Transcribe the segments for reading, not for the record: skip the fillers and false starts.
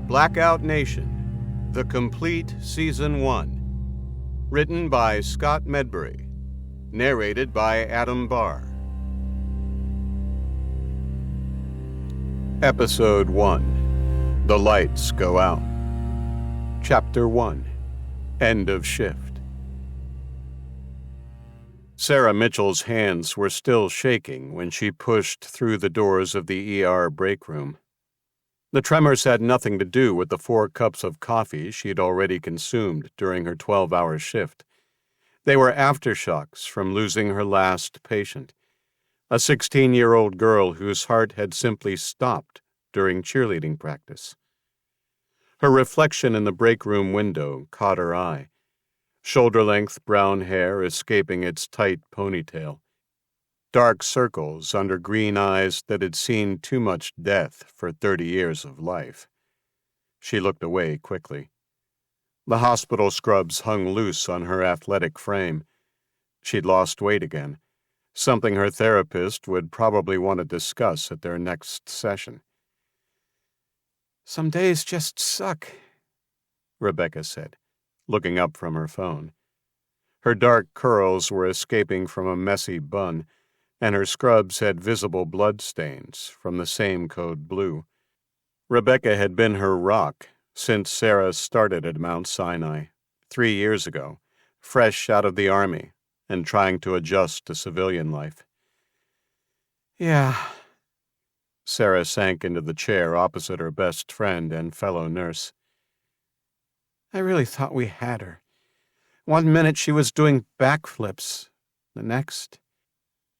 Blackout Nation, The Complete Season 1. Written by Scott Medbury. Narrated by Adam Barr. Episode 1. The Lights Go Out. Chapter 1. End of Shift. Sarah Mitchell's hands were still shaking when she pushed through the doors of the ER break room. The tremors had nothing to do with the 4 cups of coffee she had already consumed during her 12-hour shift. They were aftershocks from losing her last patient, a 16-year-old girl whose heart had simply stopped during cheerleading practice. Her reflection in the break room window caught her eye, shoulder-length brown hair escaping its tight ponytail, dark circles under green eyes that had seen too much death for 30 years of life. She looked away quickly. The hospital scrubs hung loose on her athletic frame. She'd lost weight again, something her therapist would probably want to discuss at their next session. "Some days just suck," Rebecca said, looking up from her phone. Her dark curls were escaping from a messy bun, and her scrubs had visible blood stains from the same code blue. Rebecca had been her rock since Sarah started at Mount Sinai 3 years ago, fresh out of the army and trying to adjust to civilian life. "Yeah." Sarah sank into the chair opposite her best friend and fellow nurse. "I really thought we had her. One minute she was doing backflips, the next..."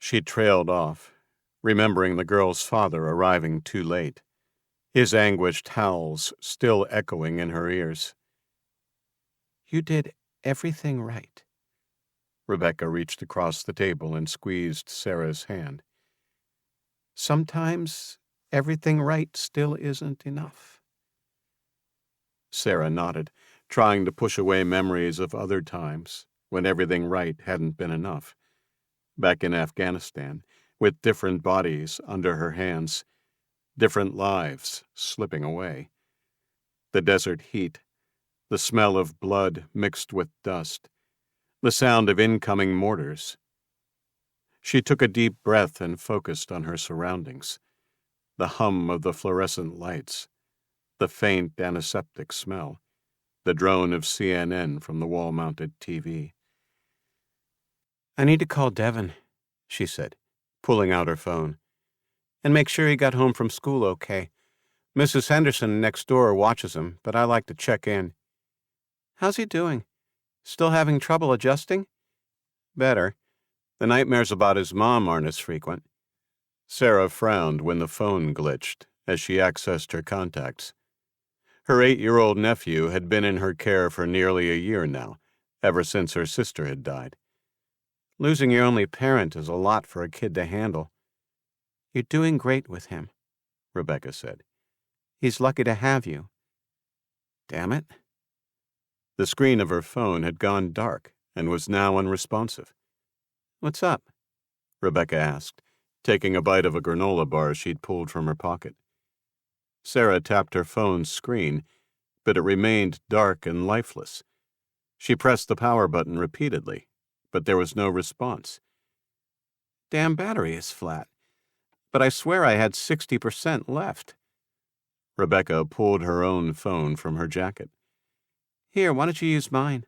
She trailed off, remembering the girl's father arriving too late, his anguished howls still echoing in her ears. "You did everything right." Rebecca reached across the table and squeezed Sarah's hand. "Sometimes everything right still isn't enough." Sarah nodded, trying to push away memories of other times when everything right hadn't been enough. Back in Afghanistan, with different bodies under her hands, different lives slipping away. The desert heat, the smell of blood mixed with dust, the sound of incoming mortars. She took a deep breath and focused on her surroundings, the hum of the fluorescent lights, the faint antiseptic smell, the drone of CNN from the wall-mounted TV. "I need to call Devin," she said, pulling out her phone, "and make sure he got home from school okay. Mrs. Henderson next door watches him, but I like to check in." "How's he doing? Still having trouble adjusting?" "Better. The nightmares about his mom aren't as frequent." Sarah frowned when the phone glitched as she accessed her contacts. Her 8-year-old nephew had been in her care for nearly a year now, ever since her sister had died. "Losing your only parent is a lot for a kid to handle." "You're doing great with him," Rebecca said. "He's lucky to have you." "Damn it." The screen of her phone had gone dark and was now unresponsive. "What's up?" Rebecca asked, taking a bite of a granola bar she'd pulled from her pocket. Sarah tapped her phone's screen, but it remained dark and lifeless. She pressed the power button repeatedly, but there was no response. "Damn battery is flat. But I swear I had 60% left." Rebecca pulled her own phone from her jacket. "Here, why don't you use mine?"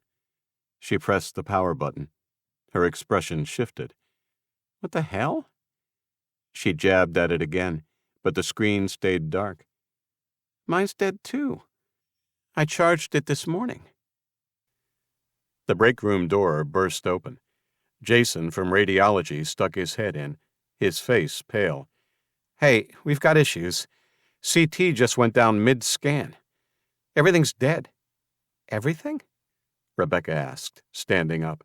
She pressed the power button. Her expression shifted. "What the hell?" She jabbed at it again, but the screen stayed dark. "Mine's dead too. I charged it this morning." The break room door burst open. Jason from radiology stuck his head in, his face pale. "Hey, we've got issues. CT just went down mid-scan. Everything's dead." "Everything?" Rebecca asked, standing up.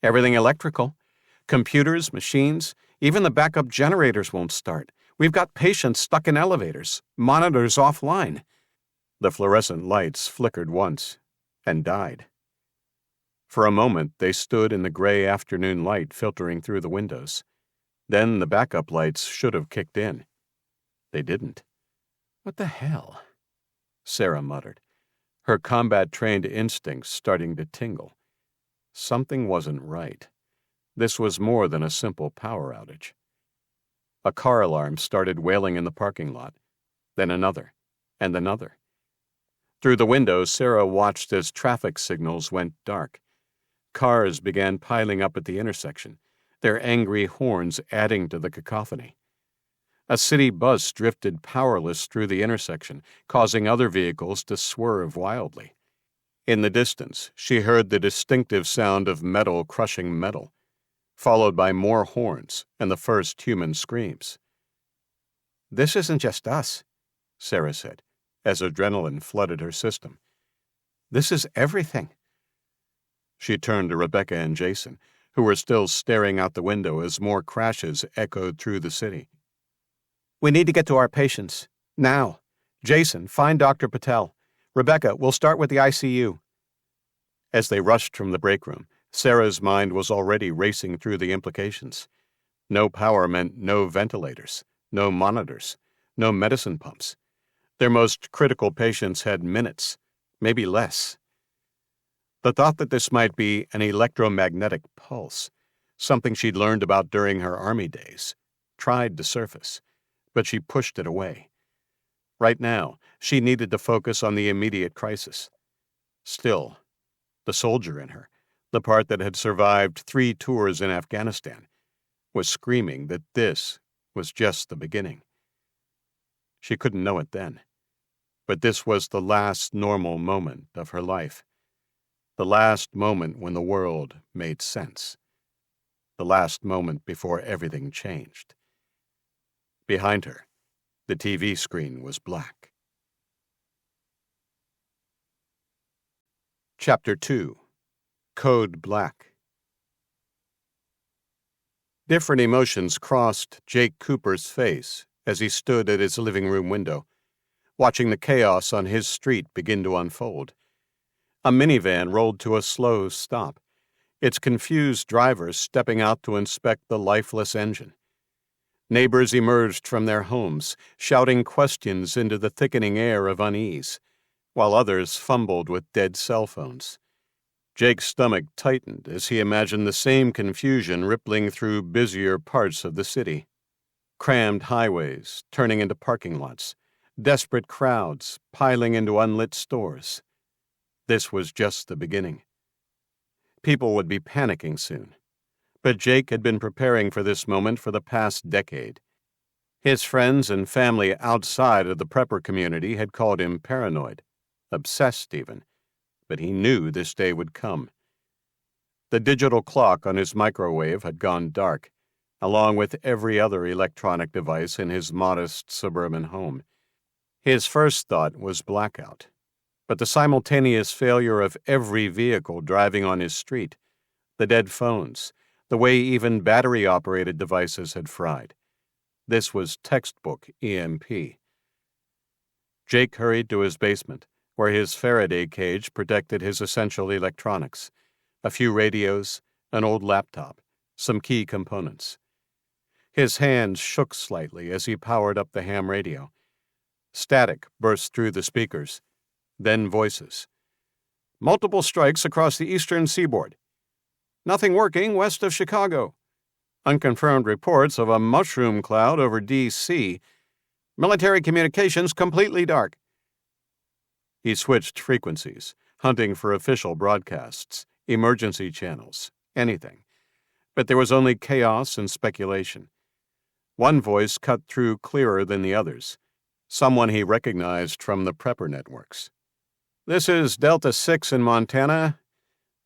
"Everything electrical. Computers, machines, even the backup generators won't start. We've got patients stuck in elevators, monitors offline." The fluorescent lights flickered once and died. For a moment, they stood in the gray afternoon light filtering through the windows. Then the backup lights should have kicked in. They didn't. "What the hell?" Sarah muttered, her combat-trained instincts starting to tingle. Something wasn't right. This was more than a simple power outage. A car alarm started wailing in the parking lot, then another, and another. Through the window, Sarah watched as traffic signals went dark. Cars began piling up at the intersection, their angry horns adding to the cacophony. A city bus drifted powerless through the intersection, causing other vehicles to swerve wildly. In the distance, she heard the distinctive sound of metal crushing metal, followed by more horns and the first human screams. "This isn't just us," Sarah said, as adrenaline flooded her system. "This is everything." She turned to Rebecca and Jason, who were still staring out the window as more crashes echoed through the city. "We need to get to our patients. Now. Jason, find Dr. Patel. Rebecca, we'll start with the ICU." As they rushed from the break room, Sarah's mind was already racing through the implications. No power meant no ventilators, no monitors, no medicine pumps. Their most critical patients had minutes, maybe less. The thought that this might be an electromagnetic pulse, something she'd learned about during her Army days, tried to surface, but she pushed it away. Right now, she needed to focus on the immediate crisis. Still, the soldier in her, the part that had survived 3 tours in Afghanistan, was screaming that this was just the beginning. She couldn't know it then, but this was the last normal moment of her life. The last moment when the world made sense. The last moment before everything changed. Behind her, the TV screen was black. Chapter 2. Code Black. Different emotions crossed Jake Cooper's face as he stood at his living room window, watching the chaos on his street begin to unfold. A minivan rolled to a slow stop, its confused driver stepping out to inspect the lifeless engine. Neighbors emerged from their homes, shouting questions into the thickening air of unease, while others fumbled with dead cell phones. Jake's stomach tightened as he imagined the same confusion rippling through busier parts of the city. Crammed highways turning into parking lots, desperate crowds piling into unlit stores. This was just the beginning. People would be panicking soon. But Jake had been preparing for this moment for the past decade. His friends and family outside of the prepper community had called him paranoid, obsessed even, but he knew this day would come. The digital clock on his microwave had gone dark, along with every other electronic device in his modest suburban home. His first thought was blackout, but the simultaneous failure of every vehicle driving on his street, the dead phones, the way even battery-operated devices had fried. This was textbook EMP. Jake hurried to his basement, where his Faraday cage protected his essential electronics, a few radios, an old laptop, some key components. His hands shook slightly as he powered up the ham radio. Static burst through the speakers, then voices. "Multiple strikes across the eastern seaboard. Nothing working west of Chicago. Unconfirmed reports of a mushroom cloud over D.C. Military communications completely dark." He switched frequencies, hunting for official broadcasts, emergency channels, anything. But there was only chaos and speculation. One voice cut through clearer than the others, someone he recognized from the prepper networks. "This is Delta 6 in Montana.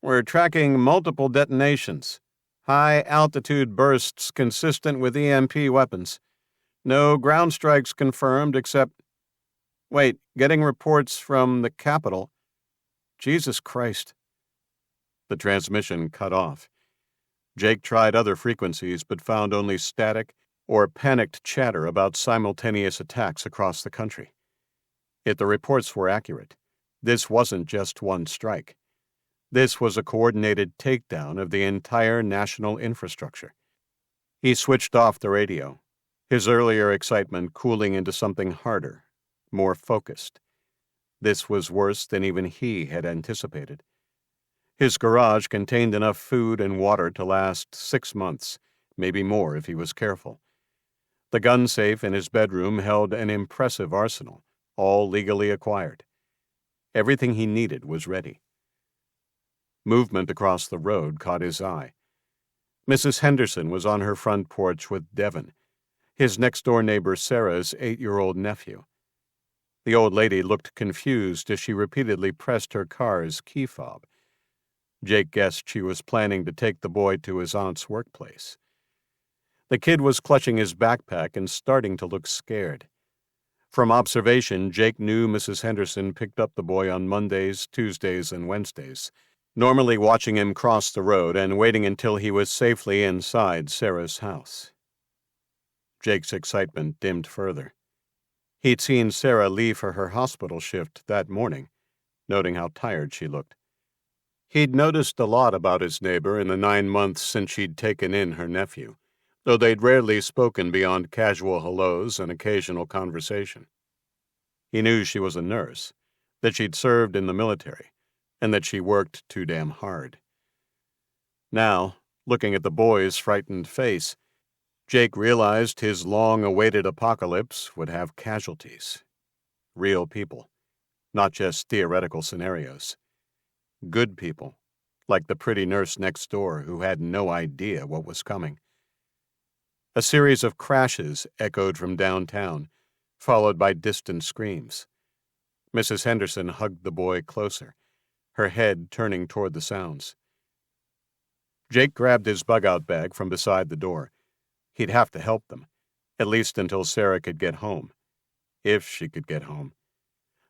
We're tracking multiple detonations. High-altitude bursts consistent with EMP weapons. No ground strikes confirmed except... Wait, getting reports from the Capitol. Jesus Christ." The transmission cut off. Jake tried other frequencies but found only static or panicked chatter about simultaneous attacks across the country. If the reports were accurate, this wasn't just one strike. This was a coordinated takedown of the entire national infrastructure. He switched off the radio, his earlier excitement cooling into something harder, more focused. This was worse than even he had anticipated. His garage contained enough food and water to last 6 months, maybe more if he was careful. The gun safe in his bedroom held an impressive arsenal, all legally acquired. Everything he needed was ready. Movement across the road caught his eye. Mrs. Henderson was on her front porch with Devon, his next-door neighbor Sarah's 8-year-old nephew. The old lady looked confused as she repeatedly pressed her car's key fob. Jake guessed she was planning to take the boy to his aunt's workplace. The kid was clutching his backpack and starting to look scared. From observation, Jake knew Mrs. Henderson picked up the boy on Mondays, Tuesdays, and Wednesdays, normally watching him cross the road and waiting until he was safely inside Sarah's house. Jake's excitement dimmed further. He'd seen Sarah leave for her hospital shift that morning, noting how tired she looked. He'd noticed a lot about his neighbor in the 9 months since she'd taken in her nephew, though they'd rarely spoken beyond casual hellos and occasional conversation. He knew she was a nurse, that she'd served in the military, and that she worked too damn hard. Now, looking at the boy's frightened face, Jake realized his long-awaited apocalypse would have casualties. Real people, not just theoretical scenarios. Good people, like the pretty nurse next door who had no idea what was coming. A series of crashes echoed from downtown, followed by distant screams. Mrs. Henderson hugged the boy closer, her head turning toward the sounds. Jake grabbed his bug-out bag from beside the door. He'd have to help them, at least until Sarah could get home. If she could get home.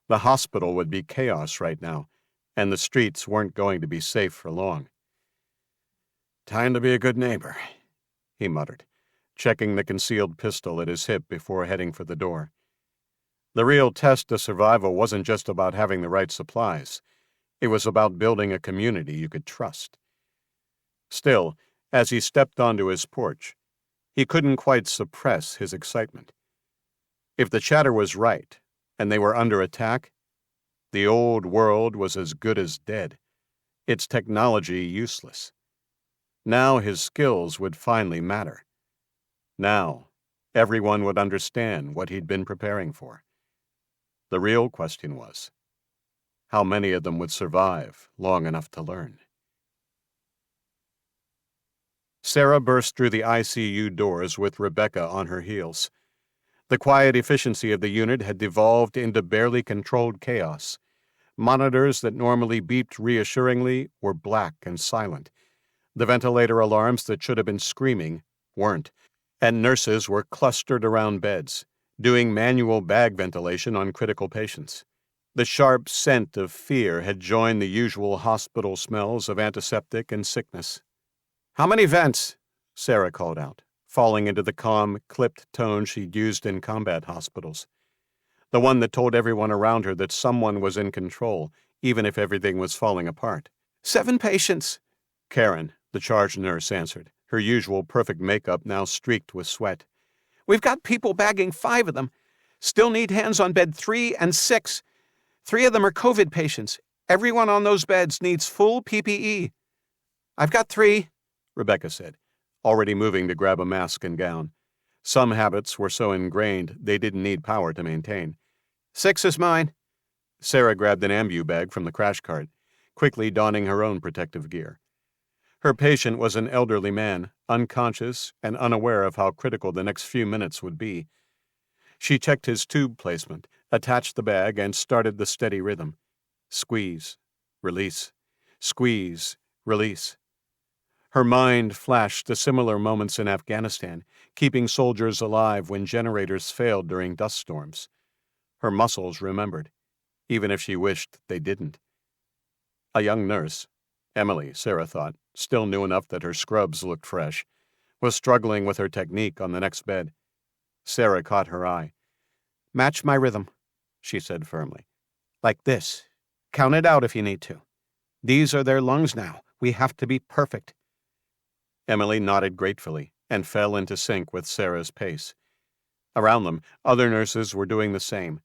The hospital would be chaos right now, and the streets weren't going to be safe for long. "Time to be a good neighbor," he muttered, checking the concealed pistol at his hip before heading for the door. The real test of survival wasn't just about having the right supplies. It was about building a community you could trust. Still, as he stepped onto his porch, he couldn't quite suppress his excitement. If the chatter was right, and they were under attack, the old world was as good as dead, its technology useless. Now his skills would finally matter. Now, everyone would understand what he'd been preparing for. The real question was, how many of them would survive long enough to learn? Sarah burst through the ICU doors with Rebecca on her heels. The quiet efficiency of the unit had devolved into barely controlled chaos. Monitors that normally beeped reassuringly were black and silent. The ventilator alarms that should have been screaming weren't, and nurses were clustered around beds, doing manual bag ventilation on critical patients. The sharp scent of fear had joined the usual hospital smells of antiseptic and sickness. "How many vents?" Sarah called out, falling into the calm, clipped tone she'd used in combat hospitals. The one that told everyone around her that someone was in control, even if everything was falling apart. 7 patients, Karen, the charge nurse, answered, her usual perfect makeup now streaked with sweat. "We've got people bagging 5 of them. Still need hands on bed 3 and 6. 3 of them are COVID patients. Everyone on those beds needs full PPE. "I've got 3, Rebecca said, already moving to grab a mask and gown. Some habits were so ingrained they didn't need power to maintain. 6 is mine. Sarah grabbed an ambu bag from the crash cart, quickly donning her own protective gear. Her patient was an elderly man, unconscious and unaware of how critical the next few minutes would be. She checked his tube placement, attached the bag, and started the steady rhythm. Squeeze, release, squeeze, release. Her mind flashed the similar moments in Afghanistan, keeping soldiers alive when generators failed during dust storms. Her muscles remembered, even if she wished they didn't. A young nurse, Emily, Sarah thought, still new enough that her scrubs looked fresh, was struggling with her technique on the next bed. Sarah caught her eye. "Match my rhythm," she said firmly. "Like this. Count it out if you need to. These are their lungs now. We have to be perfect." Emily nodded gratefully and fell into sync with Sarah's pace. Around them, other nurses were doing the same.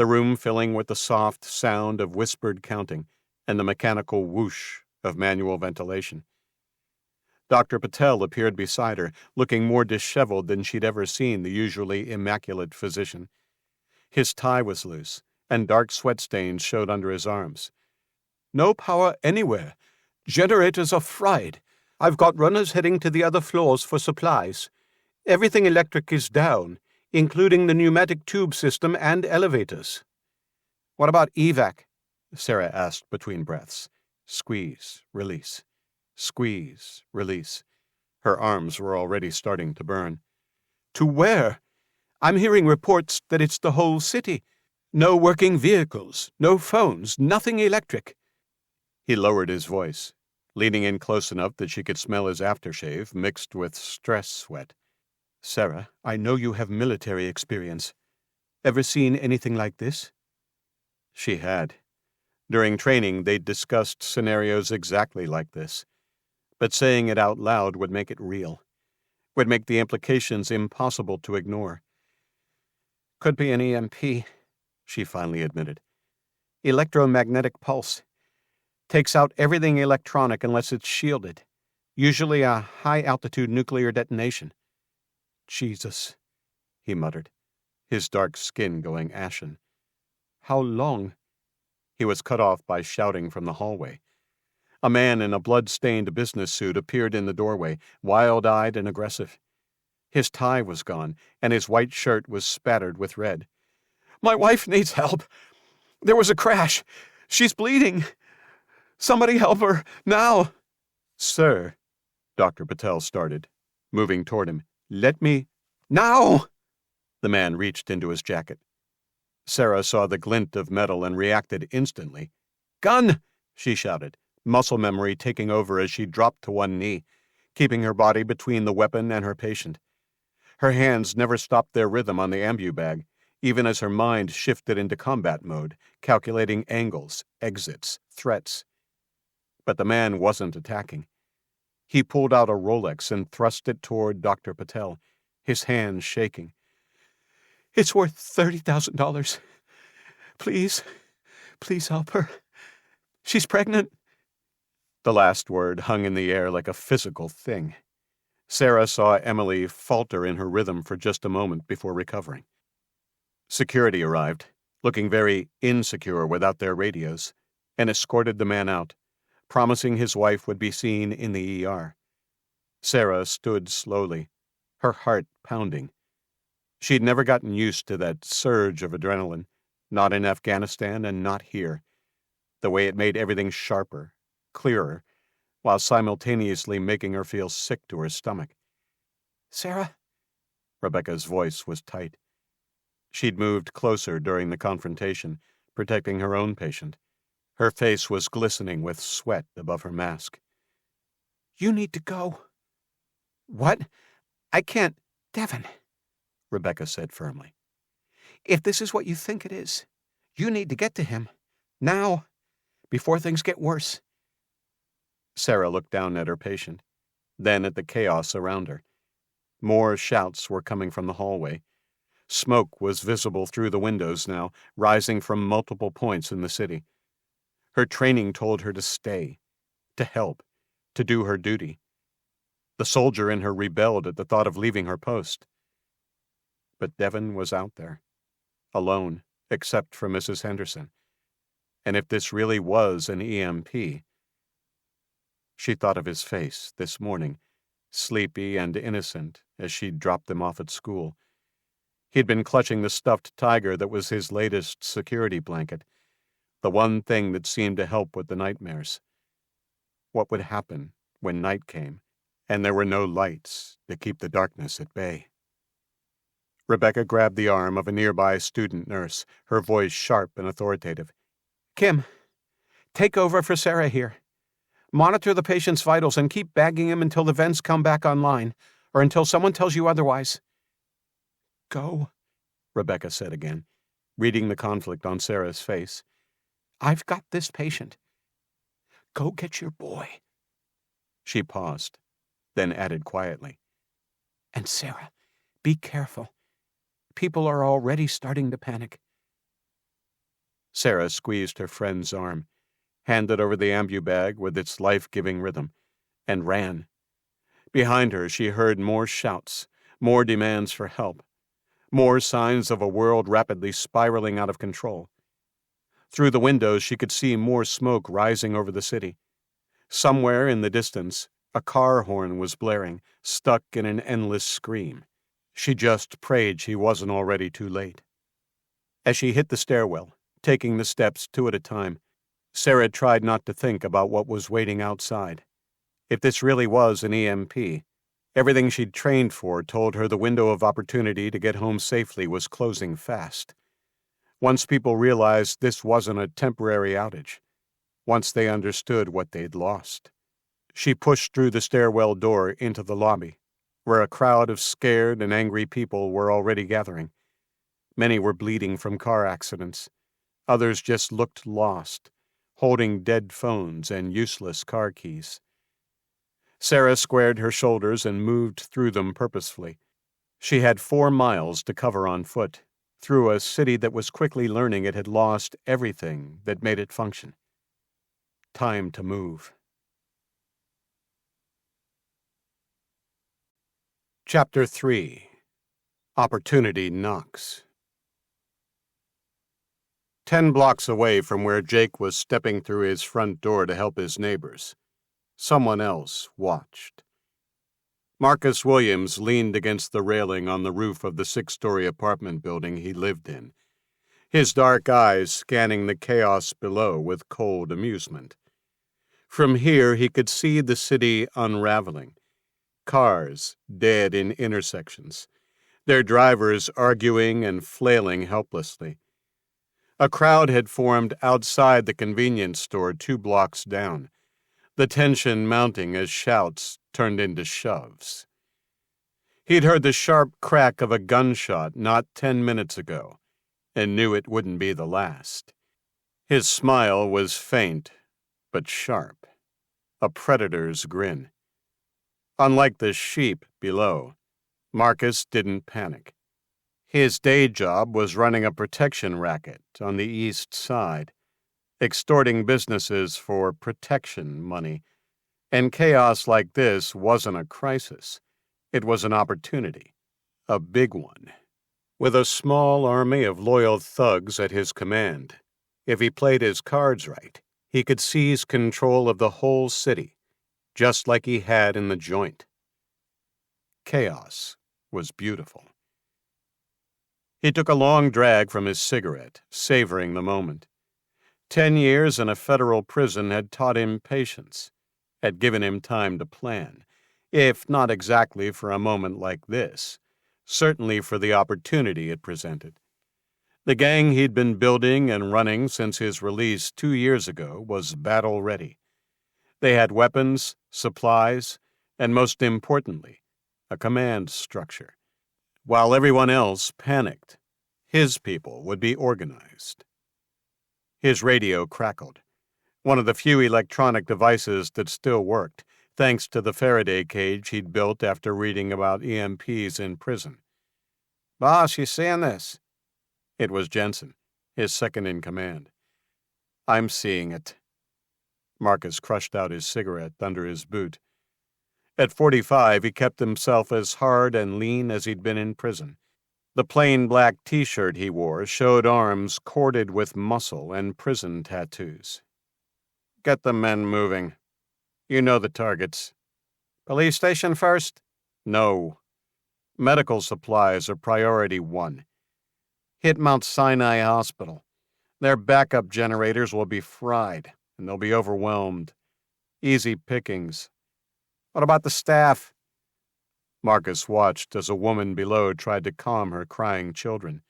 the room filling with the soft sound of whispered counting and the mechanical whoosh of manual ventilation. Dr. Patel appeared beside her, looking more disheveled than she'd ever seen the usually immaculate physician. His tie was loose, and dark sweat stains showed under his arms. "No power anywhere. Generators are fried. I've got runners heading to the other floors for supplies. Everything electric is down, including the pneumatic tube system and elevators." "What about evac?" Sarah asked between breaths. Squeeze, release. Squeeze, release. Her arms were already starting to burn. "To where? I'm hearing reports that it's the whole city. No working vehicles, no phones, nothing electric." He lowered his voice, leaning in close enough that she could smell his aftershave mixed with stress sweat. "Sarah, I know you have military experience. Ever seen anything like this?" She had. During training, they'd discussed scenarios exactly like this. But saying it out loud would make it real, would make the implications impossible to ignore. "Could be an EMP, she finally admitted. Electromagnetic pulse. Takes out everything electronic unless it's shielded. Usually a high-altitude nuclear detonation." "Jesus," he muttered, his dark skin going ashen. "How long?" He was cut off by shouting from the hallway. A man in a blood-stained business suit appeared in the doorway, wild-eyed and aggressive. His tie was gone, and his white shirt was spattered with red. "My wife needs help. There was a crash. She's bleeding. Somebody help her, now." "Sir," Dr. Patel started, moving toward him. "Let me—" "Now!" The man reached into his jacket. Sarah saw the glint of metal and reacted instantly. "Gun!" she shouted, muscle memory taking over as she dropped to one knee, keeping her body between the weapon and her patient. Her hands never stopped their rhythm on the ambu bag, even as her mind shifted into combat mode, calculating angles, exits, threats. But the man wasn't attacking. He pulled out a Rolex and thrust it toward Dr. Patel, his hands shaking. "It's worth $30,000. Please, please help her. She's pregnant." The last word hung in the air like a physical thing. Sarah saw Emily falter in her rhythm for just a moment before recovering. Security arrived, looking very insecure without their radios, and escorted the man out, promising his wife would be seen in the ER. Sarah stood slowly, her heart pounding. She'd never gotten used to that surge of adrenaline, not in Afghanistan and not here, the way it made everything sharper, clearer, while simultaneously making her feel sick to her stomach. "Sarah?" Rebecca's voice was tight. She'd moved closer during the confrontation, protecting her own patient. Her face was glistening with sweat above her mask. "You need to go." "What? I can't, Devin," Rebecca said firmly. "If this is what you think it is, you need to get to him. Now, before things get worse." Sarah looked down at her patient, then at the chaos around her. More shouts were coming from the hallway. Smoke was visible through the windows now, rising from multiple points in the city. Her training told her to stay, to help, to do her duty. The soldier in her rebelled at the thought of leaving her post. But Devin was out there, alone, except for Mrs. Henderson. And if this really was an EMP... She thought of his face this morning, sleepy and innocent as she'd dropped them off at school. He'd been clutching the stuffed tiger that was his latest security blanket, the one thing that seemed to help with the nightmares. What would happen when night came, and there were no lights to keep the darkness at bay? Rebecca grabbed the arm of a nearby student nurse, her voice sharp and authoritative. "Kim, take over for Sarah here. Monitor the patient's vitals and keep bagging him until the vents come back online, or until someone tells you otherwise." "Go," Rebecca said again, reading the conflict on Sarah's face. "I've got this patient. Go get your boy." She paused, then added quietly, "And Sarah, be careful. People are already starting to panic." Sarah squeezed her friend's arm, handed over the ambubag with its life-giving rhythm, and ran. Behind her, she heard more shouts, more demands for help, more signs of a world rapidly spiraling out of control. Through the windows, she could see more smoke rising over the city. Somewhere in the distance, a car horn was blaring, stuck in an endless scream. She just prayed she wasn't already too late. As she hit the stairwell, taking the steps 2 at a time, Sarah tried not to think about what was waiting outside. If this really was an EMP, everything she'd trained for told her the window of opportunity to get home safely was closing fast. Once people realized this wasn't a temporary outage, once they understood what they'd lost. She pushed through the stairwell door into the lobby, where a crowd of scared and angry people were already gathering. Many were bleeding from car accidents. Others just looked lost, holding dead phones and useless car keys. Sarah squared her shoulders and moved through them purposefully. She had 4 miles to cover on foot, through a city that was quickly learning it had lost everything that made it function. Time to move. Chapter 3. Opportunity Knocks. 10 blocks away from where Jake was stepping through his front door to help his neighbors, someone else watched. Marcus Williams leaned against the railing on the roof of the 6-story apartment building he lived in, his dark eyes scanning the chaos below with cold amusement. From here he could see the city unraveling, cars dead in intersections, their drivers arguing and flailing helplessly. A crowd had formed outside the convenience store 2 blocks down, the tension mounting as shouts turned into shoves. He'd heard the sharp crack of a gunshot not 10 minutes ago, and knew it wouldn't be the last. His smile was faint, but sharp, a predator's grin. Unlike the sheep below, Marcus didn't panic. His day job was running a protection racket on the east side, extorting businesses for protection money. And chaos like this wasn't a crisis. It was an opportunity, a big one. With a small army of loyal thugs at his command, if he played his cards right, he could seize control of the whole city, just like he had in the joint. Chaos was beautiful. He took a long drag from his cigarette, savoring the moment. 10 years in a federal prison had taught him patience, had given him time to plan, if not exactly for a moment like this, certainly for the opportunity it presented. The gang he'd been building and running since his release 2 years ago was battle-ready. They had weapons, supplies, and most importantly, a command structure. While everyone else panicked, his people would be organized. His radio crackled, one of the few electronic devices that still worked, thanks to the Faraday cage he'd built after reading about EMPs in prison. "Boss, you seeing this?" It was Jensen, his second-in-command. "I'm seeing it." Marcus crushed out his cigarette under his boot. At 45, he kept himself as hard and lean as he'd been in prison. The plain black T-shirt he wore showed arms corded with muscle and prison tattoos. "Get the men moving. You know the targets." "Police station first?" "No. Medical supplies are priority 1. Hit Mount Sinai Hospital. Their backup generators will be fried, and they'll be overwhelmed. Easy pickings." "What about the staff?" Marcus watched as a woman below tried to calm her crying children.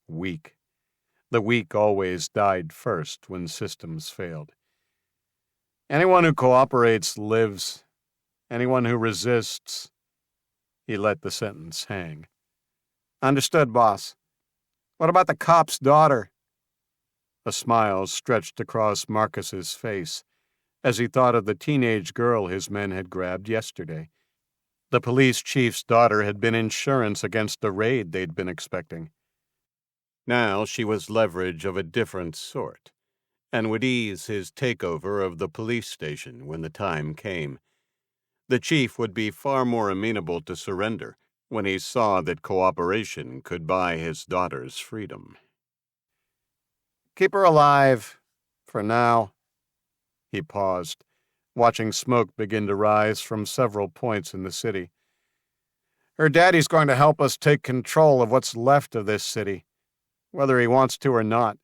Weak. The weak always died first when systems failed. "Anyone who cooperates lives. Anyone who resists..." He let the sentence hang. "Understood, boss. What about the cop's daughter?" A smile stretched across Marcus's face as he thought of the teenage girl his men had grabbed yesterday. The police chief's daughter had been insurance against the raid they'd been expecting. Now she was leverage of a different sort, and would ease his takeover of the police station when the time came. The chief would be far more amenable to surrender when he saw that cooperation could buy his daughter's freedom. "Keep her alive, for now." He paused, watching smoke begin to rise from several points in the city. "Her daddy's going to help us take control of what's left of this city, whether he wants to or not.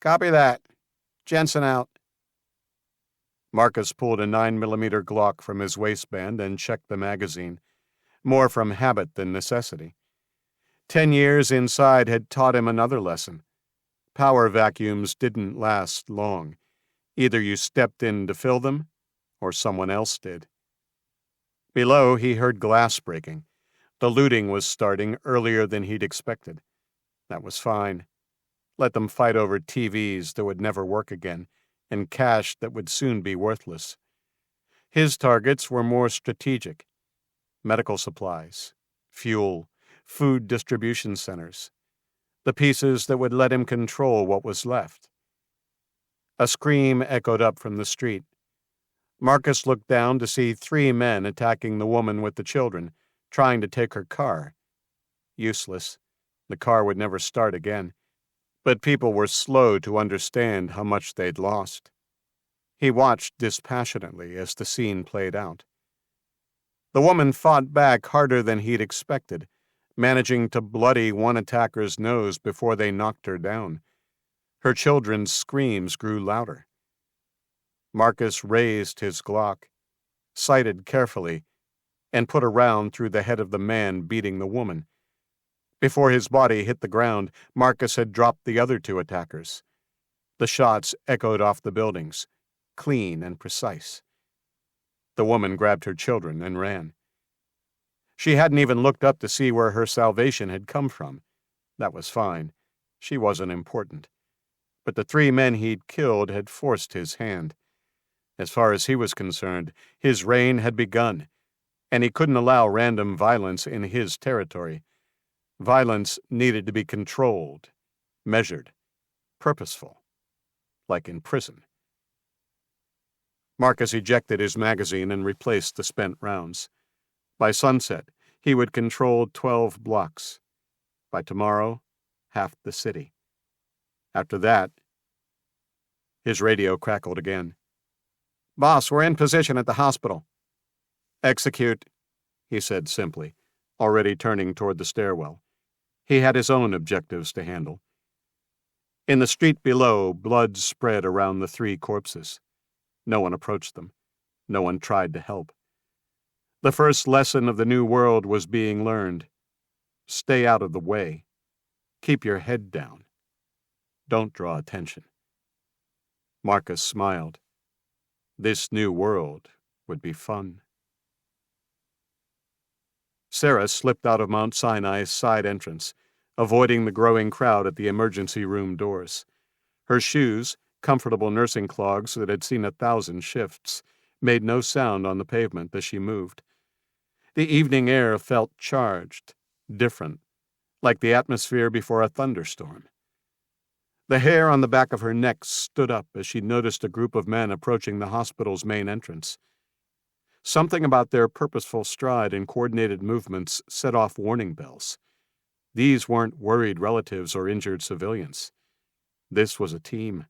Copy that. Jensen out." Marcus pulled a 9mm Glock from his waistband and checked the magazine, more from habit than necessity. 10 years inside had taught him another lesson. Power vacuums didn't last long. Either you stepped in to fill them, or someone else did. Below, he heard glass breaking. The looting was starting earlier than he'd expected. That was fine. Let them fight over TVs that would never work again, and cash that would soon be worthless. His targets were more strategic: medical supplies, fuel, food distribution centers, the pieces that would let him control what was left. A scream echoed up from the street. Marcus looked down to see 3 men attacking the woman with the children, trying to take her car. Useless. The car would never start again. But people were slow to understand how much they'd lost. He watched dispassionately as the scene played out. The woman fought back harder than he'd expected, managing to bloody one attacker's nose before they knocked her down. Her children's screams grew louder. Marcus raised his Glock, sighted carefully, and put a round through the head of the man beating the woman. Before his body hit the ground, Marcus had dropped the other 2 attackers. The shots echoed off the buildings, clean and precise. The woman grabbed her children and ran. She hadn't even looked up to see where her salvation had come from. That was fine. She wasn't important. But the 3 men he'd killed had forced his hand. As far as he was concerned, his reign had begun, and he couldn't allow random violence in his territory. Violence needed to be controlled, measured, purposeful, like in prison. Marcus ejected his magazine and replaced the spent rounds. By sunset, he would control 12 blocks. By tomorrow, half the city. After that, his radio crackled again. "Boss, we're in position at the hospital." "Execute," he said simply, already turning toward the stairwell. He had his own objectives to handle. In the street below, blood spread around the 3 corpses. No one approached them. No one tried to help. The first lesson of the new world was being learned. Stay out of the way. Keep your head down. Don't draw attention. Marcus smiled. This new world would be fun. Sarah slipped out of Mount Sinai's side entrance, avoiding the growing crowd at the emergency room doors. Her shoes, comfortable nursing clogs that had seen 1,000 shifts, made no sound on the pavement as she moved. The evening air felt charged, different, like the atmosphere before a thunderstorm. The hair on the back of her neck stood up as she noticed a group of men approaching the hospital's main entrance. Something about their purposeful stride and coordinated movements set off warning bells. These weren't worried relatives or injured civilians. This was a team.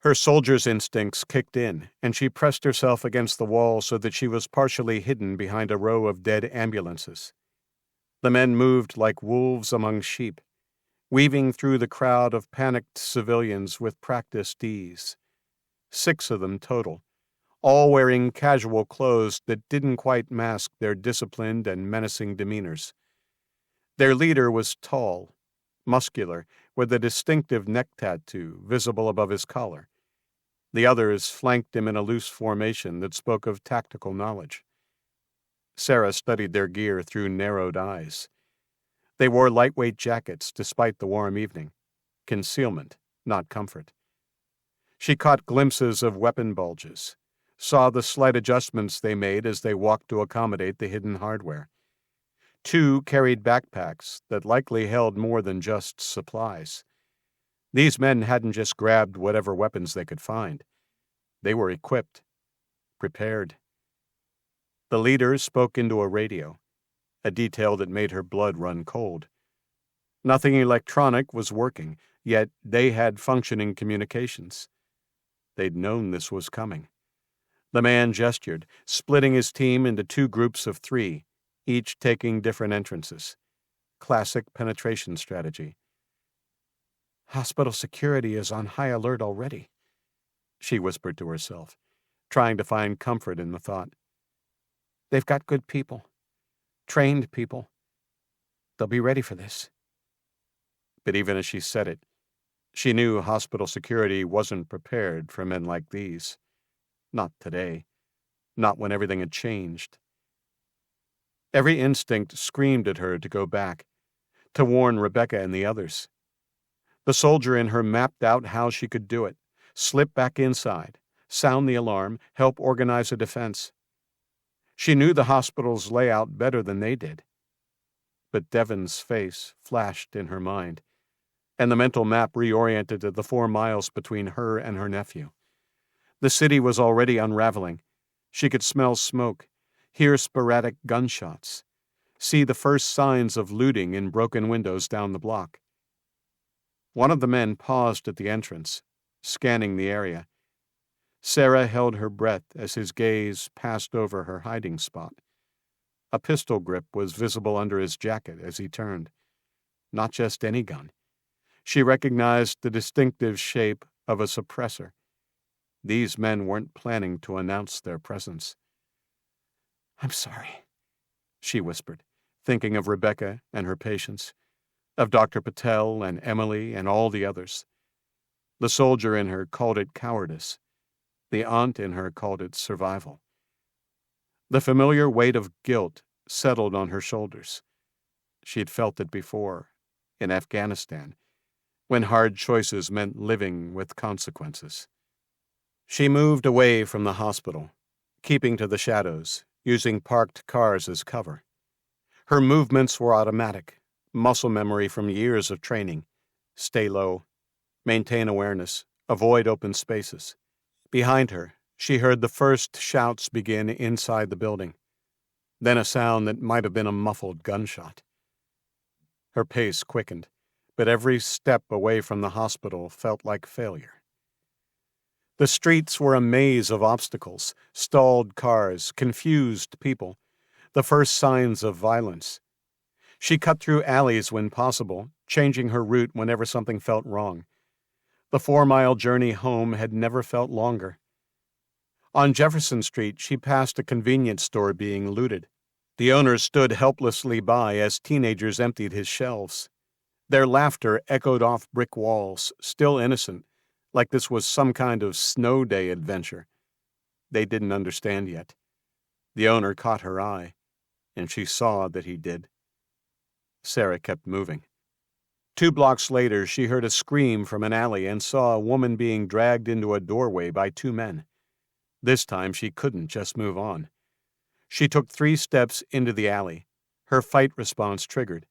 Her soldier's instincts kicked in, and she pressed herself against the wall so that she was partially hidden behind a row of dead ambulances. The men moved like wolves among sheep, weaving through the crowd of panicked civilians with practiced ease. 6 of them total, all wearing casual clothes that didn't quite mask their disciplined and menacing demeanors. Their leader was tall, muscular, with a distinctive neck tattoo visible above his collar. The others flanked him in a loose formation that spoke of tactical knowledge. Sarah studied their gear through narrowed eyes. They wore lightweight jackets despite the warm evening. Concealment, not comfort. She caught glimpses of weapon bulges, saw the slight adjustments they made as they walked to accommodate the hidden hardware. 2 carried backpacks that likely held more than just supplies. These men hadn't just grabbed whatever weapons they could find. They were equipped, prepared. The leader spoke into a radio, a detail that made her blood run cold. Nothing electronic was working, yet they had functioning communications. They'd known this was coming. The man gestured, splitting his team into 2 groups of 3, each taking different entrances. Classic penetration strategy. "Hospital security is on high alert already," she whispered to herself, trying to find comfort in the thought. "They've got good people, trained people. They'll be ready for this." But even as she said it, she knew hospital security wasn't prepared for men like these. Not today. Not when everything had changed. Every instinct screamed at her to go back, to warn Rebecca and the others. The soldier in her mapped out how she could do it, slip back inside, sound the alarm, help organize a defense. She knew the hospital's layout better than they did. But Devon's face flashed in her mind, and the mental map reoriented to the 4 miles between her and her nephew. The city was already unraveling. She could smell smoke, hear sporadic gunshots, see the first signs of looting in broken windows down the block. One of the men paused at the entrance, scanning the area. Sarah held her breath as his gaze passed over her hiding spot. A pistol grip was visible under his jacket as he turned. Not just any gun. She recognized the distinctive shape of a suppressor. These men weren't planning to announce their presence. "I'm sorry," she whispered, thinking of Rebecca and her patients, of Dr. Patel and Emily and all the others. The soldier in her called it cowardice. The aunt in her called it survival. The familiar weight of guilt settled on her shoulders. She had felt it before, in Afghanistan, when hard choices meant living with consequences. She moved away from the hospital, keeping to the shadows, using parked cars as cover. Her movements were automatic, muscle memory from years of training. Stay low, maintain awareness, avoid open spaces. Behind her, she heard the first shouts begin inside the building, then a sound that might have been a muffled gunshot. Her pace quickened, but every step away from the hospital felt like failure. The streets were a maze of obstacles, stalled cars, confused people, the first signs of violence. She cut through alleys when possible, changing her route whenever something felt wrong. The 4-mile journey home had never felt longer. On Jefferson Street, she passed a convenience store being looted. The owner stood helplessly by as teenagers emptied his shelves. Their laughter echoed off brick walls, still innocent, like this was some kind of snow day adventure. They didn't understand yet. The owner caught her eye, and she saw that he did. Sarah kept moving. 2 blocks later, she heard a scream from an alley and saw a woman being dragged into a doorway by 2 men. This time, she couldn't just move on. She took 3 steps into the alley, her fight response triggered,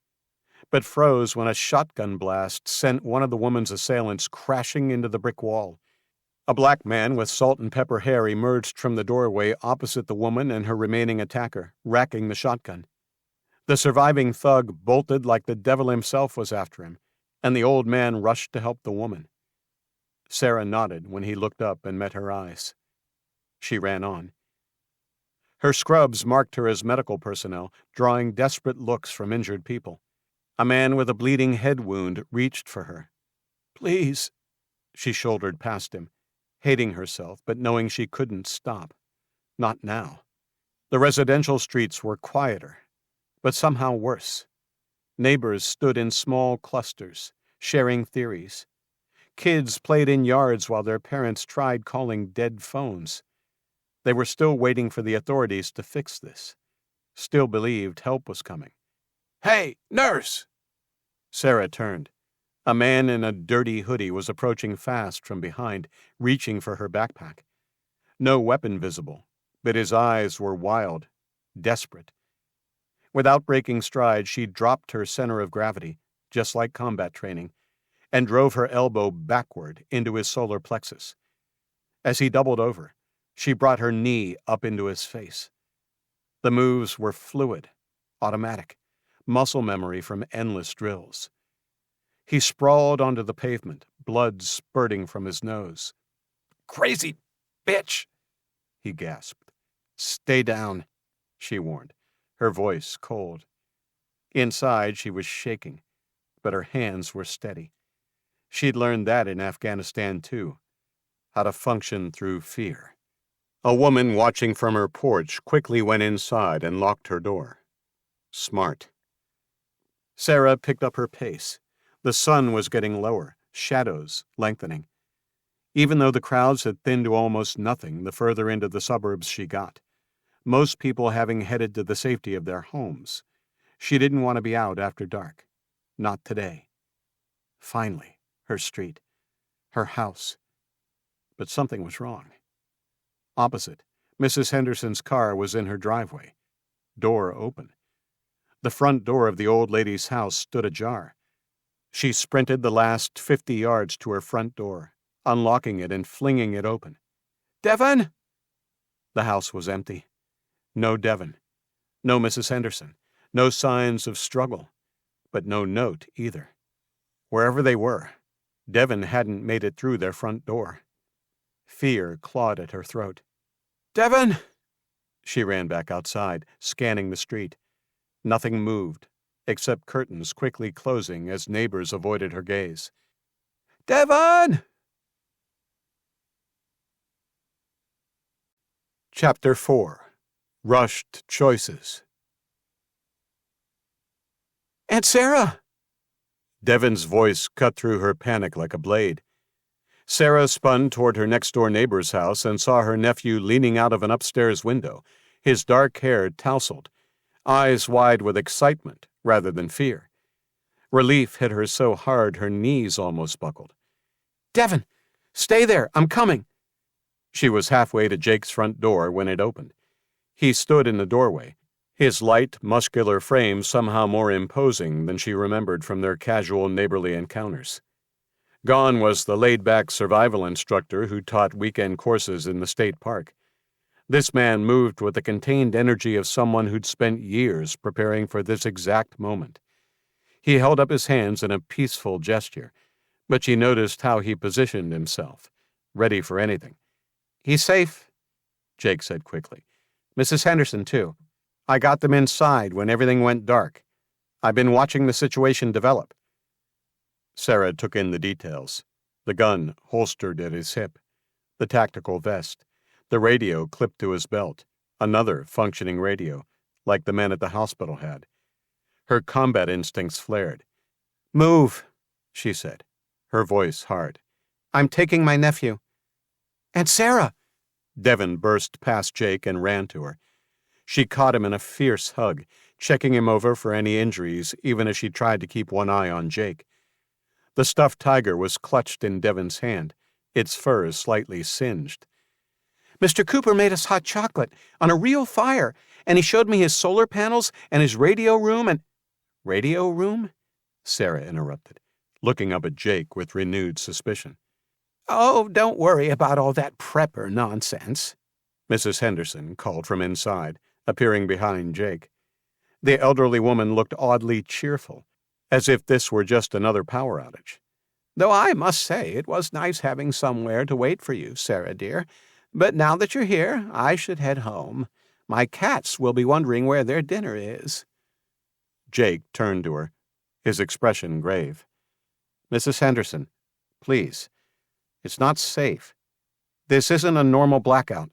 but froze when a shotgun blast sent one of the woman's assailants crashing into the brick wall. A black man with salt and pepper hair emerged from the doorway opposite the woman and her remaining attacker, racking the shotgun. The surviving thug bolted like the devil himself was after him, and the old man rushed to help the woman. Sarah nodded when he looked up and met her eyes. She ran on. Her scrubs marked her as medical personnel, drawing desperate looks from injured people. A man with a bleeding head wound reached for her. "Please," she shouldered past him, hating herself but knowing she couldn't stop. Not now. The residential streets were quieter, but somehow worse. Neighbors stood in small clusters, sharing theories. Kids played in yards while their parents tried calling dead phones. They were still waiting for the authorities to fix this. Still believed help was coming. "Hey, nurse!" Sarah turned. A man in a dirty hoodie was approaching fast from behind, reaching for her backpack. No weapon visible, but his eyes were wild, desperate. Without breaking stride, she dropped her center of gravity, just like combat training, and drove her elbow backward into his solar plexus. As he doubled over, she brought her knee up into his face. The moves were fluid, automatic, muscle memory from endless drills. He sprawled onto the pavement, blood spurting from his nose. "Crazy bitch!" he gasped. "Stay down," she warned, her voice cold. Inside, she was shaking, but her hands were steady. She'd learned that in Afghanistan, too, how to function through fear. A woman watching from her porch quickly went inside and locked her door. Smart. Sarah picked up her pace. The sun was getting lower, shadows lengthening. Even though the crowds had thinned to almost nothing the further into the suburbs she got, most people having headed to the safety of their homes, she didn't want to be out after dark. Not today. Finally, her street, her house. But something was wrong. Opposite, Mrs. Henderson's car was in her driveway. Door open. The front door of the old lady's house stood ajar. She sprinted the last 50 yards to her front door, unlocking it and flinging it open. "Devon!" The house was empty. No Devon. No Mrs. Henderson. No signs of struggle. But no note either. Wherever they were, Devon hadn't made it through their front door. Fear clawed at her throat. "Devon!" She ran back outside, scanning the street. Nothing moved, except curtains quickly closing as neighbors avoided her gaze. "Devon!" Chapter 4. Rushed Choices. "Aunt Sarah!" Devon's voice cut through her panic like a blade. Sarah spun toward her next-door neighbor's house and saw her nephew leaning out of an upstairs window, his dark hair tousled, eyes wide with excitement rather than fear. Relief hit her so hard her knees almost buckled. "Devon, stay there, I'm coming." She was halfway to Jake's front door when it opened. He stood in the doorway, his light, muscular frame somehow more imposing than she remembered from their casual neighborly encounters. Gone was the laid-back survival instructor who taught weekend courses in the state park. This man moved with the contained energy of someone who'd spent years preparing for this exact moment. He held up his hands in a peaceful gesture, but she noticed how he positioned himself, ready for anything. "He's safe," Jake said quickly. "Mrs. Henderson, too. I got them inside when everything went dark. I've been watching the situation develop." Sarah took in the details. The gun holstered at his hip, the tactical vest, the radio clipped to his belt, another functioning radio, like the men at the hospital had. Her combat instincts flared. "Move," she said, her voice hard. "I'm taking my nephew." "Aunt Sarah!" Devon burst past Jake and ran to her. She caught him in a fierce hug, checking him over for any injuries even as she tried to keep one eye on Jake. The stuffed tiger was clutched in Devon's hand, its fur slightly singed. "Mr. Cooper made us hot chocolate on a real fire, and he showed me his solar panels and his radio room and—" "Radio room?" Sarah interrupted, looking up at Jake with renewed suspicion. "Oh, don't worry about all that prepper nonsense," Mrs. Henderson called from inside, appearing behind Jake. The elderly woman looked oddly cheerful, as if this were just another power outage. "Though I must say it was nice having somewhere to wait for you, Sarah dear. But now that you're here, I should head home. My cats will be wondering where their dinner is." Jake turned to her, his expression grave. "Mrs. Henderson, please. It's not safe. This isn't a normal blackout.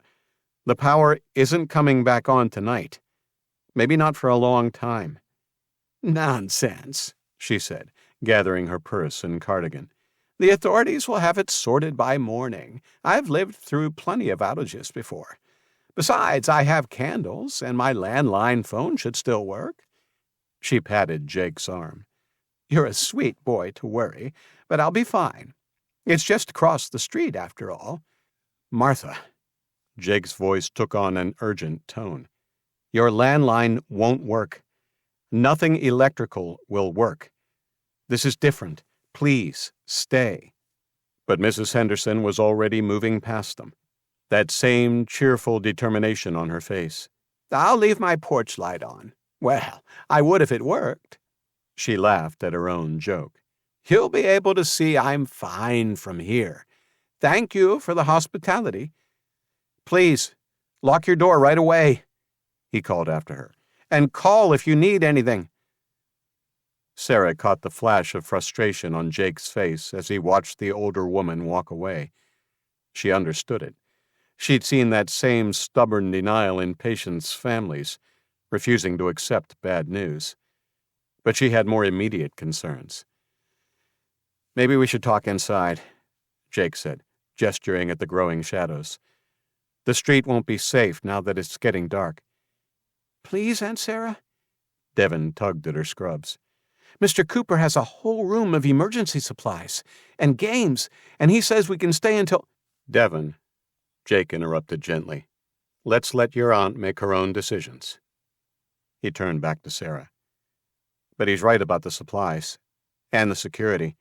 The power isn't coming back on tonight. Maybe not for a long time." "Nonsense," she said, gathering her purse and cardigan. "The authorities will have it sorted by morning. I've lived through plenty of outages before. Besides, I have candles, and my landline phone should still work." She patted Jake's arm. "You're a sweet boy to worry, but I'll be fine. It's just across the street, after all." "Martha," Jake's voice took on an urgent tone, "your landline won't work. Nothing electrical will work. This is different. Please, stay." But Mrs. Henderson was already moving past them, that same cheerful determination on her face. "I'll leave my porch light on. Well, I would if it worked." She laughed at her own joke. "You'll be able to see I'm fine from here. Thank you for the hospitality." "Please, lock your door right away," he called after her, "and call if you need anything." Sarah caught the flash of frustration on Jake's face as he watched the older woman walk away. She understood it. She'd seen that same stubborn denial in patients' families, refusing to accept bad news. But she had more immediate concerns. "Maybe we should talk inside," Jake said, gesturing at the growing shadows. "The street won't be safe now that it's getting dark." "Please, Aunt Sarah?" Devon tugged at her scrubs. "Mr. Cooper has a whole room of emergency supplies and games, and he says we can stay until—" "Devon," Jake interrupted gently, "let's let your aunt make her own decisions." He turned back to Sarah. "But he's right about the supplies. And the security.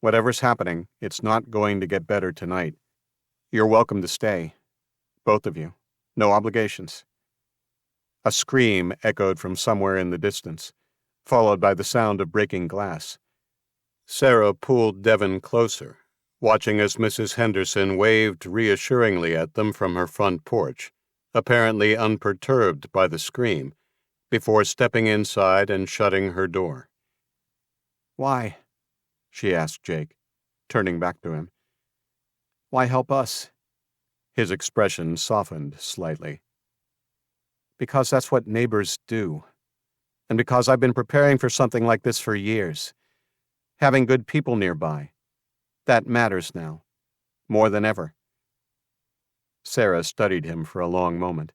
Whatever's happening, it's not going to get better tonight. You're welcome to stay. Both of you. No obligations." A scream echoed from somewhere in the distance, followed by the sound of breaking glass. Sarah pulled Devon closer, watching as Mrs. Henderson waved reassuringly at them from her front porch, apparently unperturbed by the scream, before stepping inside and shutting her door. "Why?" she asked Jake, turning back to him. "Why help us?" His expression softened slightly. "Because that's what neighbors do. And because I've been preparing for something like this for years. Having good people nearby. That matters now. More than ever." Sarah studied him for a long moment.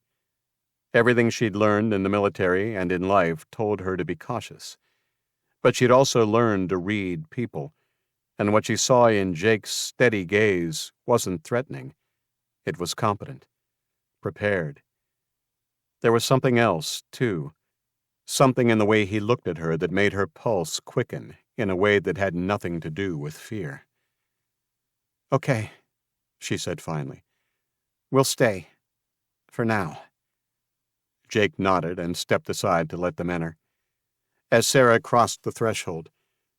Everything she'd learned in the military and in life told her to be cautious. But she'd also learned to read people, and what she saw in Jake's steady gaze wasn't threatening. It was competent, prepared. There was something else, too, something in the way he looked at her that made her pulse quicken in a way that had nothing to do with fear. "Okay," she said finally. "We'll stay. For now." Jake nodded and stepped aside to let them enter. As Sarah crossed the threshold,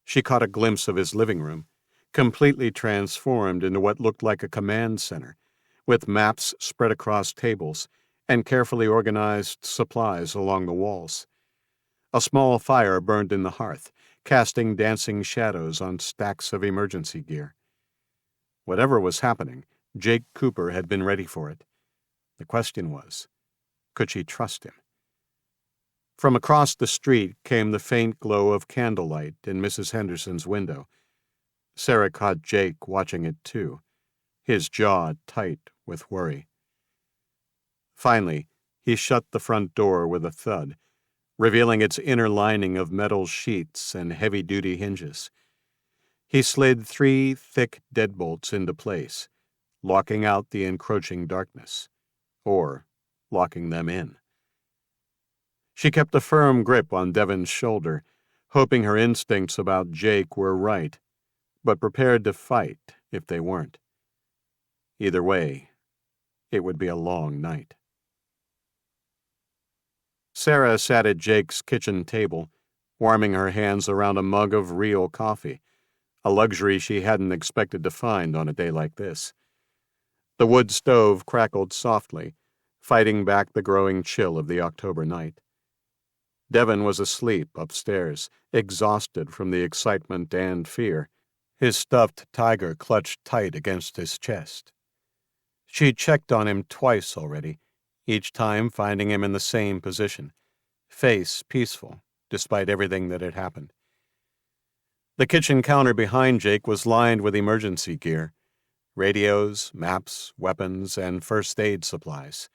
she caught a glimpse of his living room, completely transformed into what looked like a command center, with maps spread across tables and carefully organized supplies along the walls. A small fire burned in the hearth, casting dancing shadows on stacks of emergency gear. Whatever was happening, Jake Cooper had been ready for it. The question was, could she trust him? From across the street came the faint glow of candlelight in Mrs. Henderson's window. Sarah caught Jake watching it too, his jaw tight with worry. Finally, he shut the front door with a thud, revealing its inner lining of metal sheets and heavy-duty hinges. He slid 3 thick deadbolts into place, locking out the encroaching darkness, or locking them in. She kept a firm grip on Devon's shoulder, hoping her instincts about Jake were right, but prepared to fight if they weren't. Either way, it would be a long night. Sarah sat at Jake's kitchen table, warming her hands around a mug of real coffee, a luxury she hadn't expected to find on a day like this. The wood stove crackled softly, fighting back the growing chill of the October night. Devon was asleep upstairs, exhausted from the excitement and fear, his stuffed tiger clutched tight against his chest. She'd checked on him twice already, each time finding him in the same position, face peaceful, despite everything that had happened. The kitchen counter behind Jake was lined with emergency gear, radios, maps, weapons, and first aid supplies,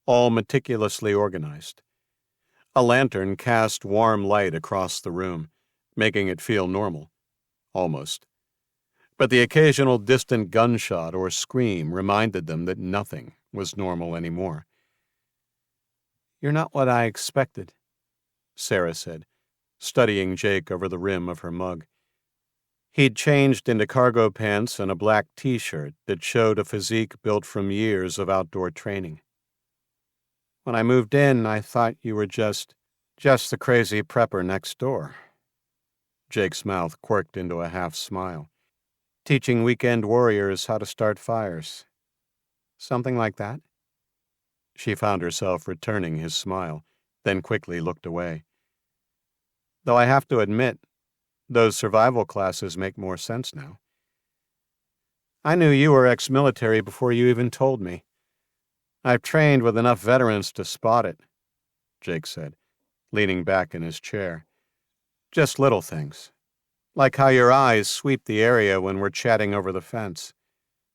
all meticulously organized. A lantern cast warm light across the room, making it feel normal, almost. But the occasional distant gunshot or scream reminded them that nothing was normal anymore. "You're not what I expected," Sarah said, studying Jake over the rim of her mug. He'd changed into cargo pants and a black t-shirt that showed a physique built from years of outdoor training. When I moved in, I thought you were just the crazy prepper next door. Jake's mouth quirked into a half smile. Teaching weekend warriors how to start fires. Something like that? She found herself returning his smile, then quickly looked away. Though I have to admit, those survival classes make more sense now. I knew you were ex-military before you even told me. I've trained with enough veterans to spot it, Jake said, leaning back in his chair. Just little things, like how your eyes sweep the area when we're chatting over the fence,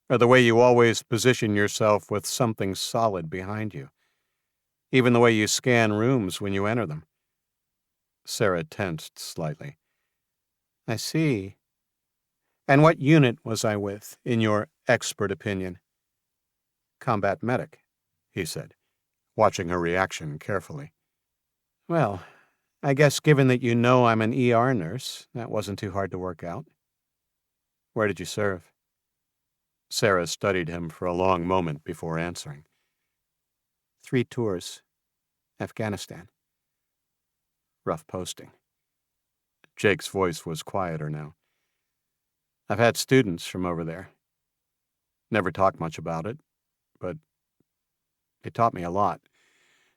or the way you always position yourself with something solid behind you, even the way you scan rooms when you enter them. Sarah tensed slightly. I see. And what unit was I with, in your expert opinion? Combat medic, he said, watching her reaction carefully. Well, I guess given that you know I'm an ER nurse, that wasn't too hard to work out. Where did you serve? Sarah studied him for a long moment before answering. 3 tours. Afghanistan. Rough posting. Jake's voice was quieter now. I've had students from over there. Never talked much about it, but it taught me a lot.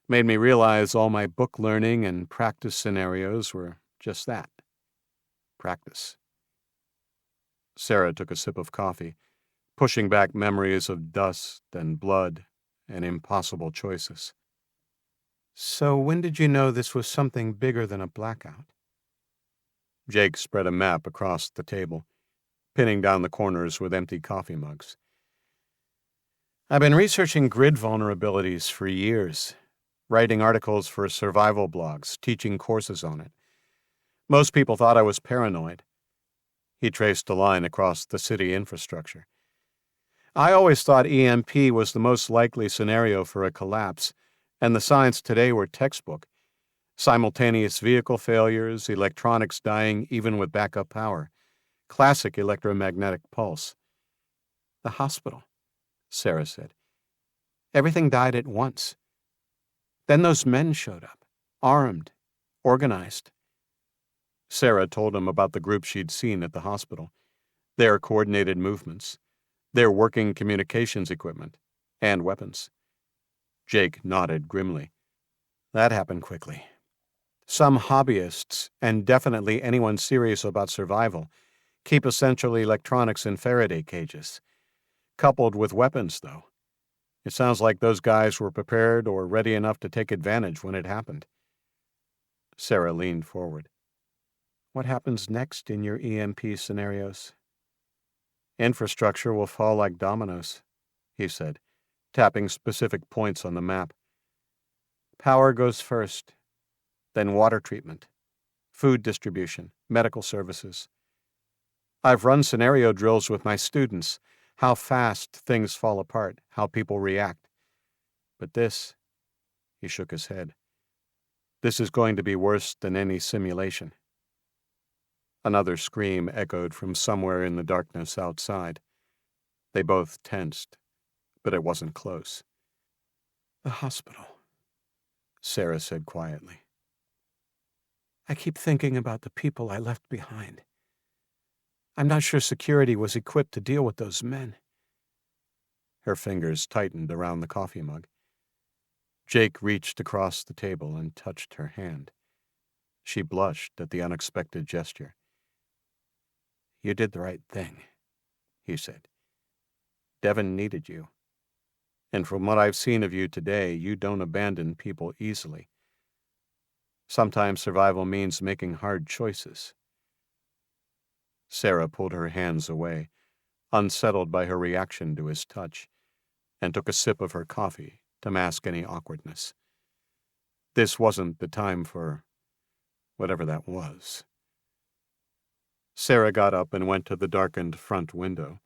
Made me realize all my book learning and practice scenarios were just that. Practice. Sarah took a sip of coffee, pushing back memories of dust and blood and impossible choices. So when did you know this was something bigger than a blackout? Jake spread a map across the table, pinning down the corners with empty coffee mugs. I've been researching grid vulnerabilities for years, writing articles for survival blogs, teaching courses on it. Most people thought I was paranoid. He traced a line across the city infrastructure. I always thought EMP was the most likely scenario for a collapse, and the signs today were textbook. Simultaneous vehicle failures, electronics dying even with backup power, classic electromagnetic pulse. The hospital, Sarah said. Everything died at once. Then those men showed up, armed, organized. Sarah told him about the group she'd seen at the hospital, their coordinated movements, their working communications equipment, and weapons. Jake nodded grimly. That happened quickly. Some hobbyists, and definitely anyone serious about survival, keep essential electronics in Faraday cages. Coupled with weapons, though. It sounds like those guys were prepared or ready enough to take advantage when it happened. Sarah leaned forward. What happens next in your EMP scenarios? Infrastructure will fall like dominoes, he said, tapping specific points on the map. Power goes first, then water treatment, food distribution, medical services. I've run scenario drills with my students, how fast things fall apart, how people react. But this, he shook his head, this is going to be worse than any simulation. Another scream echoed from somewhere in the darkness outside. They both tensed, but it wasn't close. The hospital, Sarah said quietly. I keep thinking about the people I left behind. I'm not sure security was equipped to deal with those men. Her fingers tightened around the coffee mug. Jake reached across the table and touched her hand. She blushed at the unexpected gesture. You did the right thing, he said. Devon needed you. And from what I've seen of you today, you don't abandon people easily. Sometimes survival means making hard choices. Sarah pulled her hands away, unsettled by her reaction to his touch, and took a sip of her coffee to mask any awkwardness. This wasn't the time for whatever that was. Sarah got up and went to the darkened front window,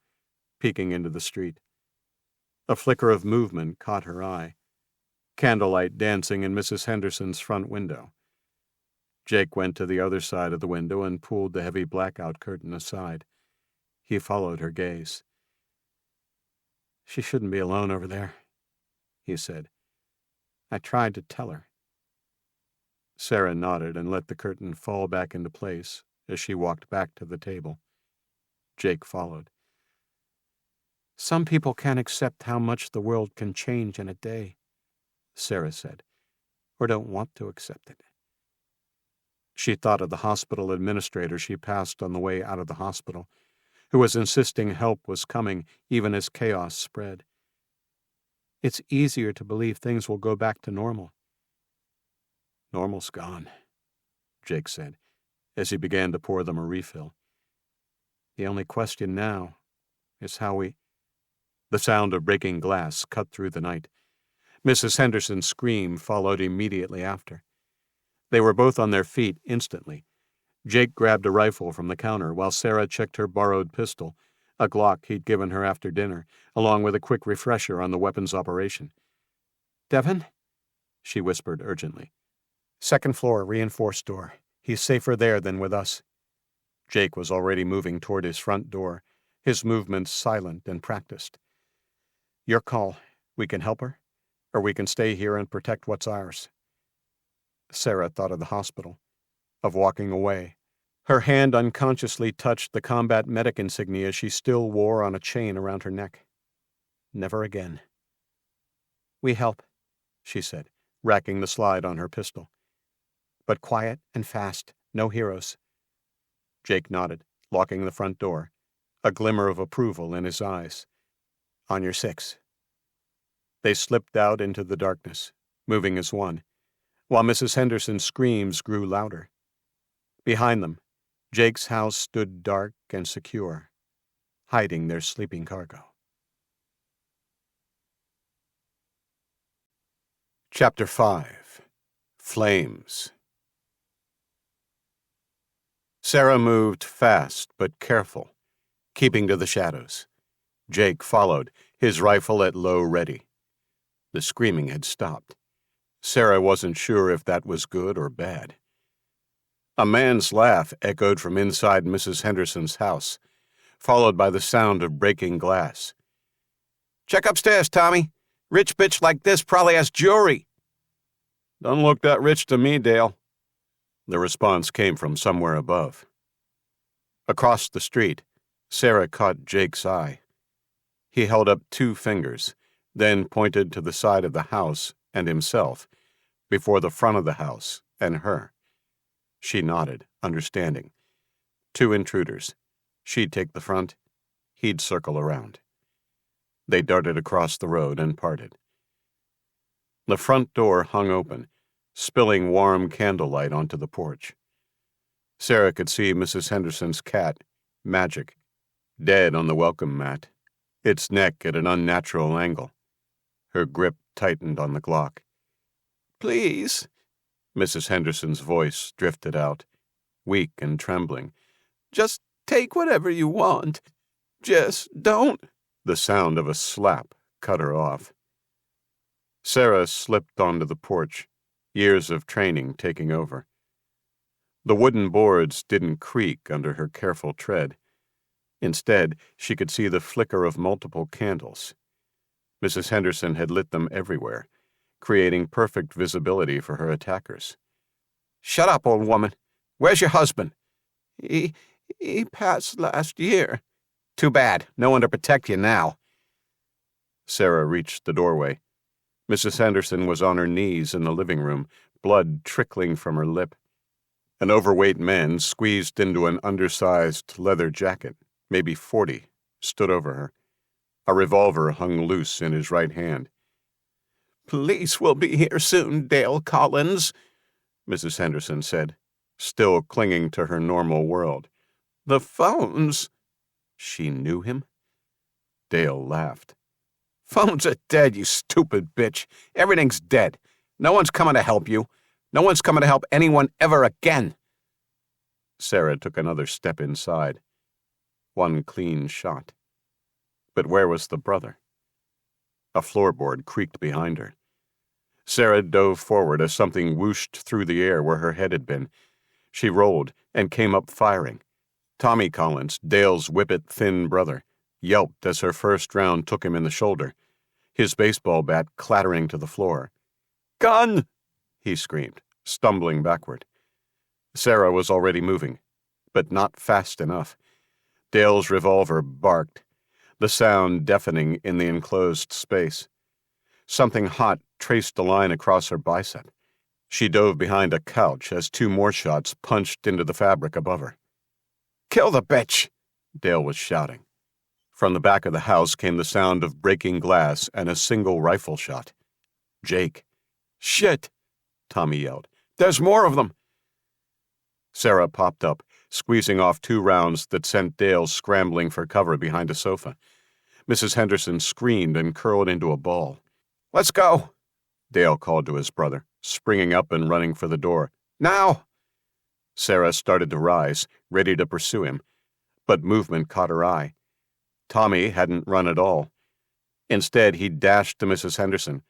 peeking into the street. A flicker of movement caught her eye, candlelight dancing in Mrs. Henderson's front window. Jake went to the other side of the window and pulled the heavy blackout curtain aside. He followed her gaze. "She shouldn't be alone over there," he said. "I tried to tell her." Sarah nodded and let the curtain fall back into place as she walked back to the table. Jake followed. "Some people can't accept how much the world can change in a day," Sarah said, "or don't want to accept it." She thought of the hospital administrator she passed on the way out of the hospital, who was insisting help was coming even as chaos spread. "It's easier to believe things will go back to normal." "Normal's gone," Jake said, as he began to pour them a refill. "The only question now is how we—" The sound of breaking glass cut through the night. Mrs. Henderson's scream followed immediately after. They were both on their feet instantly. Jake grabbed a rifle from the counter while Sarah checked her borrowed pistol, a Glock he'd given her after dinner, along with a quick refresher on the weapon's operation. "Devin?" she whispered urgently. "Second floor, reinforced door. He's safer there than with us." Jake was already moving toward his front door, his movements silent and practiced. "Your call. We can help her, or we can stay here and protect what's ours." Sarah thought of the hospital, of walking away. Her hand unconsciously touched the combat medic insignia she still wore on a chain around her neck. Never again. "We help," she said, racking the slide on her pistol. "But quiet and fast, no heroes." Jake nodded, locking the front door, a glimmer of approval in his eyes. "On your six." They slipped out into the darkness, moving as one, while Mrs. Henderson's screams grew louder. Behind them, Jake's house stood dark and secure, hiding their sleeping cargo. Chapter 5. Flames. Sarah moved fast but careful, keeping to the shadows. Jake followed, his rifle at low ready. The screaming had stopped. Sarah wasn't sure if that was good or bad. A man's laugh echoed from inside Mrs. Henderson's house, followed by the sound of breaking glass. "Check upstairs, Tommy. Rich bitch like this probably has jewelry." "Don't look that rich to me, Dale." The response came from somewhere above. Across the street, Sarah caught Jake's eye. He held up 2 fingers, then pointed to the side of the house and himself, before the front of the house and her. She nodded, understanding. 2 intruders. She'd take the front, he'd circle around. They darted across the road and parted. The front door hung open, spilling warm candlelight onto the porch. Sarah could see Mrs. Henderson's cat, Magic, dead on the welcome mat, its neck at an unnatural angle. Her grip tightened on the Glock. "Please," Mrs. Henderson's voice drifted out, weak and trembling. "Just take whatever you want. Just don't—" The sound of a slap cut her off. Sarah slipped onto the porch, years of training taking over. The wooden boards didn't creak under her careful tread. Instead, she could see the flicker of multiple candles. Mrs. Henderson had lit them everywhere, creating perfect visibility for her attackers. "Shut up, old woman. Where's your husband?" He passed last year." "Too bad. No one to protect you now." Sarah reached the doorway. Mrs. Henderson was on her knees in the living room, blood trickling from her lip. An overweight man, squeezed into an undersized leather jacket, maybe 40, stood over her. A revolver hung loose in his right hand. "Police will be here soon, Dale Collins," Mrs. Henderson said, still clinging to her normal world. "The phones—" She knew him? Dale laughed. "Phones are dead, you stupid bitch. Everything's dead. No one's coming to help you. No one's coming to help anyone ever again." Sarah took another step inside. One clean shot. But where was the brother? A floorboard creaked behind her. Sarah dove forward as something whooshed through the air where her head had been. She rolled and came up firing. Tommy Collins, Dale's whippet-thin brother, yelped as her first round took him in the shoulder, his baseball bat clattering to the floor. "Gun!" he screamed, stumbling backward. Sarah was already moving, but not fast enough. Dale's revolver barked, the sound deafening in the enclosed space. Something hot traced a line across her bicep. She dove behind a couch as 2 more shots punched into the fabric above her. "Kill the bitch!" Dale was shouting. From the back of the house came the sound of breaking glass and a single rifle shot. Jake. "Shit!" Tommy yelled. "There's more of them!" Sarah popped up, squeezing off 2 rounds that sent Dale scrambling for cover behind a sofa. Mrs. Henderson screamed and curled into a ball. "Let's go!" Dale called to his brother, springing up and running for the door. "Now!" Sarah started to rise, ready to pursue him, but movement caught her eye. Tommy hadn't run at all. Instead, he dashed to Mrs. Henderson,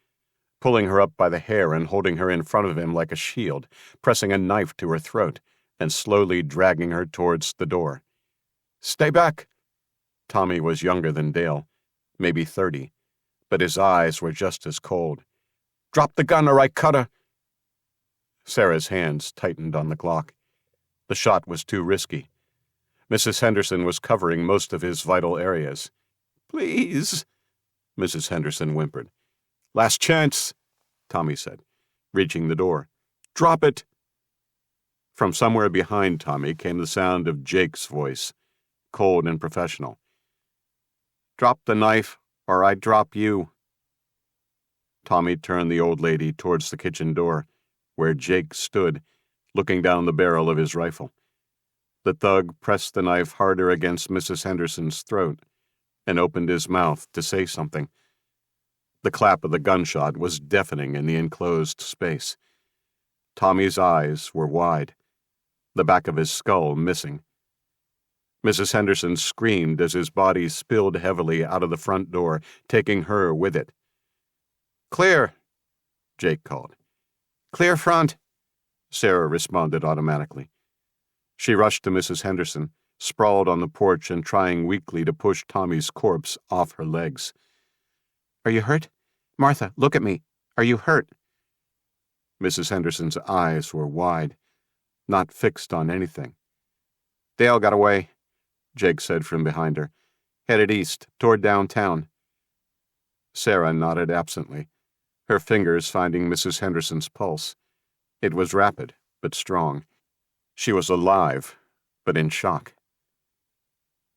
pulling her up by the hair and holding her in front of him like a shield, pressing a knife to her throat and slowly dragging her towards the door. "Stay back!" Tommy was younger than Dale, maybe 30, but his eyes were just as cold. "Drop the gun or I cut her!" Sarah's hands tightened on the Glock. The shot was too risky. Mrs. Henderson was covering most of his vital areas. "Please," Mrs. Henderson whimpered. "Last chance," Tommy said, reaching the door. "Drop it." From somewhere behind Tommy came the sound of Jake's voice, cold and professional. "Drop the knife, or I drop you." Tommy turned the old lady towards the kitchen door, where Jake stood, looking down the barrel of his rifle. The thug pressed the knife harder against Mrs. Henderson's throat and opened his mouth to say something. The clap of the gunshot was deafening in the enclosed space. Tommy's eyes were wide, the back of his skull missing. Mrs. Henderson screamed as his body spilled heavily out of the front door, taking her with it. "Clear," Jake called. "Clear front," Sarah responded automatically. She rushed to Mrs. Henderson, sprawled on the porch and trying weakly to push Tommy's corpse off her legs. "Are you hurt? Martha, look at me. Are you hurt?" Mrs. Henderson's eyes were wide, not fixed on anything. "Dale got away," Jake said from behind her. "Headed east, toward downtown." Sarah nodded absently, her fingers finding Mrs. Henderson's pulse. It was rapid, but strong. She was alive, but in shock.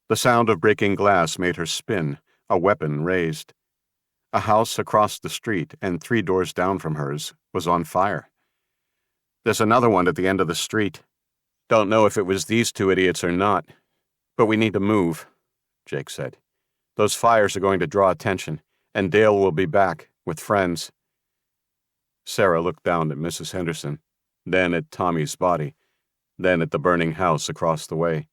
The sound of breaking glass made her spin, a weapon raised. A house across the street and 3 doors down from hers was on fire. "There's another one at the end of the street. Don't know if it was these 2 idiots or not, but we need to move," Jake said. "Those fires are going to draw attention, and Dale will be back, with friends." Sarah looked down at Mrs. Henderson, then at Tommy's body, then at the burning house across the way.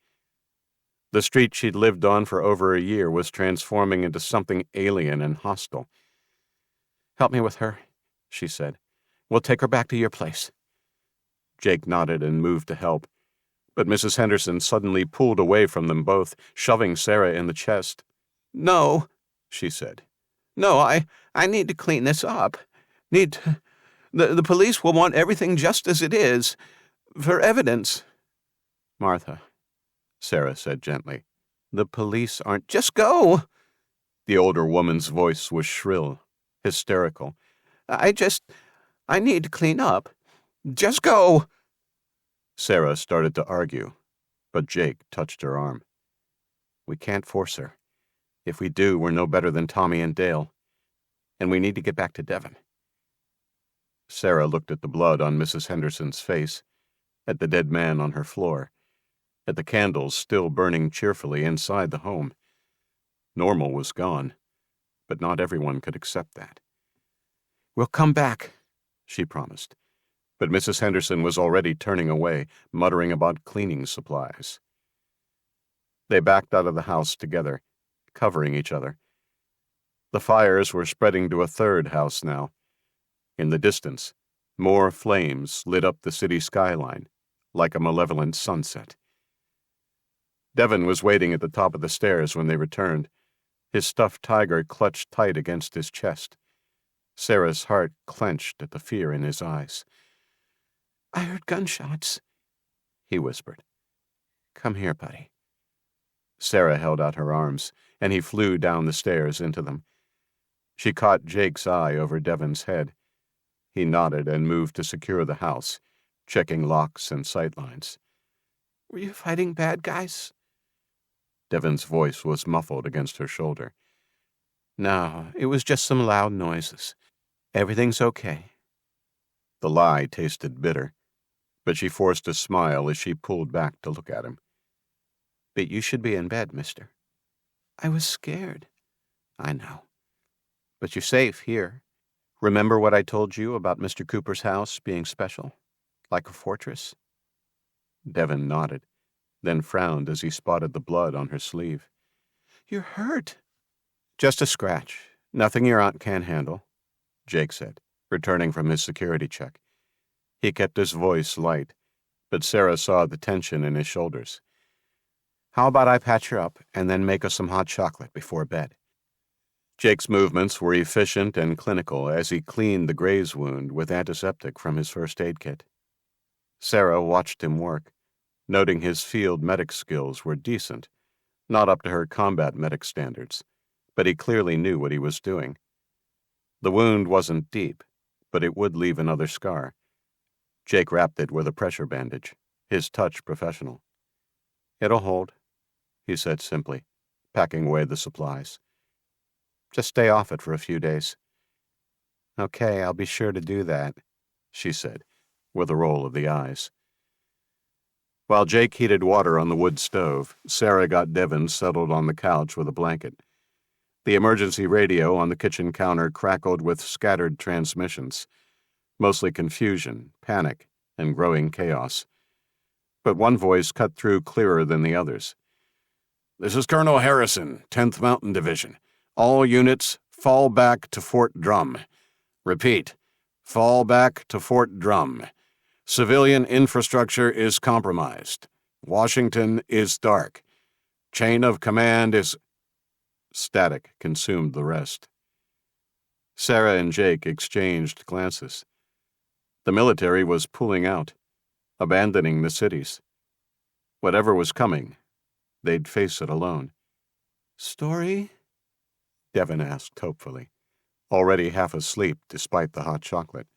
The street she'd lived on for over a year was transforming into something alien and hostile. "Help me with her," she said. "We'll take her back to your place." Jake nodded and moved to help, but Mrs. Henderson suddenly pulled away from them both, shoving Sarah in the chest. "No," she said. "No, I need to clean this up. The police will want everything just as it is, for evidence." "Martha," Sarah said gently, "the police aren't—" "Just go!" The older woman's voice was shrill, hysterical. I need to clean up. Just go!" Sarah started to argue, but Jake touched her arm. "We can't force her. If we do, we're no better than Tommy and Dale. And we need to get back to Devon." Sarah looked at the blood on Mrs. Henderson's face, at the dead man on her floor, at the candles still burning cheerfully inside the home. Normal was gone, but not everyone could accept that. "We'll come back," she promised, but Mrs. Henderson was already turning away, muttering about cleaning supplies. They backed out of the house together, covering each other. The fires were spreading to a 3rd house now. In the distance, more flames lit up the city skyline, like a malevolent sunset. Devin was waiting at the top of the stairs when they returned, his stuffed tiger clutched tight against his chest. Sarah's heart clenched at the fear in his eyes. "I heard gunshots," he whispered. "Come here, buddy." Sarah held out her arms, and he flew down the stairs into them. She caught Jake's eye over Devin's head. He nodded and moved to secure the house, checking locks and sightlines. "Were you fighting bad guys?" Devin's voice was muffled against her shoulder. "No, it was just some loud noises. Everything's okay." The lie tasted bitter, but she forced a smile as she pulled back to look at him. "But you should be in bed, mister." "I was scared." "I know. But you're safe here. Remember what I told you about Mr. Cooper's house being special? Like a fortress?" Devin nodded, then frowned as he spotted the blood on her sleeve. "You're hurt." "Just a scratch. Nothing your aunt can't handle," Jake said, returning from his security check. He kept his voice light, but Sarah saw the tension in his shoulders. "How about I patch her up and then make us some hot chocolate before bed?" Jake's movements were efficient and clinical as he cleaned the graze wound with antiseptic from his first aid kit. Sarah watched him work, noting his field medic skills were decent, not up to her combat medic standards, but he clearly knew what he was doing. The wound wasn't deep, but it would leave another scar. Jake wrapped it with a pressure bandage, his touch professional. "It'll hold," he said simply, packing away the supplies. "Just stay off it for a few days." "Okay, I'll be sure to do that," she said, with a roll of the eyes. While Jake heated water on the wood stove, Sarah got Devin settled on the couch with a blanket. The emergency radio on the kitchen counter crackled with scattered transmissions, mostly confusion, panic, and growing chaos. But one voice cut through clearer than the others. "This is Colonel Harrison, 10th Mountain Division. All units, fall back to Fort Drum. Repeat, fall back to Fort Drum. Civilian infrastructure is compromised. Washington is dark. Chain of command is—" Static consumed the rest. Sarah and Jake exchanged glances. The military was pulling out, abandoning the cities. Whatever was coming, they'd face it alone. "Story?" Devin asked hopefully, already half asleep despite the hot chocolate.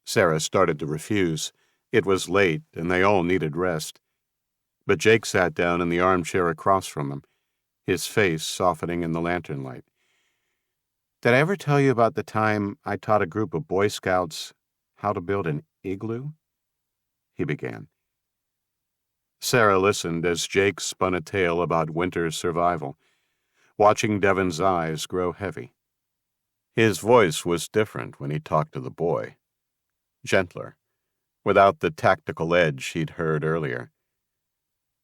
Sarah started to refuse. It was late, and they all needed rest. But Jake sat down in the armchair across from him, his face softening in the lantern light. "Did I ever tell you about the time I taught a group of Boy Scouts how to build an igloo?" he began. Sarah listened as Jake spun a tale about winter survival, watching Devin's eyes grow heavy. His voice was different when he talked to the boy. Gentler, without the tactical edge he'd heard earlier.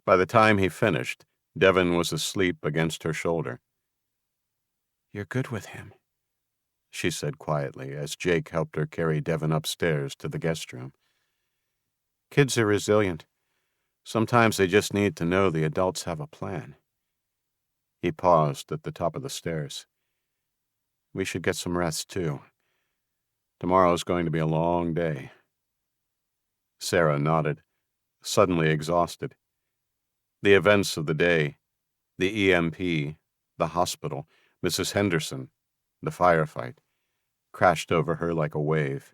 By the time he finished, Devin was asleep against her shoulder. "You're good with him," she said quietly as Jake helped her carry Devin upstairs to the guest room. "Kids are resilient. Sometimes they just need to know the adults have a plan." He paused at the top of the stairs. "We should get some rest, too. Tomorrow's going to be a long day." Sarah nodded, suddenly exhausted. The events of the day, the EMP, the hospital, Mrs. Henderson, the firefight, crashed over her like a wave.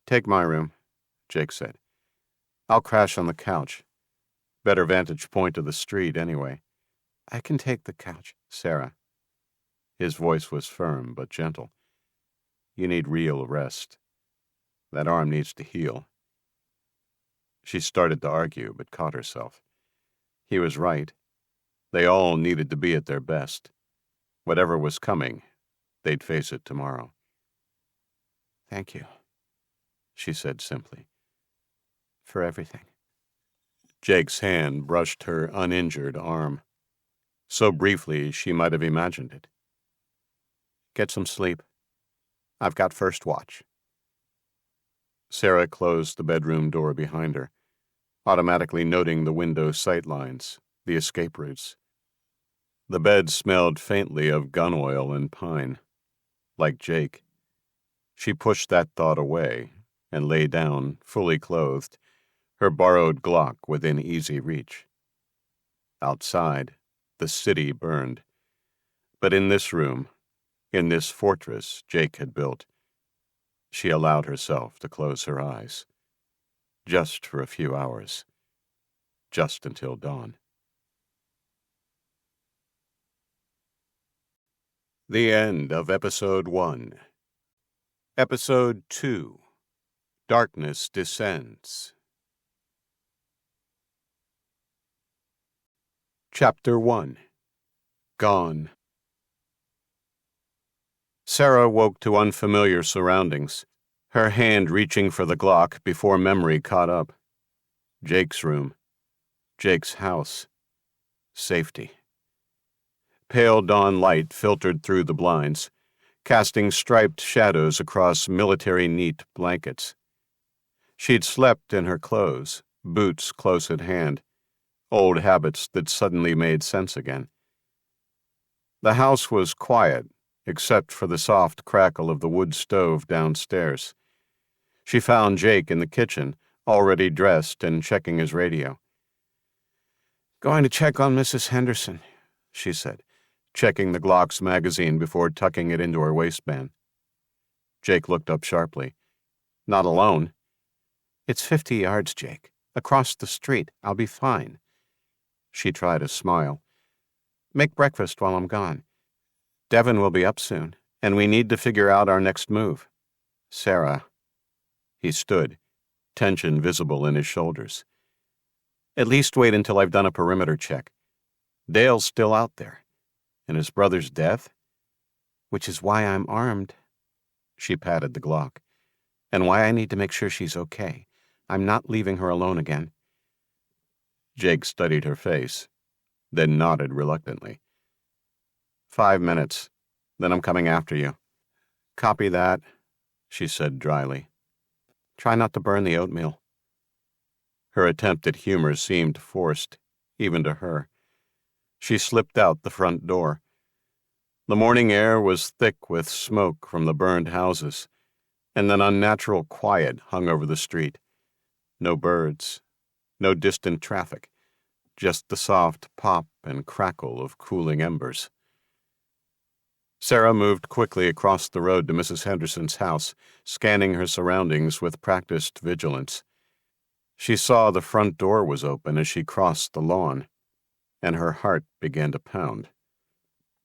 "Take my room," Jake said. "I'll crash on the couch. Better vantage point of the street, anyway." "I can take the couch, Sarah." His voice was firm but gentle. "You need real rest. That arm needs to heal." She started to argue, but caught herself. He was right. They all needed to be at their best. Whatever was coming, they'd face it tomorrow. "Thank you," she said simply. "For everything." Jake's hand brushed her uninjured arm. So briefly she might have imagined it. "Get some sleep. I've got first watch." Sarah closed the bedroom door behind her, automatically noting the window sightlines, the escape routes. The bed smelled faintly of gun oil and pine, like Jake. She pushed that thought away and lay down, fully clothed, her borrowed Glock within easy reach. Outside, the city burned. But in this room, in this fortress Jake had built, she allowed herself to close her eyes. Just for a few hours. Just until dawn. The end of Episode 1. Episode 2. Darkness Descends. Chapter 1. Gone. Sarah woke to unfamiliar surroundings, her hand reaching for the Glock before memory caught up. Jake's room. Jake's house. Safety. Pale dawn light filtered through the blinds, casting striped shadows across military-neat blankets. She'd slept in her clothes, boots close at hand, old habits that suddenly made sense again. The house was quiet, except for the soft crackle of the wood stove downstairs. She found Jake in the kitchen, already dressed and checking his radio. "Going to check on Mrs. Henderson," she said, checking the Glock's magazine before tucking it into her waistband. Jake looked up sharply. "Not alone?" "It's 50 yards, Jake. Across the street. I'll be fine." She tried a smile. "Make breakfast while I'm gone. Devin will be up soon, and we need to figure out our next move. Sarah." He stood, tension visible in his shoulders. "At least wait until I've done a perimeter check. Dale's still out there. And his brother's death? Which is why I'm armed." She patted the Glock. "And why I need to make sure she's okay. I'm not leaving her alone again." Jake studied her face, then nodded reluctantly. 5 minutes, then I'm coming after you." "Copy that," she said dryly. "Try not to burn the oatmeal." Her attempt at humor seemed forced, even to her. She slipped out the front door. The morning air was thick with smoke from the burned houses, and an unnatural quiet hung over the street. No birds, no distant traffic, just the soft pop and crackle of cooling embers. Sarah moved quickly across the road to Mrs. Henderson's house, scanning her surroundings with practiced vigilance. She saw the front door was open as she crossed the lawn, and her heart began to pound.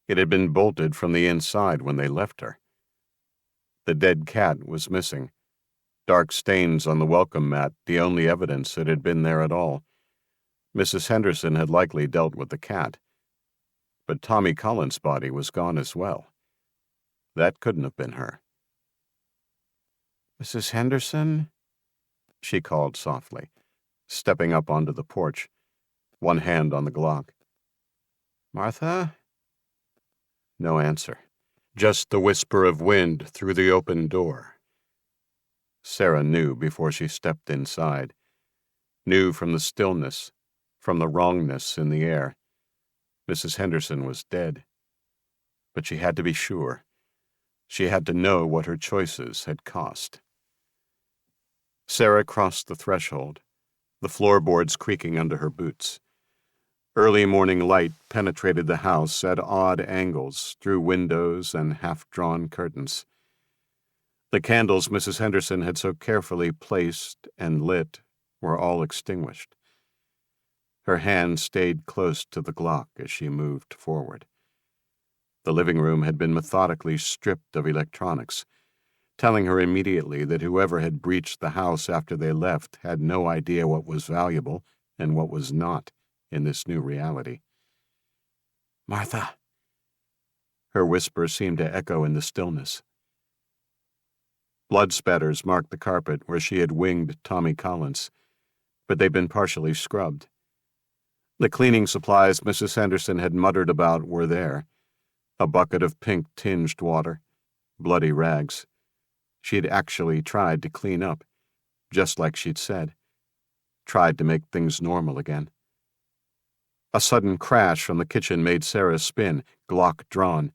It had been bolted from the inside when they left her. The dead cat was missing. Dark stains on the welcome mat, the only evidence it had been there at all. Mrs. Henderson had likely dealt with the cat. But Tommy Collins' body was gone as well. That couldn't have been her. "Mrs. Henderson?" she called softly, stepping up onto the porch, one hand on the Glock. "Martha?" No answer. Just the whisper of wind through the open door. Sarah knew before she stepped inside. Knew from the stillness, from the wrongness in the air. Mrs. Henderson was dead. But she had to be sure. She had to know what her choices had cost. Sarah crossed the threshold, the floorboards creaking under her boots. Early morning light penetrated the house at odd angles through windows and half-drawn curtains. The candles Mrs. Henderson had so carefully placed and lit were all extinguished. Her hand stayed close to the Glock as she moved forward. The living room had been methodically stripped of electronics, telling her immediately that whoever had breached the house after they left had no idea what was valuable and what was not in this new reality. "Martha!" Her whisper seemed to echo in the stillness. Blood spatters marked the carpet where she had winged Tommy Collins, but they'd been partially scrubbed. The cleaning supplies Mrs. Henderson had muttered about were there. A bucket of pink-tinged water, bloody rags. She had actually tried to clean up, just like she'd said. Tried to make things normal again. A sudden crash from the kitchen made Sarah spin, Glock drawn.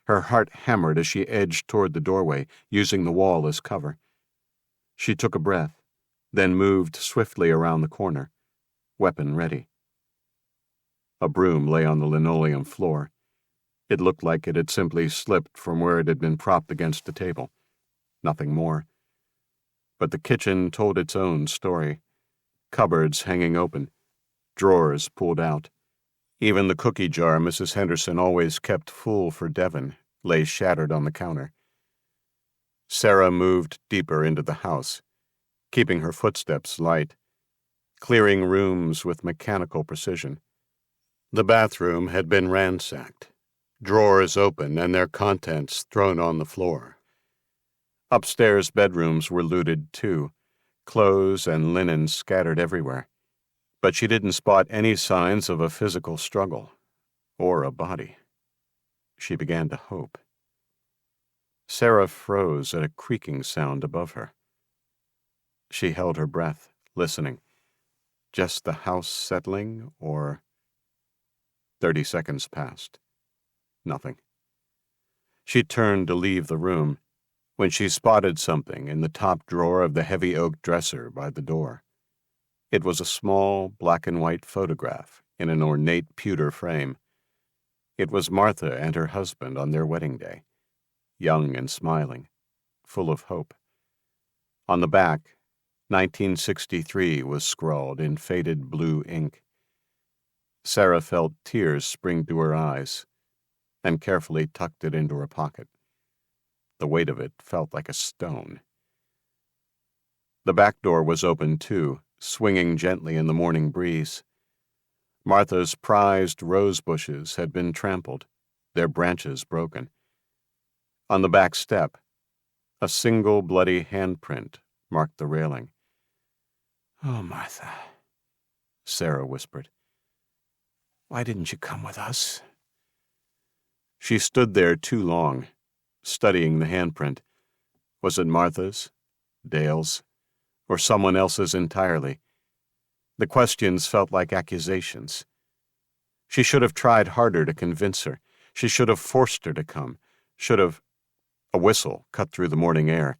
Her heart hammered as she edged toward the doorway, using the wall as cover. She took a breath, then moved swiftly around the corner, weapon ready. A broom lay on the linoleum floor. It looked like it had simply slipped from where it had been propped against the table. Nothing more. But the kitchen told its own story. Cupboards hanging open, drawers pulled out. Even the cookie jar Mrs. Henderson always kept full for Devon lay shattered on the counter. Sarah moved deeper into the house, keeping her footsteps light, clearing rooms with mechanical precision. The bathroom had been ransacked, drawers open and their contents thrown on the floor. Upstairs bedrooms were looted too, clothes and linen scattered everywhere. But she didn't spot any signs of a physical struggle, or a body. She began to hope. Sarah froze at a creaking sound above her. She held her breath, listening. Just the house settling, or... 30 seconds passed. Nothing. She turned to leave the room when she spotted something in the top drawer of the heavy oak dresser by the door. It was a small black and white photograph in an ornate pewter frame. It was Martha and her husband on their wedding day, young and smiling, full of hope. On the back, 1963 was scrawled in faded blue ink. Sarah felt tears spring to her eyes and carefully tucked it into her pocket. The weight of it felt like a stone. The back door was open too, swinging gently in the morning breeze. Martha's prized rose bushes had been trampled, their branches broken. On the back step, a single bloody handprint marked the railing. "Oh, Martha," Sarah whispered. "Why didn't you come with us?" She stood there too long, studying the handprint. Was it Martha's, Dale's, or someone else's entirely? The questions felt like accusations. She should have tried harder to convince her. She should have forced her to come. Should have... A whistle cut through the morning air.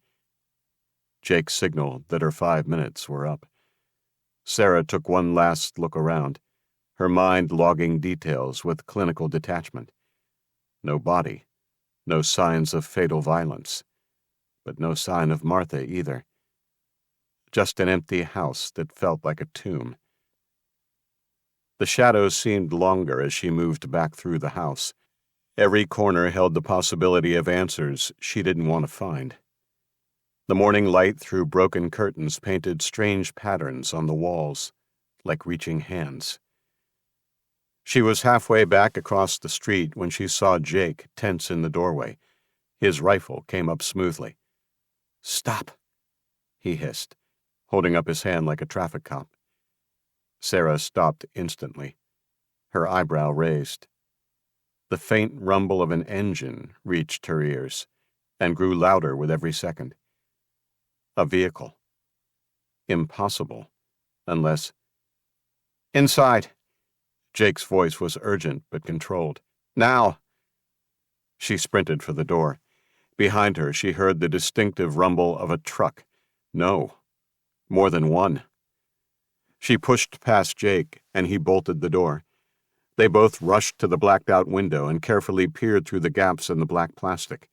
Jake signaled that her 5 minutes were up. Sarah took one last look around, her mind logging details with clinical detachment. No body, no signs of fatal violence, but no sign of Martha either. Just an empty house that felt like a tomb. The shadows seemed longer as she moved back through the house. Every corner held the possibility of answers she didn't want to find. The morning light through broken curtains painted strange patterns on the walls, like reaching hands. She was halfway back across the street when she saw Jake tense in the doorway. His rifle came up smoothly. "Stop," he hissed, holding up his hand like a traffic cop. Sarah stopped instantly, her eyebrow raised. The faint rumble of an engine reached her ears and grew louder with every second. A vehicle. Impossible, unless... "Inside!" Jake's voice was urgent but controlled. "Now!" She sprinted for the door. Behind her, she heard the distinctive rumble of a truck. No, more than one. She pushed past Jake, and he bolted the door. They both rushed to the blacked-out window and carefully peered through the gaps in the black plastic.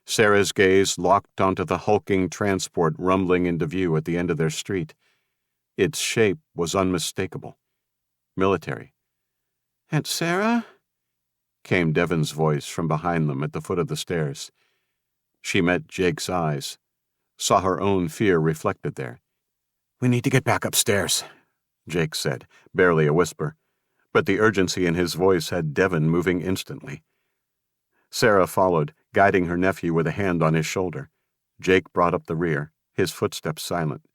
Sarah's gaze locked onto the hulking transport rumbling into view at the end of their street. Its shape was unmistakable. Military. "Aunt Sarah?" came Devon's voice from behind them at the foot of the stairs. She met Jake's eyes, saw her own fear reflected there. "We need to get back upstairs," Jake said, barely a whisper, but the urgency in his voice had Devon moving instantly. Sarah followed, guiding her nephew with a hand on his shoulder. Jake brought up the rear, his footsteps silent.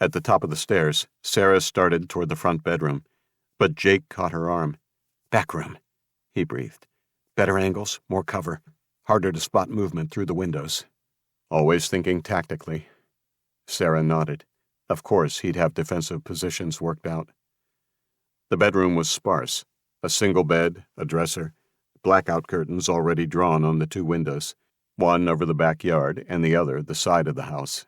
At the top of the stairs, Sarah started toward the front bedroom, but Jake caught her arm. "Back room," he breathed. "Better angles, more cover, harder to spot movement through the windows." Always thinking tactically. Sarah nodded. Of course, he'd have defensive positions worked out. The bedroom was sparse. A single bed, a dresser, blackout curtains already drawn on the two windows, one over the backyard and the other the side of the house.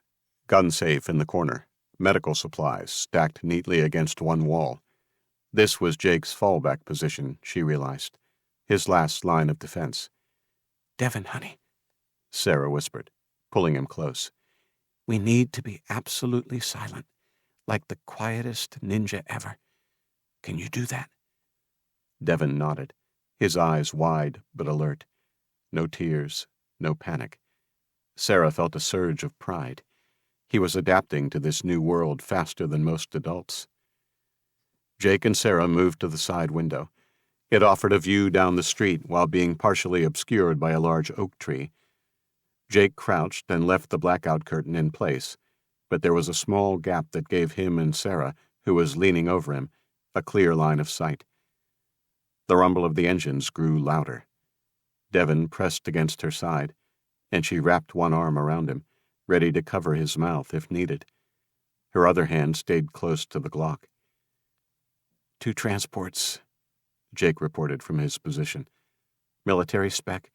Gun safe in the corner, medical supplies stacked neatly against one wall. This was Jake's fallback position, she realized, his last line of defense. "Devin, honey," Sarah whispered, pulling him close. "we need to be absolutely silent, like the quietest ninja ever. Can you do that?" Devin nodded, his eyes wide but alert. No tears, no panic. Sarah felt a surge of pride. He was adapting to this new world faster than most adults. Jake and Sarah moved to the side window. It offered a view down the street while being partially obscured by a large oak tree. Jake crouched and left the blackout curtain in place, but there was a small gap that gave him and Sarah, who was leaning over him, a clear line of sight. The rumble of the engines grew louder. Devin pressed against her side, and she wrapped one arm around him, ready to cover his mouth if needed. Her other hand stayed close to the Glock. 2 transports, Jake reported from his position. Military spec,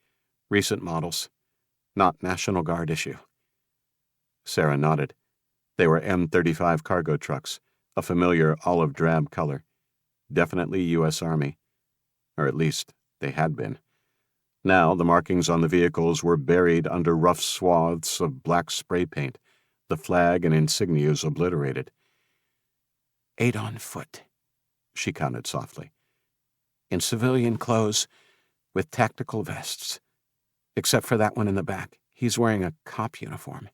recent models, not National Guard issue. Sarah nodded. They were M35 cargo trucks, a familiar olive-drab color. Definitely U.S. Army. Or at least, they had been. Now, the markings on the vehicles were buried under rough swaths of black spray paint, the flag and insignias obliterated. 8 on foot, she counted softly. In civilian clothes, with tactical vests. Except for that one in the back. He's wearing a cop uniform.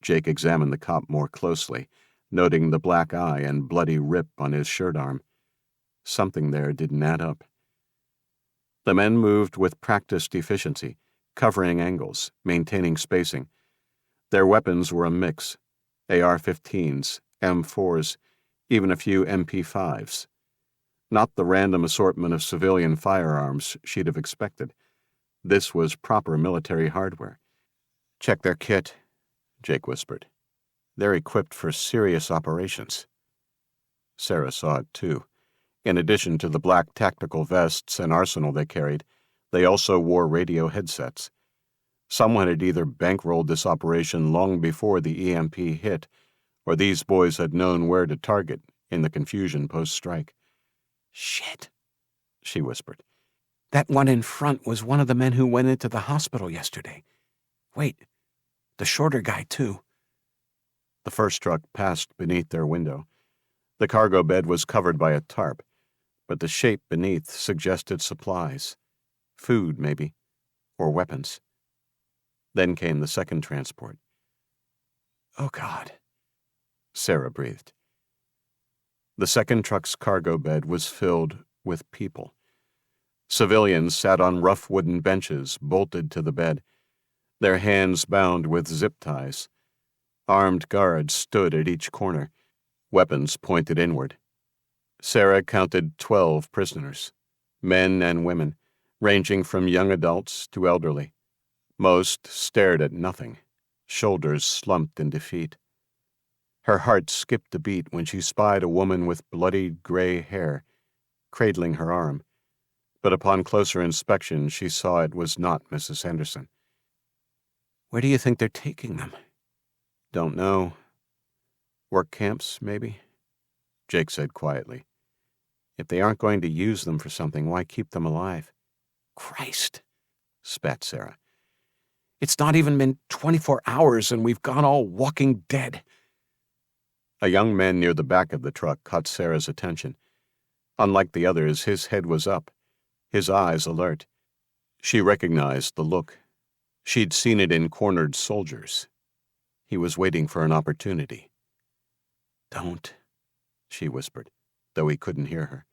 Jake examined the cop more closely, noting the black eye and bloody rip on his shirt arm. Something there didn't add up. The men moved with practiced efficiency, covering angles, maintaining spacing. Their weapons were a mix: AR-15s, M4s, even a few MP5s. Not the random assortment of civilian firearms she'd have expected. This was proper military hardware. Check their kit, Jake whispered. They're equipped for serious operations. Sarah saw it too. In addition to the black tactical vests and arsenal they carried, they also wore radio headsets. Someone had either bankrolled this operation long before the EMP hit, or these boys had known where to target in the confusion post-strike. "Shit," she whispered. "That one in front was one of the men who went into the hospital yesterday. Wait, the shorter guy, too." The first truck passed beneath their window. The cargo bed was covered by a tarp, but the shape beneath suggested supplies. Food, maybe, or weapons. Then came the second transport. "Oh, God," Sarah breathed. The second truck's cargo bed was filled with people. Civilians sat on rough wooden benches bolted to the bed, their hands bound with zip ties. Armed guards stood at each corner, weapons pointed inward. Sarah counted 12 prisoners, men and women, ranging from young adults to elderly. Most stared at nothing, shoulders slumped in defeat. Her heart skipped a beat when she spied a woman with bloodied gray hair, cradling her arm, but upon closer inspection she saw it was not Mrs. Henderson. "Where do you think they're taking them?" "Don't know. Work camps, maybe?" Jake said quietly. "If they aren't going to use them for something, why keep them alive?" "Christ," spat Sarah. "It's not even been 24 hours and we've gone all walking dead." A young man near the back of the truck caught Sarah's attention. Unlike the others, his head was up, his eyes alert. She recognized the look. She'd seen it in cornered soldiers. He was waiting for an opportunity. "Don't," she whispered, though he couldn't hear her.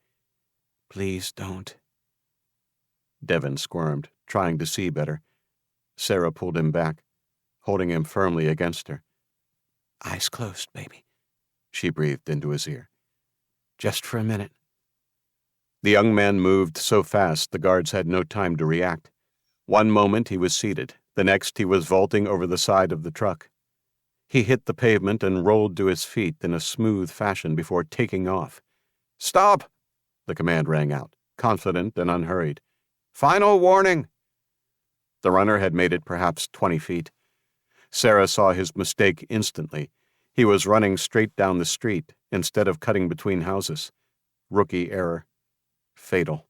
"Please don't." Devin squirmed, trying to see better. Sarah pulled him back, holding him firmly against her. "Eyes closed, baby," she breathed into his ear. "Just for a minute." The young man moved so fast the guards had no time to react. One moment he was seated, the next he was vaulting over the side of the truck. He hit the pavement and rolled to his feet in a smooth fashion before taking off. "Stop!" the command rang out, confident and unhurried. "Final warning!" The runner had made it perhaps 20 feet. Sarah saw his mistake instantly. He was running straight down the street instead of cutting between houses. Rookie error. Fatal.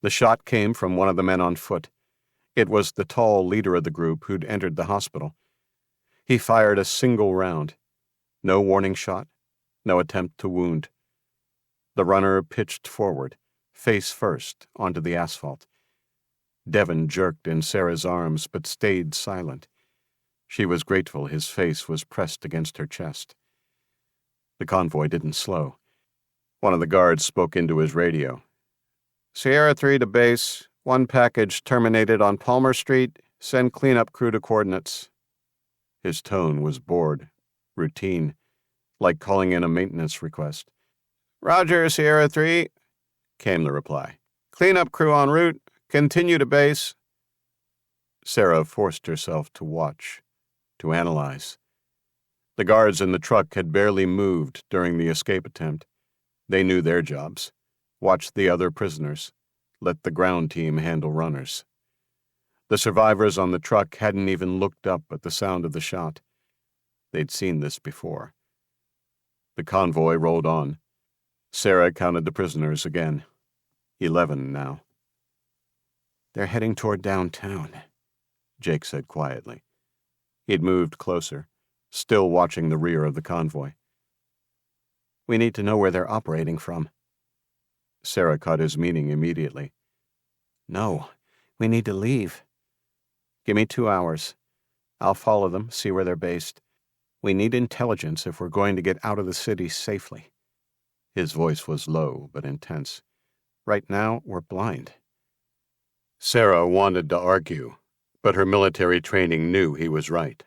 The shot came from one of the men on foot. It was the tall leader of the group who'd entered the hospital. He fired a single round. No warning shot, no attempt to wound. The runner pitched forward, face first, onto the asphalt. Devon jerked in Sarah's arms but stayed silent. She was grateful his face was pressed against her chest. The convoy didn't slow. One of the guards spoke into his radio. "Sierra 3 to base. One package terminated on Palmer Street. Send cleanup crew to coordinates." His tone was bored, routine, like calling in a maintenance request. "Roger, Sierra 3, came the reply. "Cleanup crew en route. Continue to base." Sarah forced herself to watch, to analyze. The guards in the truck had barely moved during the escape attempt. They knew their jobs. Watch the other prisoners. Let the ground team handle runners. The survivors on the truck hadn't even looked up at the sound of the shot. They'd seen this before. The convoy rolled on. Sarah counted the prisoners again. 11 now. "They're heading toward downtown," Jake said quietly. He'd moved closer, still watching the rear of the convoy. "We need to know where they're operating from." Sarah caught his meaning immediately. "No, we need to leave. Give me 2 hours. I'll follow them, see where they're based. We need intelligence if we're going to get out of the city safely." His voice was low but intense. "Right now, we're blind." Sarah wanted to argue, but her military training knew he was right.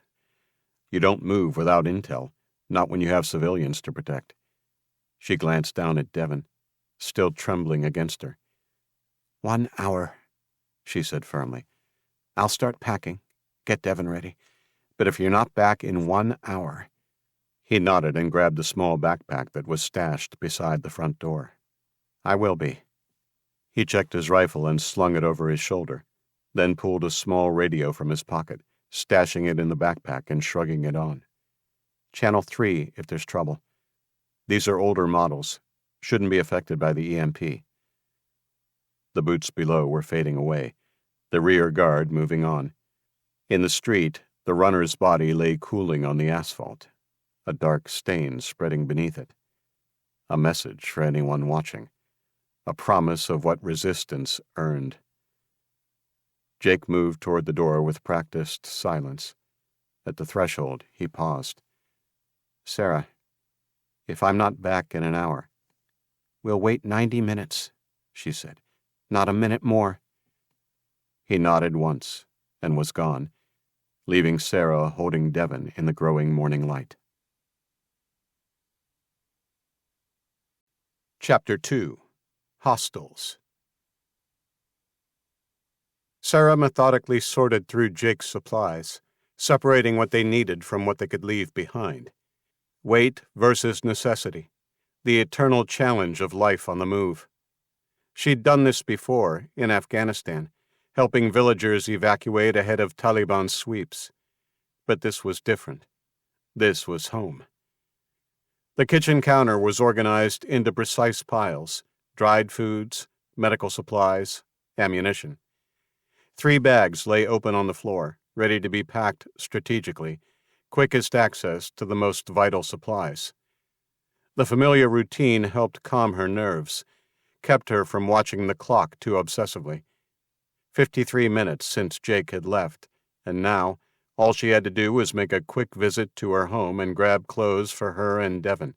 You don't move without intel, not when you have civilians to protect. She glanced down at Devon, still trembling against her. 1 hour, she said firmly. "I'll start packing, get Devon ready. But if you're not back in 1 hour..." He nodded and grabbed a small backpack that was stashed beside the front door. "I will be." He checked his rifle and slung it over his shoulder, then pulled a small radio from his pocket, stashing it in the backpack and shrugging it on. "Channel 3 if there's trouble. These are older models. Shouldn't be affected by the EMP." The boots below were fading away, the rear guard moving on. In the street, the runner's body lay cooling on the asphalt, a dark stain spreading beneath it. A message for anyone watching, a promise of what resistance earned. Jake moved toward the door with practiced silence. At the threshold, he paused. "Sarah, if I'm not back in an hour..." "We'll wait 90 minutes, she said. "Not a minute more." He nodded once and was gone, leaving Sarah holding Devon in the growing morning light. Chapter 2. Hostiles. Sarah methodically sorted through Jake's supplies, separating what they needed from what they could leave behind. Weight versus necessity, the eternal challenge of life on the move. She'd done this before, in Afghanistan, helping villagers evacuate ahead of Taliban sweeps. But this was different. This was home. The kitchen counter was organized into precise piles: dried foods, medical supplies, ammunition. 3 bags lay open on the floor, ready to be packed strategically, quickest access to the most vital supplies. The familiar routine helped calm her nerves, kept her from watching the clock too obsessively. 53 minutes since Jake had left, and now all she had to do was make a quick visit to her home and grab clothes for her and Devon.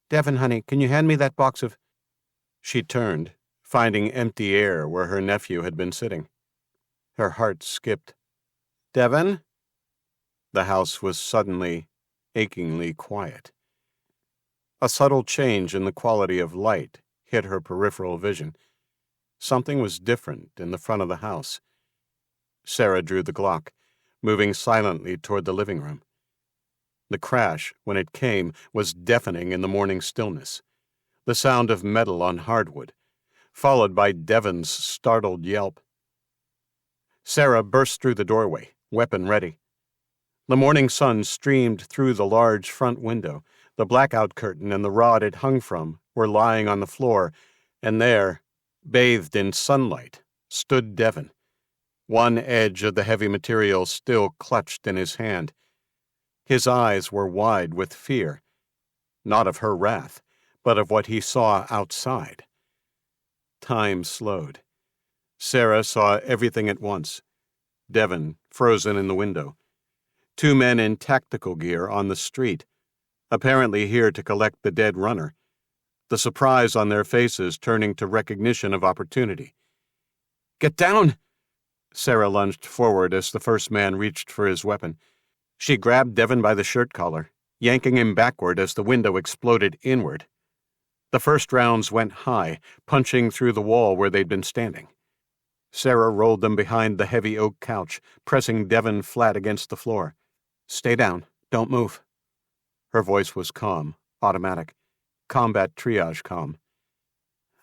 "Devon, honey, can you hand me that box of..." She turned, finding empty air where her nephew had been sitting. Her heart skipped. "Devon?" The house was suddenly, achingly quiet. A subtle change in the quality of light hit her peripheral vision. Something was different in the front of the house. Sarah drew the Glock, moving silently toward the living room. The crash, when it came, was deafening in the morning stillness. The sound of metal on hardwood, followed by Devon's startled yelp. Sarah burst through the doorway, weapon ready. The morning sun streamed through the large front window. The blackout curtain and the rod it hung from were lying on the floor, and there, bathed in sunlight, stood Devon, one edge of the heavy material still clutched in his hand. His eyes were wide with fear, not of her wrath, but of what he saw outside. Time slowed. Sarah saw everything at once. Devon, frozen in the window. 2 men in tactical gear on the street, apparently here to collect the dead runner, the surprise on their faces turning to recognition of opportunity. "Get down!" Sarah lunged forward as the first man reached for his weapon. She grabbed Devon by the shirt collar, yanking him backward as the window exploded inward. The first rounds went high, punching through the wall where they'd been standing. Sarah rolled them behind the heavy oak couch, pressing Devon flat against the floor. "Stay down. Don't move." Her voice was calm, automatic, combat triage calm.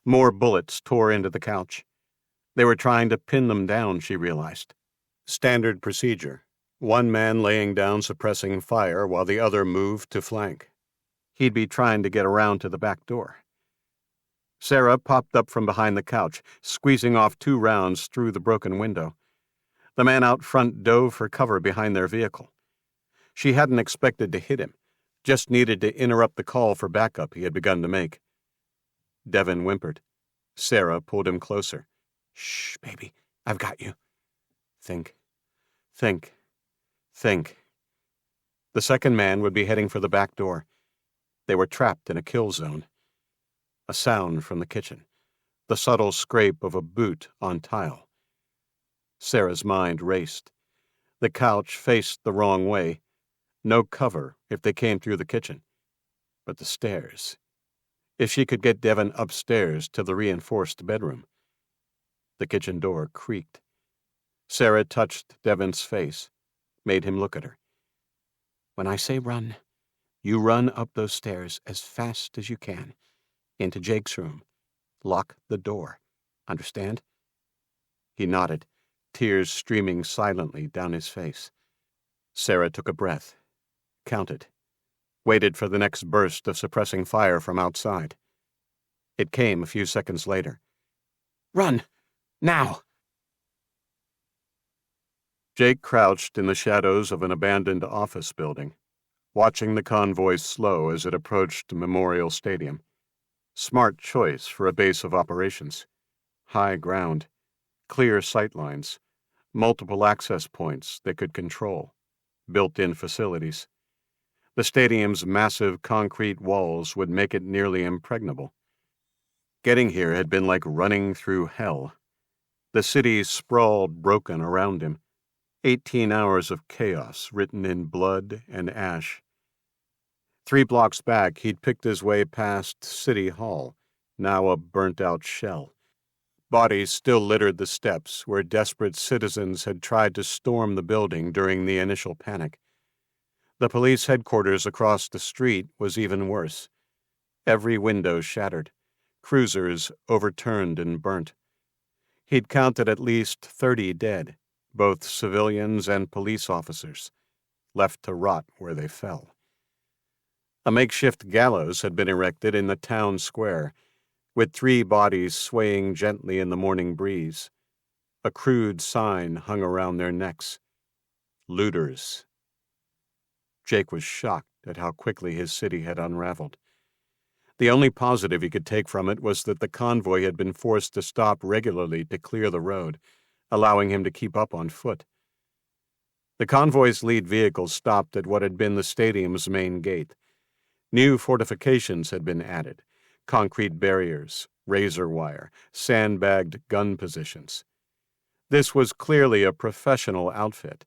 More bullets tore into the couch. They were trying to pin them down, she realized. Standard procedure. 1 man laying down suppressing fire while the other moved to flank. He'd be trying to get around to the back door. Sarah popped up from behind the couch, squeezing off 2 rounds through the broken window. The man out front dove for cover behind their vehicle. She hadn't expected to hit him, just needed to interrupt the call for backup he had begun to make. Devon whimpered. Sarah pulled him closer. "Shh, baby, I've got you. Think. The second man would be heading for the back door. They were trapped in a kill zone. A sound from the kitchen, the subtle scrape of a boot on tile. Sarah's mind raced. The couch faced the wrong way. No cover if they came through the kitchen. But the stairs. If she could get Devon upstairs to the reinforced bedroom. The kitchen door creaked. Sarah touched Devon's face, made him look at her. "When I say run, you run up those stairs as fast as you can. Into Jake's room. Lock the door. Understand?" He nodded, tears streaming silently down his face. Sarah took a breath, counted, waited for the next burst of suppressing fire from outside. It came a few seconds later. "Run! Now!" Jake crouched in the shadows of an abandoned office building, watching the convoy slow as it approached Memorial Stadium. Smart choice for a base of operations. High ground, clear sightlines, multiple access points they could control, built-in facilities. The stadium's massive concrete walls would make it nearly impregnable. Getting here had been like running through hell. The city sprawled broken around him. 18 hours of chaos written in blood and ash. 3 blocks back, he'd picked his way past City Hall, now a burnt-out shell. Bodies still littered the steps where desperate citizens had tried to storm the building during the initial panic. The police headquarters across the street was even worse. Every window shattered, cruisers overturned and burnt. He'd counted at least 30 dead, both civilians and police officers, left to rot where they fell. A makeshift gallows had been erected in the town square, with 3 bodies swaying gently in the morning breeze. A crude sign hung around their necks. Looters. Jake was shocked at how quickly his city had unraveled. The only positive he could take from it was that the convoy had been forced to stop regularly to clear the road, allowing him to keep up on foot. The convoy's lead vehicle stopped at what had been the stadium's main gate. New fortifications had been added, concrete barriers, razor wire, sandbagged gun positions. This was clearly a professional outfit,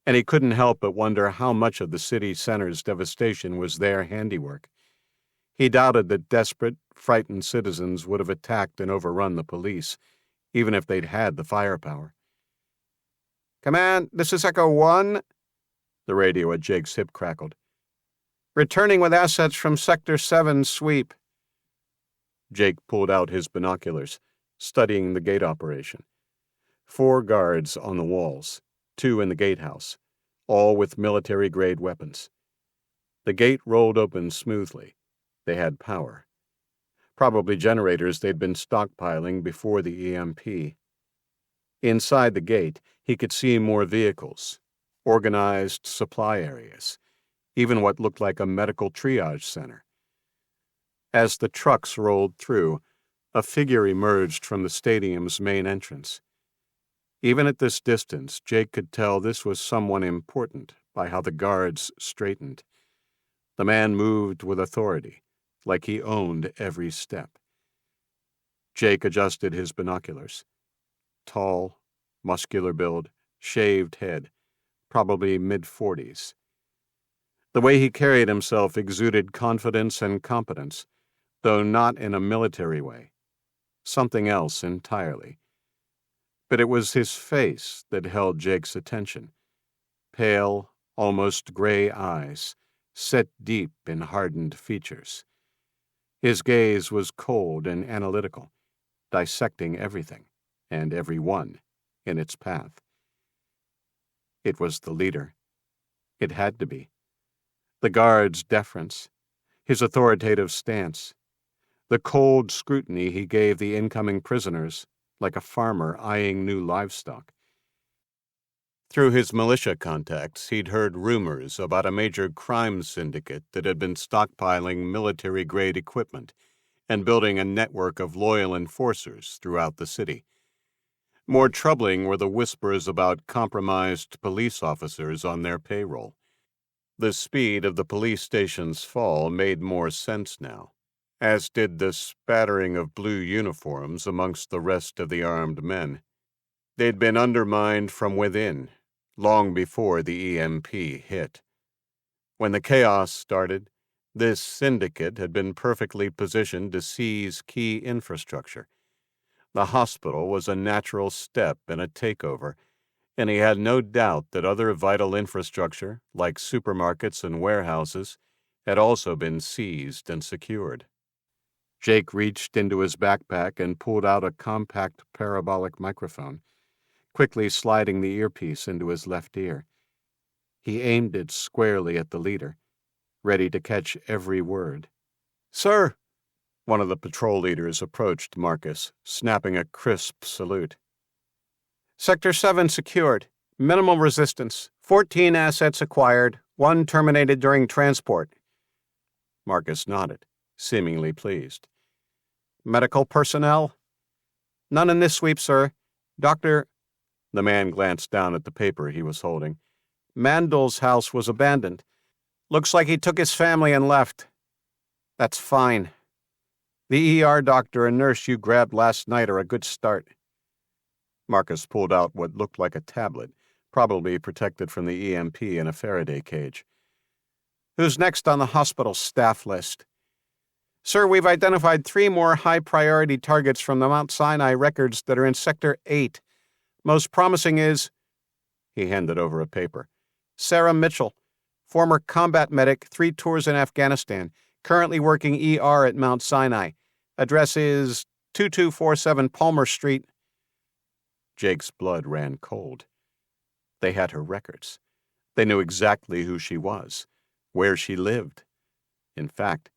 and he couldn't help but wonder how much of the city center's devastation was their handiwork. He doubted that desperate, frightened citizens would have attacked and overrun the police, even if they'd had the firepower. "Command, this is Echo 1. The radio at Jake's hip crackled. Returning with assets from Sector 7 sweep. Jake pulled out his binoculars, studying the gate operation. 4 guards on the walls, 2 in the gatehouse, all with military-grade weapons. The gate rolled open smoothly. They had power. Probably generators they'd been stockpiling before the EMP. Inside the gate, he could see more vehicles, organized supply areas, even what looked like a medical triage center. As the trucks rolled through, a figure emerged from the stadium's main entrance. Even at this distance, Jake could tell this was someone important by how the guards straightened. The man moved with authority, like he owned every step. Jake adjusted his binoculars. Tall, muscular build, shaved head, probably mid-40s. The way he carried himself exuded confidence and competence, though not in a military way. Something else entirely. But it was his face that held Jake's attention. Pale, almost gray eyes, set deep in hardened features. His gaze was cold and analytical, dissecting everything and everyone in its path. It was the leader. It had to be. The guard's deference, his authoritative stance, the cold scrutiny he gave the incoming prisoners, like a farmer eyeing new livestock. Through his militia contacts, he'd heard rumors about a major crime syndicate that had been stockpiling military-grade equipment and building a network of loyal enforcers throughout the city. More troubling were the whispers about compromised police officers on their payroll. The speed of the police station's fall made more sense now, as did the spattering of blue uniforms amongst the rest of the armed men. They'd been undermined from within, long before the EMP hit. When the chaos started, this syndicate had been perfectly positioned to seize key infrastructure. The hospital was a natural step in a takeover, and he had no doubt that other vital infrastructure, like supermarkets and warehouses, had also been seized and secured. Jake reached into his backpack and pulled out a compact parabolic microphone, quickly sliding the earpiece into his left ear. He aimed it squarely at the leader, ready to catch every word. "Sir!" One of the patrol leaders approached Marcus, snapping a crisp salute. "Sector 7 secured. Minimal resistance. 14 assets acquired. 1 terminated during transport." Marcus nodded, seemingly pleased. "Medical personnel?" "None in this sweep, sir. Dr." The man glanced down at the paper he was holding. "Mandel's house was abandoned. Looks like he took his family and left." "That's fine. The ER doctor and nurse you grabbed last night are a good start." Marcus pulled out what looked like a tablet, probably protected from the EMP in a Faraday cage. "Who's next on the hospital staff list?" "Sir, we've identified 3 more high-priority targets from the Mount Sinai records that are in Sector 8. Most promising is—" He handed over a paper. "Sarah Mitchell, former combat medic, 3 tours in Afghanistan, currently working ER at Mount Sinai. Address is 2247 Palmer Street." Jake's blood ran cold. They had her records. They knew exactly who she was, where she lived. In fact,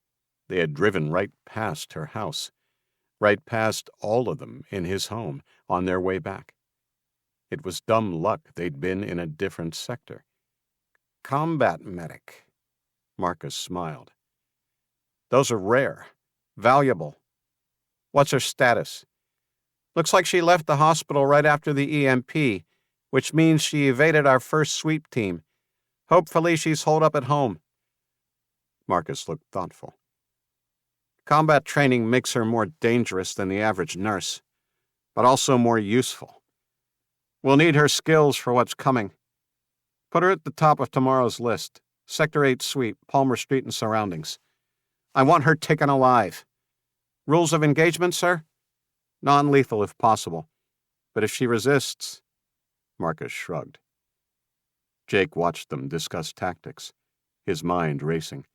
they had driven right past her house, right past all of them in his home, on their way back. It was dumb luck they'd been in a different sector. "Combat medic," Marcus smiled. "Those are rare, valuable. What's her status?" "Looks like she left the hospital right after the EMP, which means she evaded our first sweep team. Hopefully she's holed up at home." Marcus looked thoughtful. "Combat training makes her more dangerous than the average nurse, but also more useful. We'll need her skills for what's coming. Put her at the top of tomorrow's list. Sector 8 sweep, Palmer Street and surroundings. I want her taken alive. Rules of engagement, sir? Non-lethal if possible. But if she resists—" Marcus shrugged. Jake watched them discuss tactics, his mind racing.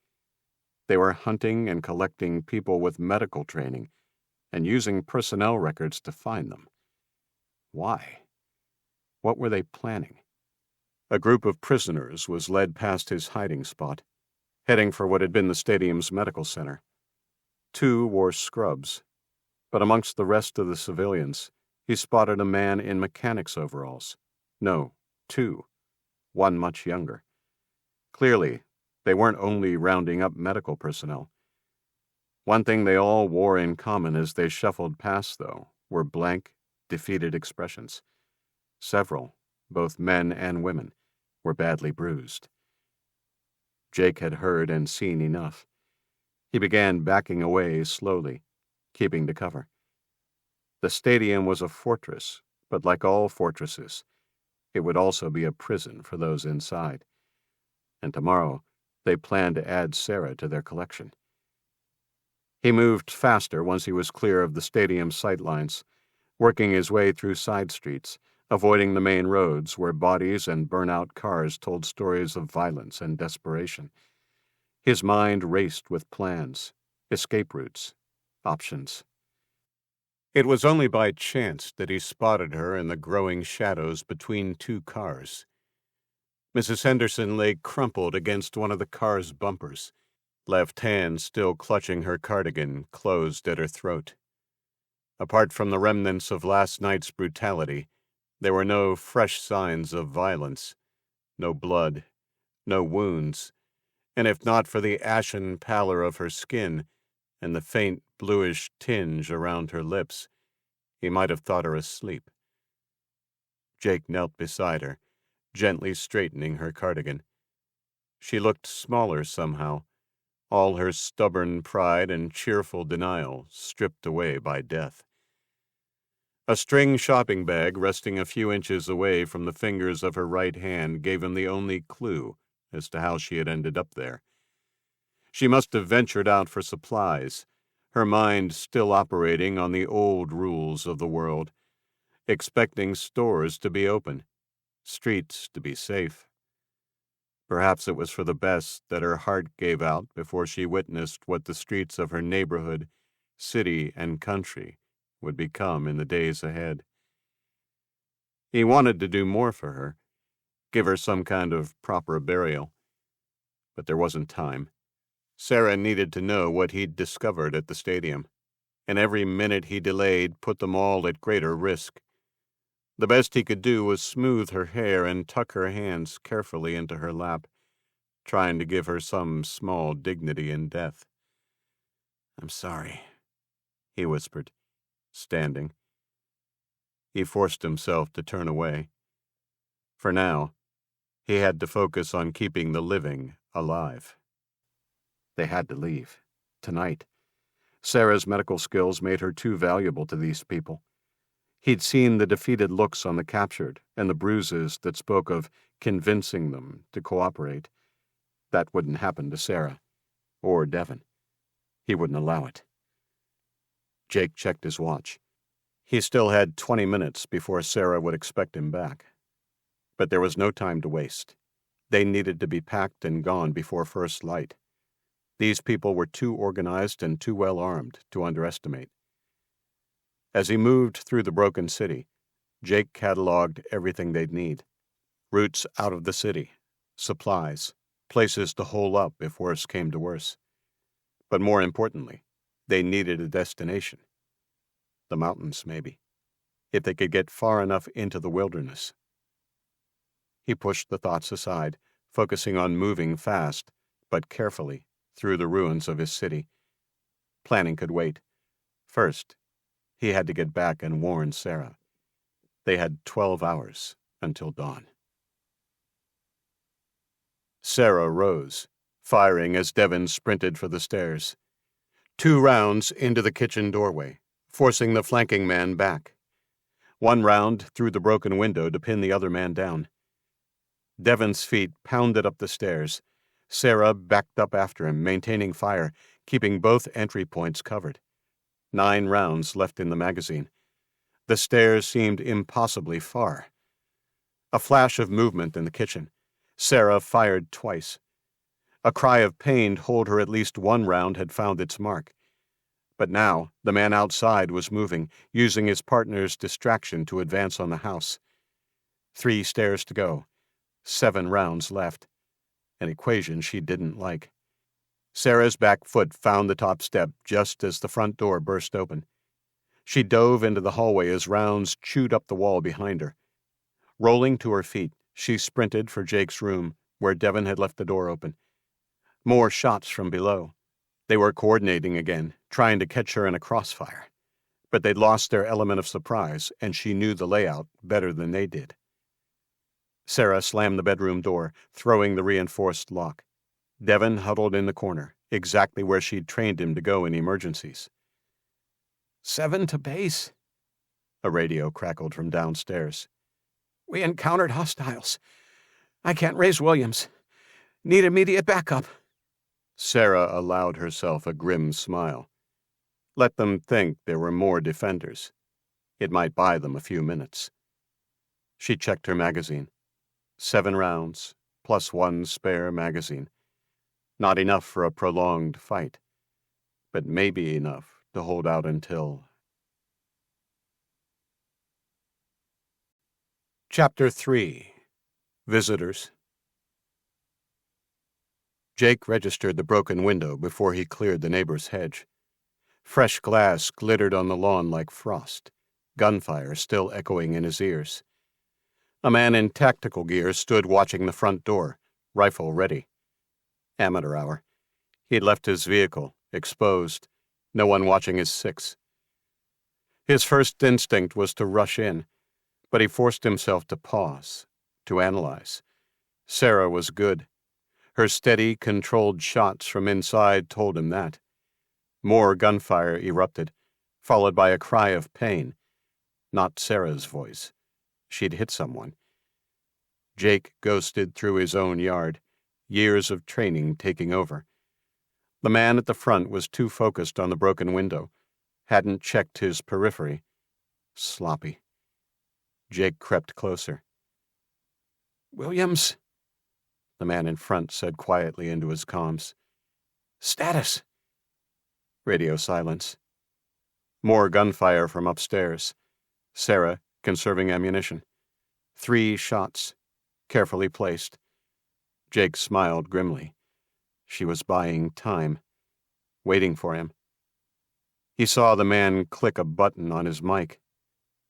They were hunting and collecting people with medical training and using personnel records to find them. Why? What were they planning? A group of prisoners was led past his hiding spot, heading for what had been the stadium's medical center. 2 wore scrubs, but amongst the rest of the civilians, he spotted a man in mechanic's overalls. No, 2, one much younger. Clearly, they weren't only rounding up medical personnel. One thing they all wore in common as they shuffled past, though, were blank, defeated expressions. Several, both men and women, were badly bruised. Jake had heard and seen enough. He began backing away slowly, keeping to cover. The stadium was a fortress, but like all fortresses, it would also be a prison for those inside. And tomorrow, they planned to add Sarah to their collection. He moved faster once he was clear of the stadium's sightlines, working his way through side streets, avoiding the main roads where bodies and burnt-out cars told stories of violence and desperation. His mind raced with plans, escape routes, options. It was only by chance that he spotted her in the growing shadows between 2 cars. Mrs. Henderson lay crumpled against one of the car's bumpers, left hand still clutching her cardigan closed at her throat. Apart from the remnants of last night's brutality, there were no fresh signs of violence, no blood, no wounds, and if not for the ashen pallor of her skin and the faint bluish tinge around her lips, he might have thought her asleep. Jake knelt beside her, gently straightening her cardigan. She looked smaller somehow, all her stubborn pride and cheerful denial stripped away by death. A string shopping bag resting a few inches away from the fingers of her right hand gave him the only clue as to how she had ended up there. She must have ventured out for supplies, her mind still operating on the old rules of the world, expecting stores to be open, streets to be safe. Perhaps it was for the best that her heart gave out before she witnessed what the streets of her neighborhood, city, and country would become in the days ahead. He wanted to do more for her, give her some kind of proper burial, but there wasn't time. Sarah needed to know what he'd discovered at the stadium, and every minute he delayed put them all at greater risk. The best he could do was smooth her hair and tuck her hands carefully into her lap, trying to give her some small dignity in death. "I'm sorry," he whispered, standing. He forced himself to turn away. For now, he had to focus on keeping the living alive. They had to leave, tonight. Sarah's medical skills made her too valuable to these people. He'd seen the defeated looks on the captured and the bruises that spoke of convincing them to cooperate. That wouldn't happen to Sarah, or Devon. He wouldn't allow it. Jake checked his watch. He still had 20 minutes before Sarah would expect him back. But there was no time to waste. They needed to be packed and gone before first light. These people were too organized and too well armed to underestimate. As he moved through the broken city, Jake cataloged everything they'd need. Routes out of the city, supplies, places to hole up if worse came to worse. But more importantly, they needed a destination. The mountains, maybe, if they could get far enough into the wilderness. He pushed the thoughts aside, focusing on moving fast, but carefully, through the ruins of his city. Planning could wait. First, he had to get back and warn Sarah. They had 12 hours until dawn. Sarah rose, firing as Devon sprinted for the stairs. 2 rounds into the kitchen doorway, forcing the flanking man back. 1 round through the broken window to pin the other man down. Devon's feet pounded up the stairs. Sarah backed up after him, maintaining fire, keeping both entry points covered. 9 rounds left in the magazine. The stairs seemed impossibly far. A flash of movement in the kitchen. Sarah fired twice. A cry of pain told her at least one round had found its mark. But now, the man outside was moving, using his partner's distraction to advance on the house. 3 stairs to go. 7 rounds left. An equation she didn't like. Sarah's back foot found the top step just as the front door burst open. She dove into the hallway as rounds chewed up the wall behind her. Rolling to her feet, she sprinted for Jake's room, where Devon had left the door open. More shots from below. They were coordinating again, trying to catch her in a crossfire. But they'd lost their element of surprise, and she knew the layout better than they did. Sarah slammed the bedroom door, throwing the reinforced lock. Devon huddled in the corner, exactly where she'd trained him to go in emergencies. 7 to base, a radio crackled from downstairs. We encountered hostiles. I can't raise Williams. Need immediate backup. Sarah allowed herself a grim smile. Let them think there were more defenders. It might buy them a few minutes. She checked her magazine. 7 rounds, plus 1 spare magazine. Not enough for a prolonged fight, but maybe enough to hold out until... Chapter 3. Visitors. Jake registered the broken window before he cleared the neighbor's hedge. Fresh glass glittered on the lawn like frost, gunfire still echoing in his ears. A man in tactical gear stood watching the front door, rifle ready. Amateur hour. He'd left his vehicle, exposed, no one watching his 6. His first instinct was to rush in, but he forced himself to pause, to analyze. Sarah was good. Her steady, controlled shots from inside told him that. More gunfire erupted, followed by a cry of pain. Not Sarah's voice. She'd hit someone. Jake ghosted through his own yard, years of training taking over. The man at the front was too focused on the broken window, hadn't checked his periphery. Sloppy. Jake crept closer. Williams, the man in front said quietly into his comms. Status. Radio silence. More gunfire from upstairs. Sarah, conserving ammunition. 3 shots, carefully placed. Jake smiled grimly. She was buying time, waiting for him. He saw the man click a button on his mic.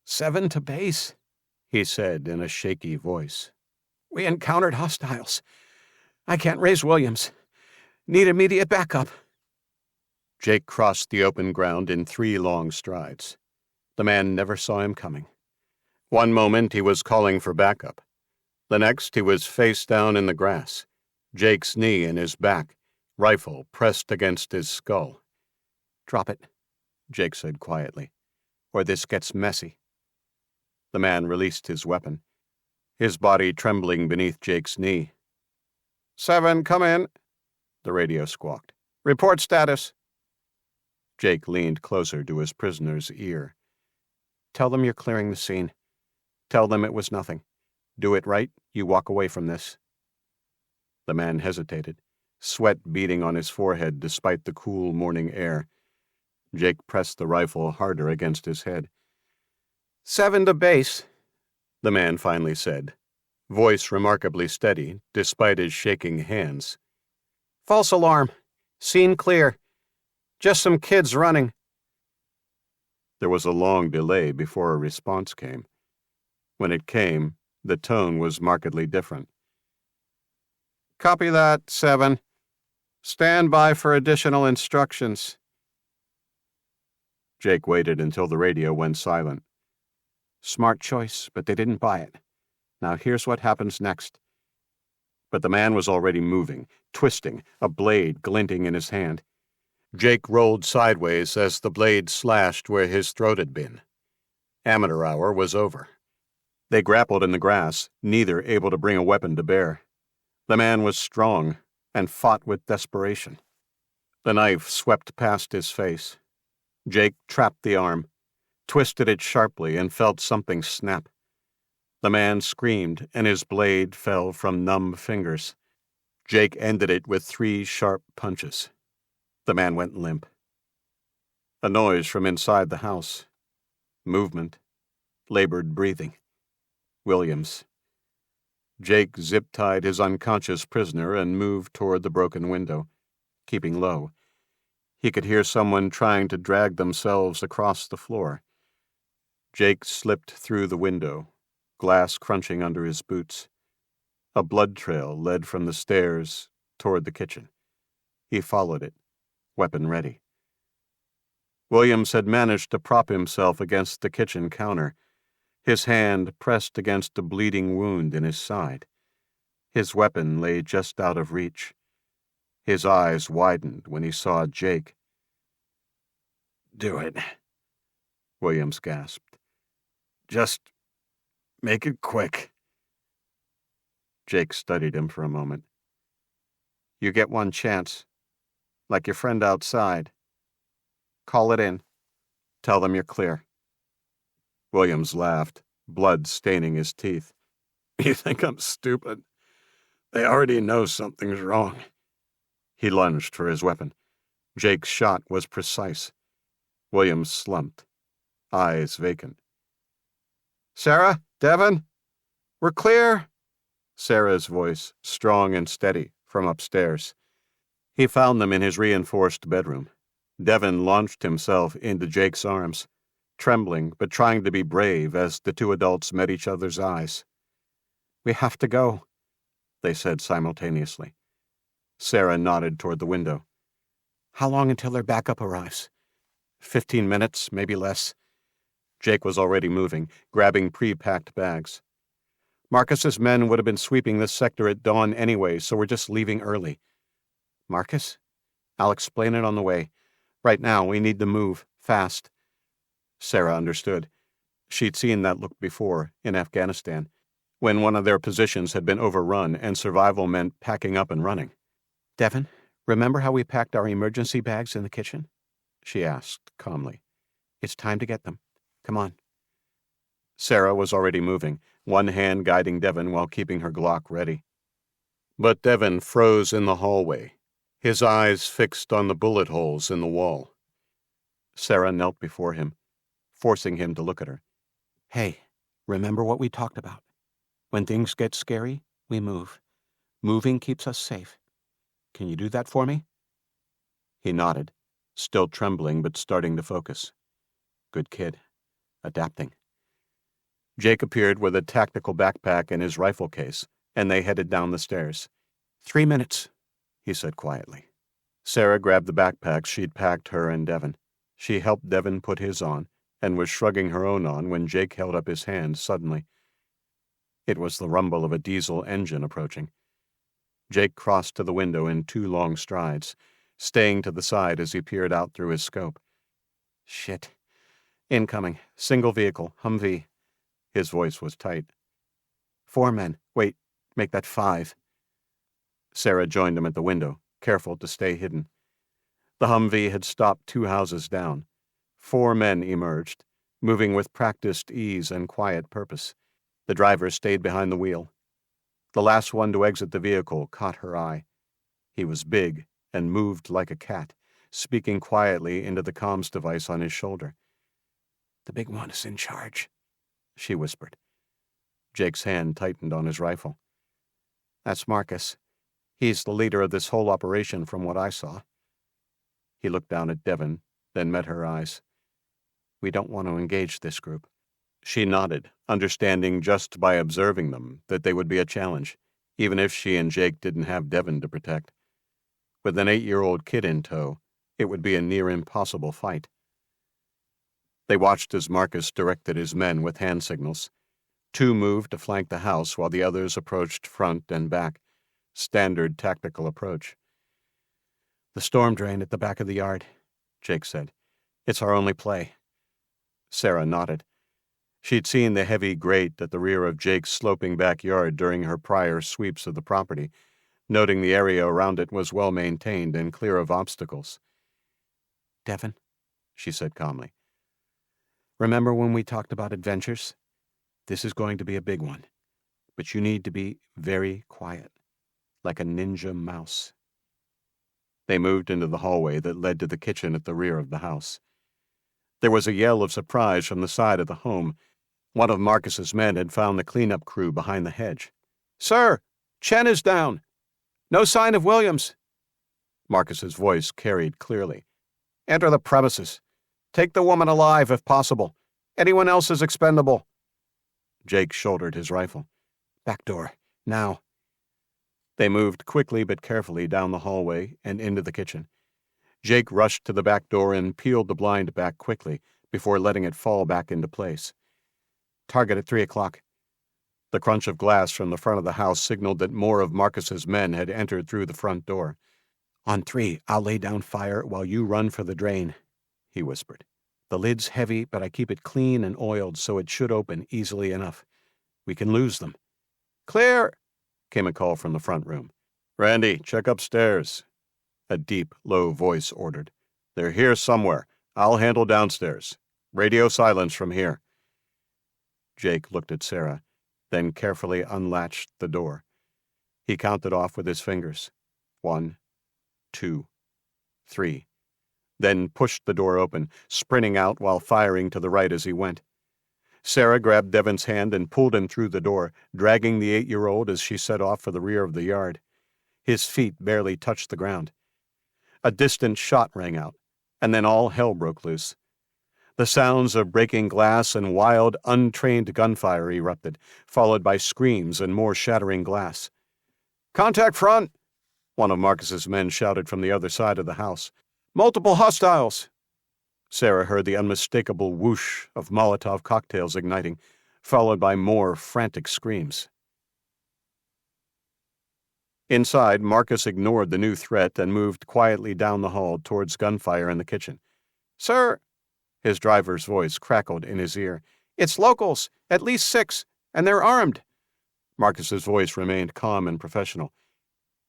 7 to base, he said in a shaky voice. We encountered hostiles. I can't raise Williams. Need immediate backup. Jake crossed the open ground in 3 long strides. The man never saw him coming. One moment he was calling for backup. The next he was face down in the grass, Jake's knee in his back, rifle pressed against his skull. Drop it, Jake said quietly, or this gets messy. The man released his weapon, his body trembling beneath Jake's knee. 7, come in, the radio squawked. Report status. Jake leaned closer to his prisoner's ear. Tell them you're clearing the scene. Tell them it was nothing. Do it right, you walk away from this. The man hesitated, sweat beading on his forehead despite the cool morning air. Jake pressed the rifle harder against his head. 7 to base, the man finally said, voice remarkably steady despite his shaking hands. False alarm. Scene clear. Just some kids running. There was a long delay before a response came. When it came, the tone was markedly different. Copy that, 7. Stand by for additional instructions. Jake waited until the radio went silent. Smart choice, but they didn't buy it. Now here's what happens next. But the man was already moving, twisting, a blade glinting in his hand. Jake rolled sideways as the blade slashed where his throat had been. Amateur hour was over. They grappled in the grass, neither able to bring a weapon to bear. The man was strong and fought with desperation. The knife swept past his face. Jake trapped the arm, twisted it sharply, and felt something snap. The man screamed, and his blade fell from numb fingers. Jake ended it with 3 sharp punches. The man went limp. A noise from inside the house. Movement. Labored breathing. Williams. Jake zip-tied his unconscious prisoner and moved toward the broken window, keeping low. He could hear someone trying to drag themselves across the floor. Jake slipped through the window, glass crunching under his boots. A blood trail led from the stairs toward the kitchen. He followed it, weapon ready. Williams had managed to prop himself against the kitchen counter, his hand pressed against a bleeding wound in his side. His weapon lay just out of reach. His eyes widened when he saw Jake. "Do it," Williams gasped. "Just make it quick." Jake studied him for a moment. "You get one chance, like your friend outside. Call it in. Tell them you're clear." Williams laughed, blood staining his teeth. "You think I'm stupid? They already know something's wrong." He lunged for his weapon. Jake's shot was precise. Williams slumped, eyes vacant. "Sarah? Devin? We're clear?" Sarah's voice, strong and steady, from upstairs. He found them in his reinforced bedroom. Devin launched himself into Jake's arms, trembling but trying to be brave as the 2 adults met each other's eyes. "We have to go," they said simultaneously. Sarah nodded toward the window. "How long until their backup arrives?" 15 minutes, maybe less. Jake was already moving, grabbing pre-packed bags. "Marcus's men would have been sweeping this sector at dawn anyway, so we're just leaving early." "Marcus? I'll explain it on the way. Right now, we need to move, fast." Sarah understood. She'd seen that look before, in Afghanistan, when one of their positions had been overrun and survival meant packing up and running. "Devin, remember how we packed our emergency bags in the kitchen?" she asked calmly. "It's time to get them. Come on." Sarah was already moving, one hand guiding Devin while keeping her Glock ready. But Devin froze in the hallway, his eyes fixed on the bullet holes in the wall. Sarah knelt before him, forcing him to look at her. "Hey, remember what we talked about? When things get scary, we move. Moving keeps us safe. Can you do that for me?" He nodded, still trembling but starting to focus. Good kid. Adapting. Jake appeared with a tactical backpack and his rifle case, and they headed down the stairs. 3 minutes, he said quietly. Sarah grabbed the backpacks she'd packed her and Devin. She helped Devin put his on, and was shrugging her own on when Jake held up his hand suddenly. It was the rumble of a diesel engine approaching. Jake crossed to the window in 2 long strides, staying to the side as he peered out through his scope. "Shit. Incoming. Single vehicle. Humvee." His voice was tight. 4 men. Wait, make that 5. Sarah joined him at the window, careful to stay hidden. The Humvee had stopped 2 houses down. 4 men emerged, moving with practiced ease and quiet purpose. The driver stayed behind the wheel. The last one to exit the vehicle caught her eye. He was big and moved like a cat, speaking quietly into the comms device on his shoulder. "The big one is in charge," she whispered. Jake's hand tightened on his rifle. "That's Marcus. He's the leader of this whole operation from what I saw." He looked down at Devin, then met her eyes. "We don't want to engage this group." She nodded, understanding just by observing them that they would be a challenge, even if she and Jake didn't have Devin to protect. With an 8-year-old kid in tow, it would be a near impossible fight. They watched as Marcus directed his men with hand signals. 2 moved to flank the house while the others approached front and back. Standard tactical approach. "The storm drain at the back of the yard," Jake said. "It's our only play." Sarah nodded. She'd seen the heavy grate at the rear of Jake's sloping backyard during her prior sweeps of the property, noting the area around it was well maintained and clear of obstacles. "Devin," she said calmly, "remember when we talked about adventures? This is going to be a big one, but you need to be very quiet. like a ninja mouse. They moved into the hallway that led to the kitchen at the rear of the house. There was a yell of surprise from the side of the home. One of Marcus's men had found the cleanup crew behind the hedge. "Sir, Chen is down. No sign of Williams." Marcus's voice carried clearly. "Enter the premises. Take the woman alive if possible. Anyone else is expendable." Jake shouldered his rifle. "Back door, now." They moved quickly but carefully down the hallway and into the kitchen. Jake rushed to the back door and peeled the blind back quickly before letting it fall back into place. "Target at 3 o'clock. The crunch of glass from the front of the house signaled that more of Marcus's men had entered through the front door. "On 3, I'll lay down fire while you run for the drain," he whispered. "The lid's heavy, but I keep it clean and oiled so it should open easily enough. We can lose them." "Clear!" came a call from the front room. "Randy, check upstairs," a deep, low voice ordered. "They're here somewhere. I'll handle downstairs. Radio silence from here." Jake looked at Sarah, then carefully unlatched the door. He counted off with his fingers. 1, 2, 3. Then pushed the door open, sprinting out while firing to the right as he went. Sarah grabbed Devon's hand and pulled him through the door, dragging the 8-year-old as she set off for the rear of the yard. His feet barely touched the ground. A distant shot rang out, and then all hell broke loose. The sounds of breaking glass and wild, untrained gunfire erupted, followed by screams and more shattering glass. "Contact front!" one of Marcus's men shouted from the other side of the house. "Multiple hostiles!" Sarah heard the unmistakable whoosh of Molotov cocktails igniting, followed by more frantic screams. Inside, Marcus ignored the new threat and moved quietly down the hall towards gunfire in the kitchen. "Sir," his driver's voice crackled in his ear. "It's locals, at least 6, and they're armed." Marcus's voice remained calm and professional.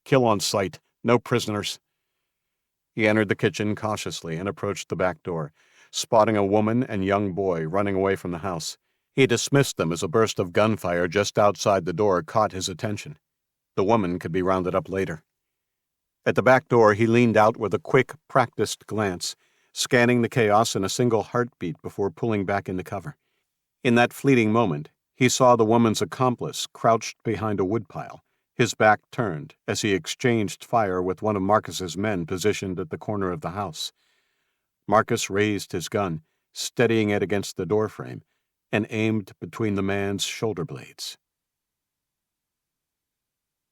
"Kill on sight, no prisoners." He entered the kitchen cautiously and approached the back door, spotting a woman and young boy running away from the house. He dismissed them as a burst of gunfire just outside the door caught his attention. The woman could be rounded up later. At the back door, he leaned out with a quick, practiced glance, scanning the chaos in a single heartbeat before pulling back into cover. In that fleeting moment, he saw the woman's accomplice crouched behind a woodpile, his back turned as he exchanged fire with one of Marcus's men positioned at the corner of the house. Marcus raised his gun, steadying it against the doorframe, and aimed between the man's shoulder blades.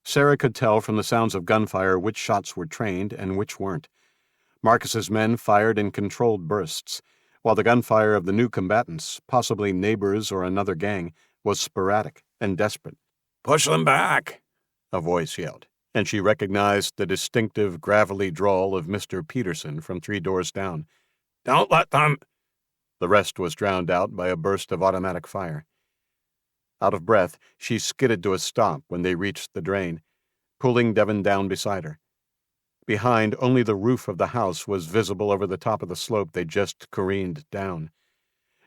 Sarah could tell from the sounds of gunfire which shots were trained and which weren't. Marcus's men fired in controlled bursts, while the gunfire of the new combatants, possibly neighbors or another gang, was sporadic and desperate. "Push them back," a voice yelled, and she recognized the distinctive gravelly drawl of Mr. Peterson from 3 doors down. "Don't let them—" The rest was drowned out by a burst of automatic fire. Out of breath, she skidded to a stop when they reached the drain, pulling Devon down beside her. Behind, only the roof of the house was visible over the top of the slope they just careened down.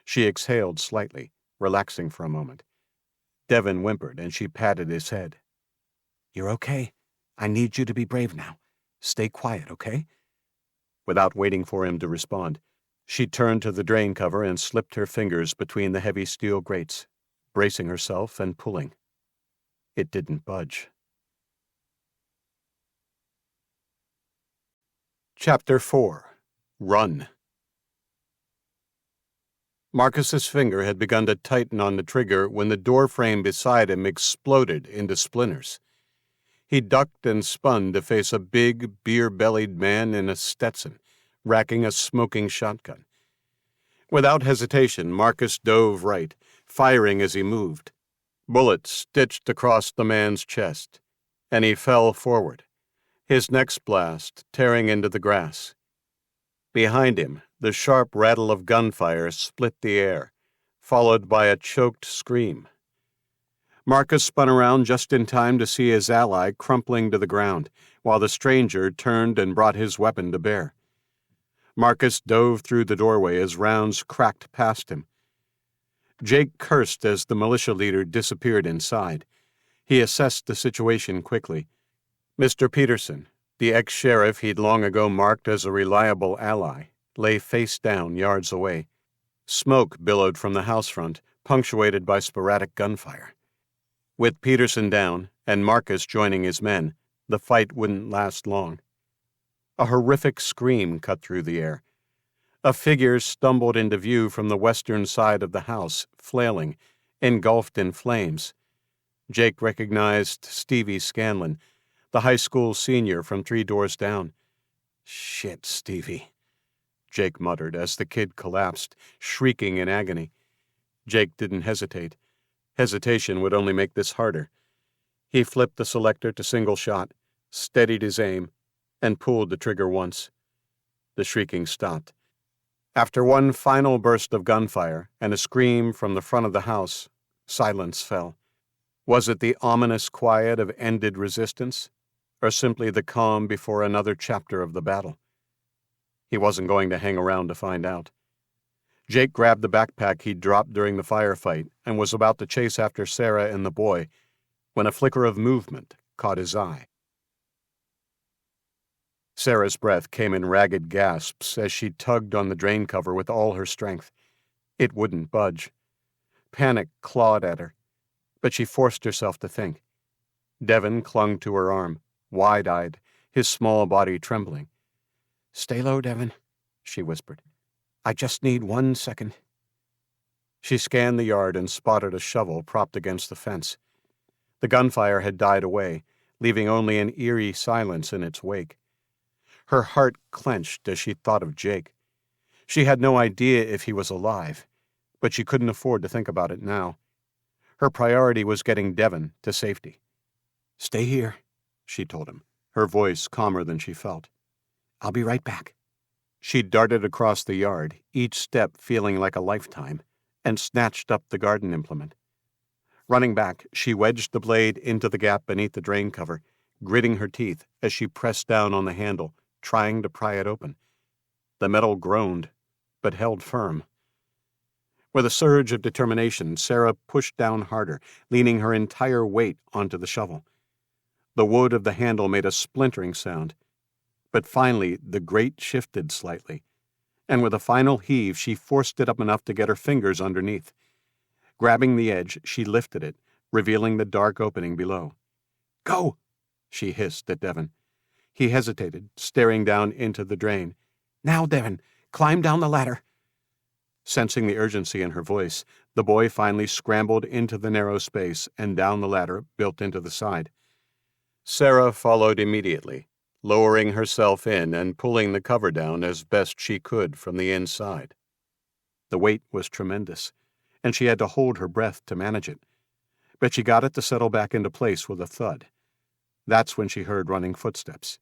She exhaled slightly, relaxing for a moment. Devon whimpered, and she patted his head. "You're okay. I need you to be brave now. Stay quiet, okay?" Without waiting for him to respond, she turned to the drain cover and slipped her fingers between the heavy steel grates, bracing herself and pulling. It didn't budge. Chapter 4. Run. Marcus's finger had begun to tighten on the trigger when the doorframe beside him exploded into splinters. He ducked and spun to face a big, beer-bellied man in a Stetson, racking a smoking shotgun. Without hesitation, Marcus dove right, firing as he moved. Bullets stitched across the man's chest, and he fell forward, his next blast tearing into the grass. Behind him, the sharp rattle of gunfire split the air, followed by a choked scream. Marcus spun around just in time to see his ally crumpling to the ground, while the stranger turned and brought his weapon to bear. Marcus dove through the doorway as rounds cracked past him. Jake cursed as the militia leader disappeared inside. He assessed the situation quickly. Mr. Peterson, the ex-sheriff he'd long ago marked as a reliable ally, lay face down yards away. Smoke billowed from the house front, punctuated by sporadic gunfire. With Peterson down and Marcus joining his men, the fight wouldn't last long. A horrific scream cut through the air. A figure stumbled into view from the western side of the house, flailing, engulfed in flames. Jake recognized Stevie Scanlon, the high school senior from 3 doors down. "Shit, Stevie," Jake muttered as the kid collapsed, shrieking in agony. Jake didn't hesitate. Hesitation would only make this harder. He flipped the selector to single shot, steadied his aim, and pulled the trigger once. The shrieking stopped. After one final burst of gunfire and a scream from the front of the house, silence fell. Was it the ominous quiet of ended resistance, or simply the calm before another chapter of the battle? He wasn't going to hang around to find out. Jake grabbed the backpack he'd dropped during the firefight and was about to chase after Sarah and the boy when a flicker of movement caught his eye. Sarah's breath came in ragged gasps as she tugged on the drain cover with all her strength. It wouldn't budge. Panic clawed at her, but she forced herself to think. Devon clung to her arm, wide-eyed, his small body trembling. "Stay low, Devon," she whispered. "I just need 1 second." She scanned the yard and spotted a shovel propped against the fence. The gunfire had died away, leaving only an eerie silence in its wake. Her heart clenched as she thought of Jake. She had no idea if he was alive, but she couldn't afford to think about it now. Her priority was getting Devon to safety. "Stay here," she told him, her voice calmer than she felt. "I'll be right back." She darted across the yard, each step feeling like a lifetime, and snatched up the garden implement. Running back, she wedged the blade into the gap beneath the drain cover, gritting her teeth as she pressed down on the handle, trying to pry it open. The metal groaned, but held firm. With a surge of determination, Sarah pushed down harder, leaning her entire weight onto the shovel. The wood of the handle made a splintering sound, but finally the grate shifted slightly, and with a final heave she forced it up enough to get her fingers underneath. Grabbing the edge, she lifted it, revealing the dark opening below. "Go!" she hissed at Devon. He hesitated, staring down into the drain. "Now, Devon, climb down the ladder." Sensing the urgency in her voice, the boy finally scrambled into the narrow space and down the ladder built into the side. Sarah followed immediately, lowering herself in and pulling the cover down as best she could from the inside. The weight was tremendous, and she had to hold her breath to manage it, but she got it to settle back into place with a thud. That's when she heard running footsteps.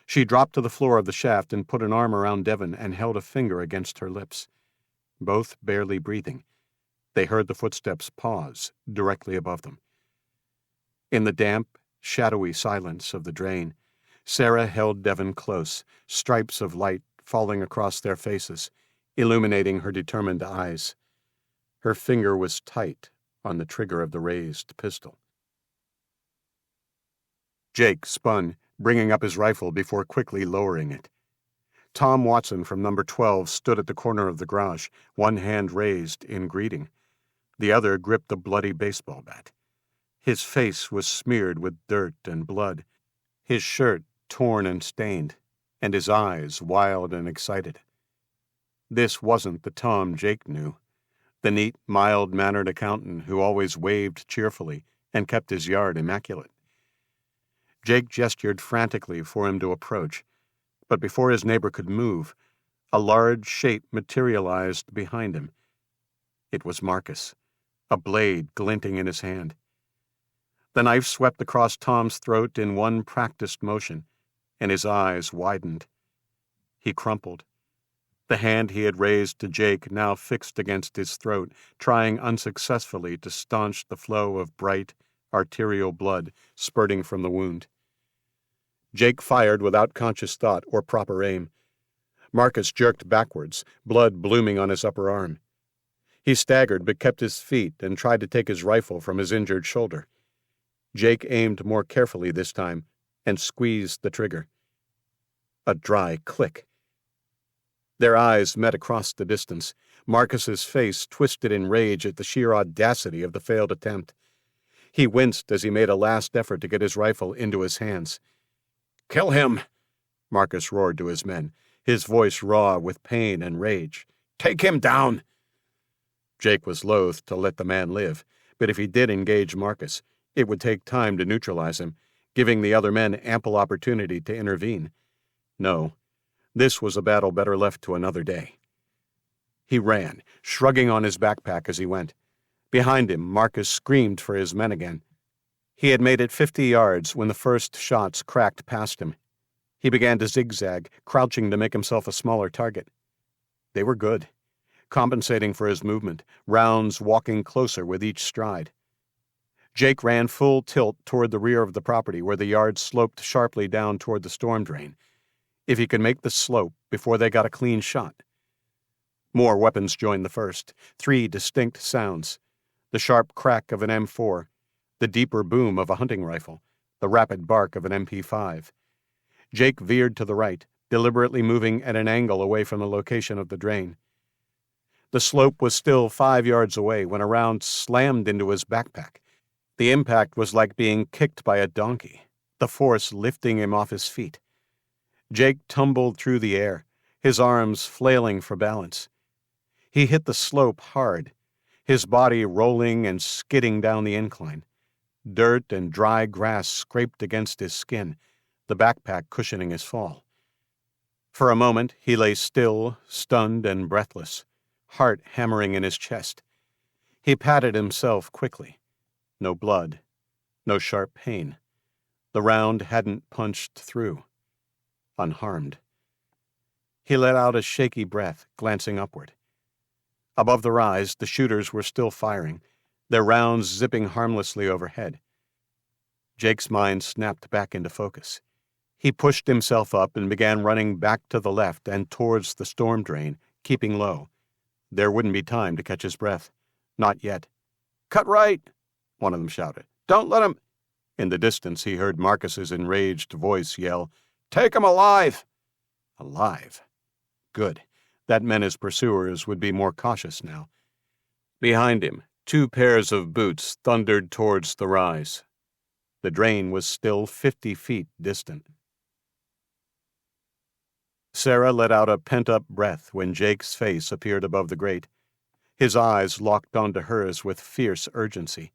She dropped to the floor of the shaft and put an arm around Devon and held a finger against her lips. Both barely breathing, they heard the footsteps pause directly above them. In the damp, shadowy silence of the drain, Sarah held Devon close, stripes of light falling across their faces, illuminating her determined eyes. Her finger was tight on the trigger of the raised pistol. Jake spun, bringing up his rifle before quickly lowering it. Tom Watson from number 12 stood at the corner of the garage, one hand raised in greeting. The other gripped a bloody baseball bat. His face was smeared with dirt and blood, his shirt torn and stained, and his eyes wild and excited. This wasn't the Tom Jake knew, the neat, mild-mannered accountant who always waved cheerfully and kept his yard immaculate. Jake gestured frantically for him to approach, but before his neighbor could move, a large shape materialized behind him. It was Marcus, a blade glinting in his hand. The knife swept across Tom's throat in one practiced motion, and his eyes widened. He crumpled. The hand he had raised to Jake now fixed against his throat, trying unsuccessfully to staunch the flow of bright, arterial blood spurting from the wound. Jake fired without conscious thought or proper aim. Marcus jerked backwards, blood blooming on his upper arm. He staggered but kept his feet and tried to take his rifle from his injured shoulder. Jake aimed more carefully this time, and squeezed the trigger. A dry click. Their eyes met across the distance. Marcus's face twisted in rage at the sheer audacity of the failed attempt. He winced as he made a last effort to get his rifle into his hands. "Kill him!" Marcus roared to his men, his voice raw with pain and rage. "Take him down!" Jake was loath to let the man live, but if he did engage Marcus, it would take time to neutralize him, giving the other men ample opportunity to intervene. No, this was a battle better left to another day. He ran, shrugging on his backpack as he went. Behind him, Marcus screamed for his men again. He had made it 50 yards when the first shots cracked past him. He began to zigzag, crouching to make himself a smaller target. They were good, compensating for his movement, rounds walking closer with each stride. Jake ran full tilt toward the rear of the property where the yard sloped sharply down toward the storm drain. If he could make the slope before they got a clean shot. More weapons joined the first, 3 distinct sounds. The sharp crack of an M4, the deeper boom of a hunting rifle, the rapid bark of an MP5. Jake veered to the right, deliberately moving at an angle away from the location of the drain. The slope was still 5 yards away when a round slammed into his backpack. The impact was like being kicked by a donkey, the force lifting him off his feet. Jake tumbled through the air, his arms flailing for balance. He hit the slope hard, his body rolling and skidding down the incline. Dirt and dry grass scraped against his skin, the backpack cushioning his fall. For a moment, he lay still, stunned and breathless, heart hammering in his chest. He patted himself quickly. No blood, no sharp pain. The round hadn't punched through. Unharmed. He let out a shaky breath, glancing upward. Above the rise, the shooters were still firing, their rounds zipping harmlessly overhead. Jake's mind snapped back into focus. He pushed himself up and began running back to the left and towards the storm drain, keeping low. There wouldn't be time to catch his breath. Not yet. "Cut right!" one of them shouted. "Don't let him—" In the distance, he heard Marcus's enraged voice yell, "Take him alive!" Alive. Good. That meant his pursuers would be more cautious now. Behind him, 2 pairs of boots thundered towards the rise. The drain was still 50 feet distant. Sarah let out a pent-up breath when Jake's face appeared above the grate. His eyes locked onto hers with fierce urgency.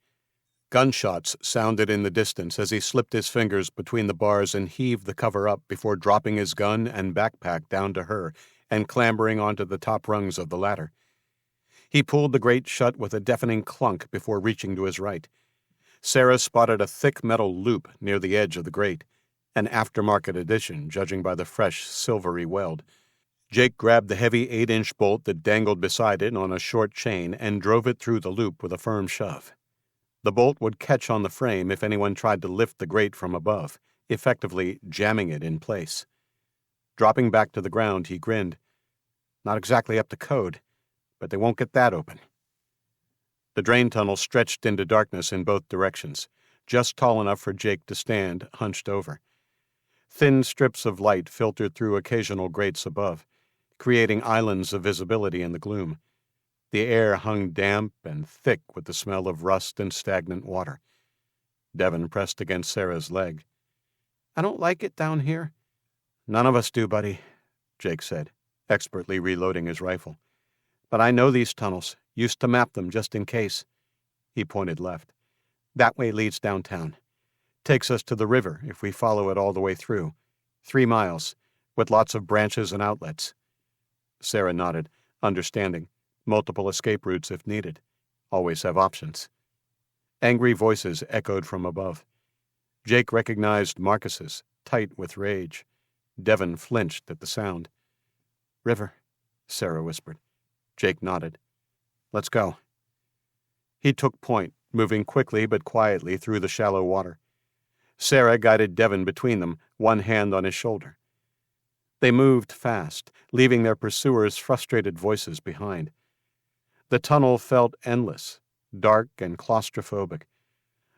Gunshots sounded in the distance as he slipped his fingers between the bars and heaved the cover up before dropping his gun and backpack down to her and clambering onto the top rungs of the ladder. He pulled the grate shut with a deafening clunk before reaching to his right. Sarah spotted a thick metal loop near the edge of the grate, an aftermarket edition, judging by the fresh, silvery weld. Jake grabbed the heavy 8-inch bolt that dangled beside it on a short chain and drove it through the loop with a firm shove. The bolt would catch on the frame if anyone tried to lift the grate from above, effectively jamming it in place. Dropping back to the ground, he grinned. Not exactly up to code, but they won't get that open. The drain tunnel stretched into darkness in both directions, just tall enough for Jake to stand, hunched over. Thin strips of light filtered through occasional grates above, creating islands of visibility in the gloom. The air hung damp and thick with the smell of rust and stagnant water. Devon pressed against Sarah's leg. "I don't like it down here." "None of us do, buddy," Jake said, expertly reloading his rifle. "But I know these tunnels, used to map them just in case." He pointed left. "That way leads downtown. Takes us to the river if we follow it all the way through. 3 miles, with lots of branches and outlets." Sarah nodded, understanding. Multiple escape routes if needed. Always have options. Angry voices echoed from above. Jake recognized Marcus's, tight with rage. Devon flinched at the sound. "River," Sarah whispered. Jake nodded. "Let's go." He took point, moving quickly but quietly through the shallow water. Sarah guided Devon between them, one hand on his shoulder. They moved fast, leaving their pursuers' frustrated voices behind. The tunnel felt endless, dark and claustrophobic,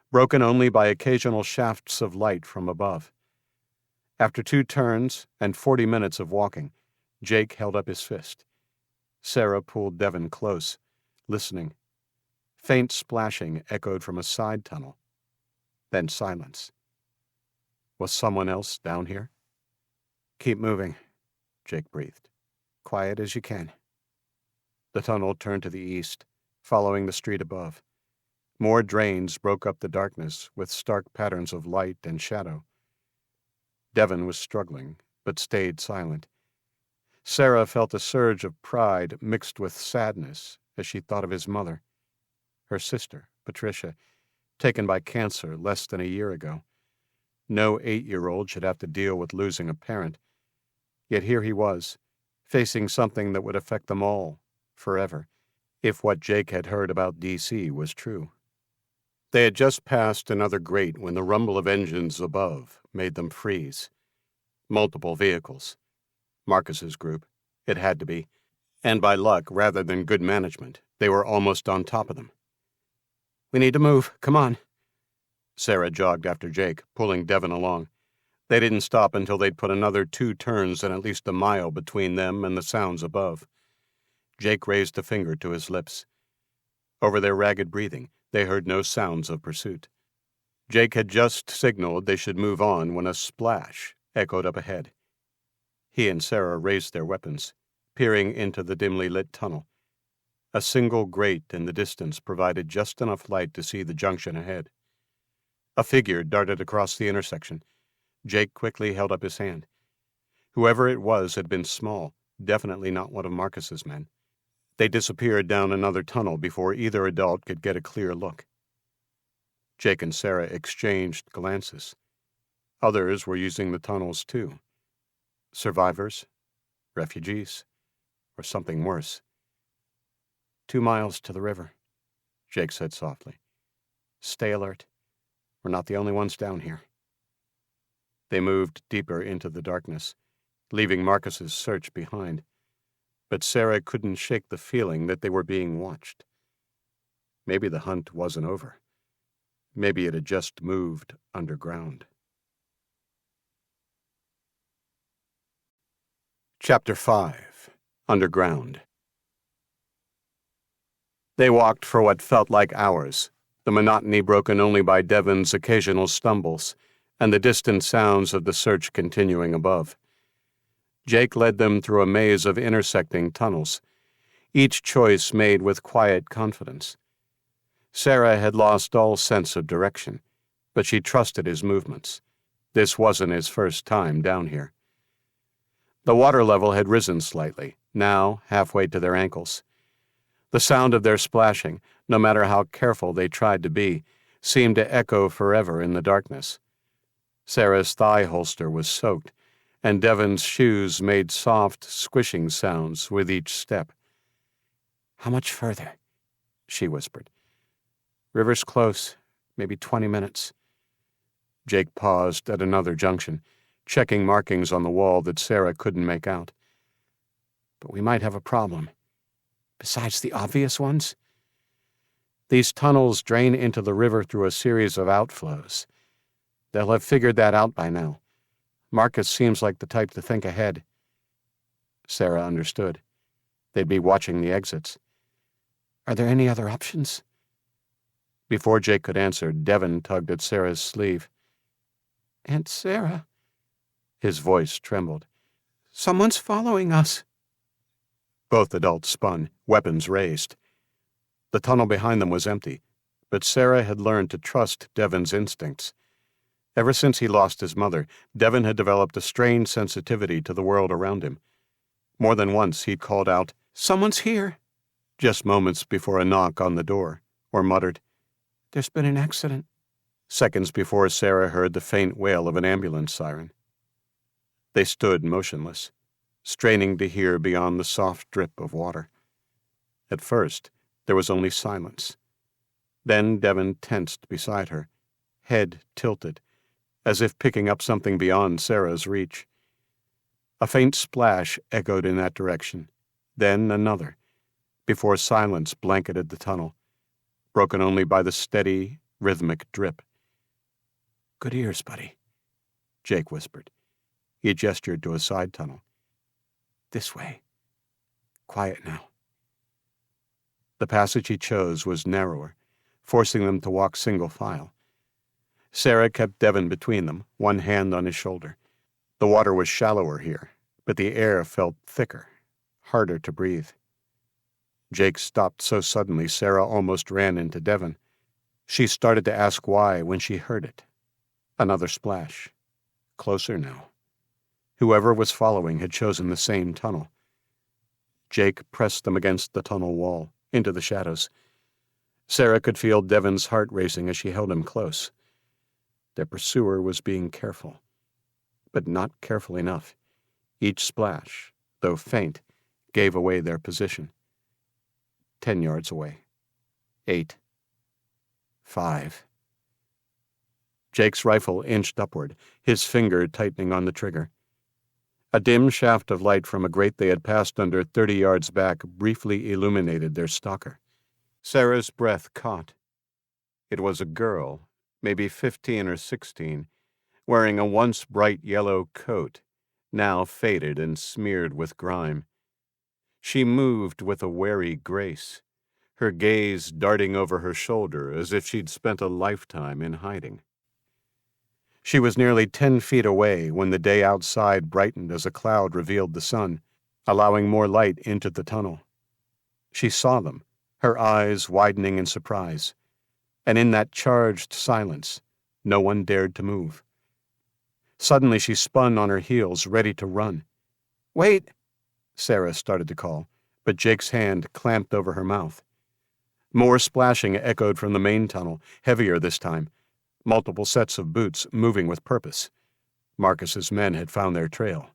broken only by occasional shafts of light from above. After 2 turns and 40 minutes of walking, Jake held up his fist. Sarah pulled Devin close, listening. Faint splashing echoed from a side tunnel. Then silence. Was someone else down here? "Keep moving," Jake breathed. "Quiet as you can." The tunnel turned to the east, following the street above. More drains broke up the darkness with stark patterns of light and shadow. Devin was struggling, but stayed silent. Sarah felt a surge of pride mixed with sadness as she thought of his mother, her sister, Patricia, taken by cancer less than a year ago. No 8-year-old should have to deal with losing a parent. Yet here he was, facing something that would affect them all, forever, if what Jake had heard about D.C. was true. They had just passed another grate when the rumble of engines above made them freeze. Multiple vehicles. Marcus's group. It had to be. And by luck, rather than good management, they were almost on top of them. "We need to move. Come on." Sarah jogged after Jake, pulling Devin along. They didn't stop until they'd put another 2 turns and at least a mile between them and the sounds above. Jake raised a finger to his lips. Over their ragged breathing, they heard no sounds of pursuit. Jake had just signaled they should move on when a splash echoed up ahead. He and Sarah raised their weapons, peering into the dimly lit tunnel. A single grate in the distance provided just enough light to see the junction ahead. A figure darted across the intersection. Jake quickly held up his hand. Whoever it was had been small, definitely not one of Marcus's men. They disappeared down another tunnel before either adult could get a clear look. Jake and Sarah exchanged glances. Others were using the tunnels too. Survivors, refugees, or something worse. 2 miles to the river, Jake said softly. "Stay alert. We're not the only ones down here." They moved deeper into the darkness, leaving Marcus's search behind. But Sarah couldn't shake the feeling that they were being watched. Maybe the hunt wasn't over. Maybe it had just moved underground. Chapter 5. Underground. They walked for what felt like hours, the monotony broken only by Devin's occasional stumbles and the distant sounds of the search continuing above. Jake led them through a maze of intersecting tunnels, each choice made with quiet confidence. Sarah had lost all sense of direction, but she trusted his movements. This wasn't his first time down here. The water level had risen slightly, now halfway to their ankles. The sound of their splashing, no matter how careful they tried to be, seemed to echo forever in the darkness. Sarah's thigh holster was soaked, and Devin's shoes made soft, squishing sounds with each step. "How much further?" she whispered. "River's close, maybe 20 minutes. Jake paused at another junction, checking markings on the wall that Sarah couldn't make out. "But we might have a problem. Besides the obvious ones? These tunnels drain into the river through a series of outflows. They'll have figured that out by now. Marcus seems like the type to think ahead." Sarah understood. They'd be watching the exits. "Are there any other options?" Before Jake could answer, Devin tugged at Sarah's sleeve. "Aunt Sarah," his voice trembled. "Someone's following us." Both adults spun, weapons raised. The tunnel behind them was empty, but Sarah had learned to trust Devin's instincts. Ever since he lost his mother, Devin had developed a strange sensitivity to the world around him. More than once he'd called out, "Someone's here," just moments before a knock on the door, or muttered, "There's been an accident," seconds before Sarah heard the faint wail of an ambulance siren. They stood motionless, straining to hear beyond the soft drip of water. At first, there was only silence. Then Devin tensed beside her, head tilted, as if picking up something beyond Sarah's reach. A faint splash echoed in that direction, then another, before silence blanketed the tunnel, broken only by the steady, rhythmic drip. "Good ears, buddy," Jake whispered. He gestured to a side tunnel. "This way. Quiet now." The passage he chose was narrower, forcing them to walk single file. Sarah kept Devon between them, one hand on his shoulder. The water was shallower here, but the air felt thicker, harder to breathe. Jake stopped so suddenly Sarah almost ran into Devon. She started to ask why when she heard it. Another splash. Closer now. Whoever was following had chosen the same tunnel. Jake pressed them against the tunnel wall, into the shadows. Sarah could feel Devon's heart racing as she held him close. Their pursuer was being careful, but not careful enough. Each splash, though faint, gave away their position. 10 yards away. 8. 5. Jake's rifle inched upward, his finger tightening on the trigger. A dim shaft of light from a grate they had passed under 30 yards back briefly illuminated their stalker. Sarah's breath caught. It was a girl, maybe 15 or 16, wearing a once bright yellow coat, now faded and smeared with grime. She moved with a wary grace, her gaze darting over her shoulder as if she'd spent a lifetime in hiding. She was nearly 10 feet away when the day outside brightened as a cloud revealed the sun, allowing more light into the tunnel. She saw them, her eyes widening in surprise, and in that charged silence, no one dared to move. Suddenly she spun on her heels, ready to run. "Wait!" Sarah started to call, but Jake's hand clamped over her mouth. More splashing echoed from the main tunnel, heavier this time. Multiple sets of boots moving with purpose. Marcus's men had found their trail.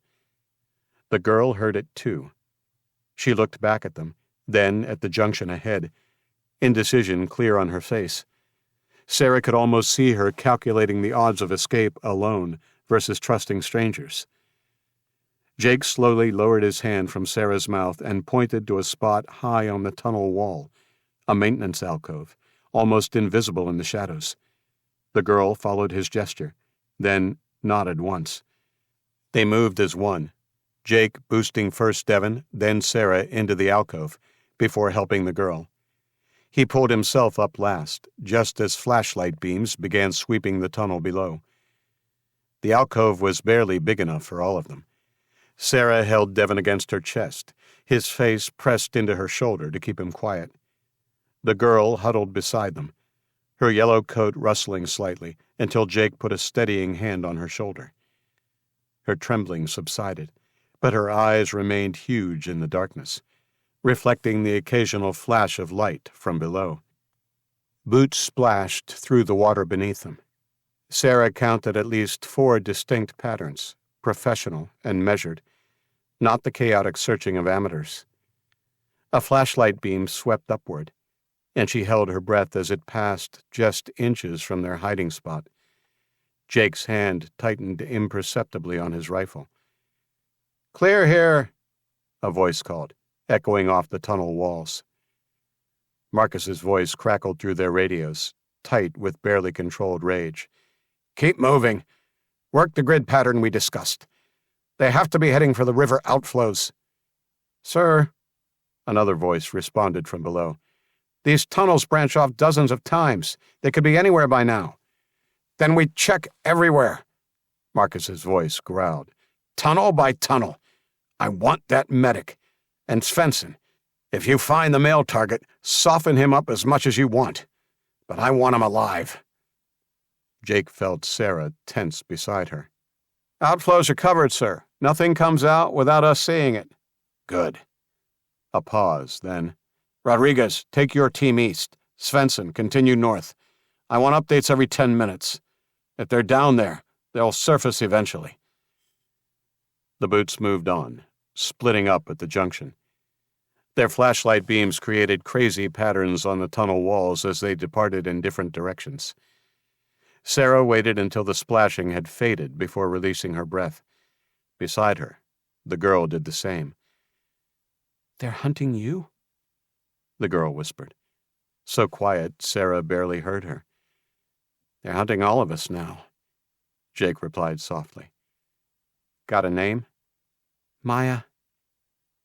The girl heard it too. She looked back at them, then at the junction ahead, indecision clear on her face. Sarah could almost see her calculating the odds of escape alone versus trusting strangers. Jake slowly lowered his hand from Sarah's mouth and pointed to a spot high on the tunnel wall, a maintenance alcove, almost invisible in the shadows. The girl followed his gesture, then nodded once. They moved as one, Jake boosting first Devon, then Sarah into the alcove, before helping the girl. He pulled himself up last, just as flashlight beams began sweeping the tunnel below. The alcove was barely big enough for all of them. Sarah held Devon against her chest, his face pressed into her shoulder to keep him quiet. The girl huddled beside them, her yellow coat rustling slightly until Jake put a steadying hand on her shoulder. Her trembling subsided, but her eyes remained huge in the darkness, reflecting the occasional flash of light from below. Boots splashed through the water beneath them. Sarah counted at least 4 distinct patterns, professional and measured, not the chaotic searching of amateurs. A flashlight beam swept upward, and she held her breath as it passed just inches from their hiding spot. Jake's hand tightened imperceptibly on his rifle. "Clear here," a voice called, echoing off the tunnel walls. Marcus's voice crackled through their radios, tight with barely controlled rage. "Keep moving. Work the grid pattern we discussed. They have to be heading for the river outflows." "Sir," another voice responded from below. "These tunnels branch off dozens of times. They could be anywhere by now." "Then we check everywhere," Marcus's voice growled. "Tunnel by tunnel. I want that medic. And Svensson, if you find the male target, soften him up as much as you want. But I want him alive." Jake felt Sarah tense beside her. "Outflows are covered, sir. Nothing comes out without us seeing it." "Good." A pause, then, "Rodriguez, take your team east. Svensson, continue north. I want updates every 10 minutes. If they're down there, they'll surface eventually." The boots moved on, splitting up at the junction. Their flashlight beams created crazy patterns on the tunnel walls as they departed in different directions. Sarah waited until the splashing had faded before releasing her breath. Beside her, the girl did the same. "They're hunting you?" the girl whispered. So quiet, Sarah barely heard her. "They're hunting all of us now," Jake replied softly. Got a name? Maya.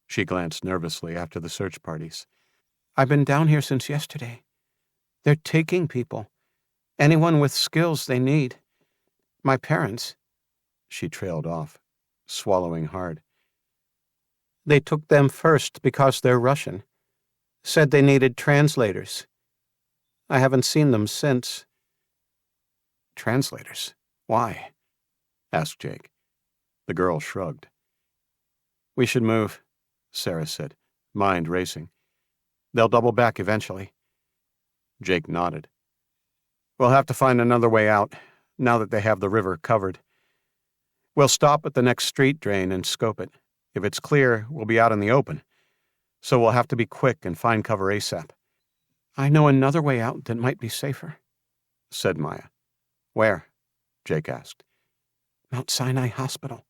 She glanced nervously after the search parties. I've been down here since yesterday. They're taking people. Anyone with skills they need. My parents. She trailed off, swallowing hard. They took them first because they're Russian. Said they needed translators. I haven't seen them since. Translators? Why? Asked Jake. The girl shrugged. We should move, Sarah said, mind racing. They'll double back eventually. Jake nodded. We'll have to find another way out, now that they have the river covered. We'll stop at the next street drain and scope it. If it's clear, we'll be out in the open. So we'll have to be quick and find cover ASAP. I know another way out that might be safer, said Maya. Where? Jake asked. Mount Sinai Hospital,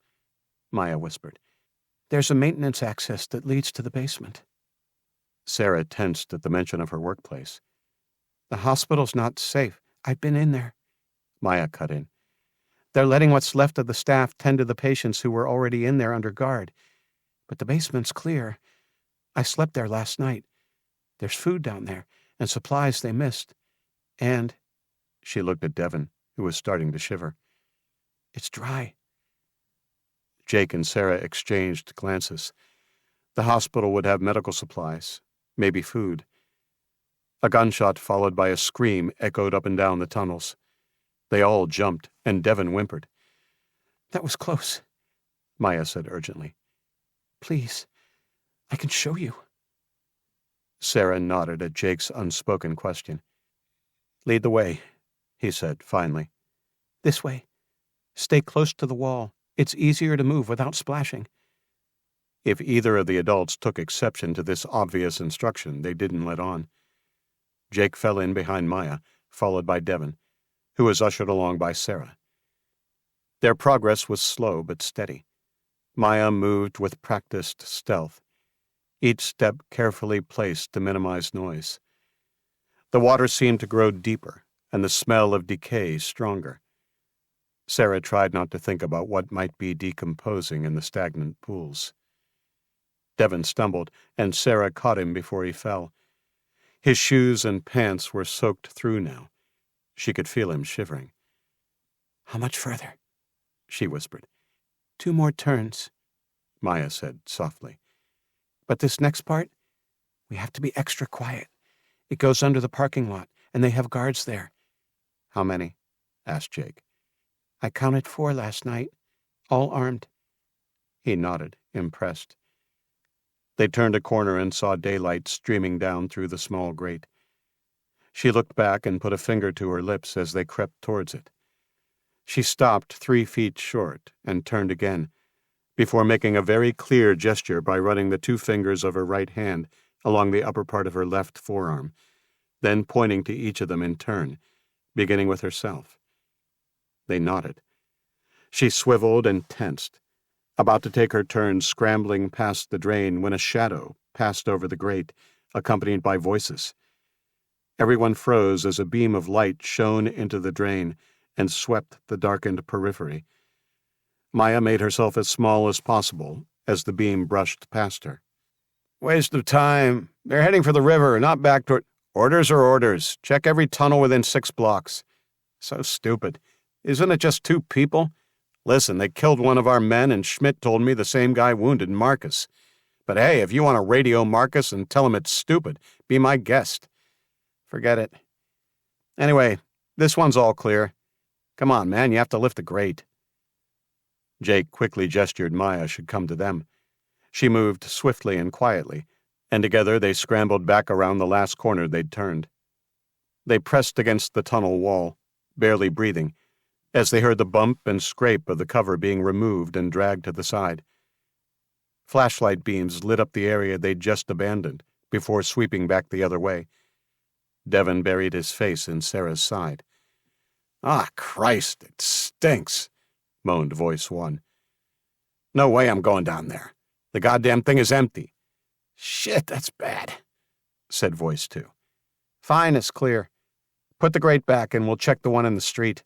Maya whispered. There's a maintenance access that leads to the basement. Sarah tensed at the mention of her workplace. The hospital's not safe. I've been in there, Maya cut in. They're letting what's left of the staff tend to the patients who were already in there under guard. But the basement's clear. I slept there last night. There's food down there, and supplies they missed. And, she looked at Devon, who was starting to shiver. It's dry. Jake and Sarah exchanged glances. The hospital would have medical supplies, maybe food. A gunshot followed by a scream echoed up and down the tunnels. They all jumped, and Devon whimpered. That was close, Maya said urgently. Please, I can show you. Sarah nodded at Jake's unspoken question. Lead the way, he said finally. This way. Stay close to the wall. It's easier to move without splashing. If either of the adults took exception to this obvious instruction, they didn't let on. Jake fell in behind Maya, followed by Devon, who was ushered along by Sarah. Their progress was slow but steady. Maya moved with practiced stealth, each step carefully placed to minimize noise. The water seemed to grow deeper, and the smell of decay stronger. Sarah tried not to think about what might be decomposing in the stagnant pools. Devon stumbled, and Sarah caught him before he fell. His shoes and pants were soaked through now. She could feel him shivering. How much further? She whispered. 2 more turns, Maya said softly. But this next part, we have to be extra quiet. It goes under the parking lot, and they have guards there. How many? Asked Jake. I counted 4 last night, all armed. He nodded, impressed. They turned a corner and saw daylight streaming down through the small grate. She looked back and put a finger to her lips as they crept towards it. She stopped 3 feet short and turned again, before making a very clear gesture by running the 2 fingers of her right hand along the upper part of her left forearm, then pointing to each of them in turn, beginning with herself. They nodded. She swiveled and tensed, about to take her turn scrambling past the drain when a shadow passed over the grate, accompanied by voices. Everyone froze as a beam of light shone into the drain and swept the darkened periphery. Maya made herself as small as possible as the beam brushed past her. Waste of time. They're heading for the river, not back toward... Orders are orders. Check every tunnel within 6 blocks. So stupid. Isn't it just 2 people? Listen, they killed one of our men, and Schmidt told me the same guy wounded Marcus. But hey, if you want to radio Marcus and tell him it's stupid, be my guest. Forget it. Anyway, this one's all clear. Come on, man, you have to lift the grate. Jake quickly gestured Maya should come to them. She moved swiftly and quietly, and together they scrambled back around the last corner they'd turned. They pressed against the tunnel wall, barely breathing, as they heard the bump and scrape of the cover being removed and dragged to the side. Flashlight beams lit up the area they'd just abandoned before sweeping back the other way. Devon buried his face in Sarah's side. Ah, Christ, it stinks, moaned voice 1. No way I'm going down there. The goddamn thing is empty. Shit, that's bad, said voice 2. Fine, it's clear. Put the grate back and we'll check the one in the street.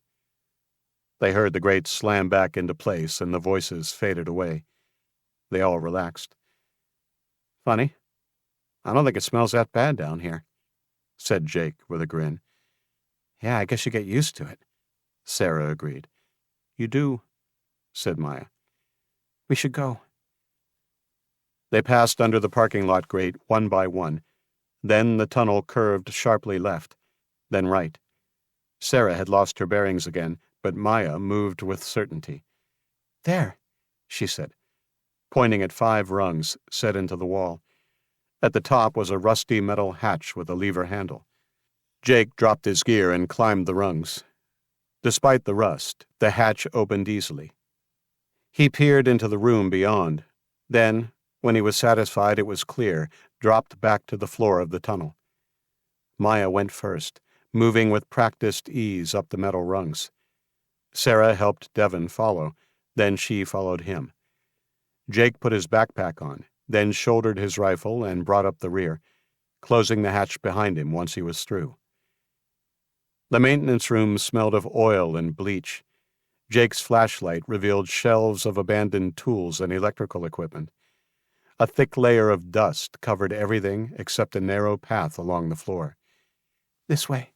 They heard the grate slam back into place and the voices faded away. They all relaxed. "Funny. I don't think it smells that bad down here," said Jake with a grin. "Yeah, I guess you get used to it," Sarah agreed. "You do," said Maya. "We should go." They passed under the parking lot grate one by one. Then the tunnel curved sharply left, then right. Sarah had lost her bearings again, but Maya moved with certainty. "There," she said, pointing at 5 rungs set into the wall. At the top was a rusty metal hatch with a lever handle. Jake dropped his gear and climbed the rungs. Despite the rust, the hatch opened easily. He peered into the room beyond, then, when he was satisfied it was clear, dropped back to the floor of the tunnel. Maya went first, moving with practiced ease up the metal rungs. Sarah helped Devon follow, then she followed him. Jake put his backpack on, then shouldered his rifle and brought up the rear, closing the hatch behind him once he was through. The maintenance room smelled of oil and bleach. Jake's flashlight revealed shelves of abandoned tools and electrical equipment. A thick layer of dust covered everything except a narrow path along the floor. "This way."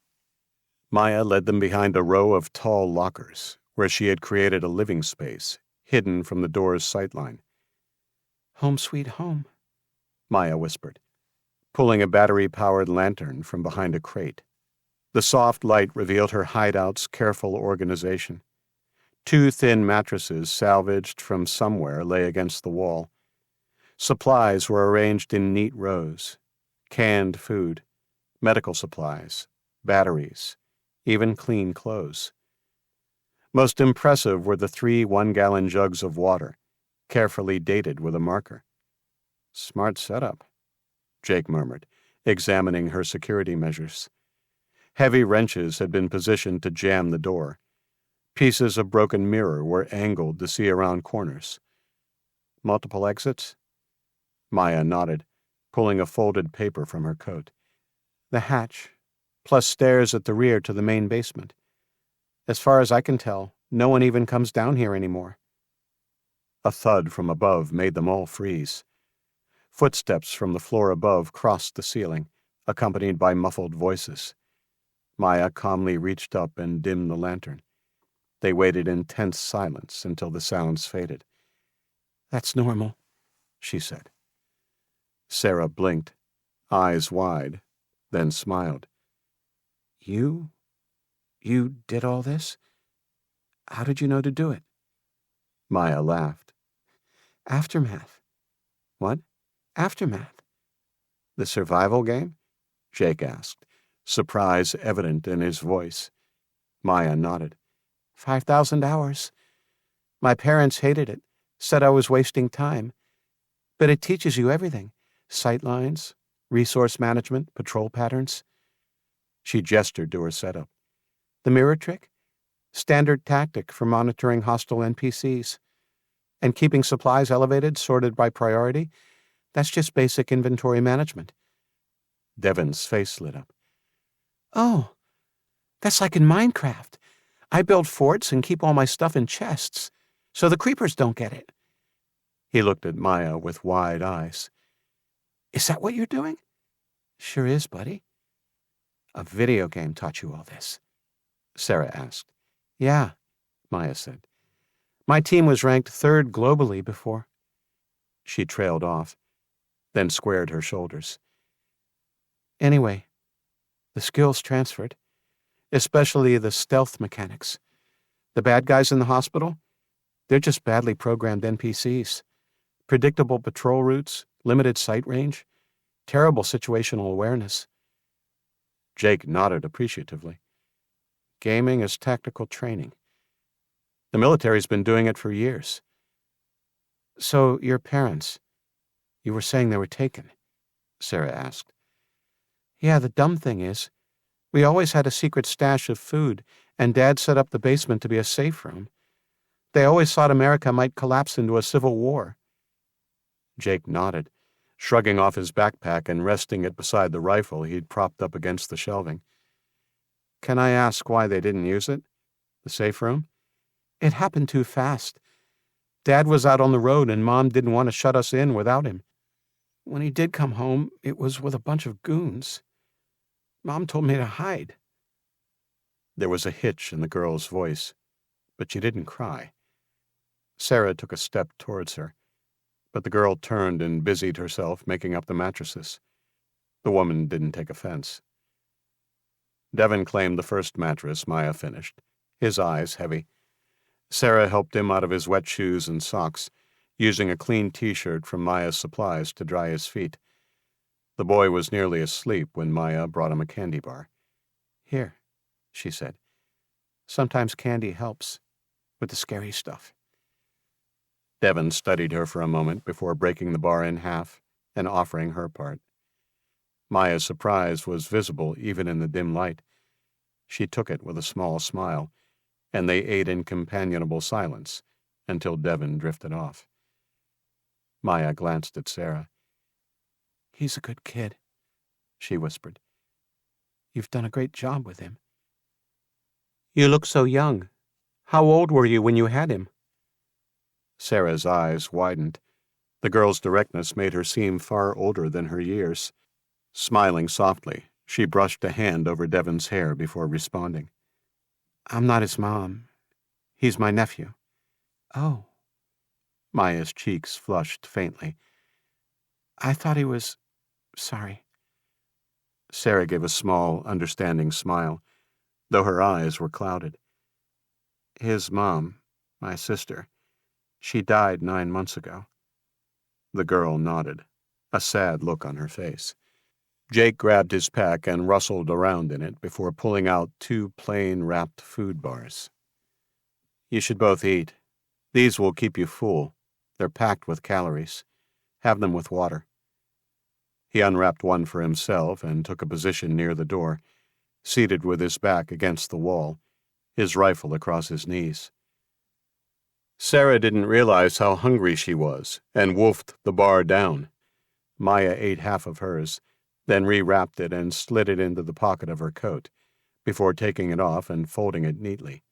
Maya led them behind a row of tall lockers, where she had created a living space, hidden from the door's sightline. "Home sweet home," Maya whispered, pulling a battery-powered lantern from behind a crate. The soft light revealed her hideout's careful organization. 2 thin mattresses salvaged from somewhere lay against the wall. Supplies were arranged in neat rows. Canned food, medical supplies, batteries, even clean clothes. Most impressive were the 3 one-gallon jugs of water, carefully dated with a marker. "Smart setup," Jake murmured, examining her security measures. Heavy wrenches had been positioned to jam the door. Pieces of broken mirror were angled to see around corners. "Multiple exits?" Maya nodded, pulling a folded paper from her coat. "The hatch, plus stairs at the rear to the main basement. As far as I can tell, no one even comes down here anymore." A thud from above made them all freeze. Footsteps from the floor above crossed the ceiling, accompanied by muffled voices. Maya calmly reached up and dimmed the lantern. They waited in tense silence until the sounds faded. "That's normal," she said. Sarah blinked, eyes wide, then smiled. You did all this? How did you know to do it?" Maya laughed. "Aftermath." "What?" "Aftermath." "The survival game?" Jake asked, surprise evident in his voice. Maya nodded. 5,000 hours. My parents hated it, said I was wasting time. But it teaches you everything. Sightlines, resource management, patrol patterns." She gestured to her setup. "The mirror trick? Standard tactic for monitoring hostile NPCs. And keeping supplies elevated, sorted by priority, that's just basic inventory management." Devon's face lit up. "Oh, that's like in Minecraft. I build forts and keep all my stuff in chests, so the creepers don't get it." He looked at Maya with wide eyes. "Is that what you're doing?" "Sure is, buddy." "A video game taught you all this?" Sarah asked. "Yeah," Maya said. "My team was ranked 3rd globally before." She trailed off, then squared her shoulders. "Anyway, the skills transferred, especially the stealth mechanics. The bad guys in the hospital, they're just badly programmed NPCs. Predictable patrol routes, limited sight range, terrible situational awareness." Jake nodded appreciatively. "Gaming is tactical training. The military's been doing it for years." "So your parents, you were saying they were taken?" Sarah asked. "Yeah, the dumb thing is, we always had a secret stash of food, and Dad set up the basement to be a safe room. They always thought America might collapse into a civil war." Jake nodded, shrugging off his backpack and resting it beside the rifle he'd propped up against the shelving. "Can I ask why they didn't use it? The safe room?" It happened too fast. Dad was out on the road and Mom didn't want to shut us in without him. When he did come home, it was with a bunch of goons. Mom told me to hide." There was a hitch in the girl's voice, but she didn't cry. Sarah took a step towards her, but the girl turned and busied herself making up the mattresses. The woman didn't take offense. Devin claimed the first mattress Maya finished, his eyes heavy. Sarah helped him out of his wet shoes and socks, using a clean T-shirt from Maya's supplies to dry his feet. The boy was nearly asleep when Maya brought him a candy bar. "Here," she said. "Sometimes candy helps with the scary stuff." Devin studied her for a moment before breaking the bar in half and offering her part. Maya's surprise was visible even in the dim light. She took it with a small smile, and they ate in companionable silence until Devin drifted off. Maya glanced at Sarah. "He's a good kid," she whispered. "You've done a great job with him." "You look so young. How old were you when you had him?" Sarah's eyes widened. The girl's directness made her seem far older than her years. Smiling softly, she brushed a hand over Devin's hair before responding. "I'm not his mom. He's my nephew." "Oh." Maya's cheeks flushed faintly. "I thought he was... sorry." Sarah gave a small, understanding smile, though her eyes were clouded. "His mom, my sister, she died 9 months ago." The girl nodded, a sad look on her face. Jake grabbed his pack and rustled around in it before pulling out 2 plain wrapped food bars. "You should both eat. These will keep you full. They're packed with calories. Have them with water." He unwrapped one for himself and took a position near the door, seated with his back against the wall, his rifle across his knees. Sarah didn't realize how hungry she was and wolfed the bar down. Maya ate half of hers, then rewrapped it and slid it into the pocket of her coat, before taking it off and folding it neatly.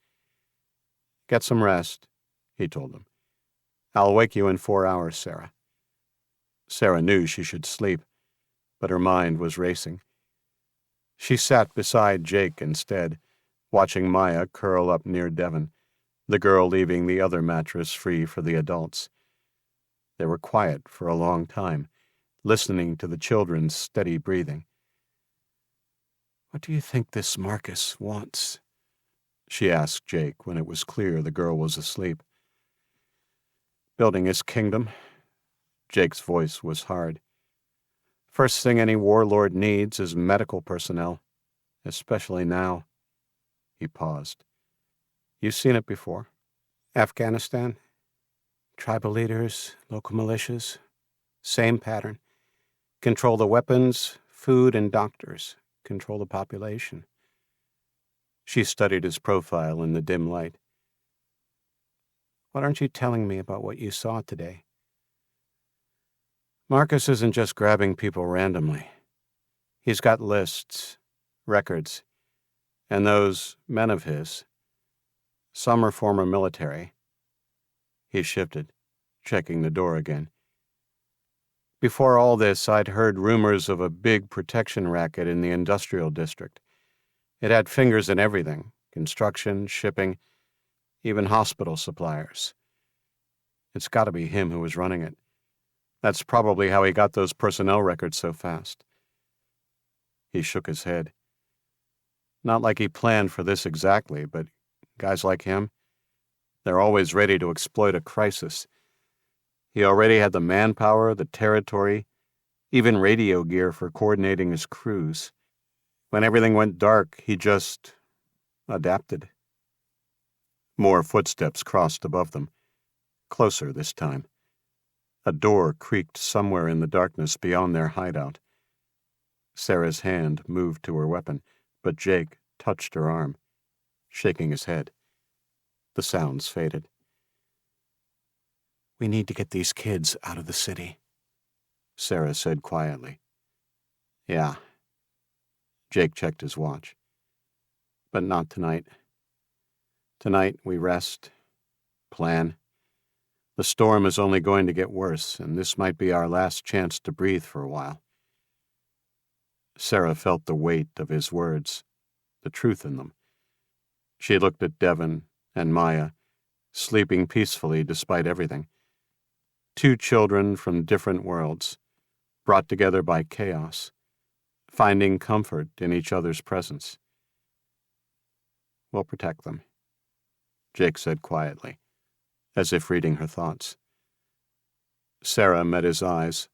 "Get some rest," he told them. "I'll wake you in 4 hours, Sarah." Sarah knew she should sleep, but her mind was racing. She sat beside Jake instead, watching Maya curl up near Devin, the girl leaving the other mattress free for the adults. They were quiet for a long time, listening to the children's steady breathing. "What do you think this Marcus wants?" she asked Jake when it was clear the girl was asleep. "Building his kingdom." Jake's voice was hard. "First thing any warlord needs is medical personnel, especially now." He paused. "You've seen it before. Afghanistan, Tribal leaders, local militias. Same pattern. Control the weapons, food, and doctors. Control the population." She studied his profile in the dim light. "What aren't you telling me about what you saw today?" "Marcus isn't just grabbing people randomly. He's got lists, records, and those men of his. Some are former military." He shifted, checking the door again. "Before all this, I'd heard rumors of a big protection racket in the industrial district. It had fingers in everything: construction, shipping, even hospital suppliers. It's got to be him who was running it. That's probably how he got those personnel records so fast." He shook his head. "Not like he planned for this exactly, but guys like him, they're always ready to exploit a crisis. He already had the manpower, the territory, even radio gear for coordinating his crews. When everything went dark, he just adapted." More footsteps crossed above them, closer this time. A door creaked somewhere in the darkness beyond their hideout. Sarah's hand moved to her weapon, but Jake touched her arm, shaking his head. The sounds faded. "We need to get these kids out of the city," Sarah said quietly. "Yeah." Jake checked his watch. "But not tonight. Tonight we rest Plan? The storm is only going to get worse, and this might be our last chance to breathe for a while. Sarah felt the weight of his words, the truth in them. She looked at Devon and Maya, sleeping peacefully despite everything. Two children from different worlds, brought together by chaos, finding comfort in each other's presence. We'll protect them, Jake said quietly, as if reading her thoughts. Sarah met his eyes,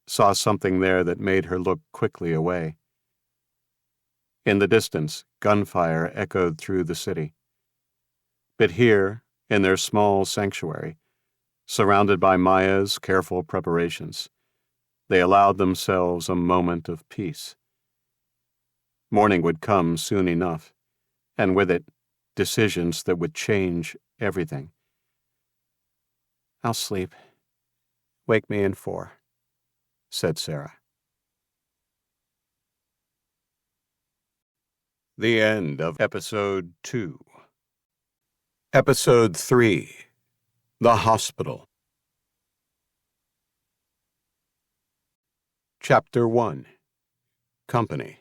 saw something there that made her look quickly away. In the distance, gunfire echoed through the city. But here, in their small sanctuary, surrounded by Maya's careful preparations, they allowed themselves a moment of peace. Morning would come soon enough, and with it, decisions that would change everything. I'll sleep. Wake me in 4, said Sarah. The end of Episode 2. Episode 3. The Hospital. Chapter 1. Company.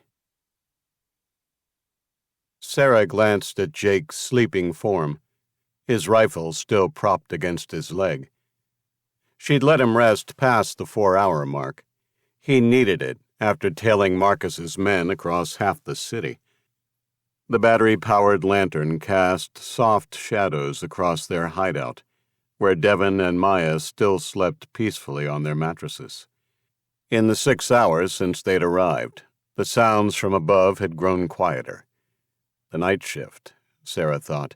Sarah glanced at Jake's sleeping form, his rifle still propped against his leg. She'd let him rest past the 4-hour mark. He needed it after tailing Marcus's men across half the city. The battery-powered lantern cast soft shadows across their hideout, where Devon and Maya still slept peacefully on their mattresses. In the 6 hours since they'd arrived, the sounds from above had grown quieter. The night shift, Sarah thought,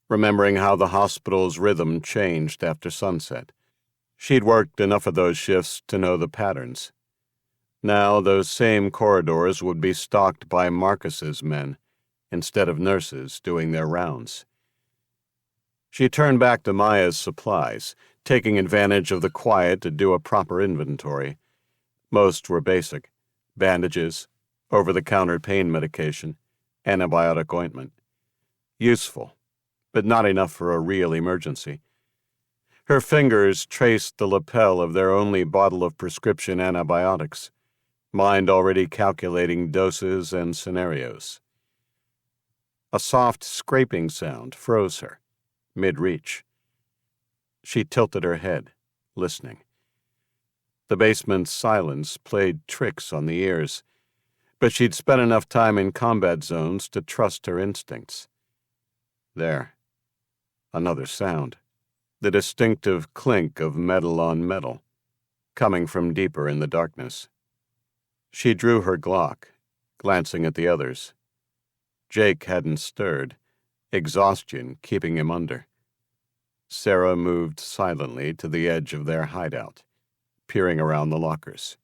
remembering how the hospital's rhythm changed after sunset. She'd worked enough of those shifts to know the patterns. Now those same corridors would be stocked by Marcus's men, instead of nurses doing their rounds. She turned back to Maya's supplies, taking advantage of the quiet to do a proper inventory. Most were basic: bandages, over-the-counter pain medication, antibiotic ointment. Useful, but not enough for a real emergency. Her fingers traced the lapel of their only bottle of prescription antibiotics, mind already calculating doses and scenarios. A soft scraping sound froze her, mid-reach. She tilted her head, listening. The basement's silence played tricks on the ears, but she'd spent enough time in combat zones to trust her instincts. There. Another sound. The distinctive clink of metal on metal, coming from deeper in the darkness. She drew her Glock, glancing at the others. Jake hadn't stirred, exhaustion keeping him under. Sarah moved silently to the edge of their hideout, peering around the lockers.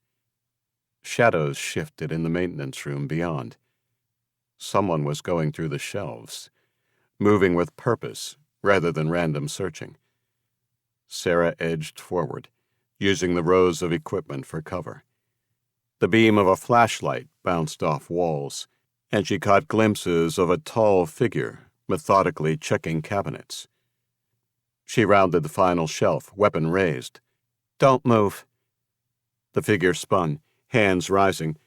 Shadows shifted in the maintenance room beyond. Someone was going through the shelves, moving with purpose rather than random searching. Sarah edged forward, using the rows of equipment for cover. The beam of a flashlight bounced off walls, and she caught glimpses of a tall figure methodically checking cabinets. She rounded the final shelf, weapon raised. "Don't move." The figure spun, hands rising.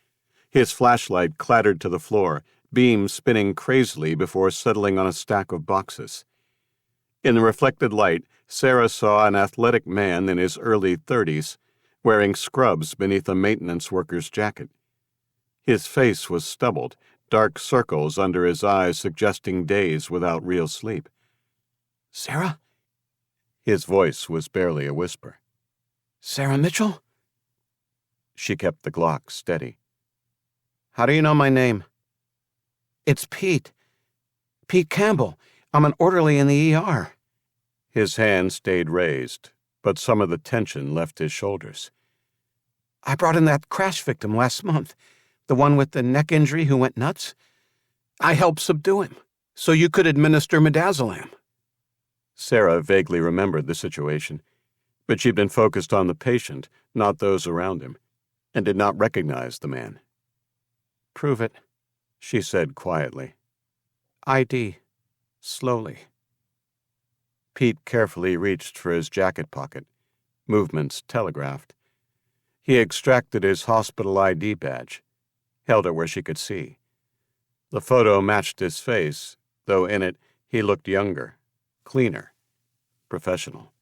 His flashlight clattered to the floor, beam spinning crazily before settling on a stack of boxes. In the reflected light, Sarah saw an athletic man in his early 30s, wearing scrubs beneath a maintenance worker's jacket. His face was stubbled, dark circles under his eyes suggesting days without real sleep. "Sarah?" His voice was barely a whisper. "Sarah Mitchell?" She kept the Glock steady. "How do you know my name?" "It's Pete. Pete Campbell. I'm an orderly in the ER." His hand stayed raised, but some of the tension left his shoulders. "I brought in that crash victim last month, the one with the neck injury who went nuts. I helped subdue him, so you could administer midazolam." Sarah vaguely remembered the situation, but she'd been focused on the patient, not those around him, and did not recognize the man. "Prove it," she said quietly. "ID. Slowly." Pete carefully reached for his jacket pocket. Movements telegraphed. He extracted his hospital ID badge, held it where she could see. The photo matched his face, though in it he looked younger, cleaner, professional.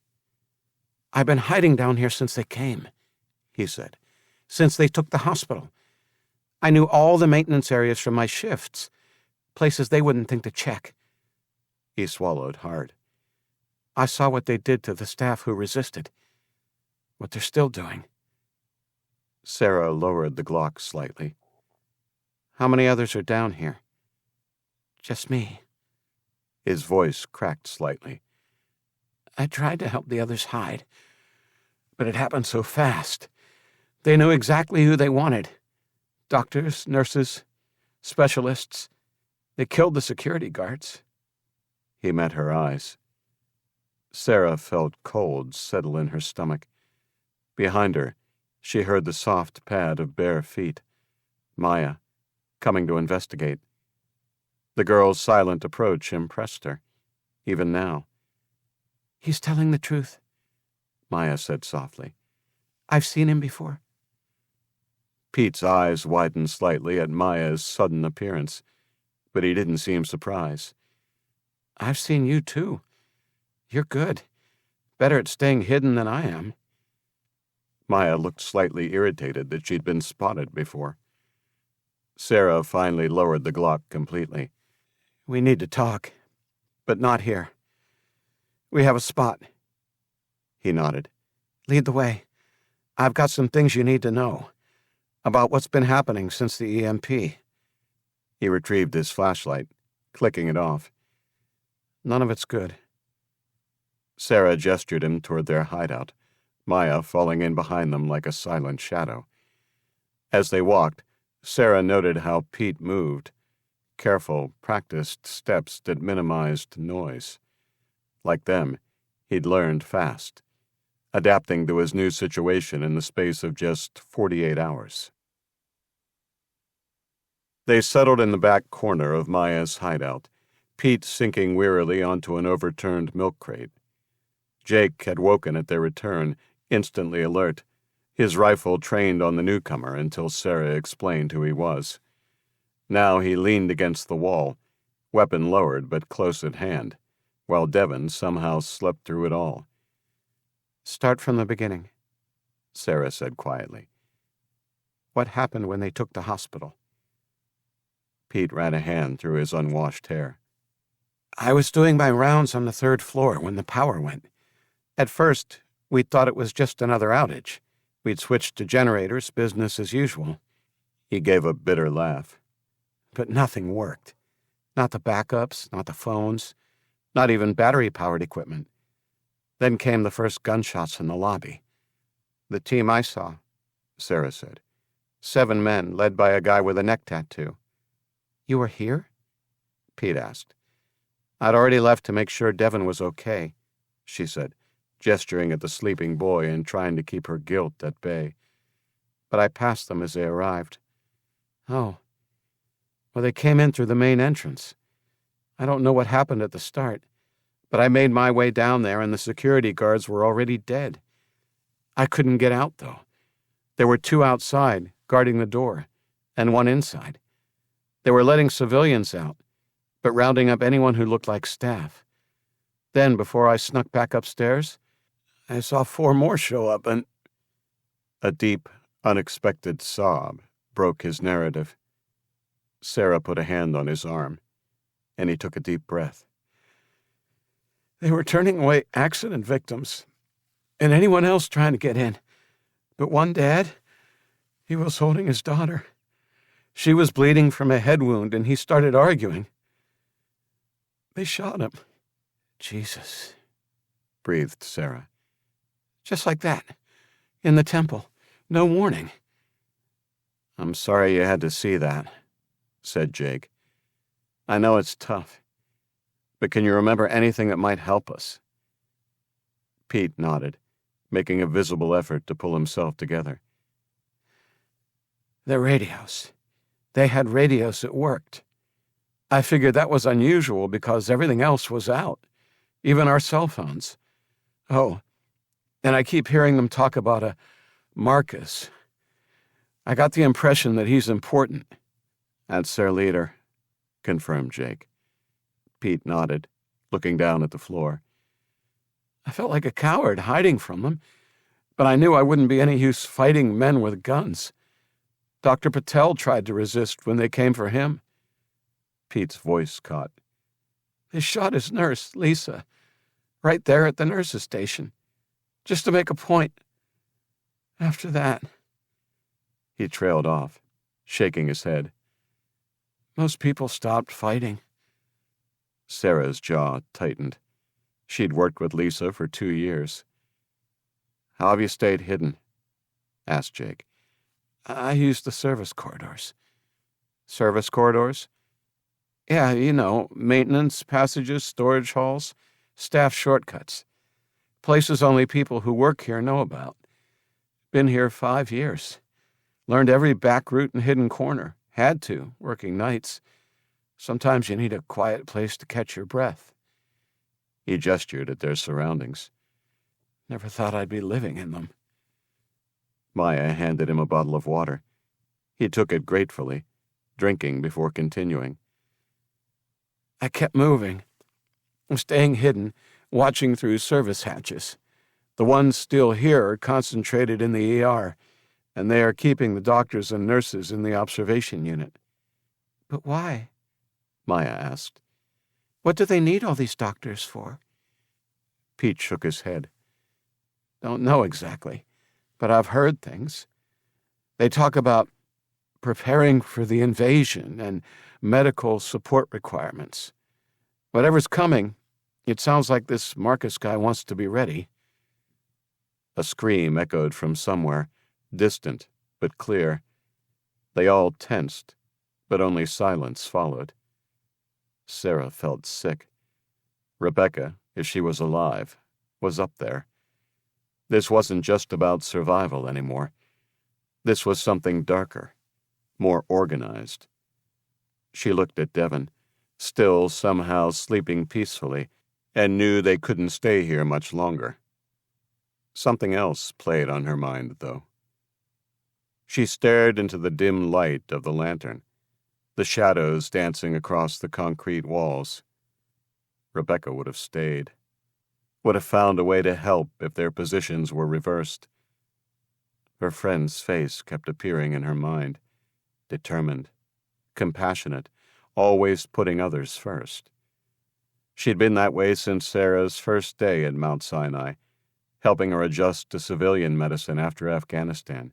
"I've been hiding down here since they came," he said. "Since they took the hospital. I knew all the maintenance areas from my shifts, places they wouldn't think to check." He swallowed hard. "I saw what they did to the staff who resisted. What they're still doing." Sarah lowered the Glock slightly. "How many others are down here?" "Just me." His voice cracked slightly. "I tried to help the others hide, but it happened so fast. They knew exactly who they wanted. Doctors, nurses, specialists. They killed the security guards." He met her eyes. Sarah felt cold settle in her stomach. Behind her, she heard the soft pad of bare feet. Maya, coming to investigate. The girl's silent approach impressed her, even now. "He's telling the truth," Maya said softly. "I've seen him before." Pete's eyes widened slightly at Maya's sudden appearance, but he didn't seem surprised. "I've seen you, too. You're good. Better at staying hidden than I am." Maya looked slightly irritated that she'd been spotted before. Sarah finally lowered the Glock completely. "We need to talk, but not here. We have a spot." He nodded. "Lead the way. I've got some things you need to know about what's been happening since the EMP." He retrieved his flashlight, clicking it off. "None of it's good." Sarah gestured him toward their hideout, Maya falling in behind them like a silent shadow. As they walked, Sarah noted how Pete moved, careful, practiced steps that minimized noise. Like them, he'd learned fast, adapting to his new situation in the space of just 48 hours. They settled in the back corner of Maya's hideout, Pete sinking wearily onto an overturned milk crate. Jake had woken at their return, instantly alert, his rifle trained on the newcomer until Sarah explained who he was. Now he leaned against the wall, weapon lowered but close at hand, while Devon somehow slept through it all. "Start from the beginning," Sarah said quietly. "What happened when they took the hospital?" Pete ran a hand through his unwashed hair. "I was doing my rounds on the 3rd floor when the power went. At first, we thought it was just another outage. We'd switched to generators, business as usual." He gave a bitter laugh. "But nothing worked. Not the backups, not the phones, not even battery-powered equipment. Then came the first gunshots in the lobby. The team I saw," Sarah said. 7 men, led by a guy with a neck tattoo." "You were here?" Pete asked. "I'd already left to make sure Devon was okay," she said, gesturing at the sleeping boy and trying to keep her guilt at bay. "But I passed them as they arrived." "Oh. Well, they came in through the main entrance. I don't know what happened at the start, but I made my way down there and the security guards were already dead. I couldn't get out, though. There were 2 outside, guarding the door, and 1 inside. They were letting civilians out, but rounding up anyone who looked like staff. Then, before I snuck back upstairs, I saw 4 more show up and—" A deep, unexpected sob broke his narrative. Sarah put a hand on his arm, and he took a deep breath. "They were turning away accident victims and anyone else trying to get in. But one dad, he was holding his daughter. She was bleeding from a head wound, and he started arguing. They shot him." "Jesus," breathed Sarah. "Just like that, in the temple, no warning." "I'm sorry you had to see that," said Jake. "I know it's tough, but can you remember anything that might help us?" Pete nodded, making a visible effort to pull himself together. "The radios. They had radios that worked. I figured that was unusual because everything else was out. even our cell phones. Oh, and I keep hearing them talk about a Marcus. I got the impression that he's important." "That's their leader," confirmed Jake. Pete nodded, looking down at the floor. I felt like a coward hiding from them, but I knew I wouldn't be any use fighting men with guns. Dr. Patel tried to resist when they came for him. Pete's voice caught. They shot his nurse, Lisa, right there at the nurse's station, just to make a point. After that, He trailed off, shaking his head. most people stopped fighting. Sarah's jaw tightened. She'd worked with Lisa for 2 years. "How have you stayed hidden?" asked Jake. I used the service corridors. "Service corridors?" Yeah, maintenance, passages, storage halls, staff shortcuts. Places only people who work here know about. Been here 5 years. Learned every back route and hidden corner. Had to, working nights. Sometimes you need a quiet place to catch your breath. He gestured at their surroundings. Never thought I'd be living in them. Maya handed him a bottle of water. He took it gratefully, drinking before continuing. I kept moving, staying hidden, watching through service hatches. The ones still here are concentrated in the ER, and they are keeping the doctors and nurses in the observation unit. But why? Maya asked. What do they need all these doctors for? Pete shook his head. Don't know exactly, but I've heard things. They talk about preparing for the invasion and medical support requirements. Whatever's coming, it sounds like this Marcus guy wants to be ready. A scream echoed from somewhere, distant but clear. They all tensed, but only silence followed. Sarah felt sick. Rebecca, if she was alive, was up there. This wasn't just about survival anymore. This was something darker, more organized. She looked at Devon, still somehow sleeping peacefully, and knew they couldn't stay here much longer. Something else played on her mind, though. She stared into the dim light of the lantern, the shadows dancing across the concrete walls. Rebecca would have stayed, would have found a way to help if their positions were reversed. Her friend's face kept appearing in her mind, determined, compassionate, always putting others first. She'd been that way since Sarah's first day at Mount Sinai, helping her adjust to civilian medicine after Afghanistan.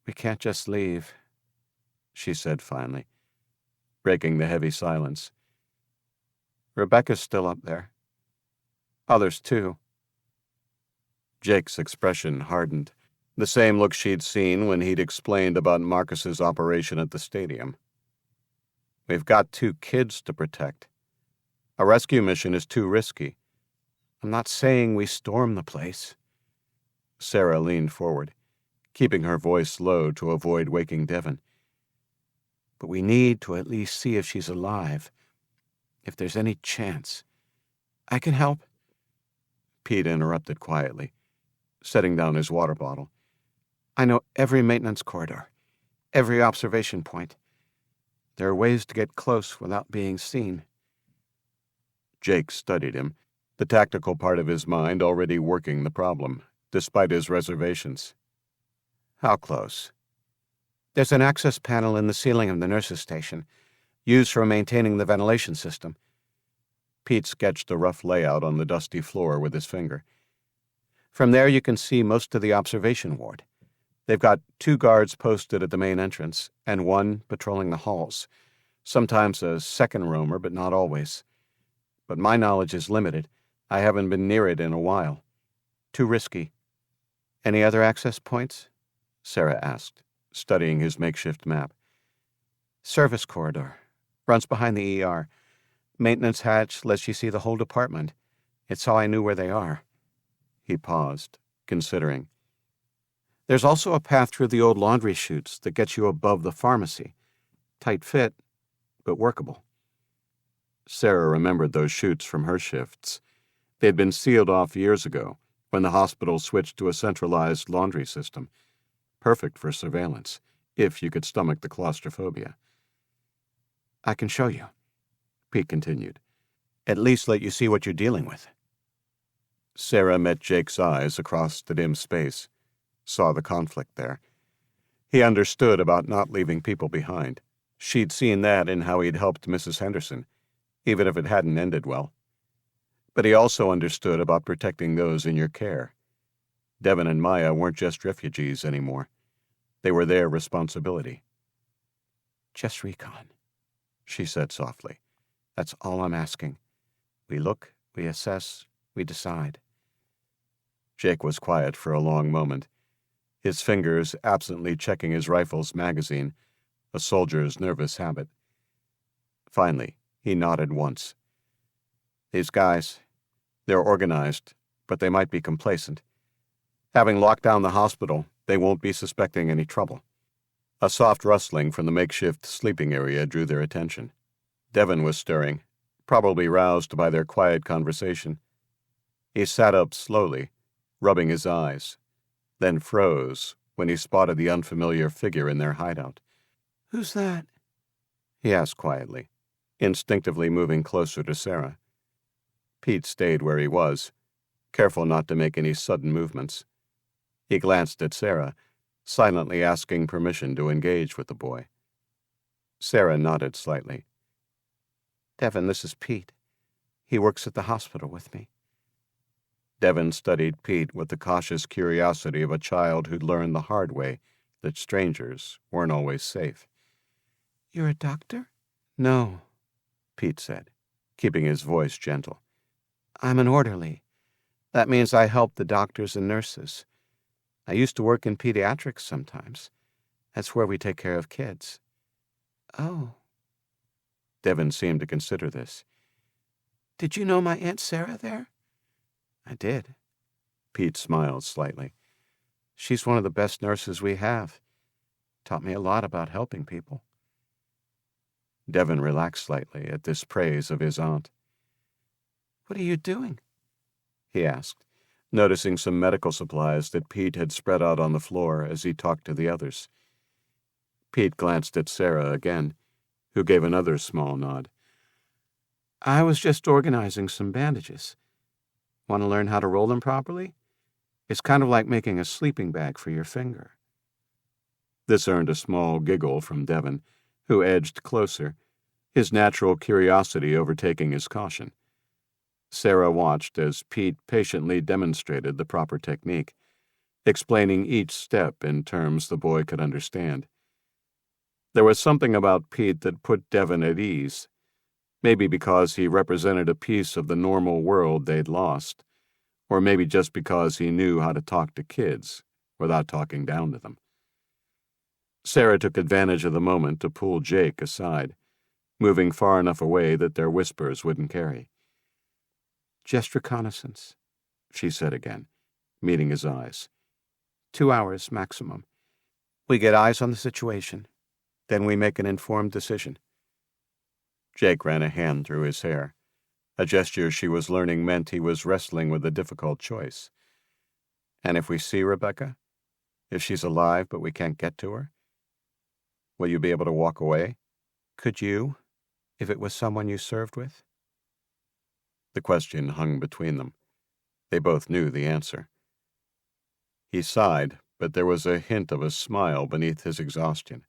We can't just leave, she said finally, breaking the heavy silence. Rebecca's still up there. Others, too. Jake's expression hardened, the same look she'd seen when he'd explained about Marcus's operation at the stadium. We've got 2 kids to protect. A rescue mission is too risky. I'm not saying we storm the place. Sarah leaned forward, keeping her voice low to avoid waking Devon. But we need to at least see if she's alive, if there's any chance. I can help. Pete interrupted quietly, setting down his water bottle. I know every maintenance corridor, every observation point. There are ways to get close without being seen. Jake studied him, the tactical part of his mind already working the problem, despite his reservations. How close? There's an access panel in the ceiling of the nurse's station, used for maintaining the ventilation system. Pete sketched a rough layout on the dusty floor with his finger. From there you can see most of the observation ward. They've got 2 guards posted at the main entrance, and 1 patrolling the halls. Sometimes a second roamer, but not always. But my knowledge is limited. I haven't been near it in a while. Too risky. Any other access points? Sarah asked, studying his makeshift map. Service corridor. Runs behind the ER. Maintenance hatch lets you see the whole department. It's how I knew where they are. He paused, considering. There's also a path through the old laundry chutes that gets you above the pharmacy. Tight fit, but workable. Sarah remembered those chutes from her shifts. They had been sealed off years ago when the hospital switched to a centralized laundry system, perfect for surveillance, if you could stomach the claustrophobia. I can show you, Pete continued. At least let you see what you're dealing with. Sarah met Jake's eyes across the dim space, saw the conflict there. He understood about not leaving people behind. She'd seen that in how he'd helped Mrs. Henderson, even if it hadn't ended well. But he also understood about protecting those in your care. Devin and Maya weren't just refugees anymore. They were their responsibility. Just recon, she said softly. That's all I'm asking. We look, we assess, we decide. Jake was quiet for a long moment, his fingers absently checking his rifle's magazine, a soldier's nervous habit. Finally, he nodded once. These guys, they're organized, but they might be complacent. Having locked down the hospital, they won't be suspecting any trouble. A soft rustling from the makeshift sleeping area drew their attention. Devin was stirring, probably roused by their quiet conversation. He sat up slowly, rubbing his eyes, then froze when he spotted the unfamiliar figure in their hideout. Who's that? He asked quietly, instinctively moving closer to Sarah. Pete stayed where he was, careful not to make any sudden movements. He glanced at Sarah, silently asking permission to engage with the boy. Sarah nodded slightly. Devin, this is Pete. He works at the hospital with me. Devin studied Pete with the cautious curiosity of a child who'd learned the hard way that strangers weren't always safe. You're a doctor? No, Pete said, keeping his voice gentle. I'm an orderly. That means I help the doctors and nurses. I used to work in pediatrics sometimes. That's where we take care of kids. Oh. Devin seemed to consider this. Did you know my Aunt Sarah there? I did. Pete smiled slightly. She's one of the best nurses we have. Taught me a lot about helping people. Devin relaxed slightly at this praise of his aunt. What are you doing? He asked, noticing some medical supplies that Pete had spread out on the floor as he talked to the others. Pete glanced at Sarah again, who gave another small nod. I was just organizing some bandages. Want to learn how to roll them properly? It's kind of like making a sleeping bag for your finger. This earned a small giggle from Devin, who edged closer, his natural curiosity overtaking his caution. Sarah watched as Pete patiently demonstrated the proper technique, explaining each step in terms the boy could understand. There was something about Pete that put Devin at ease, maybe because he represented a piece of the normal world they'd lost, or maybe just because he knew how to talk to kids without talking down to them. Sarah took advantage of the moment to pull Jake aside, moving far enough away that their whispers wouldn't carry. Just reconnaissance, she said again, meeting his eyes. 2 hours maximum. We get eyes on the situation. Then we make an informed decision. Jake ran a hand through his hair. A gesture she was learning meant he was wrestling with a difficult choice. And if we see Rebecca? If she's alive but we can't get to her? Will you be able to walk away? Could you, if it was someone you served with? The question hung between them. They both knew the answer. He sighed, but there was a hint of a smile beneath his exhaustion.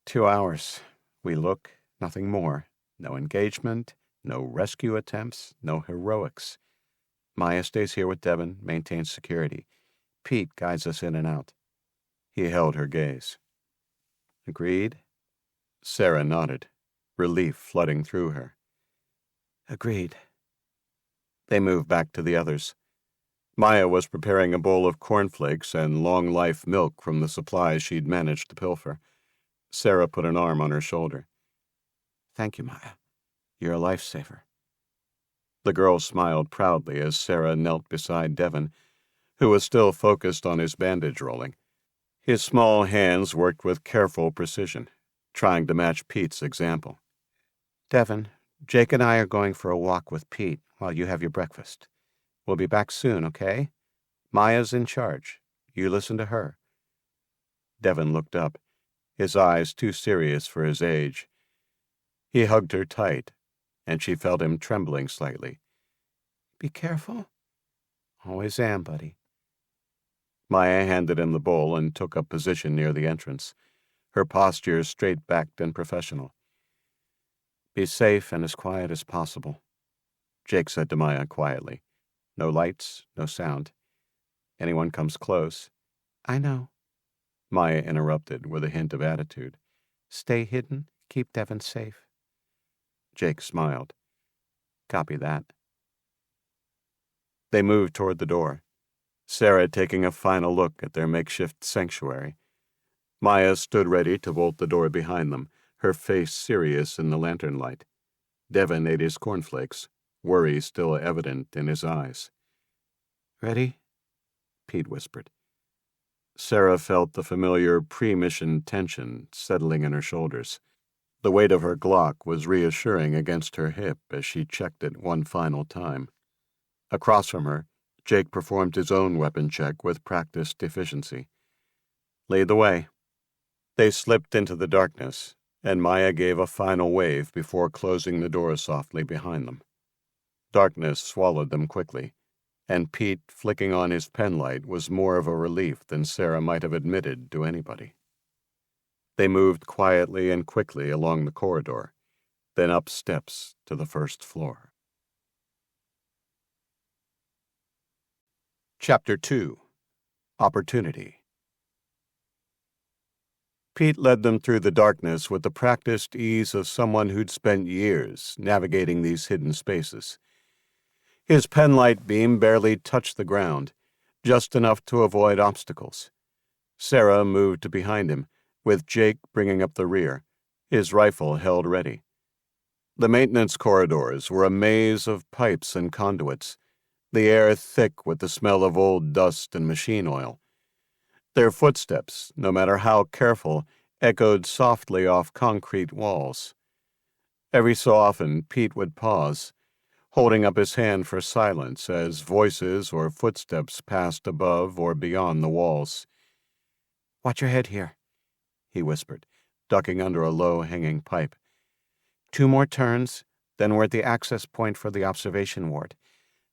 2 hours. We look, nothing more. No engagement, no rescue attempts, no heroics. Maya stays here with Devin, maintains security. Pete guides us in and out. He held her gaze. Agreed? Sarah nodded, relief flooding through her. Agreed. They moved back to the others. Maya was preparing a bowl of cornflakes and long-life milk from the supplies she'd managed to pilfer. Sarah put an arm on her shoulder. Thank you, Maya. You're a lifesaver. The girl smiled proudly as Sarah knelt beside Devin, who was still focused on his bandage rolling. His small hands worked with careful precision, trying to match Pete's example. Devin, Jake and I are going for a walk with Pete while you have your breakfast. We'll be back soon, okay? Maya's in charge. You listen to her." Devin looked up, his eyes too serious for his age. He hugged her tight, and she felt him trembling slightly. "Be careful." "Always am, buddy." Maya handed him the bowl and took up position near the entrance, her posture straight-backed and professional. "Be safe and as quiet as possible," Jake said to Maya quietly. "No lights, no sound. Anyone comes close—" "I know," Maya interrupted with a hint of attitude. "Stay hidden, keep Devin safe." Jake smiled. "Copy that." They moved toward the door, Sarah taking a final look at their makeshift sanctuary. Maya stood ready to bolt the door behind them, her face serious in the lantern light. Devin ate his cornflakes, worry still evident in his eyes. "Ready?" Pete whispered. Sarah felt the familiar pre-mission tension settling in her shoulders. The weight of her Glock was reassuring against her hip as she checked it one final time. Across from her, Jake performed his own weapon check with practiced efficiency. "Lead the way." They slipped into the darkness, and Maya gave a final wave before closing the door softly behind them. Darkness swallowed them quickly, and Pete flicking on his penlight was more of a relief than Sarah might have admitted to anybody. They moved quietly and quickly along the corridor, then up steps to the first floor. Chapter 2. Opportunity. Pete led them through the darkness with the practiced ease of someone who'd spent years navigating these hidden spaces. His penlight beam barely touched the ground, just enough to avoid obstacles. Sarah moved behind him, with Jake bringing up the rear, his rifle held ready. The maintenance corridors were a maze of pipes and conduits, the air thick with the smell of old dust and machine oil. Their footsteps, no matter how careful, echoed softly off concrete walls. Every so often, Pete would pause, holding up his hand for silence as voices or footsteps passed above or beyond the walls. "Watch your head here," he whispered, ducking under a low-hanging pipe. 2 more turns, then we're at the access point for the observation ward.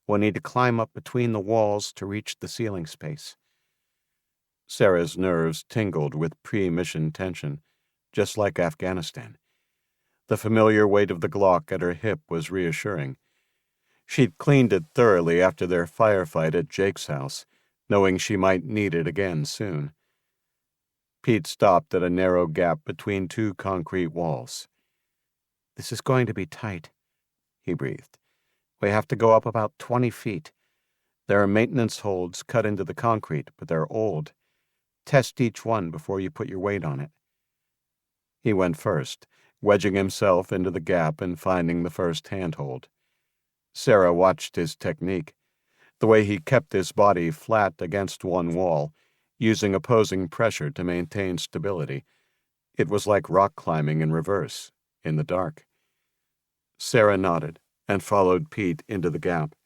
We'll need to climb up between the walls to reach the ceiling space." Sarah's nerves tingled with pre-mission tension, just like Afghanistan. The familiar weight of the Glock at her hip was reassuring. She'd cleaned it thoroughly after their firefight at Jake's house, knowing she might need it again soon. Pete stopped at a narrow gap between 2 concrete walls. "This is going to be tight," he breathed. "We have to go up about 20 feet. There are maintenance holds cut into the concrete, but they're old. Test each one before you put your weight on it." He went first, wedging himself into the gap and finding the first handhold. Sarah watched his technique, the way he kept his body flat against one wall, using opposing pressure to maintain stability. It was like rock climbing in reverse, in the dark. Sarah nodded and followed Pete into the gap.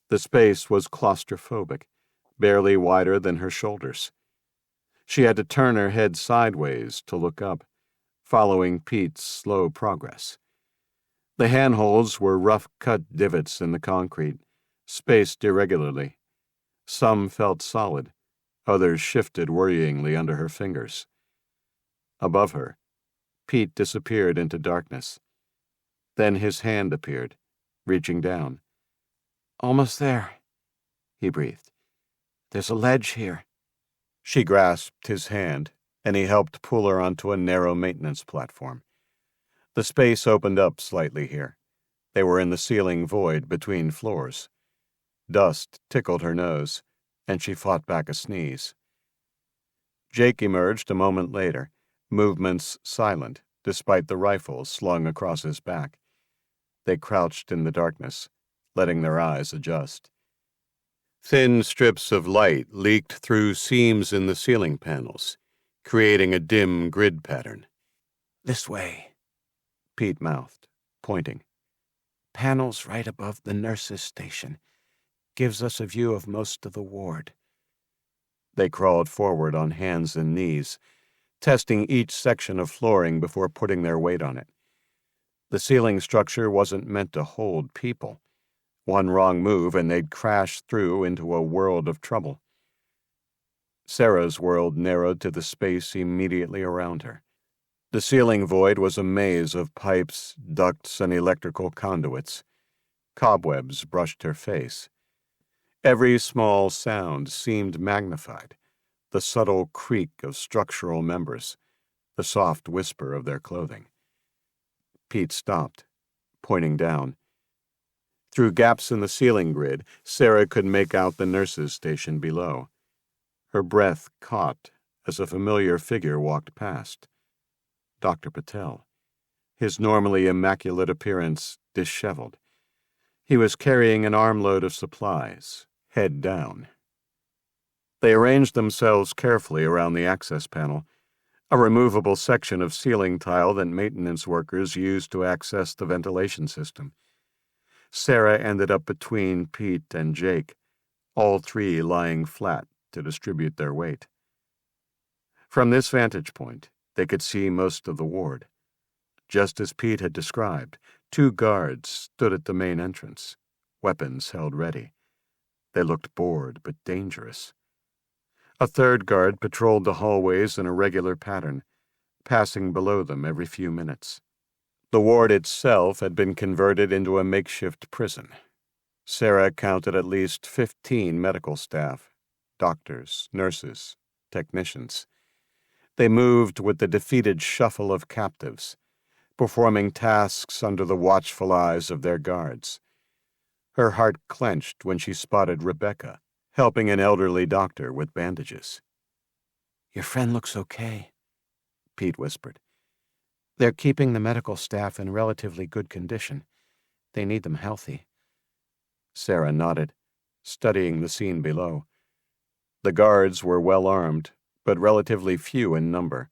The space was claustrophobic, barely wider than her shoulders. She had to turn her head sideways to look up, following Pete's slow progress. The handholds were rough-cut divots in the concrete, spaced irregularly. Some felt solid, others shifted worryingly under her fingers. Above her, Pete disappeared into darkness. Then his hand appeared, reaching down. "Almost there," he breathed. "There's a ledge here." She grasped his hand, and he helped pull her onto a narrow maintenance platform. The space opened up slightly here. They were in the ceiling void between floors. Dust tickled her nose, and she fought back a sneeze. Jake emerged a moment later, movements silent, despite the rifle slung across his back. They crouched in the darkness, letting their eyes adjust. Thin strips of light leaked through seams in the ceiling panels, creating a dim grid pattern. "This way," Pete mouthed, pointing. Panels right above the nurses' station. Gives us a view of most of the ward. They crawled forward on hands and knees, testing each section of flooring before putting their weight on it. The ceiling structure wasn't meant to hold people. One wrong move and they'd crash through into a world of trouble. Sarah's world narrowed to the space immediately around her. The ceiling void was a maze of pipes, ducts, and electrical conduits. Cobwebs brushed her face. Every small sound seemed magnified. The subtle creak of structural members, the soft whisper of their clothing. Pete stopped, pointing down. Through gaps in the ceiling grid, Sarah could make out the nurses' station below. Her breath caught as a familiar figure walked past. Dr. Patel, his normally immaculate appearance disheveled. He was carrying an armload of supplies, head down. They arranged themselves carefully around the access panel, a removable section of ceiling tile that maintenance workers used to access the ventilation system. Sarah ended up between Pete and Jake, all three lying flat to distribute their weight. From this vantage point, they could see most of the ward. Just as Pete had described, 2 guards stood at the main entrance, weapons held ready. They looked bored but dangerous. A 3rd guard patrolled the hallways in a regular pattern, passing below them every few minutes. The ward itself had been converted into a makeshift prison. Sarah counted at least 15 medical staff, doctors, nurses, technicians. They moved with the defeated shuffle of captives, performing tasks under the watchful eyes of their guards. Her heart clenched when she spotted Rebecca, helping an elderly doctor with bandages. "Your friend looks okay," Pete whispered. "They're keeping the medical staff in relatively good condition. They need them healthy." Sarah nodded, studying the scene below. The guards were well armed, but relatively few in number.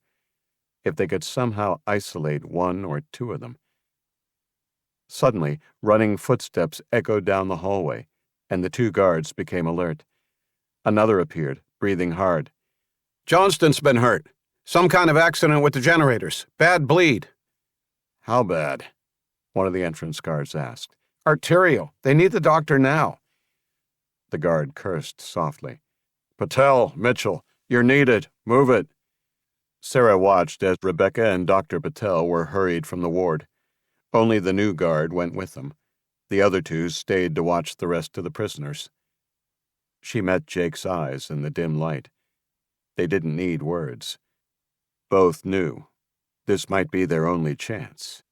If they could somehow isolate 1 or 2 of them. Suddenly, running footsteps echoed down the hallway, and the 2 guards became alert. Another appeared, breathing hard. "Johnston's been hurt. Some kind of accident with the generators. Bad bleed." "How bad?" one of the entrance guards asked. "Arterial. They need the doctor now." The guard cursed softly. "Patel, Mitchell, you're needed. Move it." Sarah watched as Rebecca and Dr. Patel were hurried from the ward. Only the new guard went with them. The other 2 stayed to watch the rest of the prisoners. She met Jake's eyes in the dim light. They didn't need words. Both knew this might be their only chance.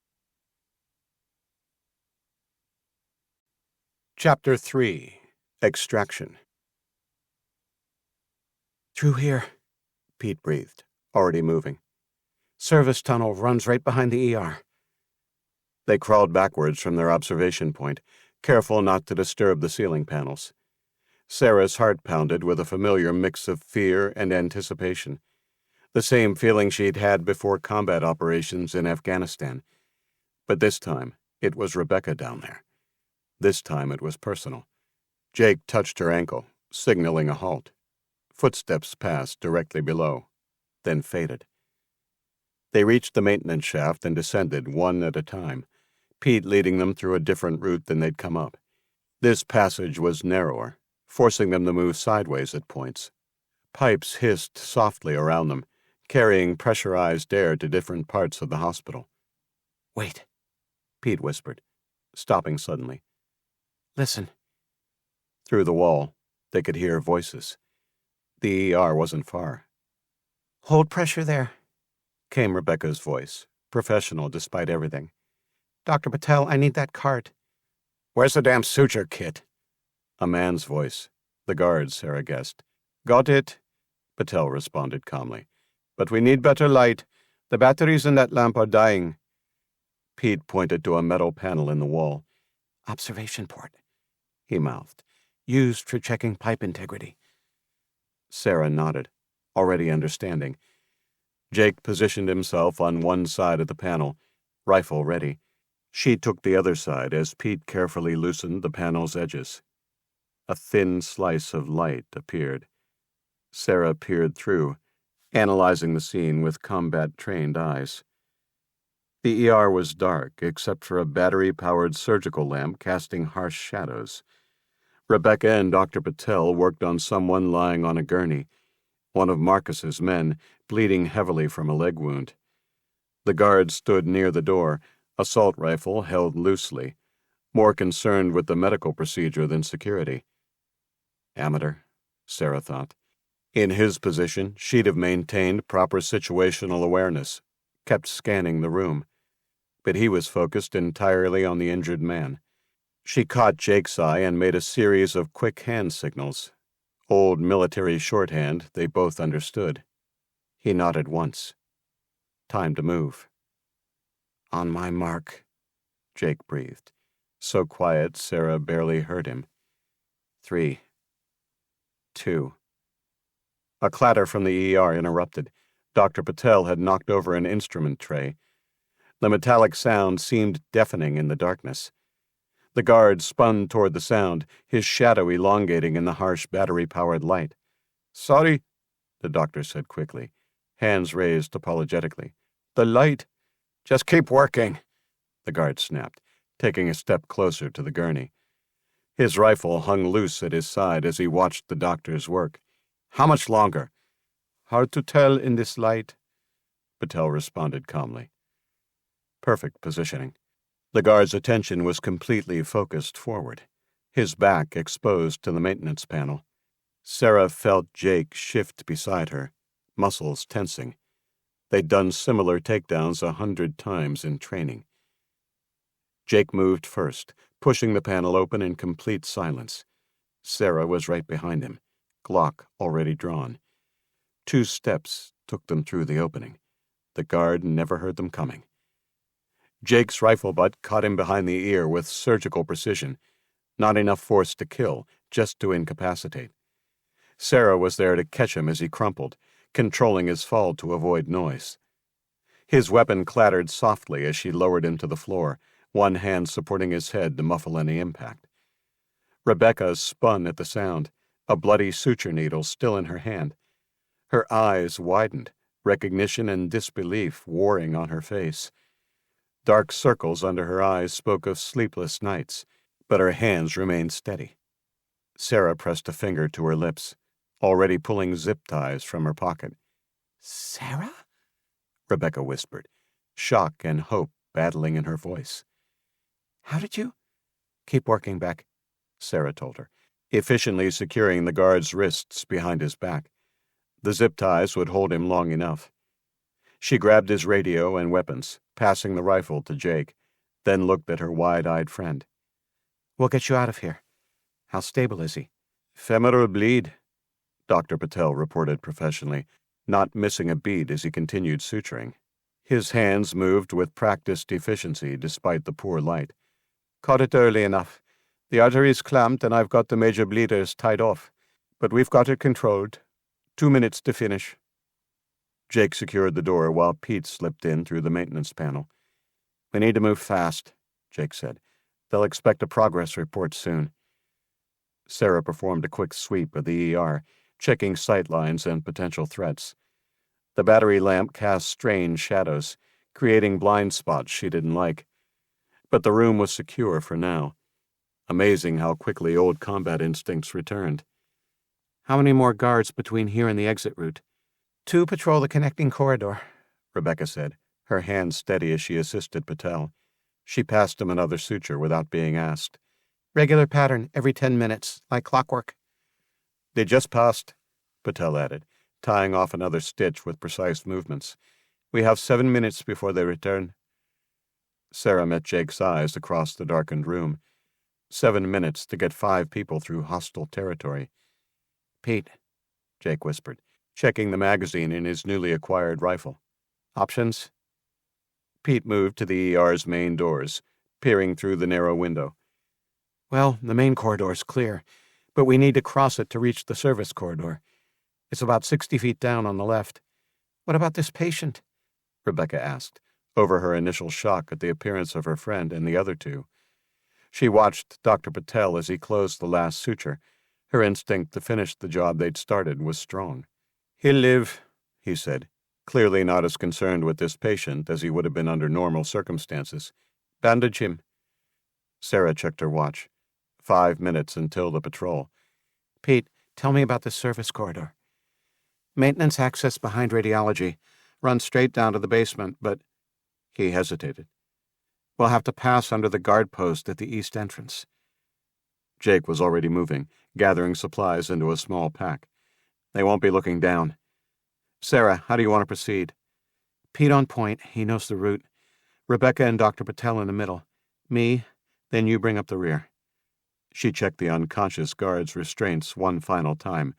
Chapter 3. Extraction. "Through here," Pete breathed, already moving. "Service tunnel runs right behind the ER." They crawled backwards from their observation point, careful not to disturb the ceiling panels. Sarah's heart pounded with a familiar mix of fear and anticipation, the same feeling she'd had before combat operations in Afghanistan. But this time, it was Rebecca down there. This time it was personal. Jake touched her ankle, signaling a halt. Footsteps passed directly below, then faded. They reached the maintenance shaft and descended 1 at a time, Pete leading them through a different route than they'd come up. This passage was narrower, forcing them to move sideways at points. Pipes hissed softly around them, carrying pressurized air to different parts of the hospital. "Wait," Pete whispered, stopping suddenly. "Listen." Through the wall, they could hear voices. The ER wasn't far. "Hold pressure there," came Rebecca's voice, professional despite everything. "Dr. Patel, I need that cart." "Where's the damn suture kit?" A man's voice. The guard, Sarah guessed. "Got it," Patel responded calmly. "But we need better light. The batteries in that lamp are dying." Pete pointed to a metal panel in the wall. "Observation port," he mouthed. "Used for checking pipe integrity." Sarah nodded, already understanding. Jake positioned himself on one side of the panel, rifle ready. She took the other side as Pete carefully loosened the panel's edges. A thin slice of light appeared. Sarah peered through, analyzing the scene with combat-trained eyes. The ER was dark, except for a battery-powered surgical lamp casting harsh shadows. Rebecca and Dr. Patel worked on someone lying on a gurney, one of Marcus's men, bleeding heavily from a leg wound. The guard stood near the door, assault rifle held loosely, more concerned with the medical procedure than security. Amateur, Sarah thought. In his position, she'd have maintained proper situational awareness, kept scanning the room. But he was focused entirely on the injured man. She caught Jake's eye and made a series of quick hand signals. Old military shorthand they both understood. He nodded once. Time to move. On my mark, Jake breathed, so quiet Sarah barely heard him. 3, 2. A clatter from the ER interrupted. Dr. Patel had knocked over an instrument tray. The metallic sound seemed deafening in the darkness. The guard spun toward the sound, his shadow elongating in the harsh battery-powered light. Sorry, the doctor said quickly, hands raised apologetically. The light. Just keep working, the guard snapped, taking a step closer to the gurney. His rifle hung loose at his side as he watched the doctor's work. How much longer? Hard to tell in this light, Patel responded calmly. Perfect positioning. The guard's attention was completely focused forward, his back exposed to the maintenance panel. Sarah felt Jake shift beside her, muscles tensing. They'd done similar takedowns 100 times in training. Jake moved first, pushing the panel open in complete silence. Sarah was right behind him, Glock already drawn. 2 steps took them through the opening. The guard never heard them coming. Jake's rifle butt caught him behind the ear with surgical precision. Not enough force to kill, just to incapacitate. Sarah was there to catch him as he crumpled, controlling his fall to avoid noise. His weapon clattered softly as she lowered him to the floor, one hand supporting his head to muffle any impact. Rebecca spun at the sound, a bloody suture needle still in her hand. Her eyes widened, recognition and disbelief warring on her face. Dark circles under her eyes spoke of sleepless nights, but her hands remained steady. Sarah pressed a finger to her lips, already pulling zip ties from her pocket. Sarah? Rebecca whispered, shock and hope battling in her voice. How did you? Keep working, Beck, Sarah told her, efficiently securing the guard's wrists behind his back. The zip ties would hold him long enough. She grabbed his radio and weapons, passing the rifle to Jake, then looked at her wide-eyed friend. We'll get you out of here. How stable is he? Femoral bleed, Dr. Patel reported professionally, not missing a beat as he continued suturing. His hands moved with practiced efficiency despite the poor light. Caught it early enough. The artery's clamped and I've got the major bleeders tied off. But we've got it controlled. 2 minutes to finish. Jake secured the door while Pete slipped in through the maintenance panel. We need to move fast, Jake said. They'll expect a progress report soon. Sarah performed a quick sweep of the ER, checking sight lines and potential threats. The battery lamp cast strange shadows, creating blind spots she didn't like. But the room was secure for now. Amazing how quickly old combat instincts returned. How many more guards between here and the exit route? 2 patrol the connecting corridor, Rebecca said, her hand steady as she assisted Patel. She passed him another suture without being asked. Regular pattern, every 10 minutes, like clockwork. They just passed, Patel added, tying off another stitch with precise movements. We have 7 minutes before they return. Sarah met Jake's eyes across the darkened room. 7 minutes to get 5 people through hostile territory. Pete, Jake whispered, checking the magazine in his newly acquired rifle. Options? Pete moved to the ER's main doors, peering through the narrow window. Well, the main corridor's clear, but we need to cross it to reach the service corridor. It's about 60 feet down on the left. What about this patient? Rebecca asked, over her initial shock at the appearance of her friend and the other two. She watched Dr. Patel as he closed the last suture. Her instinct to finish the job they'd started was strong. "He'll live," he said, clearly not as concerned with this patient as he would have been under normal circumstances. "Bandage him." Sarah checked her watch. 5 minutes until the patrol. "Pete, tell me about the service corridor." "Maintenance access behind radiology. Run straight down to the basement, but—" He hesitated. "We'll have to pass under the guard post at the east entrance." Jake was already moving, gathering supplies into a small pack. "They won't be looking down. Sarah, how do you want to proceed?" "Pete on point. He knows the route. Rebecca and Dr. Patel in the middle. Me, then you bring up the rear." She checked the unconscious guard's restraints one final time.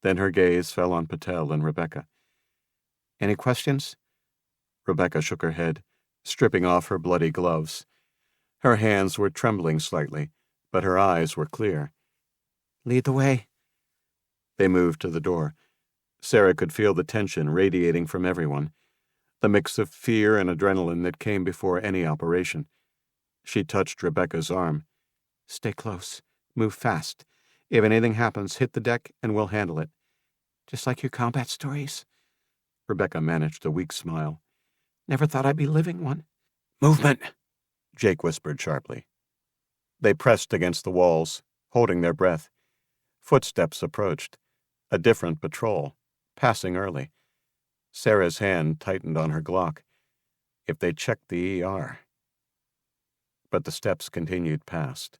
Then her gaze fell on Patel and Rebecca. "Any questions?" Rebecca shook her head, stripping off her bloody gloves. Her hands were trembling slightly, but her eyes were clear. "Lead the way." They moved to the door. Sarah could feel the tension radiating from everyone, the mix of fear and adrenaline that came before any operation. She touched Rebecca's arm. "Stay close. Move fast. If anything happens, hit the deck and we'll handle it. Just like your combat stories." Rebecca managed a weak smile. "Never thought I'd be living one." "Movement," Jake whispered sharply. They pressed against the walls, holding their breath. Footsteps approached. A different patrol, passing early. Sarah's hand tightened on her Glock. If they checked the ER. But the steps continued past,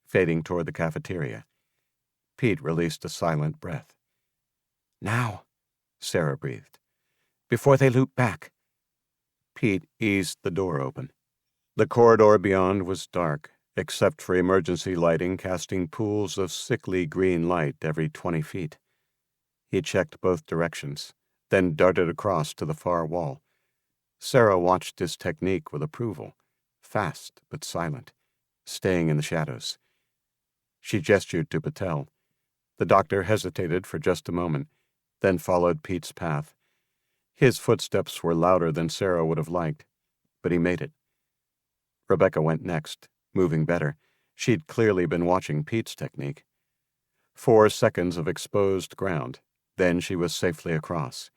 fading toward the cafeteria. Pete released a silent breath. "Now," Sarah breathed. "Before they loop back." Pete eased the door open. The corridor beyond was dark, except for emergency lighting casting pools of sickly green light every 20 feet. He checked both directions, then darted across to the far wall. Sarah watched his technique with approval, fast but silent, staying in the shadows. She gestured to Patel. The doctor hesitated for just a moment, then followed Pete's path. His footsteps were louder than Sarah would have liked, but he made it. Rebecca went next, moving better. She'd clearly been watching Pete's technique. 4 seconds of exposed ground, then she was safely across.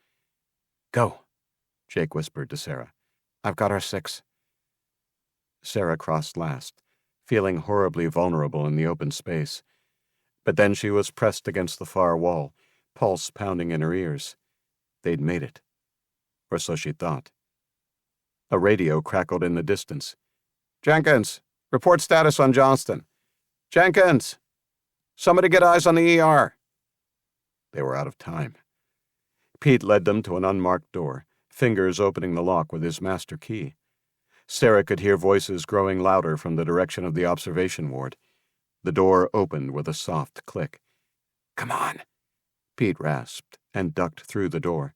"Go," Jake whispered to Sarah. "I've got our 6. Sarah crossed last, feeling horribly vulnerable in the open space. But then she was pressed against the far wall, pulse pounding in her ears. They'd made it. Or so she thought. A radio crackled in the distance. "Jenkins, report status on Johnston. Jenkins! Somebody get eyes on the ER." They were out of time. Pete led them to an unmarked door, fingers opening the lock with his master key. Sarah could hear voices growing louder from the direction of the observation ward. The door opened with a soft click. "Come on," Pete rasped and ducked through the door.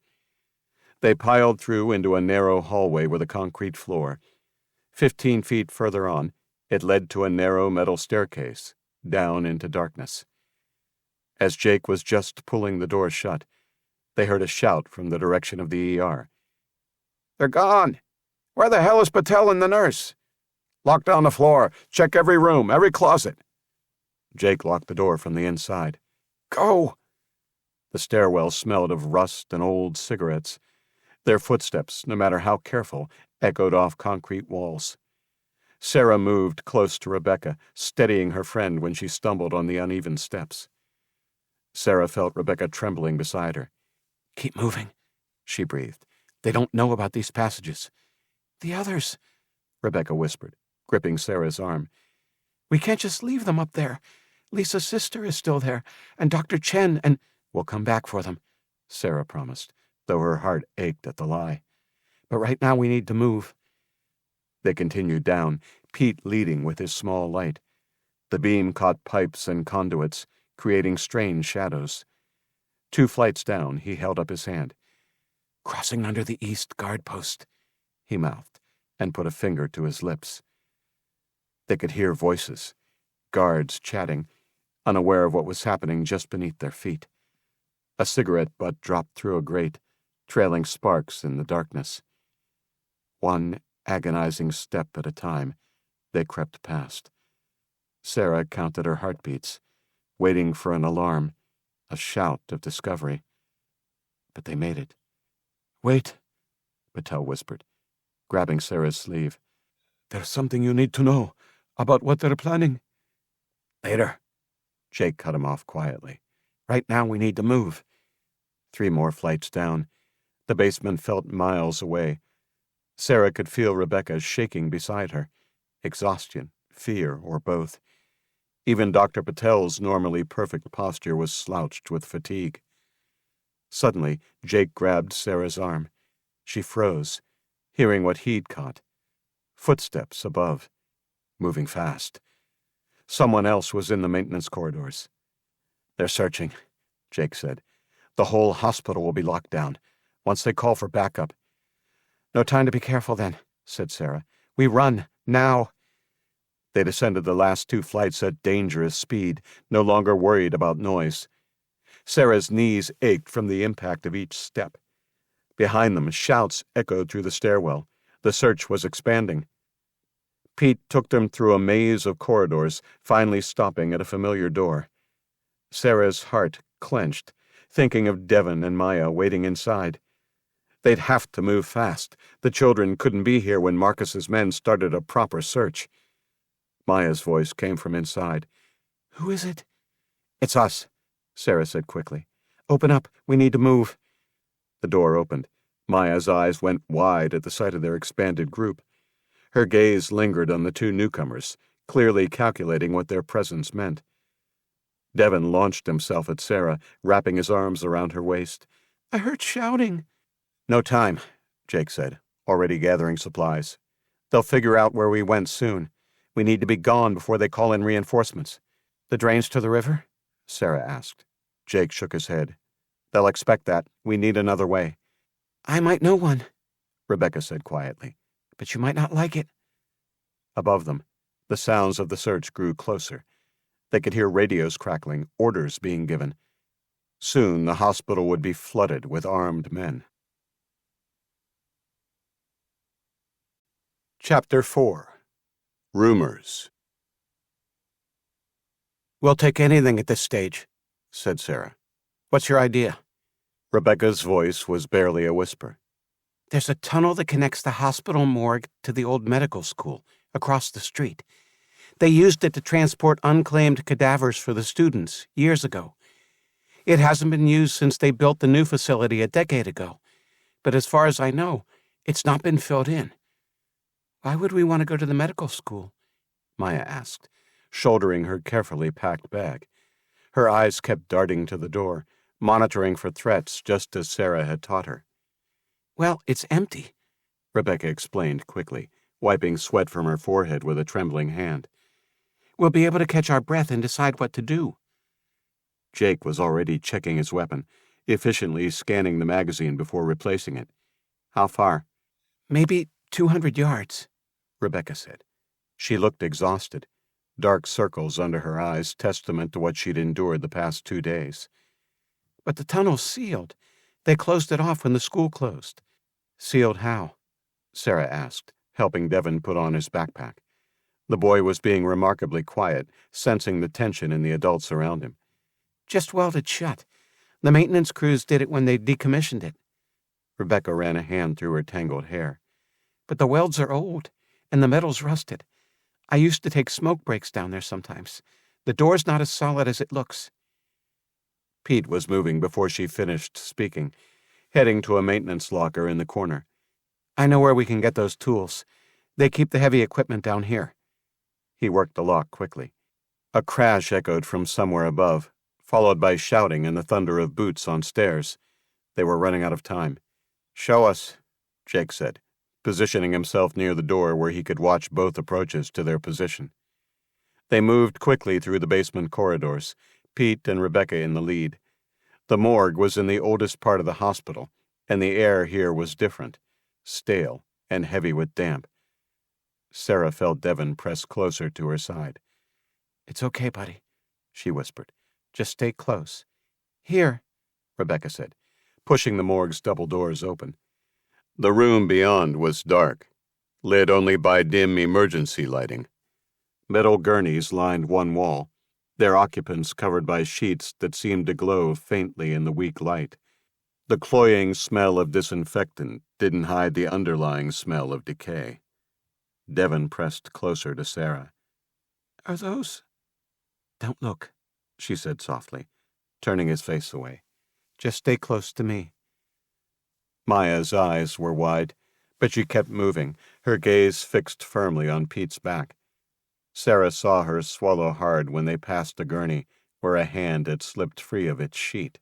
They piled through into a narrow hallway with a concrete floor. 15 feet further on, it led to a narrow metal staircase, down into darkness. As Jake was just pulling the door shut, they heard a shout from the direction of the ER. "They're gone! Where the hell is Patel and the nurse? Lock down the floor. Check every room, every closet." Jake locked the door from the inside. "Go!" The stairwell smelled of rust and old cigarettes. Their footsteps, no matter how careful, echoed off concrete walls. Sarah moved close to Rebecca, steadying her friend when she stumbled on the uneven steps. Sarah felt Rebecca trembling beside her. "Keep moving," she breathed. "They don't know about these passages." "The others," Rebecca whispered, gripping Sarah's arm. "We can't just leave them up there. Lisa's sister is still there, and Dr. Chen, and—" "We'll come back for them," Sarah promised, though her heart ached at the lie. "But right now we need to move." They continued down, Pete leading with his small light. The beam caught pipes and conduits, creating strange shadows. 2 flights down, he held up his hand. "Crossing under the east guard post," he mouthed, and put a finger to his lips. They could hear voices, guards chatting, unaware of what was happening just beneath their feet. A cigarette butt dropped through a grate, trailing sparks in the darkness. 1 agonizing step at a time, they crept past. Sarah counted her heartbeats, waiting for an alarm, a shout of discovery. But they made it. "Wait," Patel whispered, grabbing Sarah's sleeve. "There's something you need to know about what they're planning." "Later," Jake cut him off quietly. "Right now we need to move." 3 more flights down. The basement felt miles away. Sarah could feel Rebecca shaking beside her. Exhaustion, fear, or both. Even Dr. Patel's normally perfect posture was slouched with fatigue. Suddenly, Jake grabbed Sarah's arm. She froze, hearing what he'd caught. Footsteps above, moving fast. Someone else was in the maintenance corridors. "They're searching," Jake said. "The whole hospital will be locked down once they call for backup." "No time to be careful then," said Sarah. "We run, now." They descended the last 2 flights at dangerous speed, no longer worried about noise. Sarah's knees ached from the impact of each step. Behind them, shouts echoed through the stairwell. The search was expanding. Pete took them through a maze of corridors, finally stopping at a familiar door. Sarah's heart clenched, thinking of Devon and Maya waiting inside. They'd have to move fast. The children couldn't be here when Marcus's men started a proper search. Maya's voice came from inside. "Who is it?" "It's us," Sarah said quickly. "Open up. We need to move." The door opened. Maya's eyes went wide at the sight of their expanded group. Her gaze lingered on the 2 newcomers, clearly calculating what their presence meant. Devon launched himself at Sarah, wrapping his arms around her waist. "I heard shouting." "No time," Jake said, already gathering supplies. "They'll figure out where we went soon. We need to be gone before they call in reinforcements." "The drains to the river?" Sarah asked. Jake shook his head. "They'll expect that. We need another way." "I might know one," Rebecca said quietly, "but you might not like it." Above them, the sounds of the search grew closer. They could hear radios crackling, orders being given. Soon the hospital would be flooded with armed men. Chapter 4. Rumors. "We'll take anything at this stage," said Sarah. "What's your idea?" Rebecca's voice was barely a whisper. "There's a tunnel that connects the hospital morgue to the old medical school, across the street. They used it to transport unclaimed cadavers for the students years ago. It hasn't been used since they built the new facility a decade ago, but as far as I know, it's not been filled in." "Why would we want to go to the medical school?" Maya asked, shouldering her carefully packed bag. Her eyes kept darting to the door, monitoring for threats just as Sarah had taught her. "Well, it's empty," Rebecca explained quickly, wiping sweat from her forehead with a trembling hand. "We'll be able to catch our breath and decide what to do." Jake was already checking his weapon, efficiently scanning the magazine before replacing it. "How far?" "Maybe 200 yards, Rebecca said. She looked exhausted, dark circles under her eyes, testament to what she'd endured the past 2 days. "But the tunnel's sealed. They closed it off when the school closed." "Sealed how?" Sarah asked, helping Devon put on his backpack. The boy was being remarkably quiet, sensing the tension in the adults around him. "Just welded shut. The maintenance crews did it when they decommissioned it." Rebecca ran a hand through her tangled hair. "But the welds are old, and the metal's rusted. I used to take smoke breaks down there sometimes. The door's not as solid as it looks." Pete was moving before she finished speaking, heading to a maintenance locker in the corner. "I know where we can get those tools. They keep the heavy equipment down here." He worked the lock quickly. A crash echoed from somewhere above, followed by shouting and the thunder of boots on stairs. They were running out of time. "Show us," Jake said, positioning himself near the door where he could watch both approaches to their position. They moved quickly through the basement corridors, Pete and Rebecca in the lead. The morgue was in the oldest part of the hospital, and the air here was different, stale and heavy with damp. Sarah felt Devon press closer to her side. "It's okay, buddy," she whispered. "Just stay close." "Here," Rebecca said, pushing the morgue's double doors open. The room beyond was dark. lit only by dim emergency lighting. Metal gurneys lined one wall, their occupants covered by sheets that seemed to glow faintly in the weak light. The cloying smell of disinfectant didn't hide the underlying smell of decay. Devon pressed closer to Sarah. "Are those—" "Don't look," she said softly, turning his face away. "Just stay close to me." Maya's eyes were wide, but she kept moving, her gaze fixed firmly on Pete's back. Sarah saw her swallow hard when they passed a gurney where a hand had slipped free of its sheet.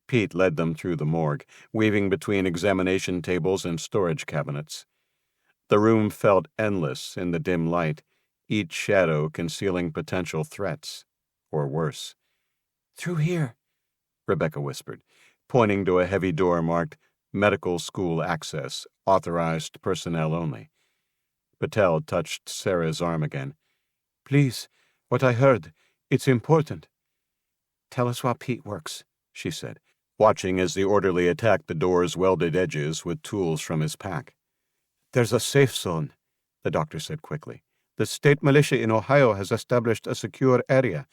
Pete led them through the morgue, weaving between examination tables and storage cabinets. The room felt endless in the dim light, each shadow concealing potential threats, or worse. "Through here," Rebecca whispered, pointing to a heavy door marked Medical School Access, Authorized Personnel Only. Patel touched Sarah's arm again. "Please, what I heard, it's important." "Tell us while Pete works," she said, watching as the orderly attacked the door's welded edges with tools from his pack. "There's a safe zone," the doctor said quickly. "The state militia in Ohio has established a secure area.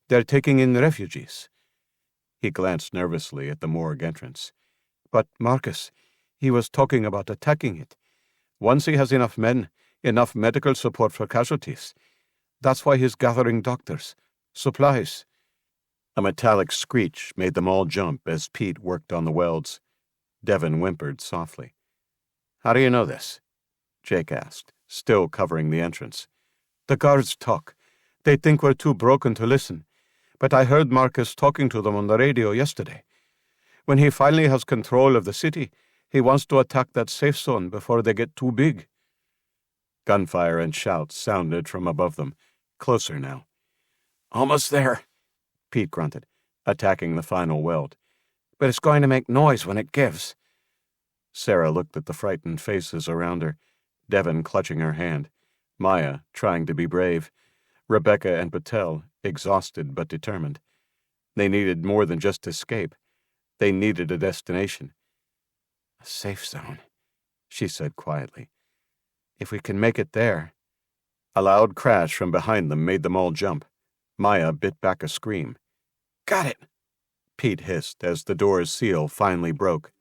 They're taking in refugees." He glanced nervously at the morgue entrance. "But Marcus, he was talking about attacking it. Once he has enough men, enough medical support for casualties. That's why he's gathering doctors, supplies." A metallic screech made them all jump as Pete worked on the welds. Devon whimpered softly. "How do you know this?" Jake asked, still covering the entrance. "The guards talk. They think we're too broken to listen. But I heard Marcus talking to them on the radio yesterday. When he finally has control of the city, he wants to attack that safe zone before they get too big." Gunfire and shouts sounded from above them, closer now. "Almost there," Pete grunted, attacking the final weld. "But it's going to make noise when it gives." Sarah looked at the frightened faces around her, Devon clutching her hand, Maya trying to be brave, Rebecca and Patel exhausted but determined. They needed more than just escape. They needed a destination. "A safe zone," she said quietly. "If we can make it there." A loud crash from behind them made them all jump. Maya bit back a scream. "Got it," Pete hissed as the door's seal finally broke.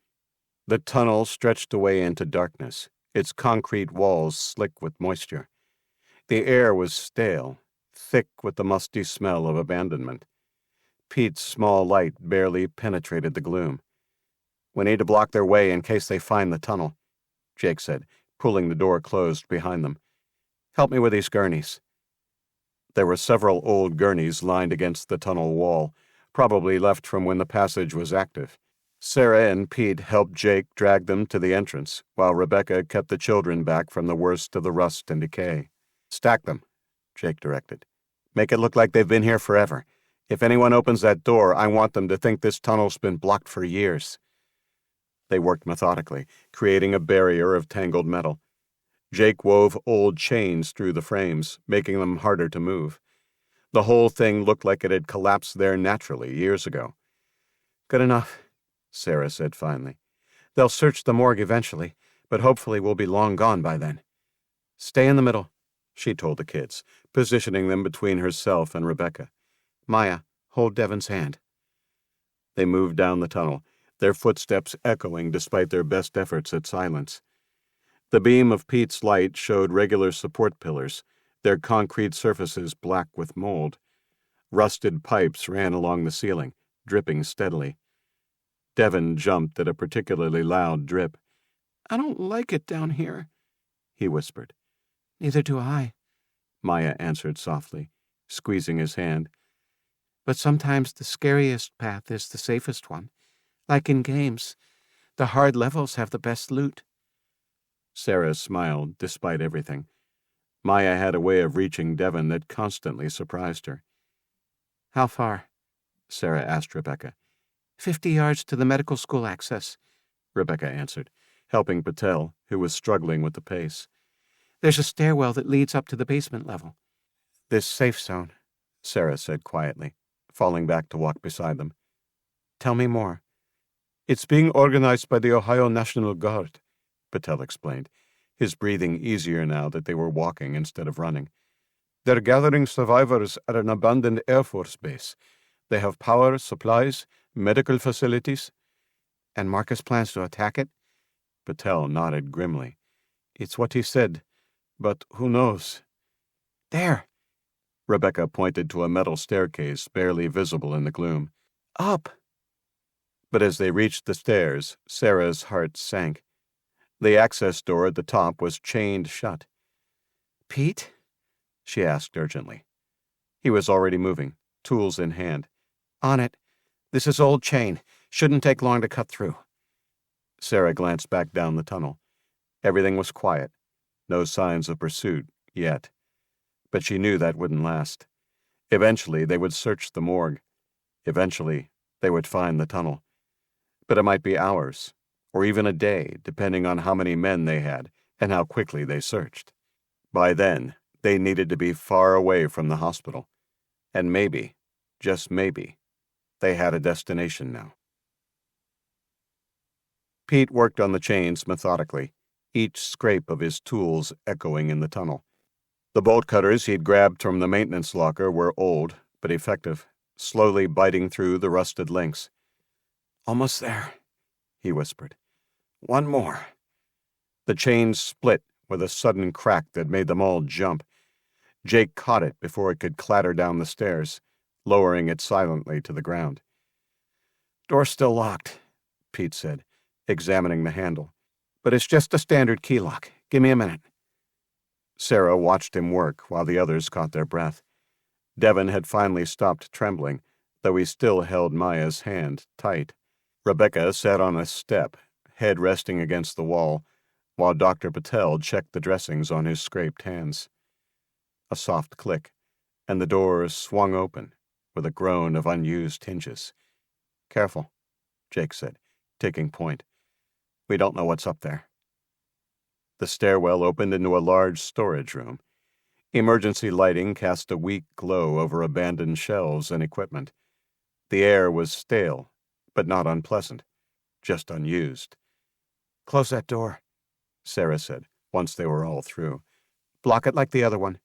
The tunnel stretched away into darkness, its concrete walls slick with moisture. The air was stale, thick with the musty smell of abandonment. Pete's small light barely penetrated the gloom. "We need to block their way in case they find the tunnel," Jake said, pulling the door closed behind them. "Help me with these gurneys." There were several old gurneys lined against the tunnel wall, probably left from when the passage was active. Sarah and Pete helped Jake drag them to the entrance, while Rebecca kept the children back from the worst of the rust and decay. "Stack them," Jake directed. "Make it look like they've been here forever. If anyone opens that door, I want them to think this tunnel's been blocked for years." They worked methodically, creating a barrier of tangled metal. Jake wove old chains through the frames, making them harder to move. The whole thing looked like it had collapsed there naturally years ago. "Good enough," Sarah said finally. "They'll search the morgue eventually, but hopefully we'll be long gone by then. Stay in the middle," she told the kids, positioning them between herself and Rebecca. "Maya, hold Devon's hand." They moved down the tunnel, their footsteps echoing despite their best efforts at silence. The beam of Pete's light showed regular support pillars, their concrete surfaces black with mold. Rusted pipes ran along the ceiling, dripping steadily. Devon jumped at a particularly loud drip. "I don't like it down here," he whispered. "Neither do I," Maya answered softly, squeezing his hand. "But sometimes the scariest path is the safest one. Like in games, the hard levels have the best loot." Sarah smiled despite everything. Maya had a way of reaching Devon that constantly surprised her. "How far?" Sarah asked Rebecca. 50 yards to the medical school access," Rebecca answered, helping Patel, who was struggling with the pace. "There's a stairwell that leads up to the basement level." "This safe zone," Sarah said quietly, falling back to walk beside them. "Tell me more." "It's being organized by the Ohio National Guard," Patel explained, his breathing easier now that they were walking instead of running. "They're gathering survivors at an abandoned Air Force base. They have power, supplies, medical facilities." "And Marcus plans to attack it?" Patel nodded grimly. "It's what he said, but who knows?" "There!" Rebecca pointed to a metal staircase barely visible in the gloom. "Up!" But as they reached the stairs, Sarah's heart sank. The access door at the top was chained shut. "Pete?" she asked urgently. He was already moving, tools in hand. "On it. This is old chain. Shouldn't take long to cut through." Sarah glanced back down the tunnel. Everything was quiet. No signs of pursuit, yet. But she knew that wouldn't last. Eventually, they would search the morgue. Eventually, they would find the tunnel. But it might be hours, or even a day, depending on how many men they had and how quickly they searched. By then, they needed to be far away from the hospital. And maybe, just maybe, they had a destination now. Pete worked on the chains methodically, each scrape of his tools echoing in the tunnel. The bolt cutters he'd grabbed from the maintenance locker were old, but effective, slowly biting through the rusted links. "Almost there," he whispered. "One more." The chains split with a sudden crack that made them all jump. Jake caught it before it could clatter down the stairs, lowering it silently to the ground. "Door's still locked," Pete said, examining the handle. "But it's just a standard key lock. Give me a minute." Sarah watched him work while the others caught their breath. Devon had finally stopped trembling, though he still held Maya's hand tight. Rebecca sat on a step, head resting against the wall, while Dr. Patel checked the dressings on his scraped hands. A soft click, and the door swung open with a groan of unused hinges. "Careful," Jake said, taking point. "We don't know what's up there." The stairwell opened into a large storage room. Emergency lighting cast a weak glow over abandoned shelves and equipment. The air was stale, but not unpleasant, just unused. "Close that door," Sarah said, once they were all through. "Block it like the other one."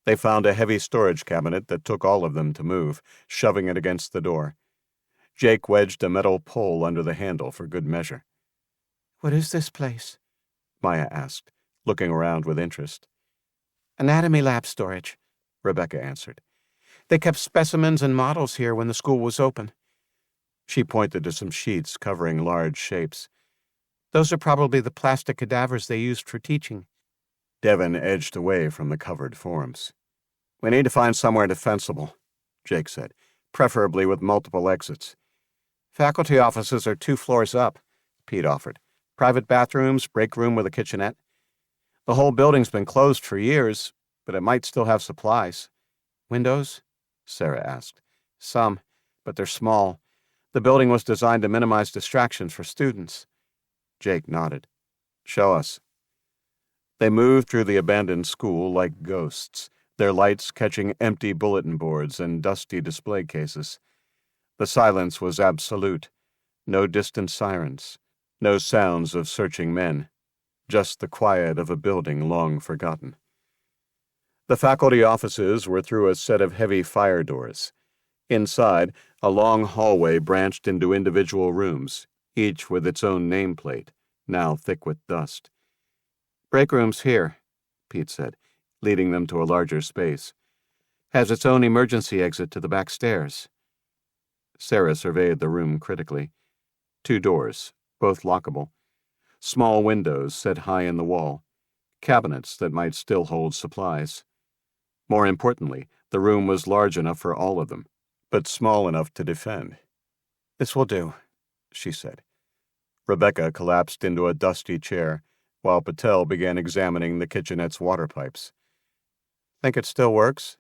They found a heavy storage cabinet that took all of them to move, shoving it against the door. Jake wedged a metal pole under the handle for good measure. "What is this place?" Maya asked, looking around with interest. "Anatomy lab storage," Rebecca answered. "They kept specimens and models here when the school was open." She pointed to some sheets covering large shapes. "Those are probably the plastic cadavers they used for teaching." Devon edged away from the covered forms. "We need to find somewhere defensible," Jake said, "preferably with multiple exits." "Faculty offices are 2 floors up," Pete offered. "Private bathrooms, break room with a kitchenette. The whole building's been closed for years, but it might still have supplies." "Windows?" Sarah asked. "Some, but they're small. The building was designed to minimize distractions for students." Jake nodded. "Show us." They moved through the abandoned school like ghosts, their lights catching empty bulletin boards and dusty display cases. The silence was absolute. No distant sirens. No sounds of searching men. Just the quiet of a building long forgotten. The faculty offices were through a set of heavy fire doors. Inside, a long hallway branched into individual rooms, each with its own nameplate, now thick with dust. "Break room's here," Pete said, leading them to a larger space. "Has its own emergency exit to the back stairs." Sarah surveyed the room critically. 2 doors, both lockable. Small windows set high in the wall. Cabinets that might still hold supplies. More importantly, the room was large enough for all of them, but small enough to defend. "This will do," she said. Rebecca collapsed into a dusty chair, while Patel began examining the kitchenette's water pipes. "Think it still works?"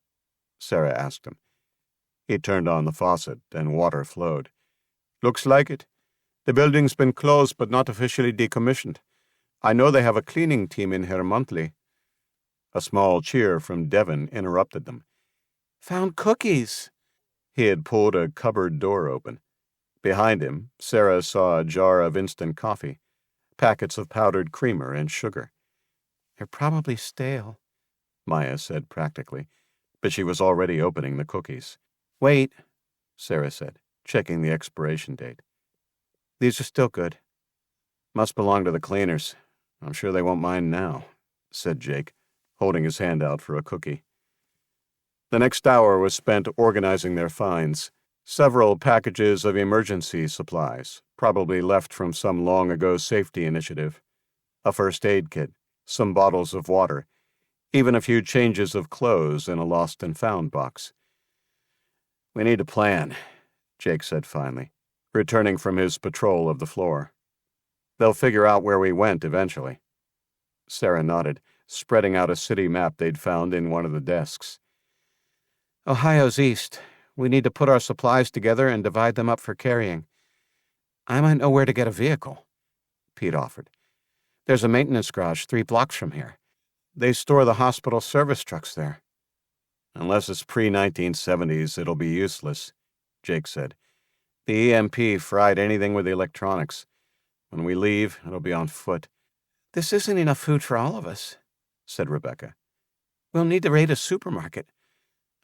Sarah asked him. He turned on the faucet, and water flowed. "Looks like it. The building's been closed but not officially decommissioned. I know they have a cleaning team in here monthly." A small cheer from Devon interrupted them. "Found cookies!" He had pulled a cupboard door open. Behind him, Sarah saw a jar of instant coffee, packets of powdered creamer and sugar. They're probably stale, Maya said practically, but she was already opening the cookies. Wait, Sarah said, checking the expiration date. These are still good. Must belong to the cleaners. I'm sure they won't mind now, said Jake, holding his hand out for a cookie. The next hour was spent organizing their finds. Several packages of emergency supplies, probably left from some long-ago safety initiative. A first aid kit, some bottles of water, even a few changes of clothes in a lost and found box. We need a plan, Jake said finally, returning from his patrol of the floor. They'll figure out where we went eventually. Sarah nodded, spreading out a city map they'd found in one of the desks. Ohio's east. We need to put our supplies together and divide them up for carrying. I might know where to get a vehicle, Pete offered. There's a maintenance garage 3 blocks from here. They store the hospital service trucks there. Unless it's pre-1970s, it'll be useless, Jake said. The EMP fried anything with electronics. When we leave, it'll be on foot. This isn't enough food for all of us, said Rebecca. We'll need to raid a supermarket,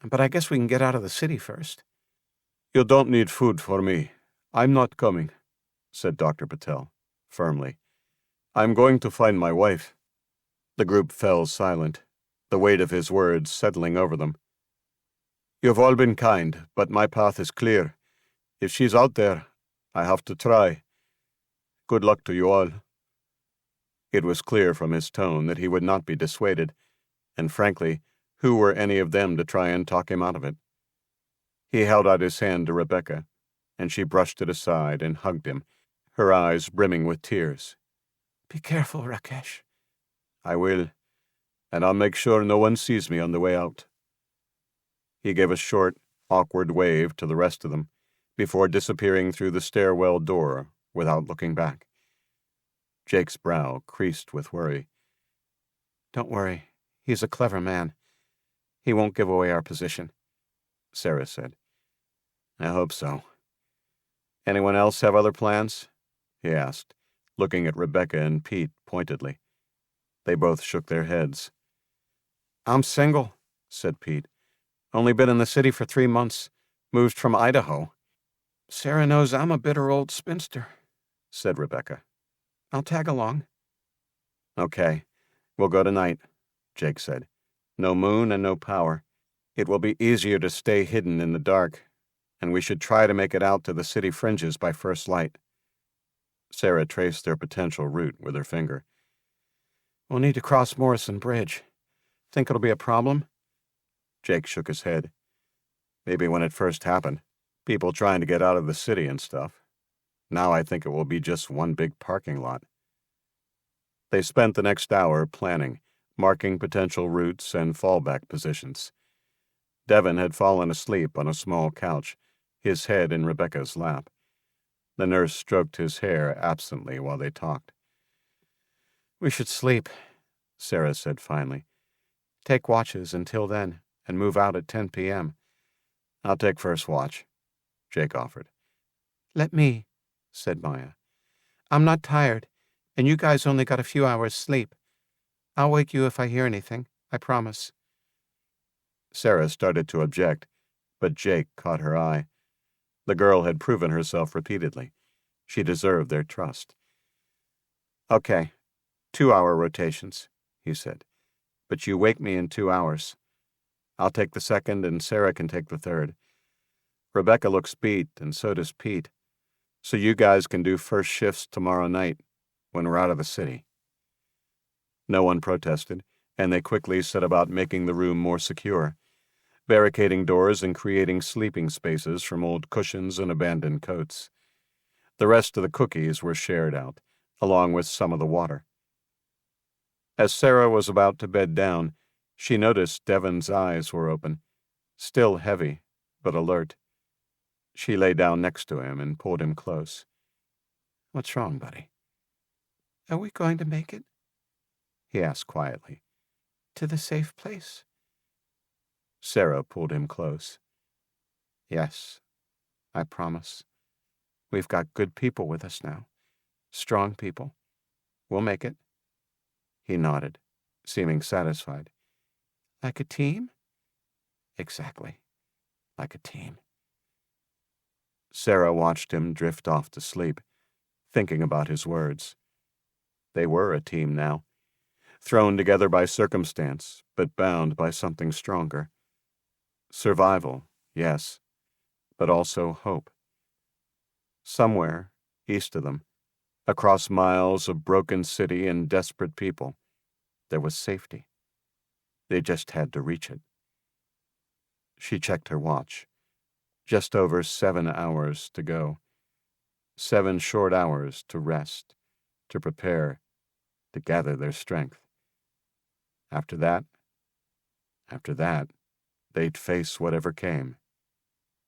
but I guess we can get out of the city first. You don't need food for me. I'm not coming, said Dr. Patel, firmly. I'm going to find my wife. The group fell silent, the weight of his words settling over them. You've all been kind, but my path is clear. If she's out there, I have to try. Good luck to you all. It was clear from his tone that he would not be dissuaded, and frankly, who were any of them to try and talk him out of it? He held out his hand to Rebecca, and she brushed it aside and hugged him, her eyes brimming with tears. Be careful, Rakesh. I will, and I'll make sure no one sees me on the way out. He gave a short, awkward wave to the rest of them before disappearing through the stairwell door without looking back. Jake's brow creased with worry. Don't worry. He's a clever man. He won't give away our position, Sarah said. I hope so. Anyone else have other plans? He asked, looking at Rebecca and Pete pointedly. They both shook their heads. I'm single, said Pete. Only been in the city for 3 months. Moved from Idaho. Sarah knows I'm a bitter old spinster, said Rebecca. I'll tag along. Okay, we'll go tonight, Jake said. No moon and no power. It will be easier to stay hidden in the dark, and we should try to make it out to the city fringes by first light. Sarah traced their potential route with her finger. We'll need to cross Morrison Bridge. Think it'll be a problem? Jake shook his head. Maybe when it first happened, people trying to get out of the city and stuff. Now I think it will be just one big parking lot. They spent the next hour planning, marking potential routes and fallback positions. Devin had fallen asleep on a small couch, his head in Rebecca's lap. The nurse stroked his hair absently while they talked. We should sleep, Sarah said finally. Take watches until then, and move out at 10 p.m. I'll take first watch, Jake offered. Let me, said Maya. I'm not tired, and you guys only got a few hours sleep. I'll wake you if I hear anything, I promise. Sarah started to object, but Jake caught her eye. The girl had proven herself repeatedly. She deserved their trust. Okay, 2-hour rotations, he said. But you wake me in 2 hours. I'll take the second, and Sarah can take the third. Rebecca looks beat, and so does Pete. So you guys can do first shifts tomorrow night, when we're out of the city. No one protested, and they quickly set about making the room more secure, barricading doors and creating sleeping spaces from old cushions and abandoned coats. The rest of the cookies were shared out, along with some of the water. As Sarah was about to bed down, she noticed Devin's eyes were open, still heavy, but alert. She lay down next to him and pulled him close. What's wrong, buddy? Are we going to make it? He asked quietly. To the safe place? Sarah pulled him close. Yes, I promise. We've got good people with us now. Strong people. We'll make it. He nodded, seeming satisfied. Like a team? Exactly. Like a team. Sarah watched him drift off to sleep, thinking about his words. They were a team now, thrown together by circumstance, but bound by something stronger. Survival, yes, but also hope. Somewhere, east of them, across miles of broken city and desperate people, there was safety. They just had to reach it. She checked her watch. Just over 7 hours to go. 7 short hours to rest, to prepare, to gather their strength. After that, they'd face whatever came,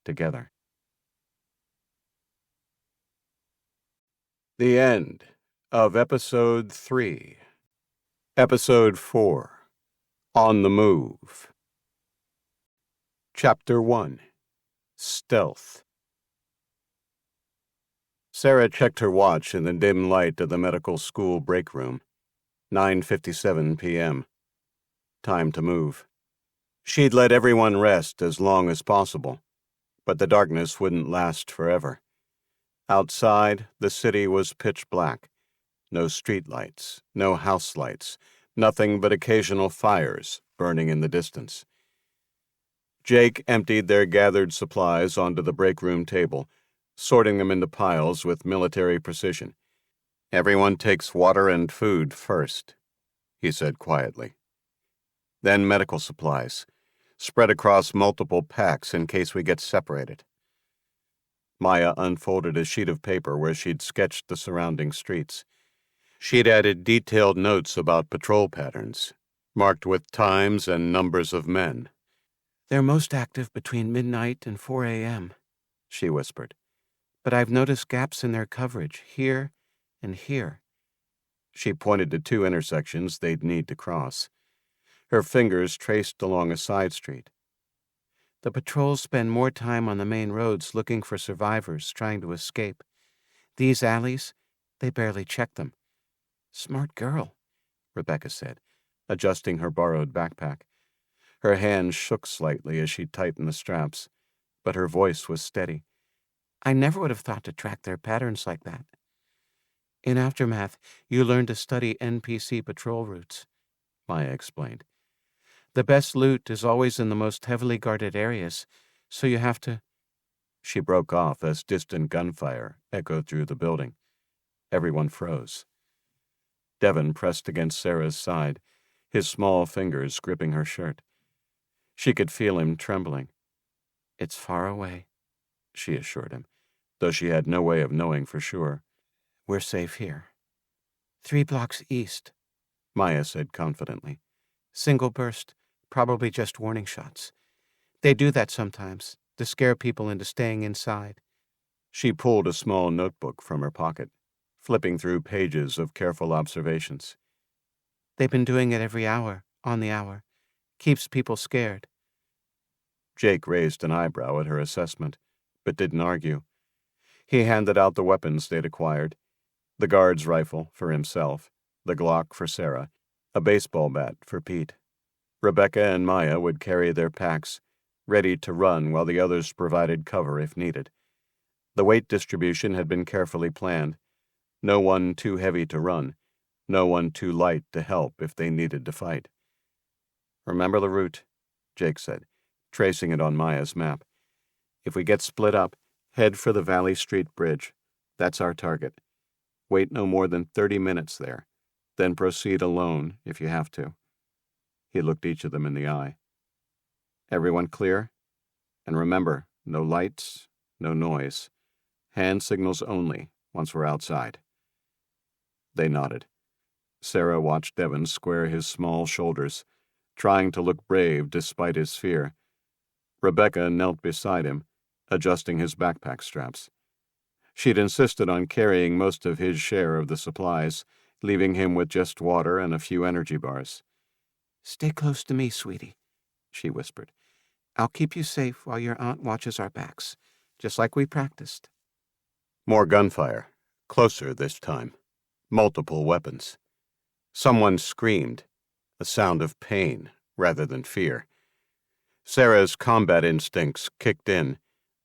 together. The end of Episode 3. Episode 4. On the Move. Chapter 1. Stealth. Sarah checked her watch in the dim light of the medical school break room. 9:57 p.m. Time to move. She'd let everyone rest as long as possible, but the darkness wouldn't last forever. Outside, the city was pitch black. No street lights, no house lights, nothing but occasional fires burning in the distance. Jake emptied their gathered supplies onto the break room table, sorting them into piles with military precision. Everyone takes water and food first, he said quietly. Then medical supplies, spread across multiple packs in case we get separated. Maya unfolded a sheet of paper where she'd sketched the surrounding streets. She'd added detailed notes about patrol patterns, marked with times and numbers of men. They're most active between midnight and 4 a.m., she whispered. But I've noticed gaps in their coverage, here and here. She pointed to 2 intersections they'd need to cross. Her fingers traced along a side street. The patrols spend more time on the main roads looking for survivors trying to escape. These alleys, they barely check them. Smart girl, Rebecca said, adjusting her borrowed backpack. Her hand shook slightly as she tightened the straps, but her voice was steady. I never would have thought to track their patterns like that. In Aftermath, you learn to study NPC patrol routes, Maya explained. The best loot is always in the most heavily guarded areas, so you have to... She broke off as distant gunfire echoed through the building. Everyone froze. Devon pressed against Sarah's side, his small fingers gripping her shirt. She could feel him trembling. It's far away, she assured him, though she had no way of knowing for sure. We're safe here. 3 blocks east, Maya said confidently. Single burst, probably just warning shots. They do that sometimes, to scare people into staying inside. She pulled a small notebook from her pocket, flipping through pages of careful observations. They've been doing it every hour, on the hour. Keeps people scared. Jake raised an eyebrow at her assessment, but didn't argue. He handed out the weapons they'd acquired. The guard's rifle for himself, the Glock for Sarah, a baseball bat for Pete. Rebecca and Maya would carry their packs, ready to run while the others provided cover if needed. The weight distribution had been carefully planned. No one too heavy to run, no one too light to help if they needed to fight. Remember the route, Jake said, tracing it on Maya's map. If we get split up, head for the Valley Street Bridge. That's our target. Wait no more than 30 minutes there, then proceed alone if you have to. He looked each of them in the eye. Everyone clear? And remember, no lights, no noise. Hand signals only once we're outside. They nodded. Sarah watched Devon square his small shoulders, trying to look brave despite his fear. Rebecca knelt beside him, adjusting his backpack straps. She'd insisted on carrying most of his share of the supplies, leaving him with just water and a few energy bars. Stay close to me, sweetie, she whispered. I'll keep you safe while your aunt watches our backs, just like we practiced. More gunfire, closer this time. Multiple weapons. Someone screamed. a sound of pain rather than fear. Sarah's combat instincts kicked in,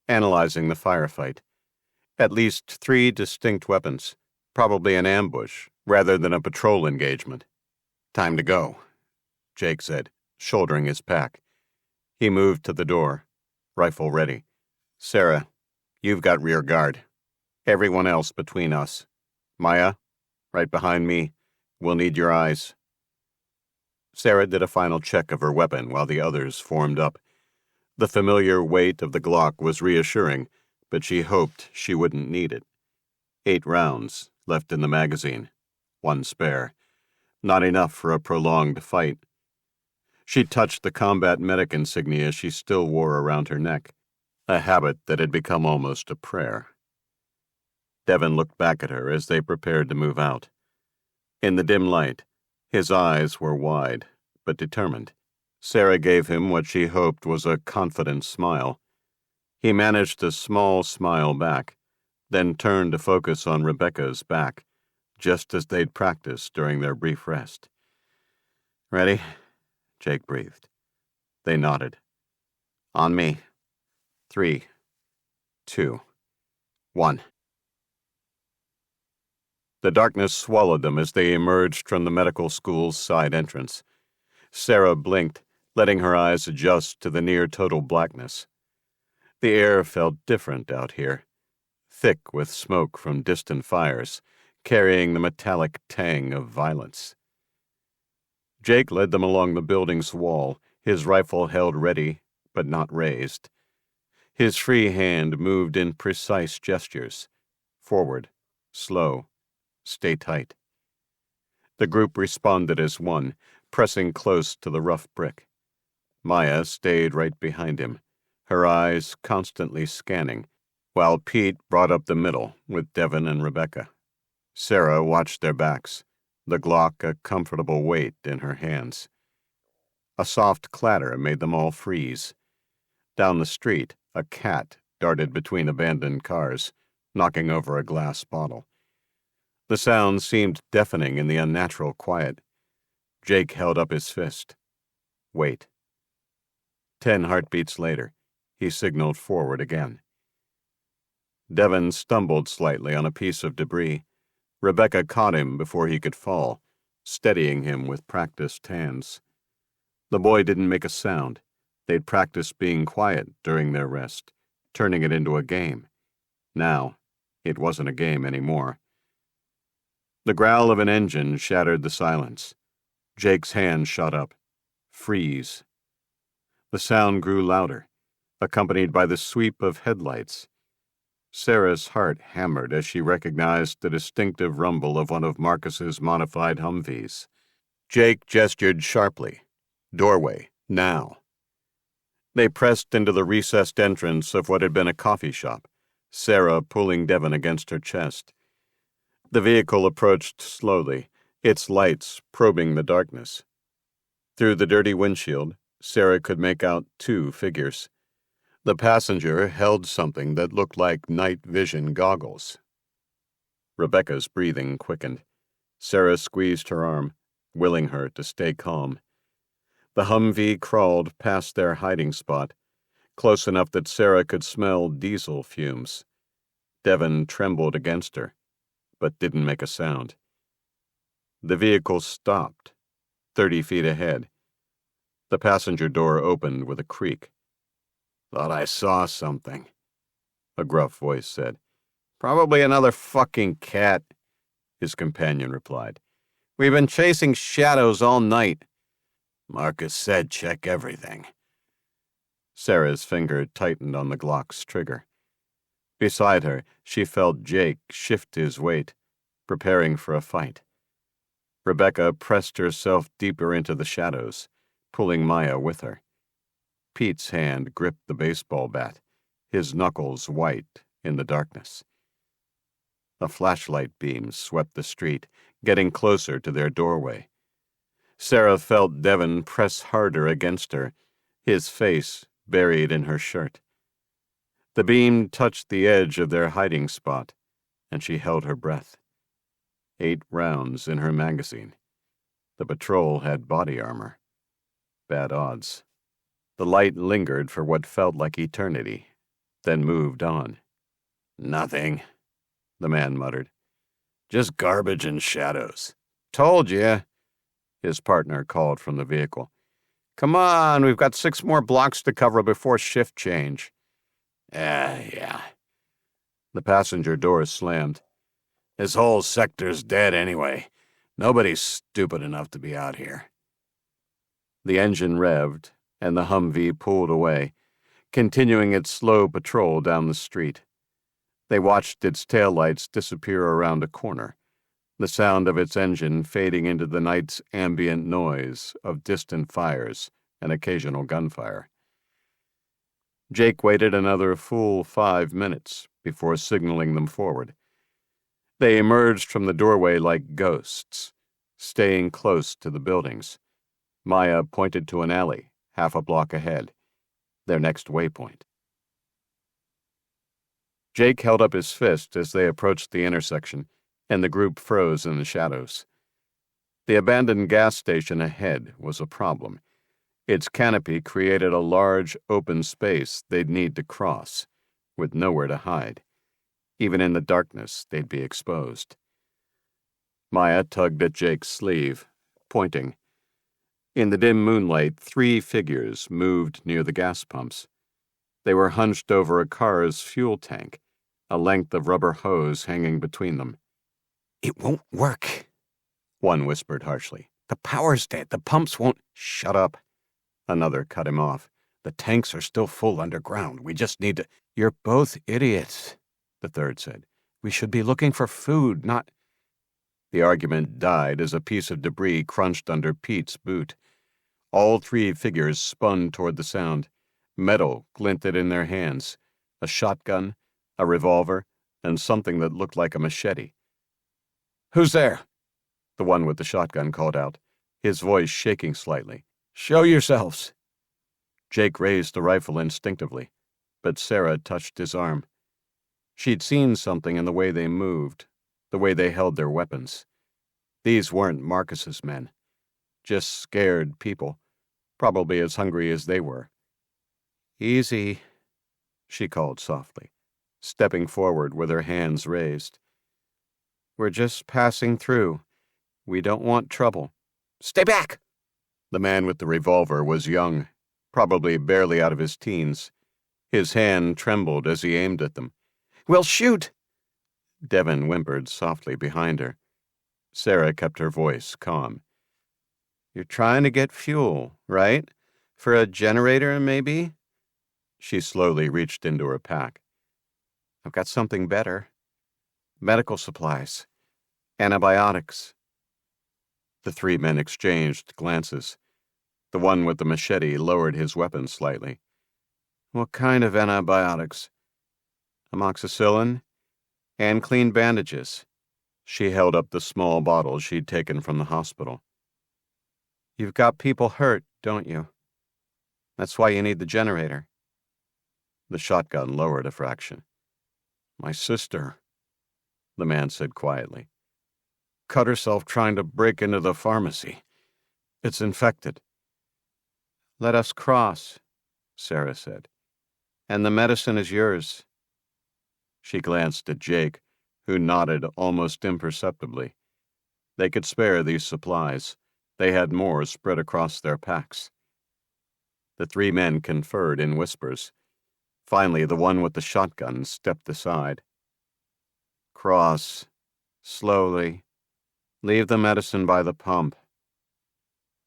analyzing the firefight. At least 3 distinct weapons, probably an ambush rather than a patrol engagement. "Time to go," Jake said, shouldering his pack. He moved to the door, rifle ready. "Sarah, you've got rear guard. Everyone else between us. Maya, right behind me. We'll need your eyes." Sarah did a final check of her weapon while the others formed up. The familiar weight of the Glock was reassuring, but she hoped she wouldn't need it. 8 rounds left in the magazine, 1 spare. Not enough for a prolonged fight. She touched the combat medic insignia she still wore around her neck, a habit that had become almost a prayer. Devin looked back at her as they prepared to move out. In the dim light, his eyes were wide, but determined. Sarah gave him what she hoped was a confident smile. He managed a small smile back, then turned to focus on Rebecca's back, just as they'd practiced during their brief rest. "Ready?" Jake breathed. They nodded. "On me. 3, 2, 1. The darkness swallowed them as they emerged from the medical school's side entrance. Sarah blinked, letting her eyes adjust to the near-total blackness. The air felt different out here, thick with smoke from distant fires, carrying the metallic tang of violence. Jake led them along the building's wall, his rifle held ready, but not raised. His free hand moved in precise gestures. Forward, slow, stay tight. The group responded as one, pressing close to the rough brick. Maya stayed right behind him, her eyes constantly scanning, while Pete brought up the middle with Devin and Rebecca. Sarah watched their backs, the Glock a comfortable weight in her hands. A soft clatter made them all freeze. Down the street, a cat darted between abandoned cars, knocking over a glass bottle. The sound seemed deafening in the unnatural quiet. Jake held up his fist. Wait. 10 heartbeats later, he signaled forward again. Devin stumbled slightly on a piece of debris. Rebecca caught him before he could fall, steadying him with practiced hands. The boy didn't make a sound. They'd practiced being quiet during their rest, turning it into a game. Now, it wasn't a game anymore. The growl of an engine shattered the silence. Jake's hand shot up. Freeze. The sound grew louder, accompanied by the sweep of headlights. Sarah's heart hammered as she recognized the distinctive rumble of one of Marcus's modified Humvees. Jake gestured sharply. Doorway, now. They pressed into the recessed entrance of what had been a coffee shop, Sarah pulling Devin against her chest. The vehicle approached slowly, its lights probing the darkness. Through the dirty windshield, Sarah could make out 2 figures. The passenger held something that looked like night vision goggles. Rebecca's breathing quickened. Sarah squeezed her arm, willing her to stay calm. The Humvee crawled past their hiding spot, close enough that Sarah could smell diesel fumes. Devin trembled against her, but didn't make a sound. The vehicle stopped, 30 feet ahead. The passenger door opened with a creak. "Thought I saw something," a gruff voice said. "Probably another fucking cat," his companion replied. "We've been chasing shadows all night." "Marcus said check everything." Sarah's finger tightened on the Glock's trigger. Beside her, she felt Jake shift his weight, preparing for a fight. Rebecca pressed herself deeper into the shadows, pulling Maya with her. Pete's hand gripped the baseball bat, his knuckles white in the darkness. A flashlight beam swept the street, getting closer to their doorway. Sarah felt Devin press harder against her, his face buried in her shirt. The beam touched the edge of their hiding spot, and she held her breath. 8 rounds in her magazine. The patrol had body armor. Bad odds. The light lingered for what felt like eternity, then moved on. "Nothing," the man muttered. "Just garbage and shadows." "Told you," his partner called from the vehicle. "Come on, we've got 6 more blocks to cover before shift change." Yeah. The passenger door slammed. "This whole sector's dead anyway. Nobody's stupid enough to be out here." The engine revved, and the Humvee pulled away, continuing its slow patrol down the street. They watched its taillights disappear around a corner, the sound of its engine fading into the night's ambient noise of distant fires and occasional gunfire. Jake waited another full 5 minutes before signaling them forward. They emerged from the doorway like ghosts, staying close to the buildings. Maya pointed to an alley half a block ahead, their next waypoint. Jake held up his fist as they approached the intersection, and the group froze in the shadows. The abandoned gas station ahead was a problem. Its canopy created a large, open space they'd need to cross, with nowhere to hide. Even in the darkness, they'd be exposed. Maya tugged at Jake's sleeve, pointing. In the dim moonlight, 3 figures moved near the gas pumps. They were hunched over a car's fuel tank, a length of rubber hose hanging between them. "It won't work," one whispered harshly. "The power's dead. The pumps won't—" "Shut up," another cut him off. "The tanks are still full underground. We just need to—" "You're both idiots," the third said. "We should be looking for food, not—" The argument died as a piece of debris crunched under Pete's boot. All 3 figures spun toward the sound. Metal glinted in their hands. A shotgun, a revolver, and something that looked like a machete. "Who's there?" the one with the shotgun called out, his voice shaking slightly. "Show yourselves." Jake raised the rifle instinctively, but Sarah touched his arm. She'd seen something in the way they moved, the way they held their weapons. These weren't Marcus's men. Just scared people, probably as hungry as they were. "Easy," she called softly, stepping forward with her hands raised. "We're just passing through. We don't want trouble." "Stay back!" The man with the revolver was young, probably barely out of his teens. His hand trembled as he aimed at them. "We'll shoot!" Devin whimpered softly behind her. Sarah kept her voice calm. "You're trying to get fuel, right? For a generator, maybe?" She slowly reached into her pack. "I've got something better. Medical supplies. Antibiotics." The 3 men exchanged glances. The one with the machete lowered his weapon slightly. "What kind of antibiotics?" "Amoxicillin and clean bandages." She held up the small bottle she'd taken from the hospital. "You've got people hurt, don't you? That's why you need the generator." The shotgun lowered a fraction. "My sister," the man said quietly, "cut herself trying to break into the pharmacy. It's infected." "Let us cross," Sarah said, "and the medicine is yours." She glanced at Jake, who nodded almost imperceptibly. They could spare these supplies. They had more spread across their packs. The 3 men conferred in whispers. Finally, the one with the shotgun stepped aside. "Cross. Slowly. Leave the medicine by the pump."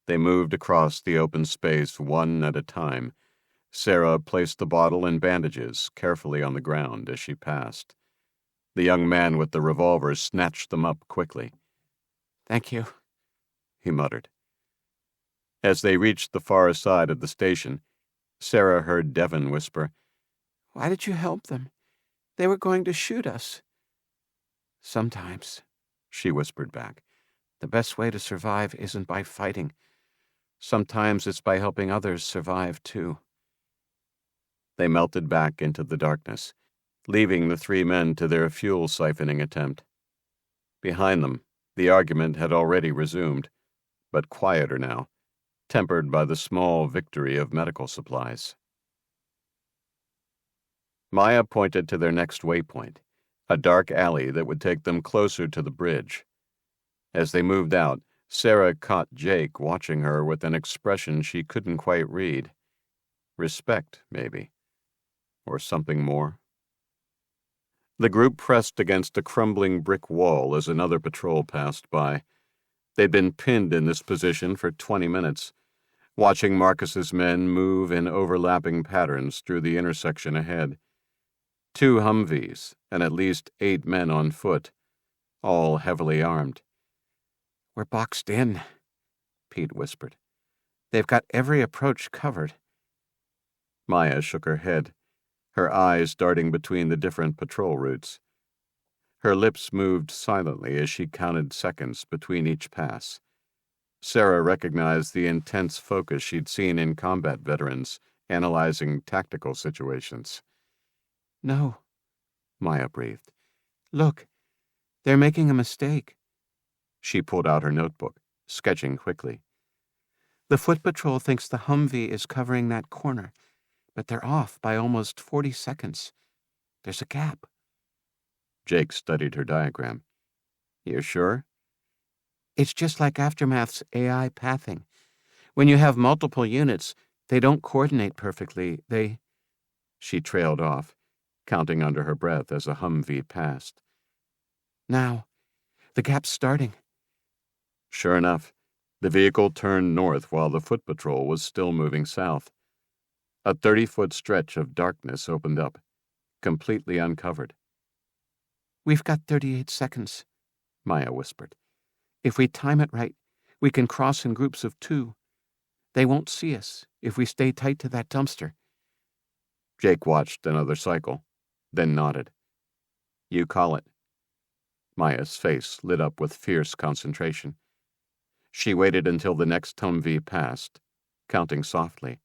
They moved across the open space one at a time. Sarah placed the bottle and bandages carefully on the ground as she passed. The young man with the revolver snatched them up quickly. "Thank you," he muttered. As they reached the far side of the station, Sarah heard Devin whisper, "Why did you help them? They were going to shoot us." "Sometimes," she whispered back, "the best way to survive isn't by fighting. Sometimes it's by helping others survive, too." They melted back into the darkness, leaving the 3 men to their fuel siphoning attempt. Behind them, the argument had already resumed. but quieter now, tempered by the small victory of medical supplies. Maya pointed to their next waypoint, a dark alley that would take them closer to the bridge. As they moved out, Sarah caught Jake watching her with an expression she couldn't quite read. Respect, maybe. Or something more. The group pressed against a crumbling brick wall as another patrol passed by. They'd been pinned in this position for 20 minutes, watching Marcus's men move in overlapping patterns through the intersection ahead. 2 Humvees and at least 8 men on foot, all heavily armed. "We're boxed in," Pete whispered. "They've got every approach covered." Maya shook her head, her eyes darting between the different patrol routes. Her lips moved silently as she counted seconds between each pass. Sarah recognized the intense focus she'd seen in combat veterans analyzing tactical situations. "No," Maya breathed. "Look, they're making a mistake." She pulled out her notebook, sketching quickly. "The foot patrol thinks the Humvee is covering that corner, but they're off by almost 40 seconds. There's a gap." Jake studied her diagram. "You're sure?" "It's just like Aftermath's AI pathing. When you have multiple units, they don't coordinate perfectly. She trailed off, counting under her breath as a Humvee passed. "Now, the gap's starting." Sure enough, the vehicle turned north while the foot patrol was still moving south. A 30-foot stretch of darkness opened up, completely uncovered. "We've got 38 seconds, Maya whispered. "If we time it right, we can cross in groups of 2. They won't see us if we stay tight to that dumpster." Jake watched another cycle, then nodded. "You call it." Maya's face lit up with fierce concentration. She waited until the next Humvee passed, counting softly.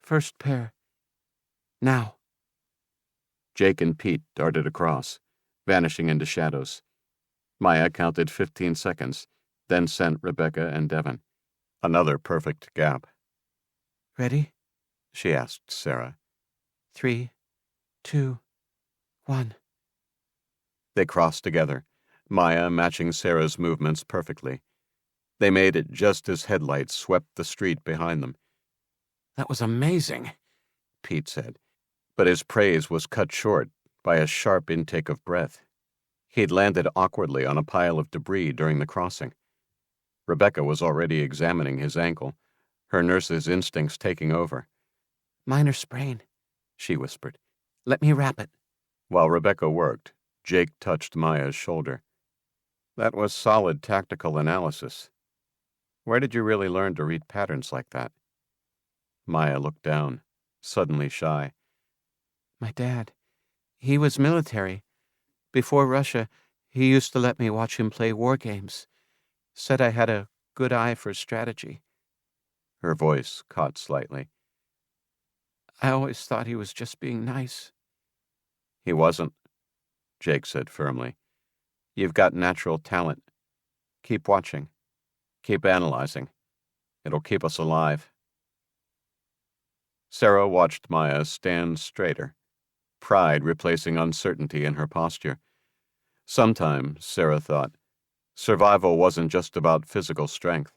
"First pair. Now." Jake and Pete darted across, vanishing into shadows. Maya counted 15 seconds, then sent Rebecca and Devon. Another perfect gap. "Ready?" she asked Sarah. 3, 2, 1. They crossed together, Maya matching Sarah's movements perfectly. They made it just as headlights swept the street behind them. "That was amazing," Pete said, but his praise was cut short by a sharp intake of breath. He'd landed awkwardly on a pile of debris during the crossing. Rebecca was already examining his ankle, her nurse's instincts taking over. "Minor sprain," she whispered. "Let me wrap it." While Rebecca worked, Jake touched Maya's shoulder. "That was solid tactical analysis. Where did you really learn to read patterns like that?" Maya looked down, suddenly shy. "My dad. He was military. Before Russia, he used to let me watch him play war games. Said I had a good eye for strategy." Her voice caught slightly. "I always thought he was just being nice." "He wasn't," Jake said firmly. "You've got natural talent. Keep watching. Keep analyzing. It'll keep us alive." Sarah watched Maya stand straighter, pride replacing uncertainty in her posture. Sometimes, Sarah thought, survival wasn't just about physical strength.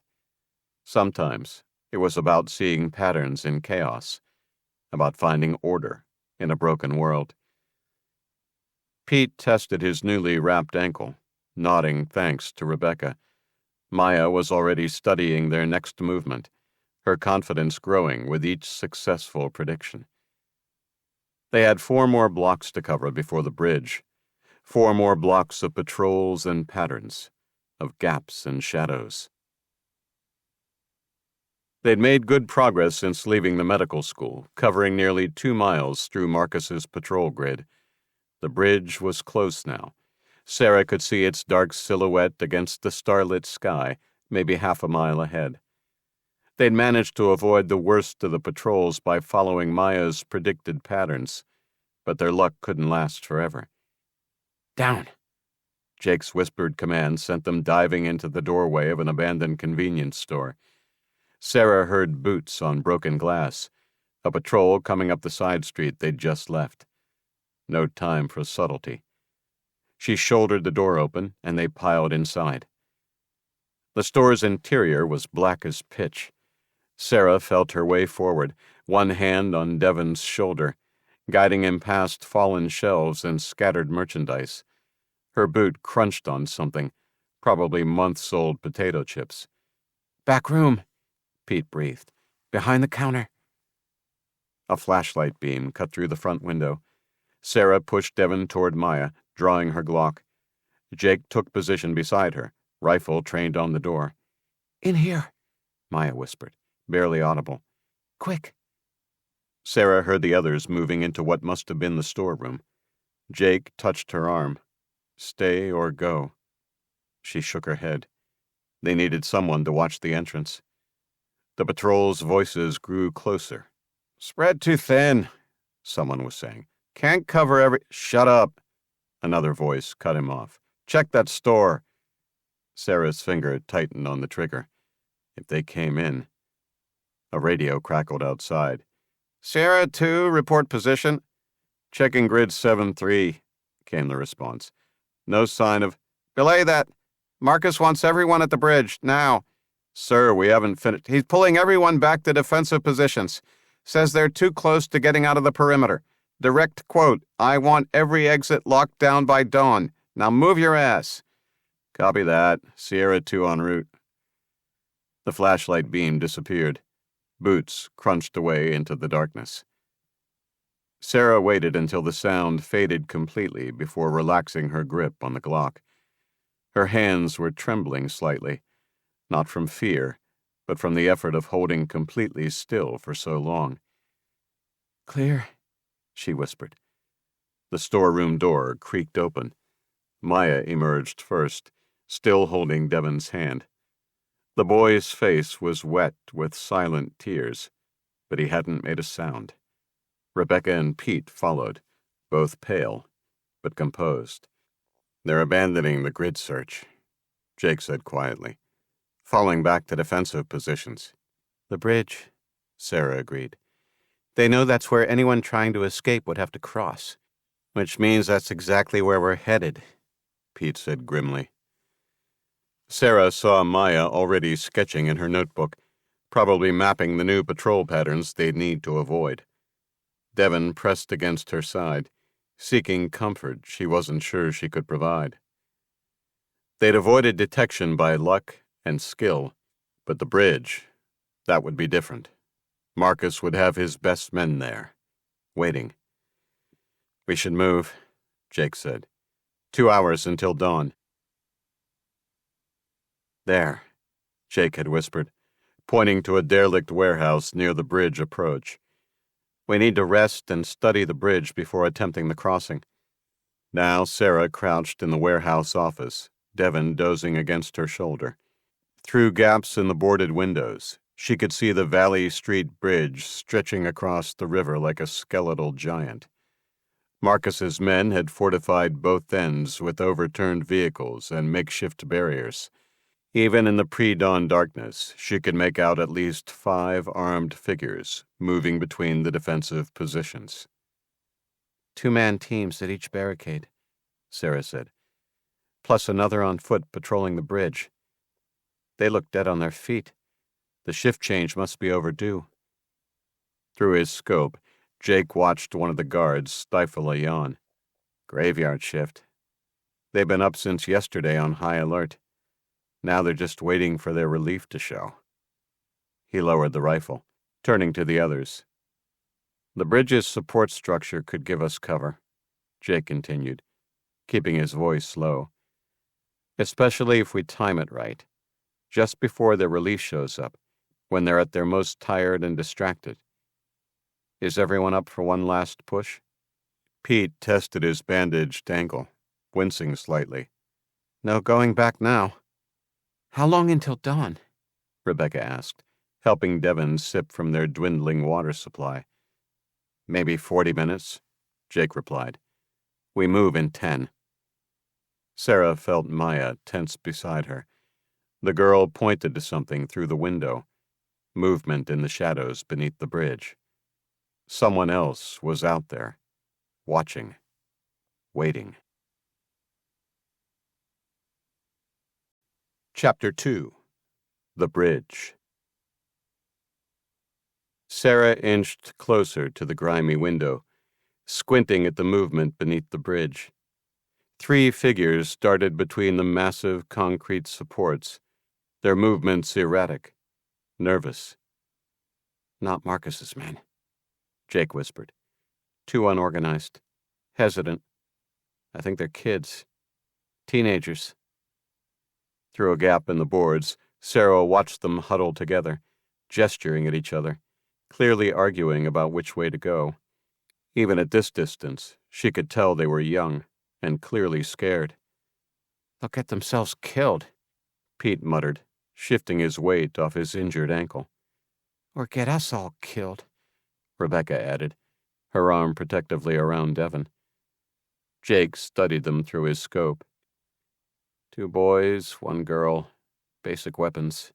Sometimes it was about seeing patterns in chaos, about finding order in a broken world. Pete tested his newly wrapped ankle, nodding thanks to Rebecca. Maya was already studying their next movement, her confidence growing with each successful prediction. They had 4 more blocks to cover before the bridge, 4 more blocks of patrols and patterns, of gaps and shadows. They'd made good progress since leaving the medical school, covering nearly 2 miles through Marcus's patrol grid. The bridge was close now. Sarah could see its dark silhouette against the starlit sky, maybe half a mile ahead. They'd managed to avoid the worst of the patrols by following Maya's predicted patterns, but their luck couldn't last forever. "Down," Jake's whispered command sent them diving into the doorway of an abandoned convenience store. Sarah heard boots on broken glass, a patrol coming up the side street they'd just left. No time for subtlety. She shouldered the door open, and they piled inside. The store's interior was black as pitch. Sarah felt her way forward, one hand on Devon's shoulder, guiding him past fallen shelves and scattered merchandise. Her boot crunched on something, probably months-old potato chips. "Back room," Pete breathed. "Behind the counter." A flashlight beam cut through the front window. Sarah pushed Devon toward Maya, drawing her Glock. Jake took position beside her, rifle trained on the door. "In here," Maya whispered, barely audible. "Quick." Sarah heard the others moving into what must have been the storeroom. Jake touched her arm. Stay or go? She shook her head. They needed someone to watch the entrance. The patrol's voices grew closer. "Spread too thin," someone was saying. "Can't cover every—" "Shut up," another voice cut him off. "Check that store." Sarah's finger tightened on the trigger. If they came in. A radio crackled outside. "Sarah 2, report position." "Checking grid 7-3, came the response. "No sign of—" "Belay that. Marcus wants everyone at the bridge, now." "Sir, we haven't finished—" "He's pulling everyone back to defensive positions. Says they're too close to getting out of the perimeter. Direct quote, 'I want every exit locked down by dawn. Now move your ass.'" "Copy that. Sierra 2 en route." The flashlight beam disappeared. Boots crunched away into the darkness. Sarah waited until the sound faded completely before relaxing her grip on the Glock. Her hands were trembling slightly, not from fear, but from the effort of holding completely still for so long. "Clear," she whispered. The storeroom door creaked open. Maya emerged first, still holding Devon's hand. The boy's face was wet with silent tears, but he hadn't made a sound. Rebecca and Pete followed, both pale, but composed. "They're abandoning the grid search," Jake said quietly, "falling back to defensive positions." "The bridge," Sarah agreed. "They know that's where anyone trying to escape would have to cross." "Which means that's exactly where we're headed," Pete said grimly. Sarah saw Maya already sketching in her notebook, probably mapping the new patrol patterns they'd need to avoid. Devon pressed against her side, seeking comfort she wasn't sure she could provide. They'd avoided detection by luck and skill, but the bridge, that would be different. Marcus would have his best men there, waiting. "We should move," Jake said. 2 hours until dawn." "There," Jake had whispered, pointing to a derelict warehouse near the bridge approach. "We need to rest and study the bridge before attempting the crossing." Now Sarah crouched in the warehouse office, Devon dozing against her shoulder. Through gaps in the boarded windows, she could see the Valley Street Bridge stretching across the river like a skeletal giant. Marcus's men had fortified both ends with overturned vehicles and makeshift barriers. Even in the pre-dawn darkness, she could make out at least 5 armed figures moving between the defensive positions. "2-man teams at each barricade," Sarah said, "plus another on foot patrolling the bridge. They look dead on their feet. The shift change must be overdue." Through his scope, Jake watched one of the guards stifle a yawn. "Graveyard shift. They've been up since yesterday on high alert. Now they're just waiting for their relief to show." He lowered the rifle, turning to the others. "The bridge's support structure could give us cover," Jake continued, keeping his voice low. "Especially if we time it right, just before their relief shows up, when they're at their most tired and distracted. Is everyone up for one last push?" Pete tested his bandaged ankle, wincing slightly. "No going back now." "How long until dawn?" Rebecca asked, helping Devon sip from their dwindling water supply. "Maybe 40 minutes," Jake replied. "We move in 10." Sarah felt Maya tense beside her. The girl pointed to something through the window, movement in the shadows beneath the bridge. Someone else was out there, watching, waiting. Chapter 2. The Bridge. Sarah inched closer to the grimy window, squinting at the movement beneath the bridge. 3 figures darted between the massive concrete supports, their movements erratic, nervous. "Not Marcus's men," Jake whispered. "Too unorganized, hesitant. I think they're kids. Teenagers." Through a gap in the boards, Sarah watched them huddle together, gesturing at each other, clearly arguing about which way to go. Even at this distance, she could tell they were young and clearly scared. "They'll get themselves killed," Pete muttered, shifting his weight off his injured ankle. "Or get us all killed," Rebecca added, her arm protectively around Devon. Jake studied them through his scope. 2 boys, 1 girl, basic weapons,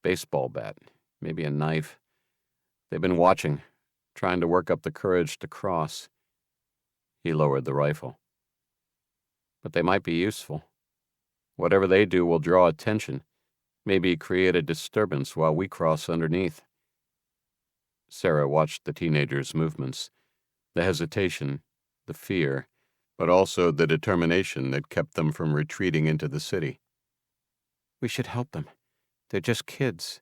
baseball bat, maybe a knife. They've been watching, trying to work up the courage to cross. He lowered the rifle. "But they might be useful. Whatever they do will draw attention, maybe create a disturbance while we cross underneath." Sarah watched the teenagers' movements, the hesitation, the fear, but also the determination that kept them from retreating into the city. "We should help them. They're just kids."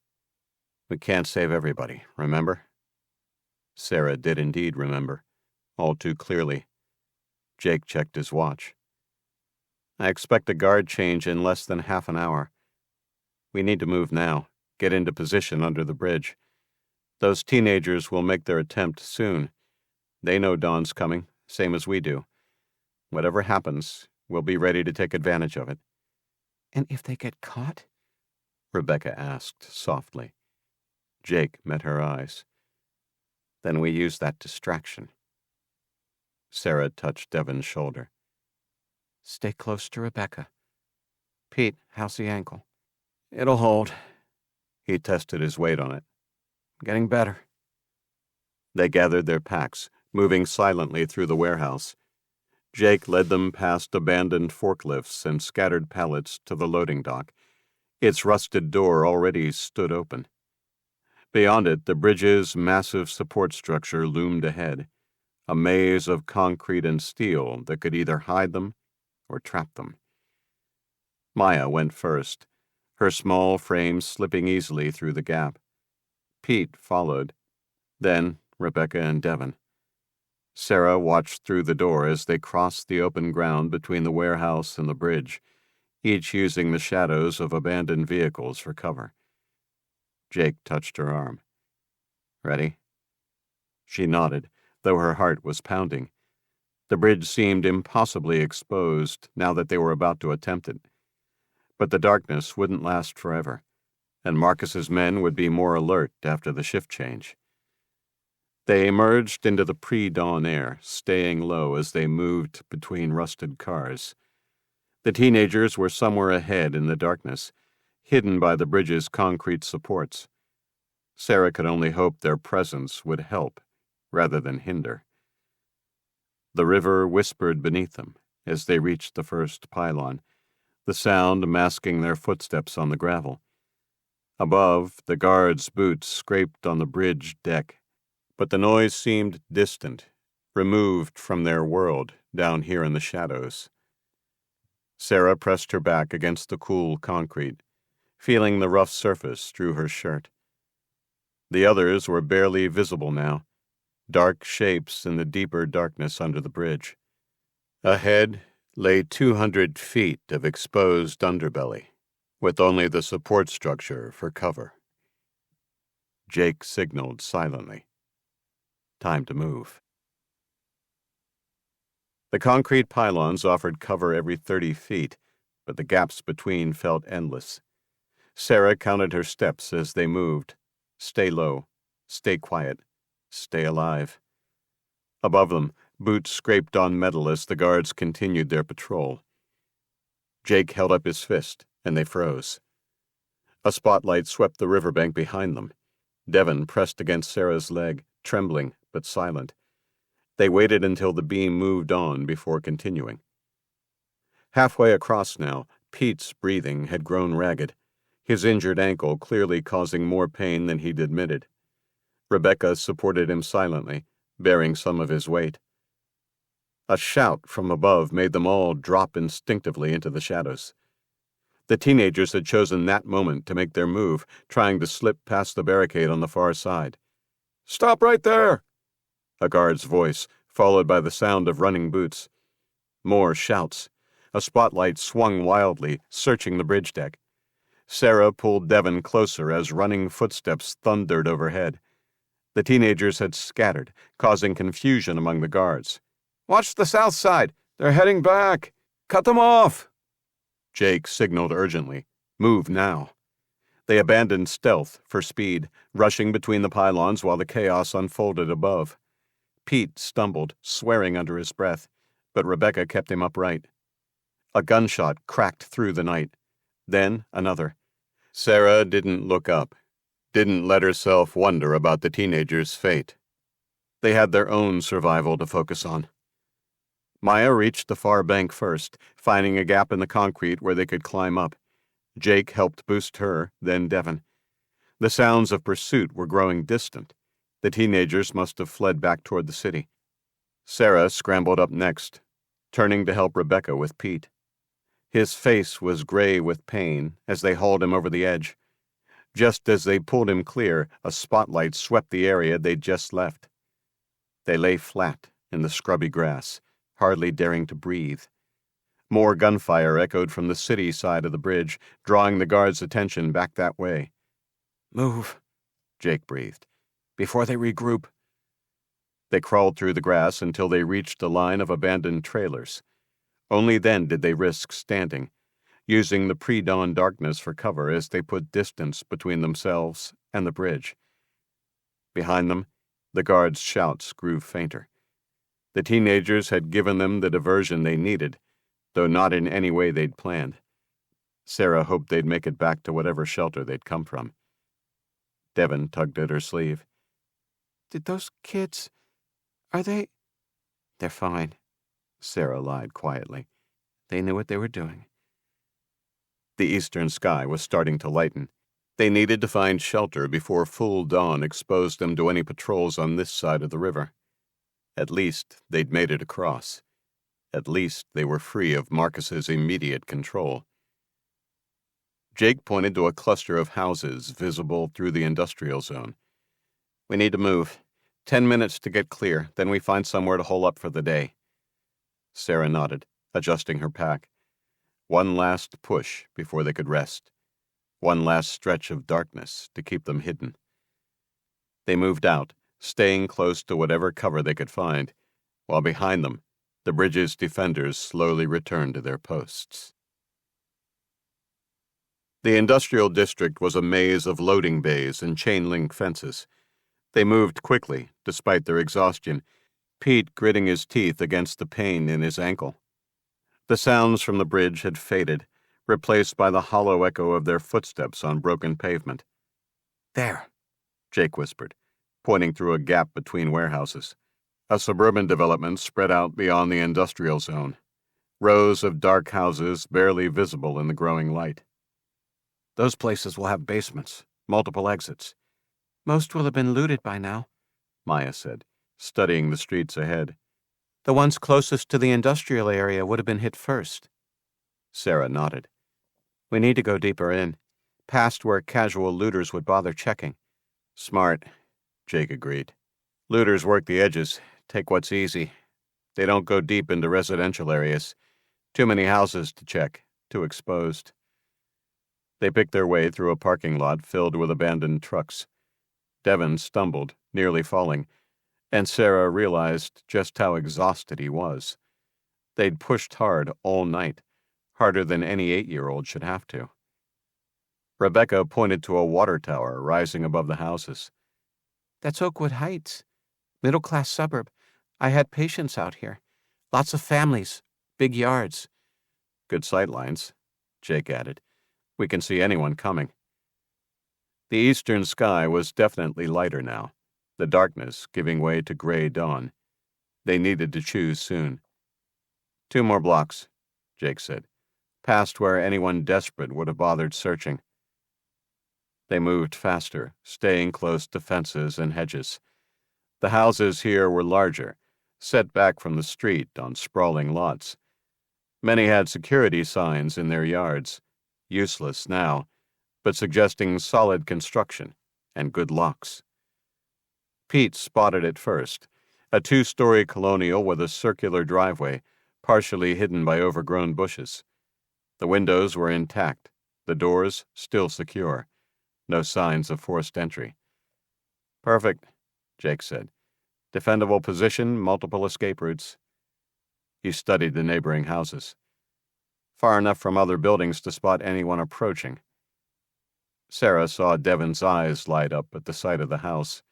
"We can't save everybody, remember?" Sarah did indeed remember, all too clearly. Jake checked his watch. "I expect a guard change in less than half an hour. We need to move now, get into position under the bridge. Those teenagers will make their attempt soon. They know dawn's coming, same as we do. Whatever happens, we'll be ready to take advantage of it." "And if they get caught?" Rebecca asked softly. Jake met her eyes. "Then we use that distraction." Sarah touched Devon's shoulder. "Stay close to Rebecca. Pete, how's the ankle?" "It'll hold." He tested his weight on it. "Getting better." They gathered their packs, moving silently through the warehouse. Jake led them past abandoned forklifts and scattered pallets to the loading dock. Its rusted door already stood open. Beyond it, the bridge's massive support structure loomed ahead, a maze of concrete and steel that could either hide them or trap them. Maya went first, her small frame slipping easily through the gap. Pete followed, then Rebecca and Devon. Sarah watched through the door as they crossed the open ground between the warehouse and the bridge, each using the shadows of abandoned vehicles for cover. Jake touched her arm. "Ready?" She nodded, though her heart was pounding. The bridge seemed impossibly exposed now that they were about to attempt it. But the darkness wouldn't last forever, and Marcus's men would be more alert after the shift change. They emerged into the pre-dawn air, staying low as they moved between rusted cars. The teenagers were somewhere ahead in the darkness, hidden by the bridge's concrete supports. Sarah could only hope their presence would help, rather than hinder. The river whispered beneath them as they reached the first pylon, the sound masking their footsteps on the gravel. Above, the guards' boots scraped on the bridge deck, but the noise seemed distant, removed from their world down here in the shadows. Sarah pressed her back against the cool concrete, feeling the rough surface through her shirt. The others were barely visible now, dark shapes in the deeper darkness under the bridge. Ahead lay 200 feet of exposed underbelly, with only the support structure for cover. Jake signaled silently. Time to move. The concrete pylons offered cover every 30 feet, but the gaps between felt endless. Sarah counted her steps as they moved. Stay low, stay quiet, stay alive. Above them, boots scraped on metal as the guards continued their patrol. Jake held up his fist, and they froze. A spotlight swept the riverbank behind them. Devon pressed against Sarah's leg, trembling but silent. They waited until the beam moved on before continuing. Halfway across now, Pete's breathing had grown ragged, his injured ankle clearly causing more pain than he'd admitted. Rebecca supported him silently, bearing some of his weight. A shout from above made them all drop instinctively into the shadows. The teenagers had chosen that moment to make their move, trying to slip past the barricade on the far side. "Stop right there!" A guard's voice, followed by the sound of running boots. More shouts. A spotlight swung wildly, searching the bridge deck. Sarah pulled Devon closer as running footsteps thundered overhead. The teenagers had scattered, causing confusion among the guards. "Watch the south side! They're heading back! Cut them off!" Jake signaled urgently. "Move now." They abandoned stealth for speed, rushing between the pylons while the chaos unfolded above. Pete stumbled, swearing under his breath, but Rebecca kept him upright. A gunshot cracked through the night. Then another. Sarah didn't look up, didn't let herself wonder about the teenagers' fate. They had their own survival to focus on. Maya reached the far bank first, finding a gap in the concrete where they could climb up. Jake helped boost her, then Devon. The sounds of pursuit were growing distant. The teenagers must have fled back toward the city. Sarah scrambled up next, turning to help Rebecca with Pete. His face was gray with pain as they hauled him over the edge. Just as they pulled him clear, a spotlight swept the area they'd just left. They lay flat in the scrubby grass, hardly daring to breathe. More gunfire echoed from the city side of the bridge, drawing the guards' attention back that way. "Move," Jake breathed, "before they regroup." They crawled through the grass until they reached a line of abandoned trailers. Only then did they risk standing, using the pre-dawn darkness for cover as they put distance between themselves and the bridge. Behind them, the guards' shouts grew fainter. The teenagers had given them the diversion they needed, though not in any way they'd planned. Sarah hoped they'd make it back to whatever shelter they'd come from. Devon tugged at her sleeve. "Did those kids... are they..." "They're fine," Sarah lied quietly. "They knew what they were doing." The eastern sky was starting to lighten. They needed to find shelter before full dawn exposed them to any patrols on this side of the river. At least they'd made it across. At least they were free of Marcus's immediate control. Jake pointed to a cluster of houses visible through the industrial zone. "We need to move. 10 minutes to get clear, then we find somewhere to hole up for the day." Sarah nodded, adjusting her pack. One last push before they could rest. One last stretch of darkness to keep them hidden. They moved out, staying close to whatever cover they could find, while behind them, the bridge's defenders slowly returned to their posts. The industrial district was a maze of loading bays and chain-link fences. They moved quickly, despite their exhaustion, Pete gritting his teeth against the pain in his ankle. The sounds from the bridge had faded, replaced by the hollow echo of their footsteps on broken pavement. "There," Jake whispered, pointing through a gap between warehouses. A suburban development spread out beyond the industrial zone, rows of dark houses barely visible in the growing light. "Those places will have basements, multiple exits. Most will have been looted by now," Maya said, studying the streets ahead. "The ones closest to the industrial area would have been hit first." Sarah nodded. "We need to go deeper in, past where casual looters would bother checking." "Smart," Jake agreed. "Looters work the edges, take what's easy. They don't go deep into residential areas. Too many houses to check, too exposed." They picked their way through a parking lot filled with abandoned trucks. Devon stumbled, nearly falling, and Sarah realized just how exhausted he was. They'd pushed hard all night, harder than any 8-year-old should have to. Rebecca pointed to a water tower rising above the houses. "That's Oakwood Heights. Middle-class suburb. I had patients out here. Lots of families, big yards." "Good sightlines," Jake added. "We can see anyone coming." The eastern sky was definitely lighter now, the darkness giving way to gray dawn. They needed to choose soon. 2 more blocks, Jake said, past where anyone desperate would have bothered searching. They moved faster, staying close to fences and hedges. The houses here were larger, set back from the street on sprawling lots. Many had security signs in their yards, useless now, but suggesting solid construction and good locks. Pete spotted it first, a 2-story colonial with a circular driveway, partially hidden by overgrown bushes. The windows were intact, the doors still secure. No signs of forced entry. "Perfect," Jake said. "Defendable position, multiple escape routes." He studied the neighboring houses. Far enough from other buildings to spot anyone approaching. Sarah saw Devon's eyes light up at the sight of the house.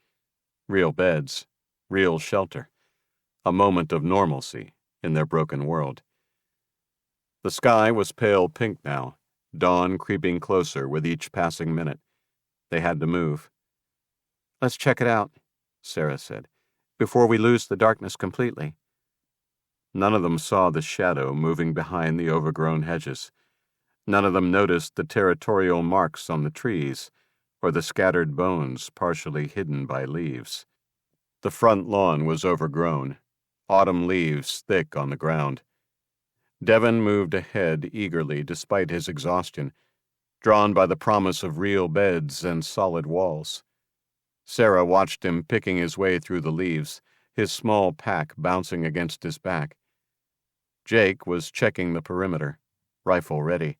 Real beds, real shelter. A moment of normalcy in their broken world. The sky was pale pink now, dawn creeping closer with each passing minute. They had to move. "Let's check it out," Sarah said, "before we lose the darkness completely." None of them saw the shadow moving behind the overgrown hedges. None of them noticed the territorial marks on the trees or the scattered bones partially hidden by leaves. The front lawn was overgrown, autumn leaves thick on the ground. Devon moved ahead eagerly despite his exhaustion, drawn by the promise of real beds and solid walls. Sarah watched him picking his way through the leaves, his small pack bouncing against his back. Jake was checking the perimeter, rifle ready.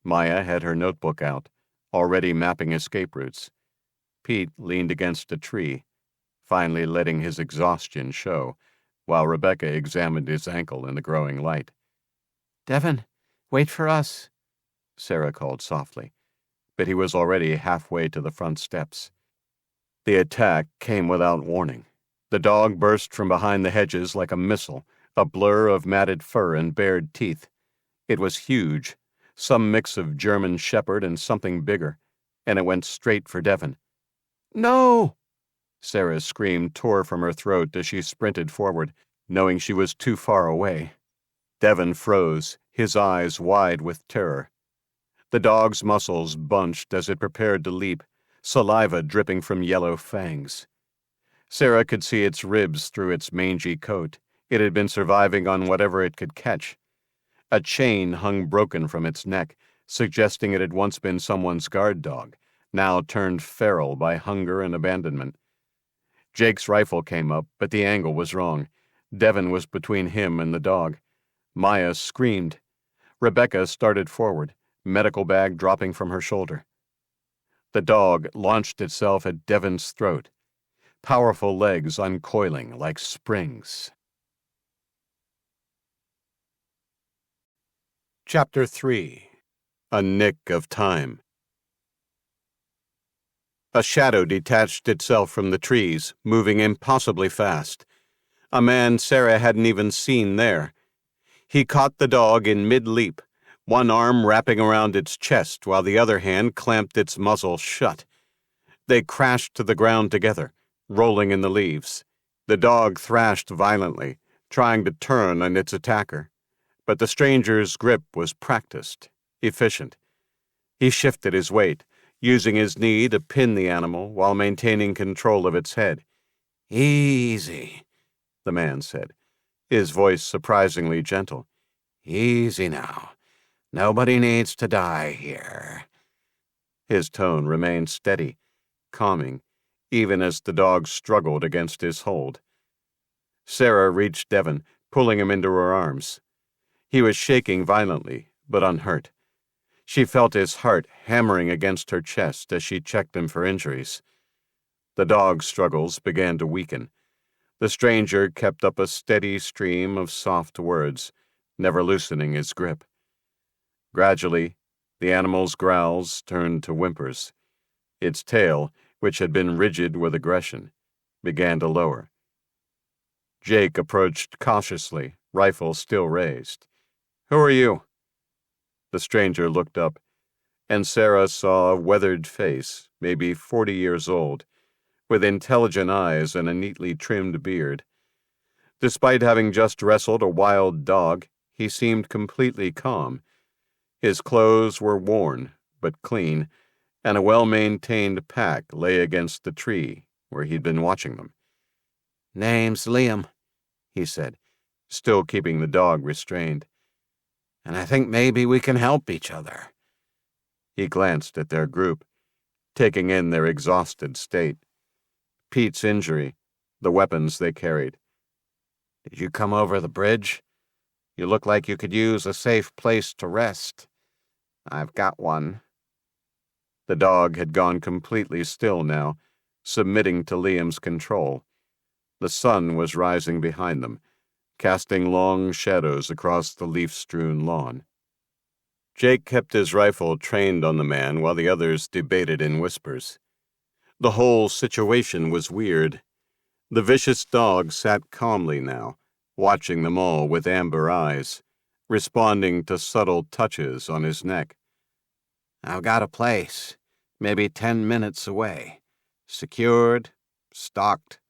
Maya had her notebook out, already mapping escape routes. Pete leaned against a tree, finally letting his exhaustion show, while Rebecca examined his ankle in the growing light. "Devon, wait for us," Sarah called softly, but he was already halfway to the front steps. The attack came without warning. The dog burst from behind the hedges like a missile, a blur of matted fur and bared teeth. It was huge, some mix of German shepherd and something bigger, and it went straight for Devon. "No!" Sarah's scream tore from her throat as she sprinted forward, knowing she was too far away. Devon froze, his eyes wide with terror. The dog's muscles bunched as it prepared to leap, saliva dripping from yellow fangs. Sarah could see its ribs through its mangy coat. It had been surviving on whatever it could catch. A chain hung broken from its neck, suggesting it had once been someone's guard dog, now turned feral by hunger and abandonment. Jake's rifle came up, but the angle was wrong. Devon was between him and the dog. Maya screamed. Rebecca started forward, medical bag dropping from her shoulder. The dog launched itself at Devon's throat, powerful legs uncoiling like springs. Chapter 3. A Nick of Time. A shadow detached itself from the trees, moving impossibly fast. A man Sarah hadn't even seen there. He caught the dog in mid-leap, one arm wrapping around its chest while the other hand clamped its muzzle shut. They crashed to the ground together, rolling in the leaves. The dog thrashed violently, trying to turn on its attacker. But the stranger's grip was practiced, efficient. He shifted his weight, using his knee to pin the animal while maintaining control of its head. "Easy," the man said, his voice surprisingly gentle. "Easy now. Nobody needs to die here." His tone remained steady, calming, even as the dog struggled against his hold. Sarah reached Devon, pulling him into her arms. He was shaking violently, but unhurt. She felt his heart hammering against her chest as she checked him for injuries. The dog's struggles began to weaken. The stranger kept up a steady stream of soft words, never loosening his grip. Gradually, the animal's growls turned to whimpers. Its tail, which had been rigid with aggression, began to lower. Jake approached cautiously, rifle still raised. "Who are you?" The stranger looked up, and Sarah saw a weathered face, maybe 40 years old, with intelligent eyes and a neatly trimmed beard. Despite having just wrestled a wild dog, he seemed completely calm. His clothes were worn, but clean, and a well-maintained pack lay against the tree where he'd been watching them. "Name's Liam," he said, still keeping the dog restrained. "And I think maybe we can help each other." He glanced at their group, taking in their exhausted state. Pete's injury, the weapons they carried. "Did you come over the bridge? You look like you could use a safe place to rest. I've got one." The dog had gone completely still now, submitting to Liam's control. The sun was rising behind them, casting long shadows across the leaf-strewn lawn. Jake kept his rifle trained on the man while the others debated in whispers. The whole situation was weird. The vicious dog sat calmly now, watching them all with amber eyes, responding to subtle touches on his neck. "I've got a place, maybe 10 minutes away. Secured, stocked,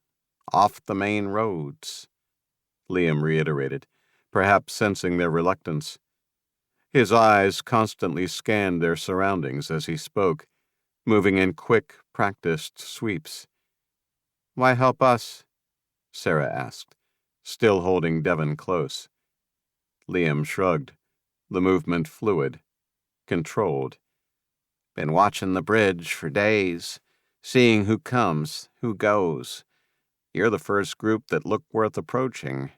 off the main roads," Liam reiterated, perhaps sensing their reluctance. His eyes constantly scanned their surroundings as he spoke, moving in quick, practiced sweeps. "Why help us?" Sarah asked, still holding Devon close. Liam shrugged, the movement fluid, controlled. "Been watching the bridge for days, seeing who comes, who goes. You're the first group that looked worth approaching."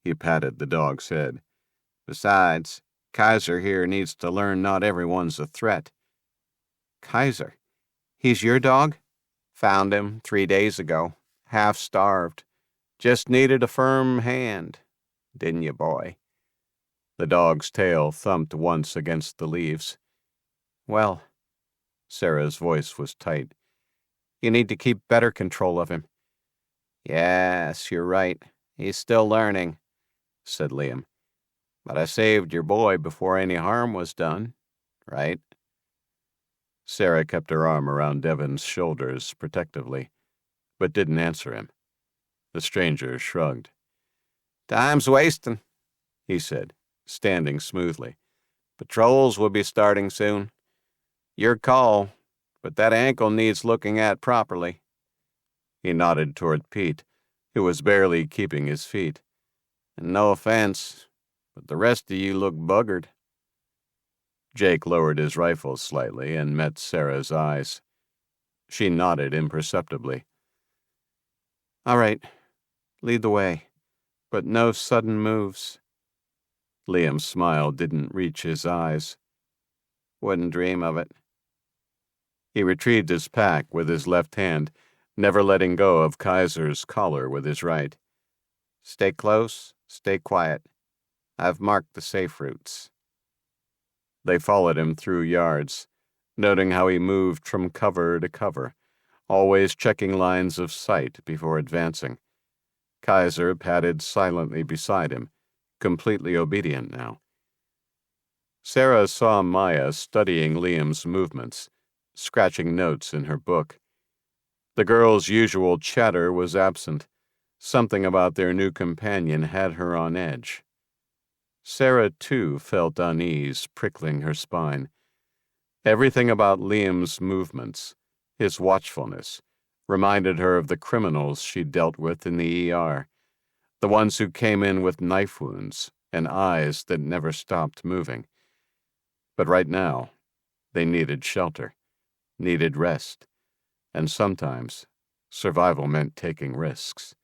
He patted the dog's head. "Besides, Kaiser here needs to learn not everyone's a threat." "Kaiser? He's your dog?" "Found him 3 days ago, half starved. Just needed a firm hand. Didn't you, boy?" The dog's tail thumped once against the leaves. "Well," Sarah's voice was tight, "you need to keep better control of him." "Yes, you're right. He's still learning," said Liam. "But I saved your boy before any harm was done, right?" Sarah kept her arm around Devon's shoulders protectively, but didn't answer him. The stranger shrugged. "Time's wasting," he said, standing smoothly. "Patrols will be starting soon. Your call, but that ankle needs looking at properly." He nodded toward Pete, who was barely keeping his feet. "And no offense, but the rest of you look buggered." Jake lowered his rifle slightly and met Sarah's eyes. She nodded imperceptibly. "All right, lead the way, but no sudden moves." Liam's smile didn't reach his eyes. "Wouldn't dream of it." He retrieved his pack with his left hand, never letting go of Kaiser's collar with his right. "Stay close, stay quiet. I've marked the safe routes." They followed him through yards, noting how he moved from cover to cover, always checking lines of sight before advancing. Kaiser padded silently beside him, completely obedient now. Sarah saw Maya studying Liam's movements, scratching notes in her book. The girl's usual chatter was absent. Something about their new companion had her on edge. Sarah, too, felt unease prickling her spine. Everything about Liam's movements, his watchfulness, reminded her of the criminals she'd dealt with in the ER, the ones who came in with knife wounds and eyes that never stopped moving. But right now, they needed shelter, needed rest, and sometimes survival meant taking risks.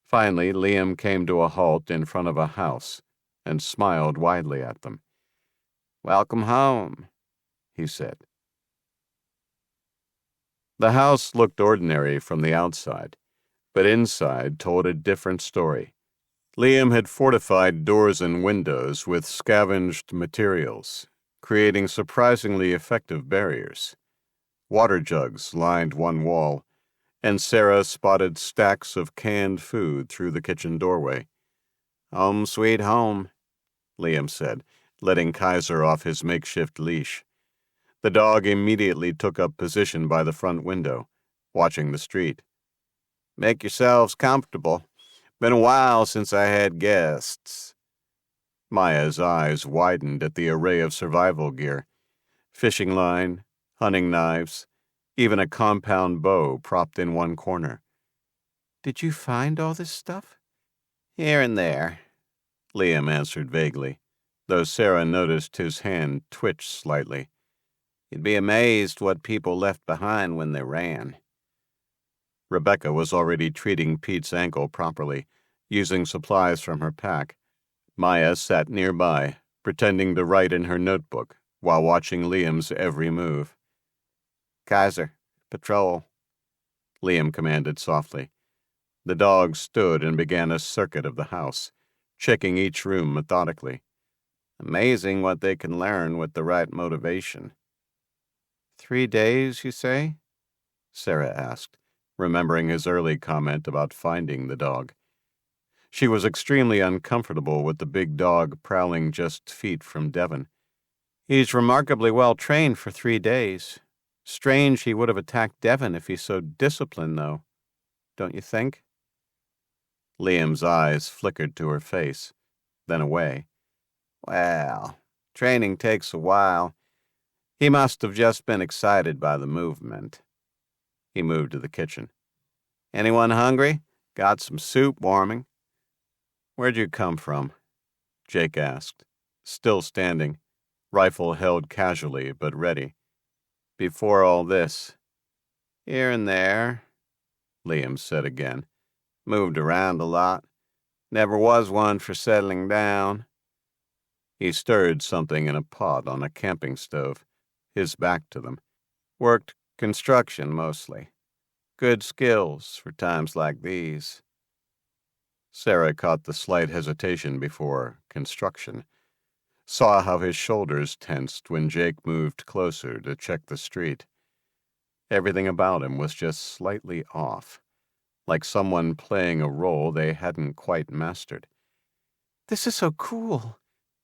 Finally, Liam came to a halt in front of a house and smiled widely at them. "Welcome home," he said. The house looked ordinary from the outside, but inside told a different story. Liam had fortified doors and windows with scavenged materials, creating surprisingly effective barriers. Water jugs lined one wall, and Sarah spotted stacks of canned food through the kitchen doorway. "Home sweet home," Liam said, letting Kaiser off his makeshift leash. The dog immediately took up position by the front window, watching the street. "Make yourselves comfortable. Been a while since I had guests." Maya's eyes widened at the array of survival gear: fishing line, hunting knives, even a compound bow propped in one corner. "Did you find all this stuff?" "Here and there," Liam answered vaguely, though Sarah noticed his hand twitch slightly. "You'd be amazed what people left behind when they ran." Rebecca was already treating Pete's ankle properly, using supplies from her pack. Maya sat nearby, pretending to write in her notebook while watching Liam's every move. "Kaiser, patrol," Liam commanded softly. The dog stood and began a circuit of the house, checking each room methodically. "Amazing what they can learn with the right motivation." 3 days, you say? Sarah asked, remembering his early comment about finding the dog. She was extremely uncomfortable with the big dog prowling just feet from Devon. "He's remarkably well trained for 3 days. Strange he would have attacked Devon if he's so disciplined, though. Don't you think?" Liam's eyes flickered to her face, then away. "Well, training takes a while. He must have just been excited by the movement." He moved to the kitchen. "Anyone hungry? Got some soup warming." "Where'd you come from?" Jake asked, still standing, rifle held casually but ready. "Before all this." "Here and there," Liam said again. "Moved around a lot. Never was one for settling down." He stirred something in a pot on a camping stove, his back to them. "Worked construction mostly. Good skills for times like these." Sarah caught the slight hesitation before construction, saw how his shoulders tensed when Jake moved closer to check the street. Everything about him was just slightly off, like someone playing a role they hadn't quite mastered. "This is so cool,"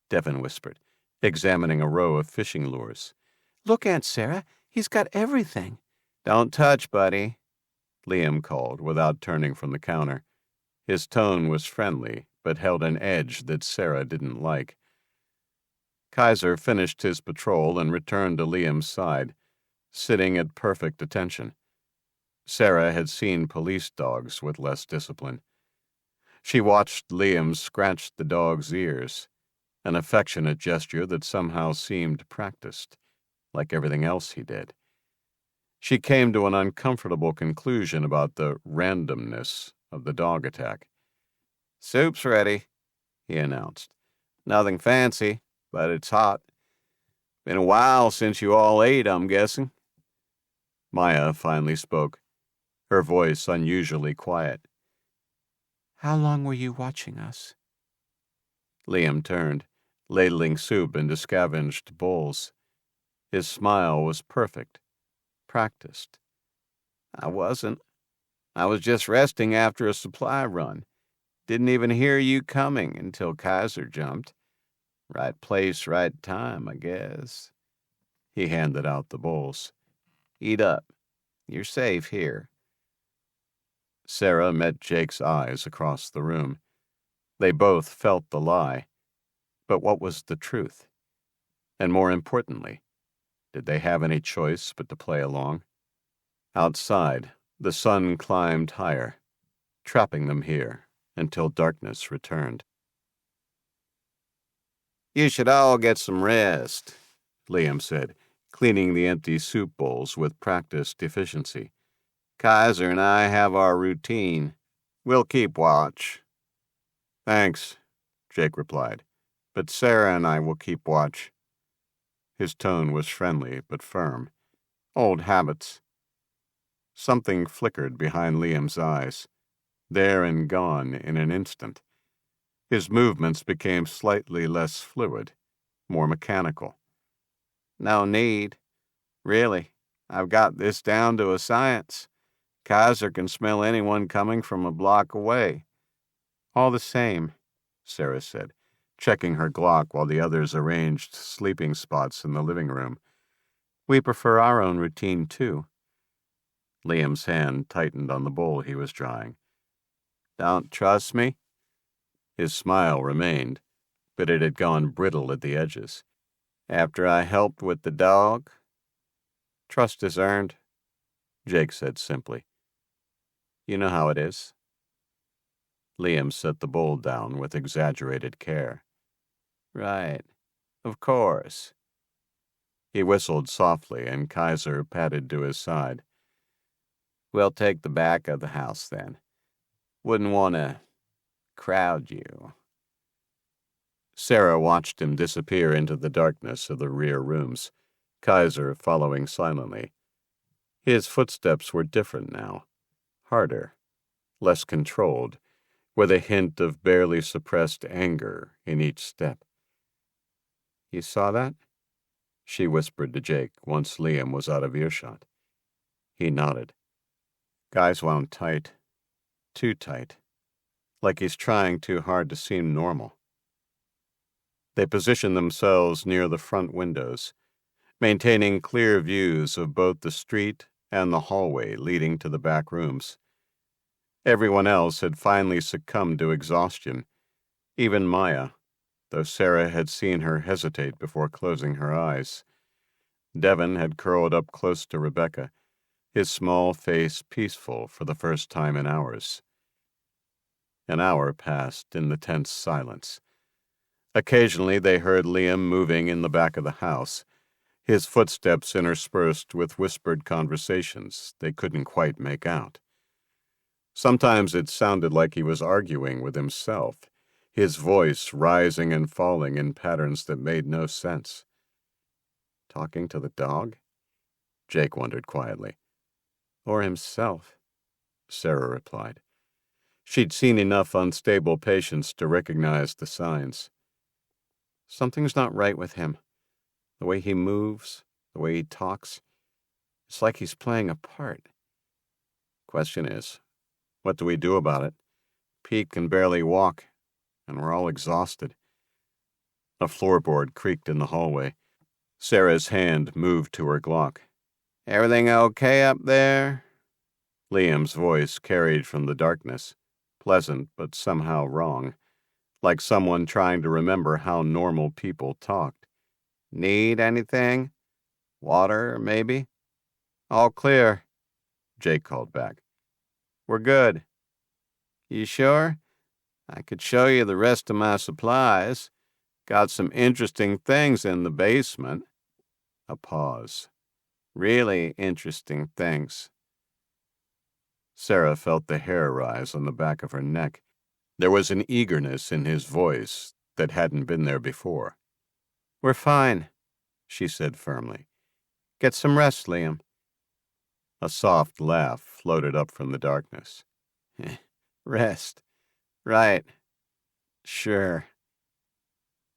Devon whispered, examining a row of fishing lures. "Look, Aunt Sarah, he's got everything." "Don't touch, buddy," Liam called without turning from the counter. His tone was friendly, but held an edge that Sarah didn't like. Kaiser finished his patrol and returned to Liam's side, sitting at perfect attention. Sarah had seen police dogs with less discipline. She watched Liam scratch the dog's ears, an affectionate gesture that somehow seemed practiced, like everything else he did. She came to an uncomfortable conclusion about the randomness of the dog attack. "Soup's ready," he announced. "Nothing fancy, but it's hot. Been a while since you all ate, I'm guessing." Maya finally spoke, her voice unusually quiet. "How long were you watching us?" Liam turned, ladling soup into scavenged bowls. His smile was perfect, practiced. "I wasn't. I was just resting after a supply run. Didn't even hear you coming until Kaiser jumped. Right place, right time, I guess." He handed out the bowls. "Eat up. You're safe here." Sarah met Jake's eyes across the room. They both felt the lie. But what was the truth? And more importantly, did they have any choice but to play along? Outside, the sun climbed higher, trapping them here until darkness returned. "You should all get some rest," Liam said, cleaning the empty soup bowls with practiced efficiency. "Kaiser and I have our routine. We'll keep watch." "Thanks," Jake replied, "but Sarah and I will keep watch." His tone was friendly but firm. Old habits. Something flickered behind Liam's eyes, there and gone in an instant. His movements became slightly less fluid, more mechanical. "No need. Really, I've got this down to a science. Kaiser can smell anyone coming from a block away." "All the same," Sarah said, checking her Glock while the others arranged sleeping spots in the living room. "We prefer our own routine, too." Liam's hand tightened on the bowl he was drying. "Don't trust me?" His smile remained, but it had gone brittle at the edges. "After I helped with the dog?" "Trust is earned," Jake said simply. "You know how it is." Liam set the bowl down with exaggerated care. "Right. Of course." He whistled softly, and Kaiser padded to his side. "We'll take the back of the house, then. Wouldn't want to crowd you." Sarah watched him disappear into the darkness of the rear rooms, Kaiser following silently. His footsteps were different now, harder, less controlled, with a hint of barely suppressed anger in each step. "You saw that?" she whispered to Jake once Liam was out of earshot. He nodded. "Guy's wound tight. Too tight. Like he's trying too hard to seem normal." They positioned themselves near the front windows, maintaining clear views of both the street and the hallway leading to the back rooms. Everyone else had finally succumbed to exhaustion, even Maya, though Sarah had seen her hesitate before closing her eyes. Devon had curled up close to Rebecca, his small face peaceful for the first time in hours. An hour passed in the tense silence. Occasionally they heard Liam moving in the back of the house, his footsteps interspersed with whispered conversations they couldn't quite make out. Sometimes it sounded like he was arguing with himself, his voice rising and falling in patterns that made no sense. Talking to the dog? Jake wondered quietly. Or himself, Sarah replied. She'd seen enough unstable patients to recognize the signs. Something's not right with him. The way he moves, the way he talks. It's like he's playing a part. Question is, what do we do about it? Pete can barely walk, and we're all exhausted. A floorboard creaked in the hallway. Sarah's hand moved to her Glock. Everything okay up there? Liam's voice carried from the darkness, pleasant but somehow wrong, like someone trying to remember how normal people talked. Need anything? Water, maybe? All clear, Jake called back. We're good. You sure? I could show you the rest of my supplies. Got some interesting things in the basement. A pause. Really interesting things. Sarah felt the hair rise on the back of her neck. There was an eagerness in his voice that hadn't been there before. We're fine, she said firmly. Get some rest, Liam. A soft laugh floated up from the darkness. Rest. Right. Sure.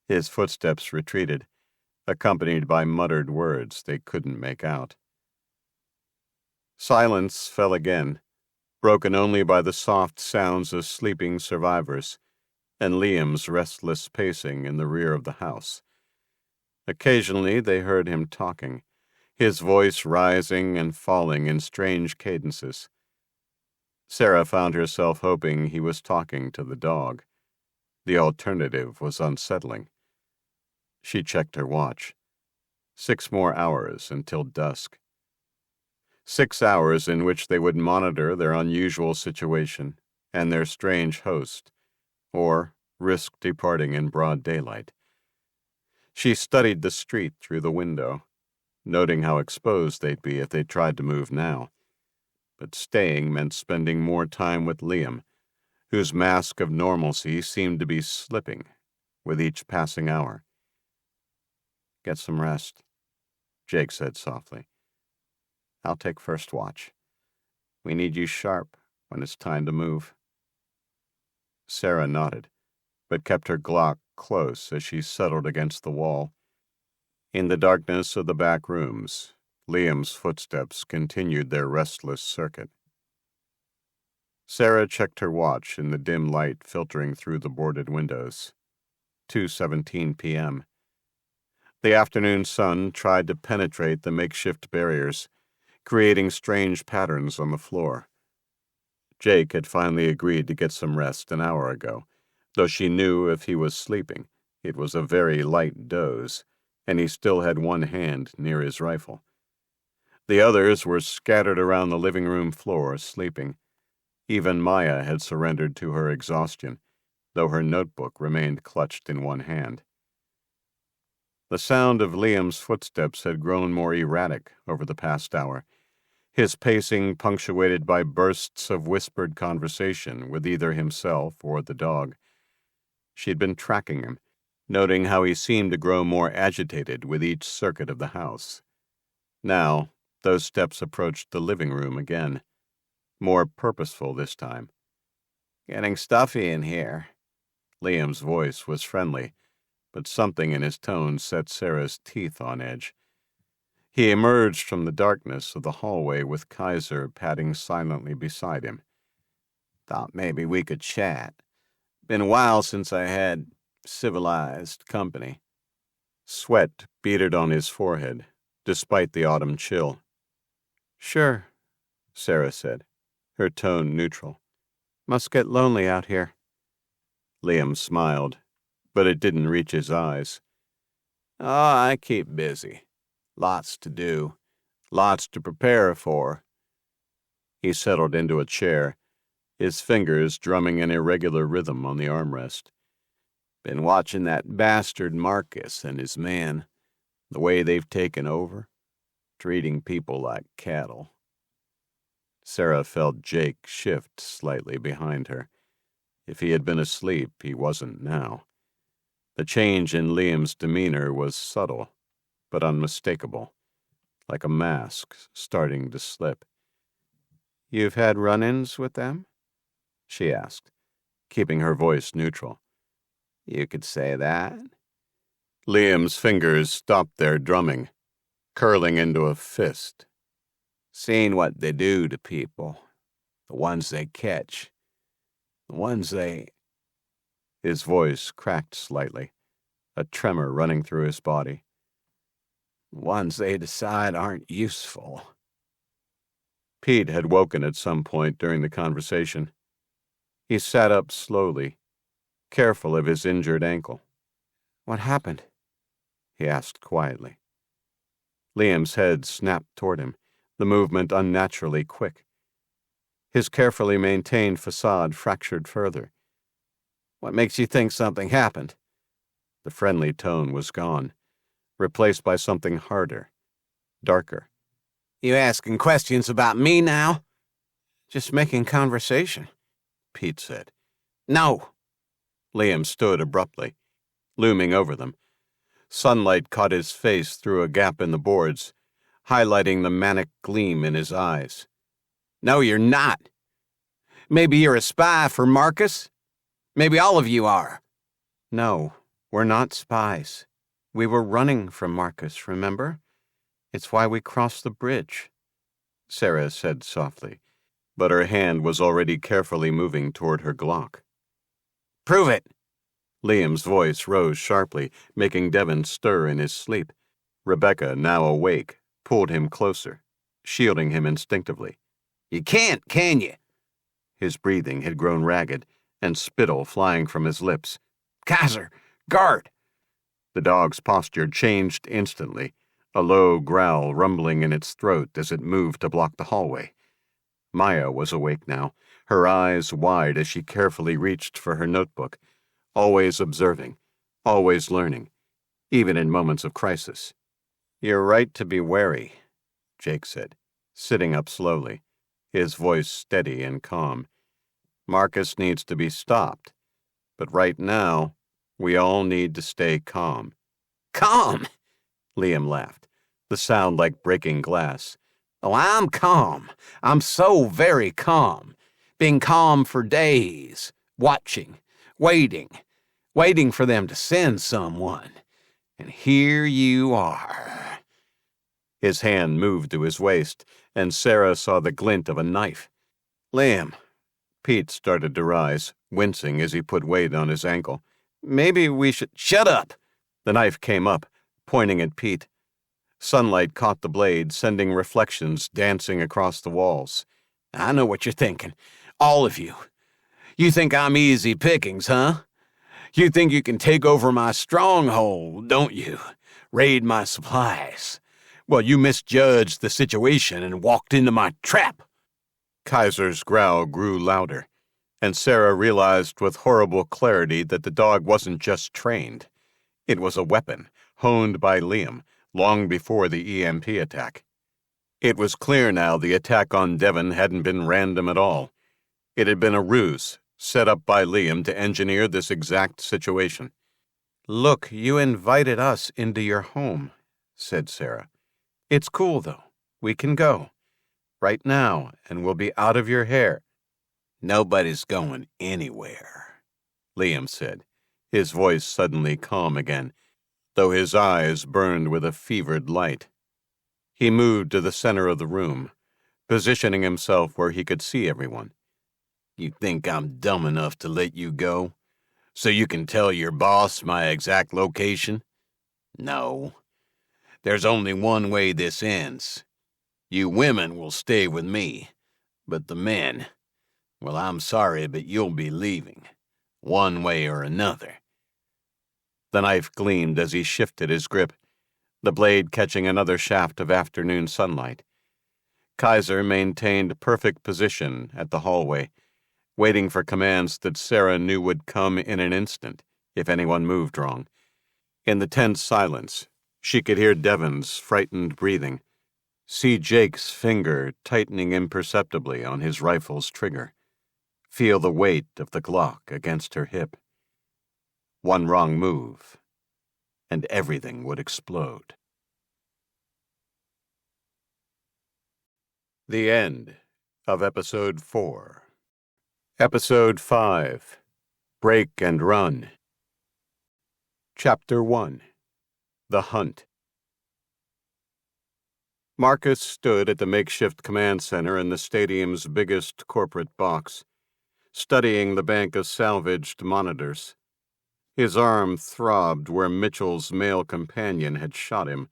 His footsteps retreated, accompanied by muttered words they couldn't make out. Silence fell again, broken only by the soft sounds of sleeping survivors and Liam's restless pacing in the rear of the house. Occasionally they heard him talking, his voice rising and falling in strange cadences. Sarah found herself hoping he was talking to the dog. The alternative was unsettling. She checked her watch. 6 more hours until dusk. 6 hours in which they would monitor their unusual situation and their strange host, or risk departing in broad daylight. She studied the street through the window, noting how exposed they'd be if they tried to move now. But staying meant spending more time with Liam, whose mask of normalcy seemed to be slipping with each passing hour. Get some rest, Jake said softly. I'll take first watch. We need you sharp when it's time to move. Sarah nodded, but kept her Glock close as she settled against the wall. In the darkness of the back rooms, Liam's footsteps continued their restless circuit. Sarah checked her watch in the dim light filtering through the boarded windows. 2:17 p.m. The afternoon sun tried to penetrate the makeshift barriers, creating strange patterns on the floor. Jake had finally agreed to get some rest an hour ago, though she knew if he was sleeping, it was a very light doze, and he still had one hand near his rifle. The others were scattered around the living room floor, sleeping. Even Maya had surrendered to her exhaustion, though her notebook remained clutched in one hand. The sound of Liam's footsteps had grown more erratic over the past hour, his pacing punctuated by bursts of whispered conversation with either himself or the dog. She'd been tracking him, noting how he seemed to grow more agitated with each circuit of the house. Now, those steps approached the living room again, more purposeful this time. "Getting stuffy in here." Liam's voice was friendly, but something in his tone set Sarah's teeth on edge. He emerged from the darkness of the hallway with Kaiser padding silently beside him. "Thought maybe we could chat. Been a while since I had civilized company." Sweat beaded on his forehead, despite the autumn chill. "Sure," Sarah said, her tone neutral. "Must get lonely out here." Liam smiled, but it didn't reach his eyes. "Oh, I keep busy. Lots to do. Lots to prepare for." He settled into a chair, his fingers drumming an irregular rhythm on the armrest. "Been watching that bastard Marcus and his men, the way they've taken over, treating people like cattle." Sarah felt Jake shift slightly behind her. If he had been asleep, he wasn't now. The change in Liam's demeanor was subtle, but unmistakable, like a mask starting to slip. "You've had run-ins with them?" she asked, keeping her voice neutral. "You could say that." Liam's fingers stopped their drumming, curling into a fist. "Seen what they do to people, the ones they catch, the ones they—" His voice cracked slightly, a tremor running through his body. "The ones they decide aren't useful." Pete had woken at some point during the conversation. He sat up slowly, careful of his injured ankle. "What happened?" he asked quietly. Liam's head snapped toward him, the movement unnaturally quick. His carefully maintained facade fractured further. "What makes you think something happened?" The friendly tone was gone, replaced by something harder, darker. "You asking questions about me now?" "Just making conversation," Pete said. "No." Liam stood abruptly, looming over them. Sunlight caught his face through a gap in the boards, highlighting the manic gleam in his eyes. "No, you're not. Maybe you're a spy for Marcus. Maybe all of you are." "No, we're not spies. We were running from Marcus, remember? It's why we crossed the bridge," Sarah said softly, but her hand was already carefully moving toward her Glock. "Prove it." Liam's voice rose sharply, making Devon stir in his sleep. Rebecca, now awake, pulled him closer, shielding him instinctively. "You can't, can you?" His breathing had grown ragged, and spittle flying from his lips. "Kaiser, guard!" The dog's posture changed instantly, a low growl rumbling in its throat as it moved to block the hallway. Maya was awake now, her eyes wide as she carefully reached for her notebook, always observing, always learning, even in moments of crisis. "You're right to be wary," Jake said, sitting up slowly, his voice steady and calm. "Marcus needs to be stopped, but right now, we all need to stay calm." "Calm?" Liam laughed, the sound like breaking glass. "Oh, I'm calm. I'm so very calm. Been calm for days, watching, waiting for them to send someone. And here you are." His hand moved to his waist, and Sarah saw the glint of a knife. "Liam." Pete started to rise, wincing as he put weight on his ankle. Maybe we should—" "Shut up!" The knife came up, pointing at Pete. Sunlight caught the blade, sending reflections dancing across the walls. "I know what you're thinking. All of you. You think I'm easy pickings, huh? You think you can take over my stronghold, don't you? Raid my supplies. Well, you misjudged the situation and walked into my trap." Kaiser's growl grew louder, and Sarah realized with horrible clarity that the dog wasn't just trained. It was a weapon, honed by Liam, long before the EMP attack. It was clear now the attack on Devon hadn't been random at all. It had been a ruse, set up by Liam to engineer this exact situation. "Look, you invited us into your home," said Sarah. "It's cool, though. We can go. Right now, and we'll be out of your hair." "Nobody's going anywhere," Liam said, his voice suddenly calm again, though his eyes burned with a fevered light. He moved to the center of the room, positioning himself where he could see everyone. "You think I'm dumb enough to let you go, so you can tell your boss my exact location? No. There's only one way this ends. You women will stay with me, but the men, well, I'm sorry, but you'll be leaving, one way or another." The knife gleamed as he shifted his grip, the blade catching another shaft of afternoon sunlight. Kaiser maintained perfect position at the hallway, waiting for commands that Sarah knew would come in an instant if anyone moved wrong. In the tense silence, she could hear Devon's frightened breathing, see Jake's finger tightening imperceptibly on his rifle's trigger, feel the weight of the Glock against her hip. One wrong move, and everything would explode. The end of Episode 4. Episode 5. Break and Run. Chapter 1. The Hunt. Marcus stood at the makeshift command center in the stadium's biggest corporate box, studying the bank of salvaged monitors. His arm throbbed where Mitchell's male companion had shot him,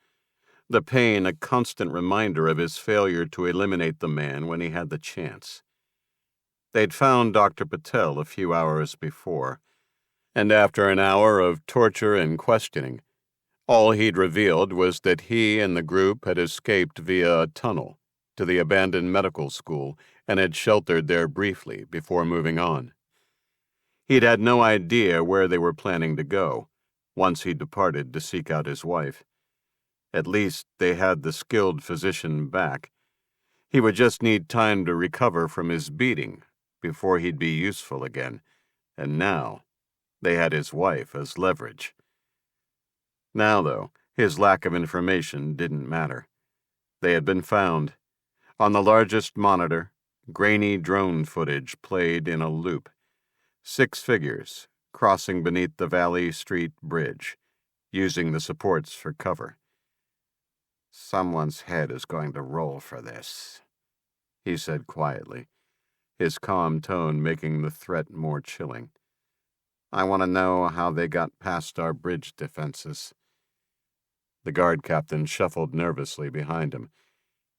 the pain a constant reminder of his failure to eliminate the man when he had the chance. They'd found Dr. Patel a few hours before, and after an hour of torture and questioning, all he'd revealed was that he and the group had escaped via a tunnel to the abandoned medical school and had sheltered there briefly before moving on. He'd had no idea where they were planning to go once he departed to seek out his wife. At least they had the skilled physician back. He would just need time to recover from his beating before he'd be useful again, and now they had his wife as leverage. Now, though, his lack of information didn't matter. They had been found. On the largest monitor, grainy drone footage played in a loop. 6 figures crossing beneath the Valley Street Bridge, using the supports for cover. "Someone's head is going to roll for this," he said quietly, his calm tone making the threat more chilling. "I want to know how they got past our bridge defenses." The guard captain shuffled nervously behind him.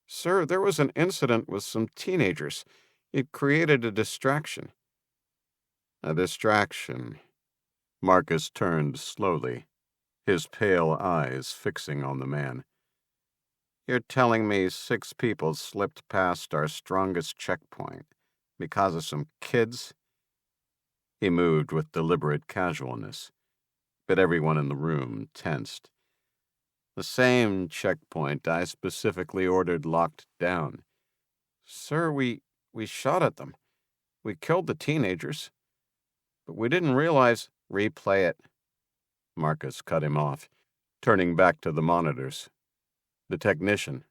"Sir, there was an incident with some teenagers. It created a distraction." "A distraction?" Marcus turned slowly, his pale eyes fixing on the man. "You're telling me 6 people slipped past our strongest checkpoint because of some kids?" He moved with deliberate casualness, but everyone in the room tensed. "The same checkpoint I specifically ordered locked down." "Sir, we shot at them. We killed the teenagers. But we didn't realize—" "Replay it." Marcus cut him off, turning back to the monitors. The technician,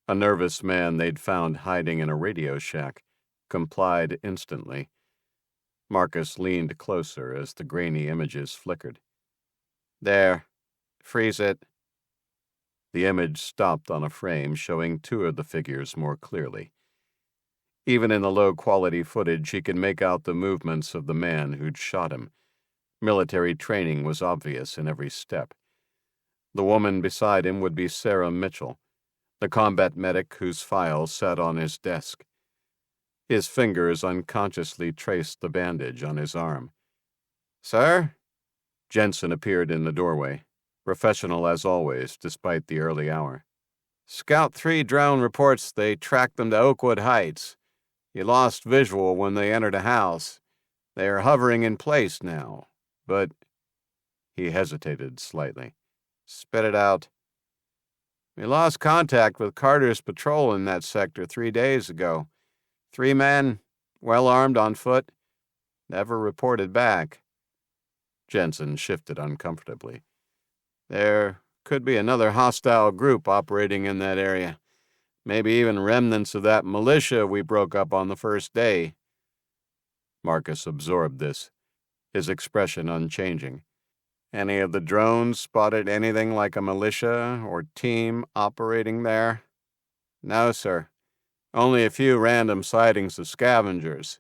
a nervous man they'd found hiding in a radio shack, complied instantly. Marcus leaned closer as the grainy images flickered. "There. Freeze it." The image stopped on a frame showing 2 of the figures more clearly. Even in the low-quality footage, he could make out the movements of the man who'd shot him, Military training was obvious in every step. The woman beside him would be Sarah Mitchell, the combat medic whose file sat on his desk. His fingers unconsciously traced the bandage on his arm. "Sir?" Jensen appeared in the doorway, professional as always, despite the early hour. "Scout 3 drone reports they tracked them to Oakwood Heights. He lost visual when they entered a house. They are hovering in place now, but—" He hesitated slightly. "Spit it out." "We lost contact with Carter's patrol in that sector 3 days ago. 3 men, well armed on foot, never reported back." Jensen shifted uncomfortably. "There could be another hostile group operating in that area. Maybe even remnants of that militia we broke up on the first day." Marcus absorbed this, his expression unchanging. "Any of the drones spotted anything like a militia or team operating there?" "No, sir. Only a few random sightings of scavengers.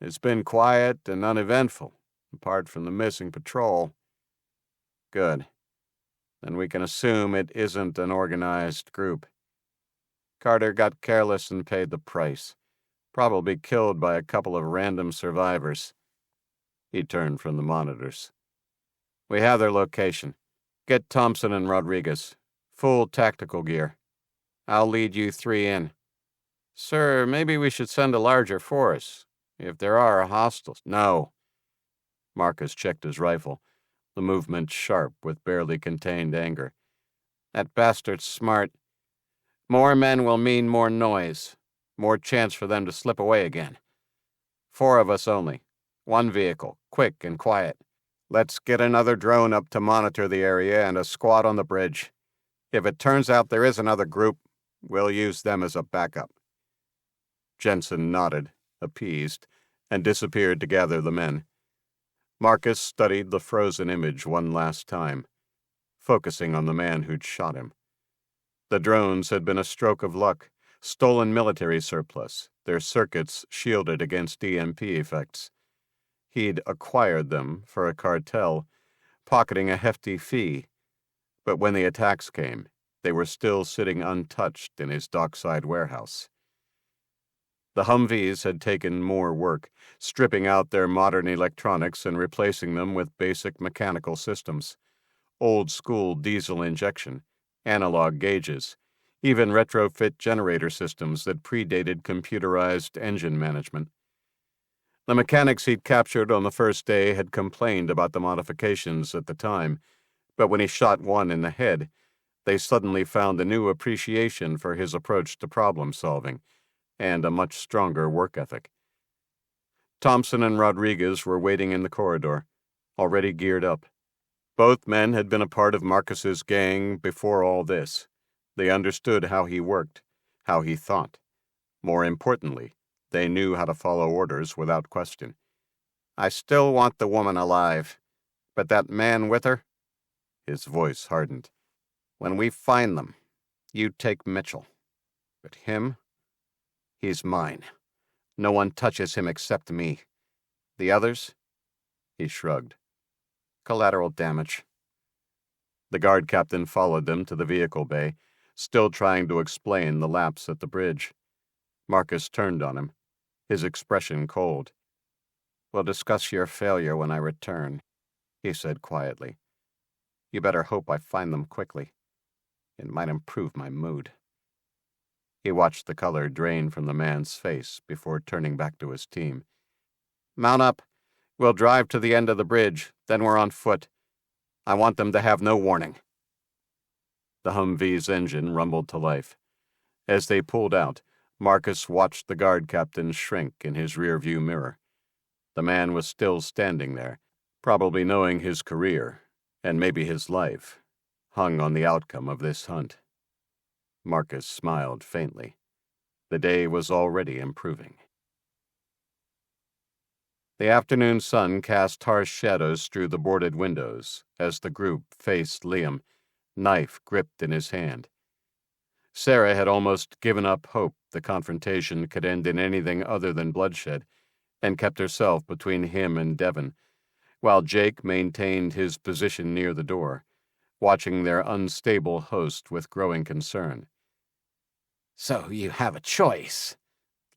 It's been quiet and uneventful, apart from the missing patrol." "Good. Then we can assume it isn't an organized group. Carter got careless and paid the price, probably killed by a couple of random survivors." He turned from the monitors. "We have their location. Get Thompson and Rodriguez. Full tactical gear. I'll lead you 3 in." "Sir, maybe we should send a larger force, if there are hostiles." "No." Marcus checked his rifle, the movement sharp with barely contained anger. "That bastard's smart. More men will mean more noise, more chance for them to slip away again. 4 of us only. 1 vehicle, quick and quiet. Let's get another drone up to monitor the area and a squad on the bridge. If it turns out there is another group, we'll use them as a backup." Jensen nodded, appeased, and disappeared to gather the men. Marcus studied the frozen image one last time, focusing on the man who'd shot him. The drones had been a stroke of luck, stolen military surplus, their circuits shielded against EMP effects. He'd acquired them for a cartel, pocketing a hefty fee, but when the attacks came, they were still sitting untouched in his dockside warehouse. The Humvees had taken more work, stripping out their modern electronics and replacing them with basic mechanical systems, old-school diesel injection, analog gauges, even retrofit generator systems that predated computerized engine management. The mechanics he'd captured on the first day had complained about the modifications at the time, but when he shot one in the head, they suddenly found a new appreciation for his approach to problem-solving and a much stronger work ethic. Thompson and Rodriguez were waiting in the corridor, already geared up. Both men had been a part of Marcus's gang before all this. They understood how he worked, how he thought. More importantly, they knew how to follow orders without question. "I still want the woman alive, but that man with her?" His voice hardened. "When we find them, you take Mitchell. But him? He's mine. No one touches him except me. The others?" He shrugged. "Collateral damage." The guard captain followed them to the vehicle bay, still trying to explain the lapse at the bridge. Marcus turned on him, his expression cold. "We'll discuss your failure when I return," he said quietly. "You better hope I find them quickly. It might improve my mood." He watched the color drain from the man's face before turning back to his team. "Mount up. We'll drive to the end of the bridge, then we're on foot. I want them to have no warning." The Humvee's engine rumbled to life. As they pulled out, Marcus watched the guard captain shrink in his rearview mirror. The man was still standing there, probably knowing his career, and maybe his life, hung on the outcome of this hunt. Marcus smiled faintly. The day was already improving. The afternoon sun cast harsh shadows through the boarded windows as the group faced Liam, knife gripped in his hand. Sarah had almost given up hope the confrontation could end in anything other than bloodshed, and kept herself between him and Devon, while Jake maintained his position near the door, watching their unstable host with growing concern. "So you have a choice,"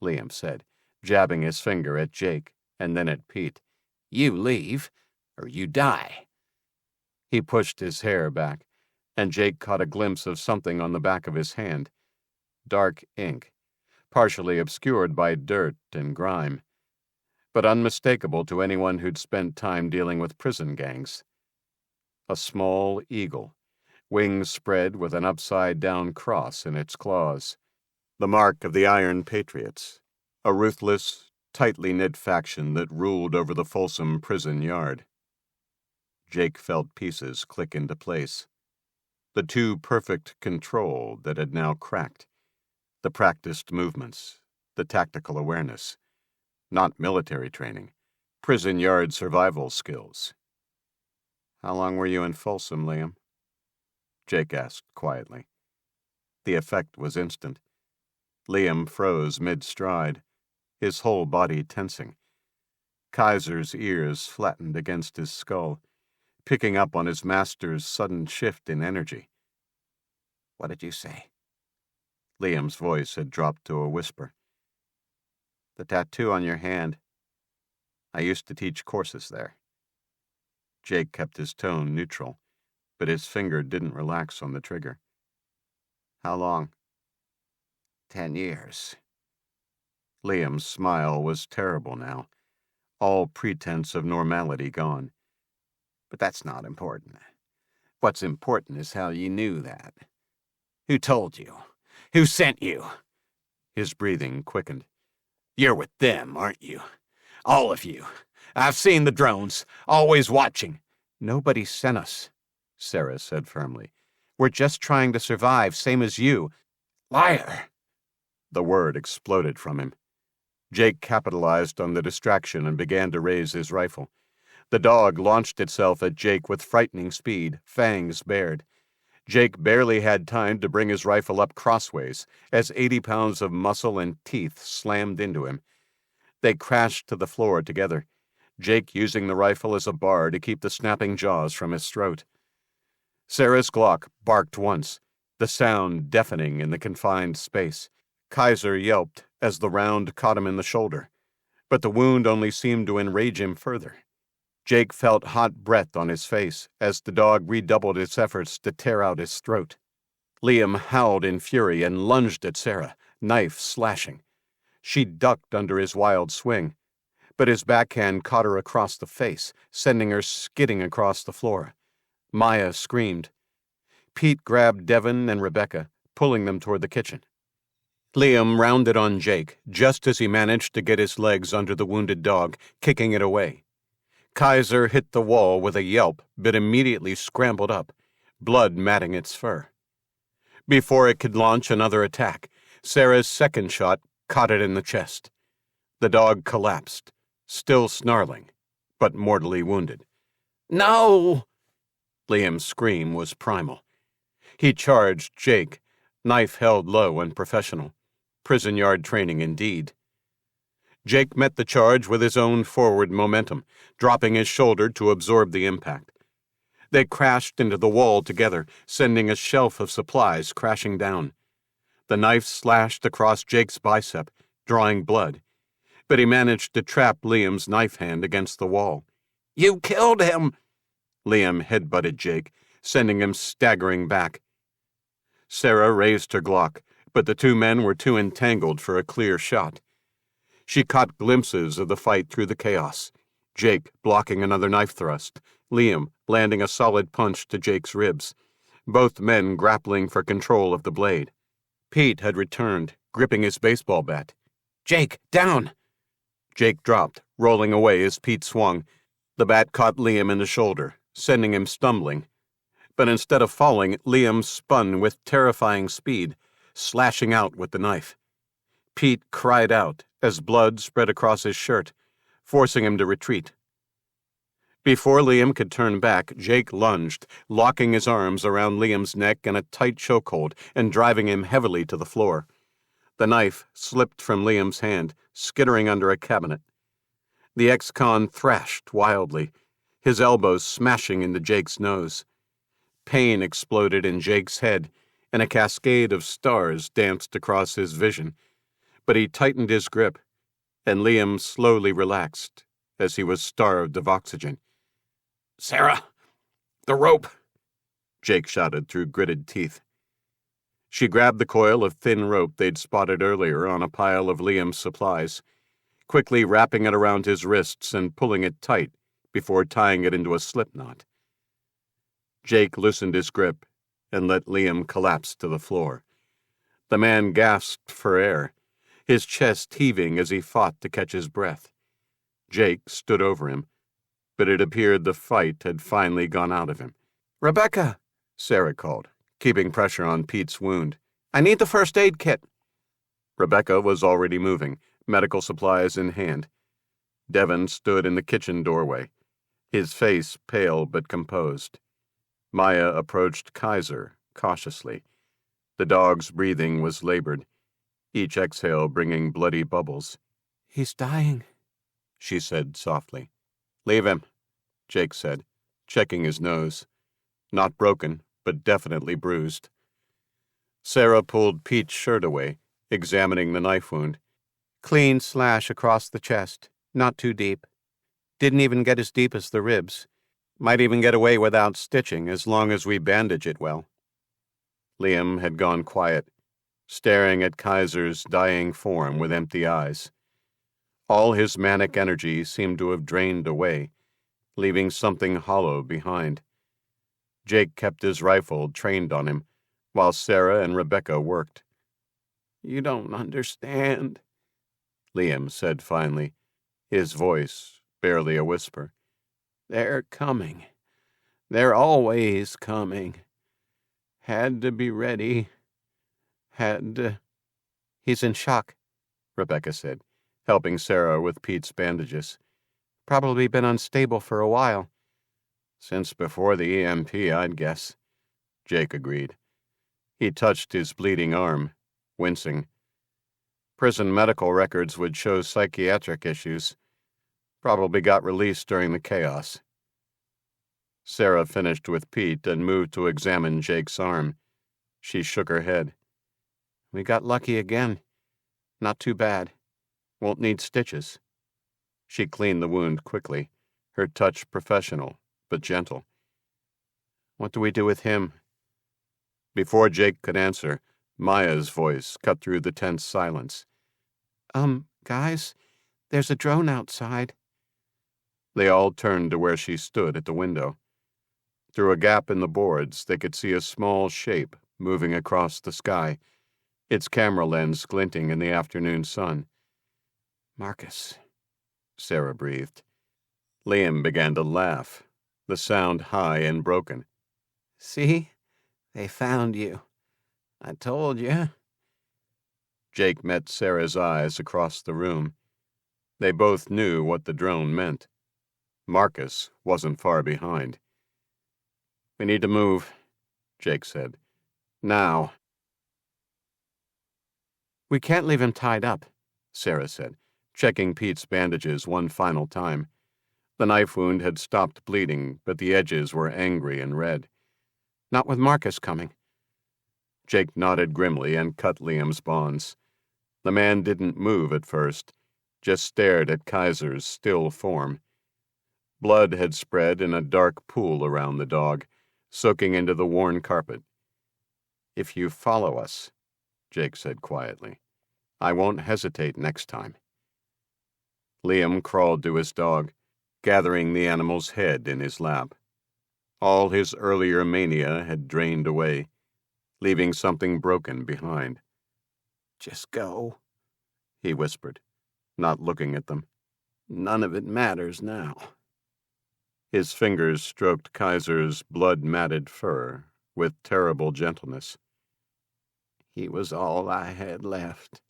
Liam said, jabbing his finger at Jake and then at Pete. "You leave, or you die." He pushed his hair back, and Jake caught a glimpse of something on the back of his hand. Dark ink, partially obscured by dirt and grime, but unmistakable to anyone who'd spent time dealing with prison gangs. A small eagle, wings spread with an upside-down cross in its claws. The mark of the Iron Patriots, a ruthless, tightly knit faction that ruled over the Folsom prison yard. Jake felt pieces click into place. The too perfect control that had now cracked. The practiced movements, the tactical awareness. Not military training, prison yard survival skills. "How long were you in Folsom, Liam?" Jake asked quietly. The effect was instant. Liam froze mid-stride, his whole body tensing. Kaiser's ears flattened against his skull, picking up on his master's sudden shift in energy. "What did you say?" Liam's voice had dropped to a whisper. "The tattoo on your hand. I used to teach courses there." Jake kept his tone neutral, but his finger didn't relax on the trigger. "How long?" 10 years. Liam's smile was terrible now, all pretense of normality gone. "But that's not important. What's important is how you knew that. Who told you? Who sent you?" His breathing quickened. "You're with them, aren't you? All of you. I've seen the drones, always watching." "Nobody sent us," Sarah said firmly. "We're just trying to survive, same as you." "Liar!" The word exploded from him. Jake capitalized on the distraction and began to raise his rifle. The dog launched itself at Jake with frightening speed, fangs bared. Jake barely had time to bring his rifle up crossways as 80 pounds of muscle and teeth slammed into him. They crashed to the floor together, Jake using the rifle as a bar to keep the snapping jaws from his throat. Sarah's Glock barked once, the sound deafening in the confined space. Kaiser yelped as the round caught him in the shoulder, but the wound only seemed to enrage him further. Jake felt hot breath on his face as the dog redoubled its efforts to tear out his throat. Liam howled in fury and lunged at Sarah, knife slashing. She ducked under his wild swing, but his backhand caught her across the face, sending her skidding across the floor. Maya screamed. Pete grabbed Devon and Rebecca, pulling them toward the kitchen. Liam rounded on Jake just as he managed to get his legs under the wounded dog, kicking it away. Kaiser hit the wall with a yelp, but immediately scrambled up, blood matting its fur. Before it could launch another attack, Sarah's second shot caught it in the chest. The dog collapsed, still snarling, but mortally wounded. "No!" Liam's scream was primal. He charged Jake, knife held low and professional. Prison yard training indeed. Jake met the charge with his own forward momentum, dropping his shoulder to absorb the impact. They crashed into the wall together, sending a shelf of supplies crashing down. The knife slashed across Jake's bicep, drawing blood, but he managed to trap Liam's knife hand against the wall. "You killed him!" Liam headbutted Jake, sending him staggering back. Sarah raised her Glock, but the two men were too entangled for a clear shot. She caught glimpses of the fight through the chaos. Jake blocking another knife thrust, Liam landing a solid punch to Jake's ribs, both men grappling for control of the blade. Pete had returned, gripping his baseball bat. "Jake, down!" Jake dropped, rolling away as Pete swung. The bat caught Liam in the shoulder, sending him stumbling. But instead of falling, Liam spun with terrifying speed, slashing out with the knife. Pete cried out as blood spread across his shirt, forcing him to retreat. Before Liam could turn back, Jake lunged, locking his arms around Liam's neck in a tight chokehold and driving him heavily to the floor. The knife slipped from Liam's hand, skittering under a cabinet. The ex-con thrashed wildly, his elbows smashing into Jake's nose. Pain exploded in Jake's head, and a cascade of stars danced across his vision. But he tightened his grip, and Liam slowly relaxed as he was starved of oxygen. "Sarah, the rope!" Jake shouted through gritted teeth. She grabbed the coil of thin rope they'd spotted earlier on a pile of Liam's supplies, quickly wrapping it around his wrists and pulling it tight before tying it into a slip knot. Jake loosened his grip and let Liam collapse to the floor. The man gasped for air, his chest heaving as he fought to catch his breath. Jake stood over him, but it appeared the fight had finally gone out of him. "Rebecca," Sarah called, keeping pressure on Pete's wound. "I need the first aid kit." Rebecca was already moving, medical supplies in hand. Devon stood in the kitchen doorway, his face pale but composed. Maya approached Kaiser cautiously. The dog's breathing was labored, each exhale bringing bloody bubbles. "He's dying," she said softly. "Leave him," Jake said, checking his nose. Not broken, but definitely bruised. Sarah pulled Pete's shirt away, examining the knife wound. "Clean slash across the chest, not too deep. Didn't even get as deep as the ribs. Might even get away without stitching as long as we bandage it well." Liam had gone quiet, staring at Kaiser's dying form with empty eyes. All his manic energy seemed to have drained away, leaving something hollow behind. Jake kept his rifle trained on him, while Sarah and Rebecca worked. "You don't understand," Liam said finally, his voice barely a whisper. "They're coming. They're always coming. Had to be ready. Had to—" "He's in shock," Rebecca said, helping Sarah with Pete's bandages. "Probably been unstable for a while." "Since before the EMP, I'd guess," Jake agreed. He touched his bleeding arm, wincing. Prison medical records would show psychiatric issues. Probably got released during the chaos. Sarah finished with Pete and moved to examine Jake's arm. She shook her head. "We got lucky again. Not too bad. Won't need stitches." She cleaned the wound quickly, her touch professional but gentle. "What do we do with him?" Before Jake could answer, Maya's voice cut through the tense silence. Guys, there's a drone outside." They all turned to where she stood at the window. Through a gap in the boards, they could see a small shape moving across the sky, its camera lens glinting in the afternoon sun. "Marcus," Sarah breathed. Liam began to laugh, the sound high and broken. "See? They found you. I told you." Jake met Sarah's eyes across the room. They both knew what the drone meant. Marcus wasn't far behind. "We need to move," Jake said. "Now." "We can't leave him tied up," Sarah said, checking Pete's bandages one final time. The knife wound had stopped bleeding, but the edges were angry and red. "Not with Marcus coming." Jake nodded grimly and cut Liam's bonds. The man didn't move at first, just stared at Kaiser's still form. Blood had spread in a dark pool around the dog, soaking into the worn carpet. "If you follow us," Jake said quietly, "I won't hesitate next time." Liam crawled to his dog, gathering the animal's head in his lap. All his earlier mania had drained away, leaving something broken behind. "Just go," he whispered, not looking at them. "None of it matters now." His fingers stroked Kaiser's blood-matted fur with terrible gentleness. "He was all I had left.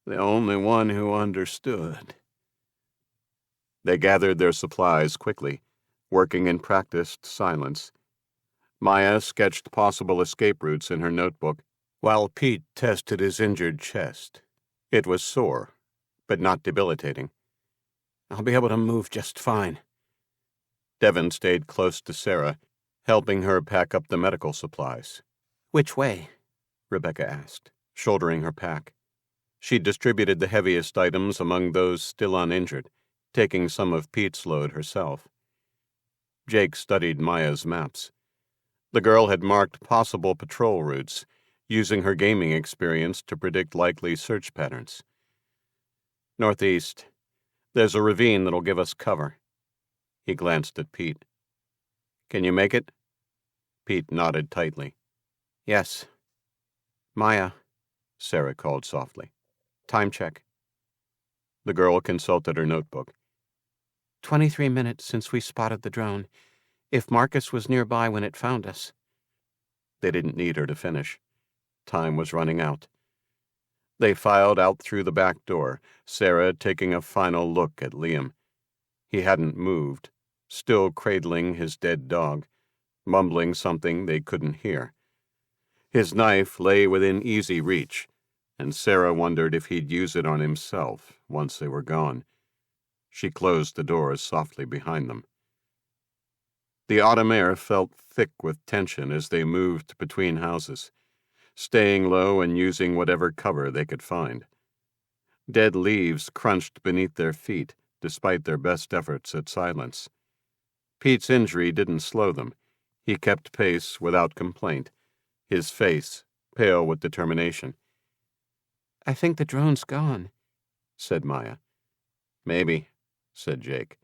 The only one who understood." They gathered their supplies quickly, working in practiced silence. Maya sketched possible escape routes in her notebook, while Pete tested his injured chest. It was sore, but not debilitating. "I'll be able to move just fine." Devon stayed close to Sarah, helping her pack up the medical supplies. "Which way?" Rebecca asked, shouldering her pack. She distributed the heaviest items among those still uninjured, taking some of Pete's load herself. Jake studied Maya's maps. The girl had marked possible patrol routes, using her gaming experience to predict likely search patterns. "Northeast. There's a ravine that'll give us cover." He glanced at Pete. "Can you make it?" Pete nodded tightly. "Yes." "Maya," Sarah called softly. "Time check." The girl consulted her notebook. 23 minutes since we spotted the drone. If Marcus was nearby when it found us. They didn't need her to finish. Time was running out. They filed out through the back door, Sarah taking a final look at Liam. He hadn't moved, still cradling his dead dog, mumbling something they couldn't hear. His knife lay within easy reach, and Sarah wondered if he'd use it on himself once they were gone. She closed the doors softly behind them. The autumn air felt thick with tension as they moved between houses, staying low and using whatever cover they could find. Dead leaves crunched beneath their feet, despite their best efforts at silence. Pete's injury didn't slow them. He kept pace without complaint, his face pale with determination. "I think the drone's gone," said Maya. "Maybe," said Jake.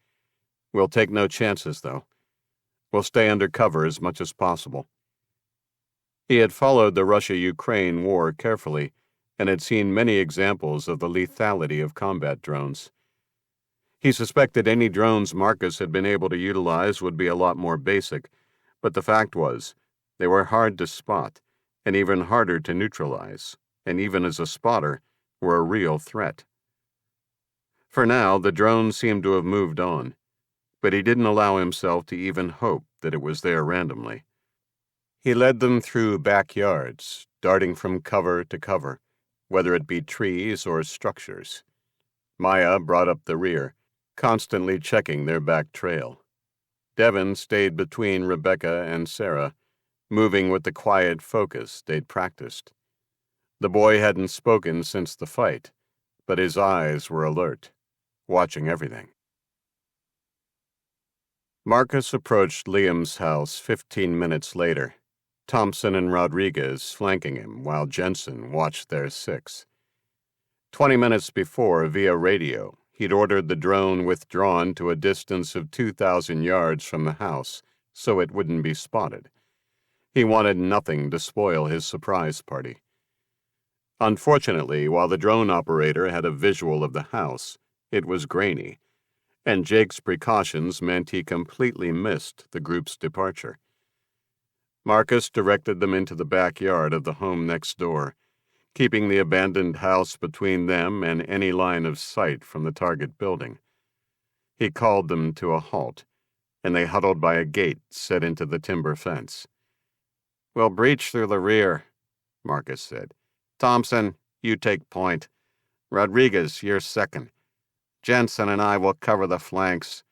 "We'll take no chances, though. We'll stay under cover as much as possible." He had followed the Russia-Ukraine war carefully and had seen many examples of the lethality of combat drones. He suspected any drones Marcus had been able to utilize would be a lot more basic, but the fact was, they were hard to spot and even harder to neutralize, and even as a spotter, were a real threat. For now, the drone seemed to have moved on, but he didn't allow himself to even hope that it was there randomly. He led them through backyards, darting from cover to cover, whether it be trees or structures. Maya brought up the rear, constantly checking their back trail. Devon stayed between Rebecca and Sarah, moving with the quiet focus they'd practiced. The boy hadn't spoken since the fight, but his eyes were alert, watching everything. Marcus approached Liam's house 15 minutes later, Thompson and Rodriguez flanking him while Jensen watched their six. 20 minutes before, via radio, he'd ordered the drone withdrawn to a distance of 2,000 yards from the house so it wouldn't be spotted. He wanted nothing to spoil his surprise party. Unfortunately, while the drone operator had a visual of the house, it was grainy, and Jake's precautions meant he completely missed the group's departure. Marcus directed them into the backyard of the home next door, keeping the abandoned house between them and any line of sight from the target building. He called them to a halt, and they huddled by a gate set into the timber fence. "We'll breach through the rear," Marcus said. "Thompson, you take point. Rodriguez, you're second. Jensen and I will cover the flanks.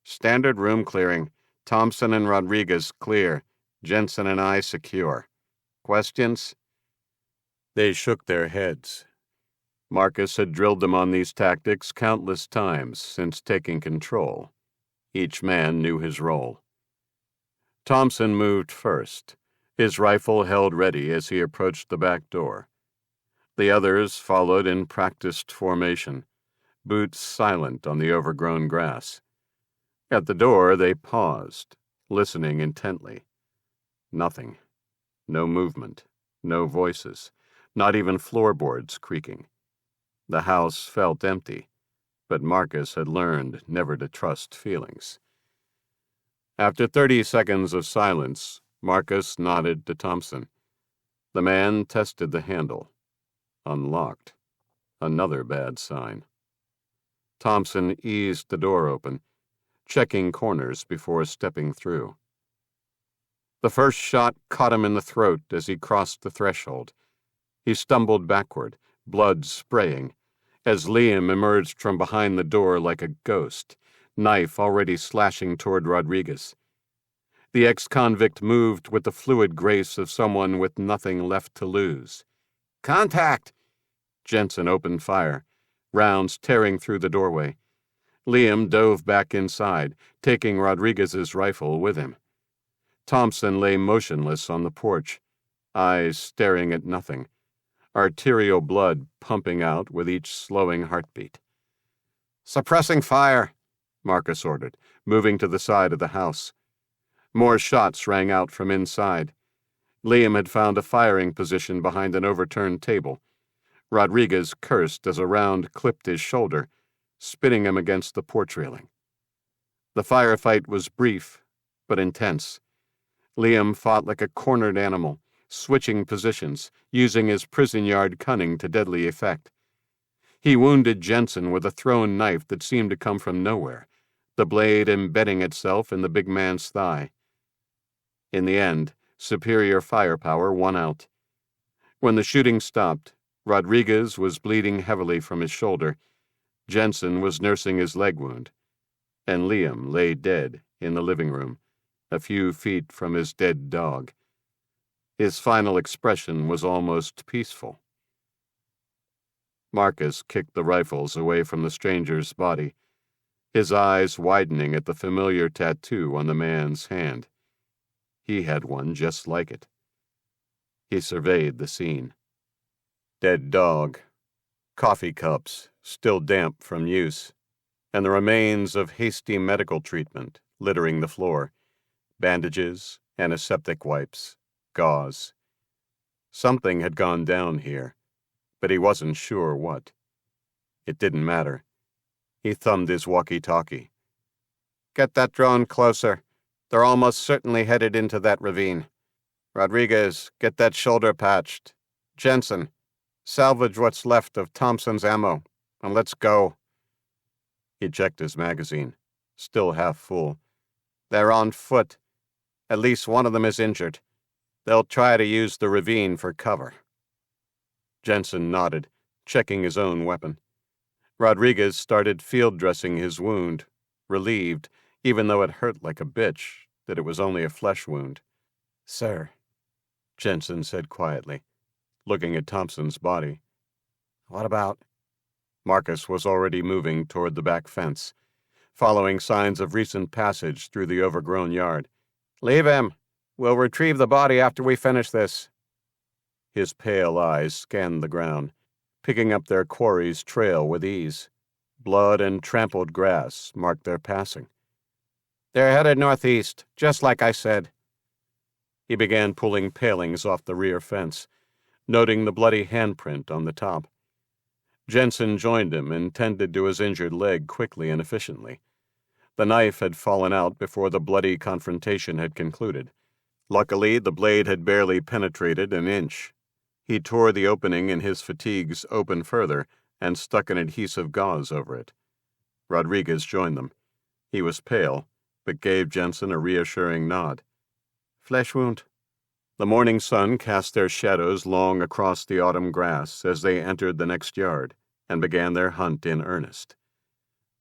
Standard room clearing. Thompson and Rodriguez clear. Jensen and I secure. Questions?" They shook their heads. Marcus had drilled them on these tactics countless times since taking control. Each man knew his role. Thompson moved first, his rifle held ready as he approached the back door. The others followed in practiced formation, boots silent on the overgrown grass. At the door, they paused, listening intently. Nothing. No movement. No voices. Not even floorboards creaking. The house felt empty, but Marcus had learned never to trust feelings. After 30 seconds of silence, Marcus nodded to Thompson. The man tested the handle. Unlocked. Another bad sign. Thompson eased the door open, checking corners before stepping through. The first shot caught him in the throat as he crossed the threshold. He stumbled backward, blood spraying, as Liam emerged from behind the door like a ghost, knife already slashing toward Rodriguez. The ex-convict moved with the fluid grace of someone with nothing left to lose. "Contact!" Jensen opened fire, rounds tearing through the doorway. Liam dove back inside, taking Rodriguez's rifle with him. Thompson lay motionless on the porch, eyes staring at nothing, arterial blood pumping out with each slowing heartbeat. "Suppressing fire," Marcus ordered, moving to the side of the house. More shots rang out from inside. Liam had found a firing position behind an overturned table. Rodriguez cursed as a round clipped his shoulder, spinning him against the porch railing. The firefight was brief, but intense. Liam fought like a cornered animal, switching positions, using his prison yard cunning to deadly effect. He wounded Jensen with a thrown knife that seemed to come from nowhere, the blade embedding itself in the big man's thigh. In the end, superior firepower won out. When the shooting stopped, Rodriguez was bleeding heavily from his shoulder, Jensen was nursing his leg wound, and Liam lay dead in the living room, a few feet from his dead dog. His final expression was almost peaceful. Marcus kicked the rifles away from the stranger's body, his eyes widening at the familiar tattoo on the man's hand. He had one just like it. He surveyed the scene. Dead dog, coffee cups still damp from use, and the remains of hasty medical treatment littering the floor, bandages, antiseptic wipes, gauze. Something had gone down here, but he wasn't sure what. It didn't matter. He thumbed his walkie-talkie. "Get that drone closer. They're almost certainly headed into that ravine. Rodriguez, get that shoulder patched. Jensen, salvage what's left of Thompson's ammo, and let's go." He checked his magazine, still half full. "They're on foot. At least one of them is injured. They'll try to use the ravine for cover." Jensen nodded, checking his own weapon. Rodriguez started field dressing his wound, relieved, even though it hurt like a bitch, that it was only a flesh wound. "Sir," Jensen said quietly, looking at Thompson's body. "What about—" Marcus was already moving toward the back fence, following signs of recent passage through the overgrown yard. "Leave him. We'll retrieve the body after we finish this." His pale eyes scanned the ground, picking up their quarry's trail with ease. Blood and trampled grass marked their passing. "They're headed northeast, just like I said." He began pulling palings off the rear fence, noting the bloody handprint on the top. Jensen joined him and tended to his injured leg quickly and efficiently. The knife had fallen out before the bloody confrontation had concluded. Luckily, the blade had barely penetrated an inch. He tore the opening in his fatigues open further and stuck an adhesive gauze over it. Rodriguez joined them. He was pale, but gave Jensen a reassuring nod. "Flesh wound." The morning sun cast their shadows long across the autumn grass as they entered the next yard and began their hunt in earnest.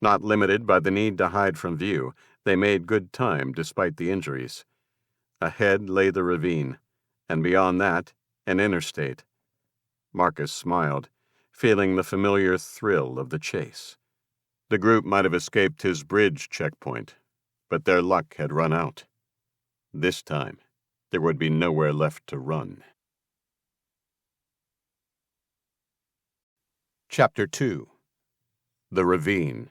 Not limited by the need to hide from view, they made good time despite the injuries. Ahead lay the ravine, and beyond that, an interstate. Marcus smiled, feeling the familiar thrill of the chase. The group might have escaped his bridge checkpoint, but their luck had run out. This time, there would be nowhere left to run. Chapter 2. The Ravine.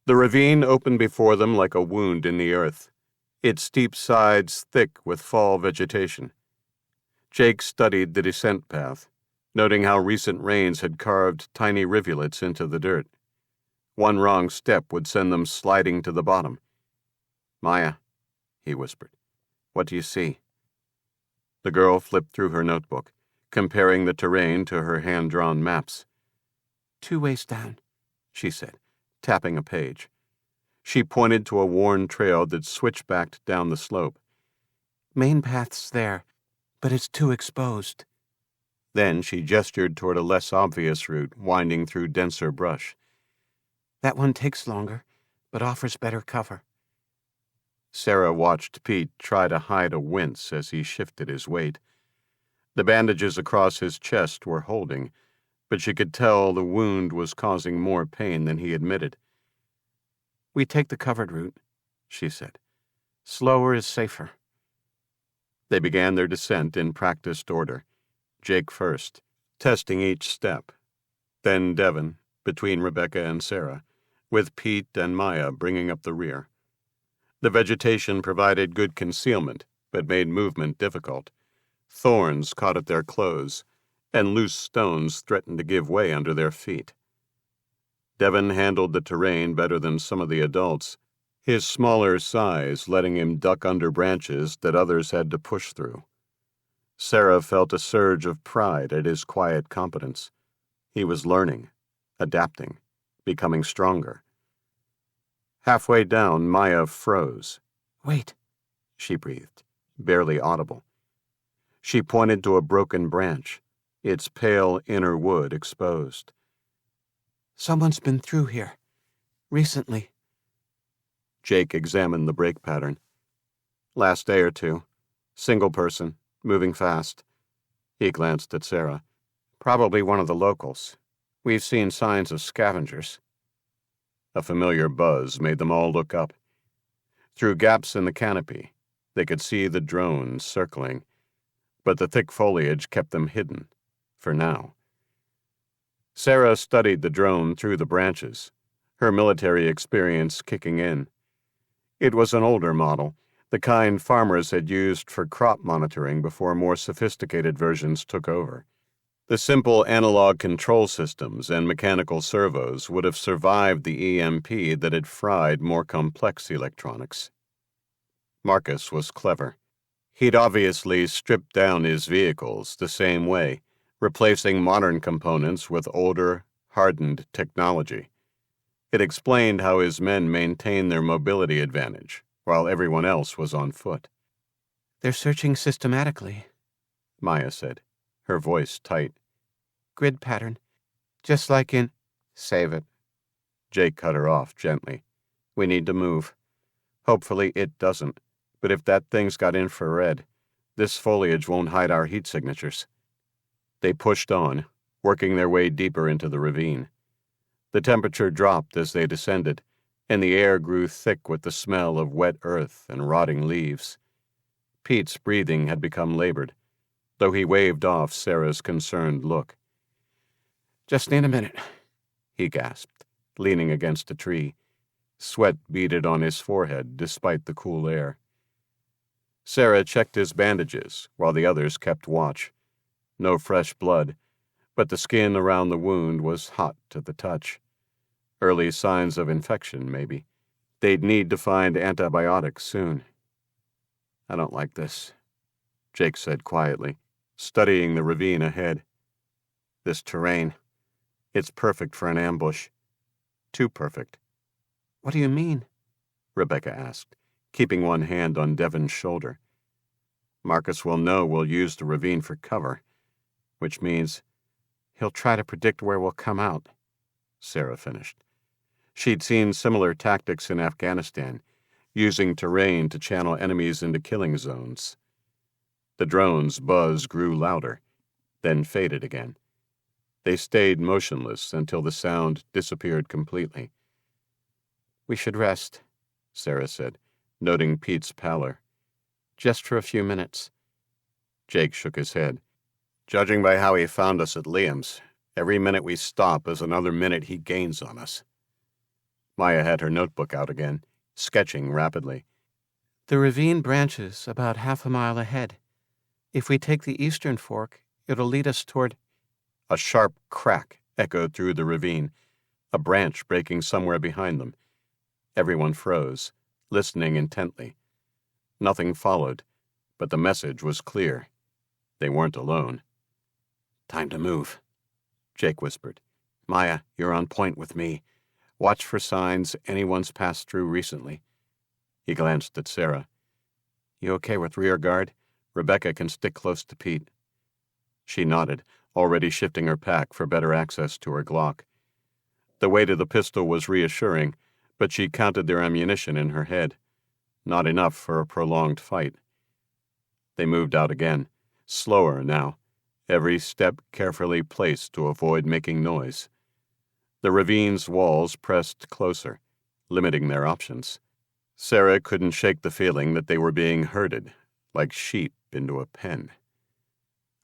The ravine opened before them like a wound in the earth, its steep sides thick with fall vegetation. Jake studied the descent path, noting how recent rains had carved tiny rivulets into the dirt. One wrong step would send them sliding to the bottom. "Maya," he whispered, "what do you see?" The girl flipped through her notebook, comparing the terrain to her hand-drawn maps. "2 ways down," she said, tapping a page. She pointed to a worn trail that switchbacked down the slope. "Main path's there, but it's too exposed." Then she gestured toward a less obvious route winding through denser brush. "That one takes longer, but offers better cover. Sarah watched Pete try to hide a wince as he shifted his weight. The bandages across his chest were holding, but she could tell the wound was causing more pain than he admitted. We take the covered route, she said. Slower is safer. They began their descent in practiced order, Jake first, testing each step, then Devon, between Rebecca and Sarah, with Pete and Maya bringing up the rear. The vegetation provided good concealment, but made movement difficult. Thorns caught at their clothes, and loose stones threatened to give way under their feet. Devon handled the terrain better than some of the adults, his smaller size letting him duck under branches that others had to push through. Sarah felt a surge of pride at his quiet competence. He was learning, adapting, becoming stronger. Halfway down, Maya froze. Wait, she breathed, barely audible. She pointed to a broken branch, its pale inner wood exposed. Someone's been through here. Recently. Jake examined the break pattern. Last day or two. Single person, moving fast. He glanced at Sarah. Probably one of the locals. We've seen signs of scavengers. A familiar buzz made them all look up. Through gaps in the canopy, they could see the drones circling, but the thick foliage kept them hidden, for now. Sarah studied the drone through the branches, her military experience kicking in. It was an older model, the kind farmers had used for crop monitoring before more sophisticated versions took over. The simple analog control systems and mechanical servos would have survived the EMP that had fried more complex electronics. Marcus was clever. He'd obviously stripped down his vehicles the same way, replacing modern components with older, hardened technology. It explained how his men maintained their mobility advantage, while everyone else was on foot. They're searching systematically, Maya said, her voice tight. Grid pattern, just like in... Save it. Jake cut her off gently. We need to move. Hopefully it doesn't, but if that thing's got infrared, this foliage won't hide our heat signatures. They pushed on, working their way deeper into the ravine. The temperature dropped as they descended, and the air grew thick with the smell of wet earth and rotting leaves. Pete's breathing had become labored, though he waved off Sarah's concerned look. Just need a minute, he gasped, leaning against a tree. Sweat beaded on his forehead despite the cool air. Sarah checked his bandages while the others kept watch. No fresh blood, but the skin around the wound was hot to the touch. Early signs of infection, maybe. They'd need to find antibiotics soon. I don't like this, Jake said quietly, studying the ravine ahead. This terrain, it's perfect for an ambush. Too perfect. What do you mean? Rebecca asked, keeping one hand on Devon's shoulder. Marcus will know we'll use the ravine for cover, which means he'll try to predict where we'll come out, Sarah finished. She'd seen similar tactics in Afghanistan, using terrain to channel enemies into killing zones. The drone's buzz grew louder, then faded again. They stayed motionless until the sound disappeared completely. We should rest, Sarah said, noting Pete's pallor. Just for a few minutes. Jake shook his head. Judging by how he found us at Liam's, every minute we stop is another minute he gains on us. Maya had her notebook out again, sketching rapidly. The ravine branches about half a mile ahead. If we take the eastern fork, it'll lead us toward... A sharp crack echoed through the ravine, a branch breaking somewhere behind them. Everyone froze, listening intently. Nothing followed, but the message was clear. They weren't alone. Time to move, Jake whispered. Maya, you're on point with me. Watch for signs anyone's passed through recently. He glanced at Sarah. You okay with rear guard? Rebecca can stick close to Pete. She nodded, already shifting her pack for better access to her Glock. The weight of the pistol was reassuring, but she counted their ammunition in her head. Not enough for a prolonged fight. They moved out again, slower now, every step carefully placed to avoid making noise. The ravine's walls pressed closer, limiting their options. Sarah couldn't shake the feeling that they were being herded, like sheep into a pen.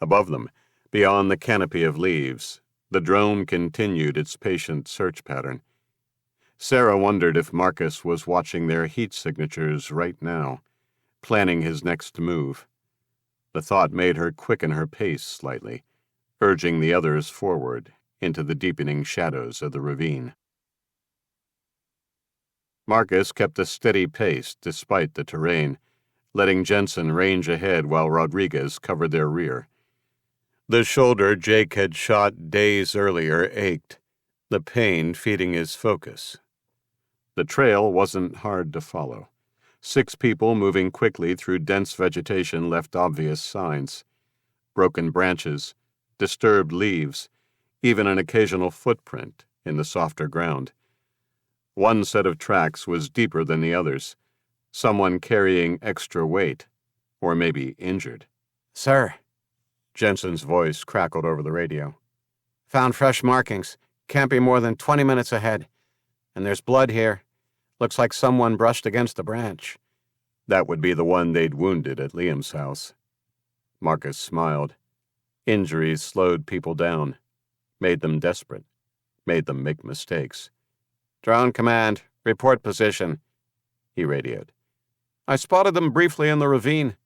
Above them, beyond the canopy of leaves, the drone continued its patient search pattern. Sarah wondered if Marcus was watching their heat signatures right now, planning his next move. The thought made her quicken her pace slightly, urging the others forward into the deepening shadows of the ravine. Marcus kept a steady pace despite the terrain, letting Jensen range ahead while Rodriguez covered their rear. The shoulder Jake had shot days earlier ached, the pain feeding his focus. The trail wasn't hard to follow. 6 people moving quickly through dense vegetation left obvious signs. Broken branches, disturbed leaves, even an occasional footprint in the softer ground. One set of tracks was deeper than the others, someone carrying extra weight, or maybe injured. "Sir," Jensen's voice crackled over the radio. "Found fresh markings. Can't be more than 20 minutes ahead. And there's blood here. Looks like someone brushed against a branch." That would be the one they'd wounded at Liam's house. Marcus smiled. Injuries slowed people down, made them desperate, made them make mistakes. "Drone command, report position," he radioed. "I spotted them briefly in the ravine,"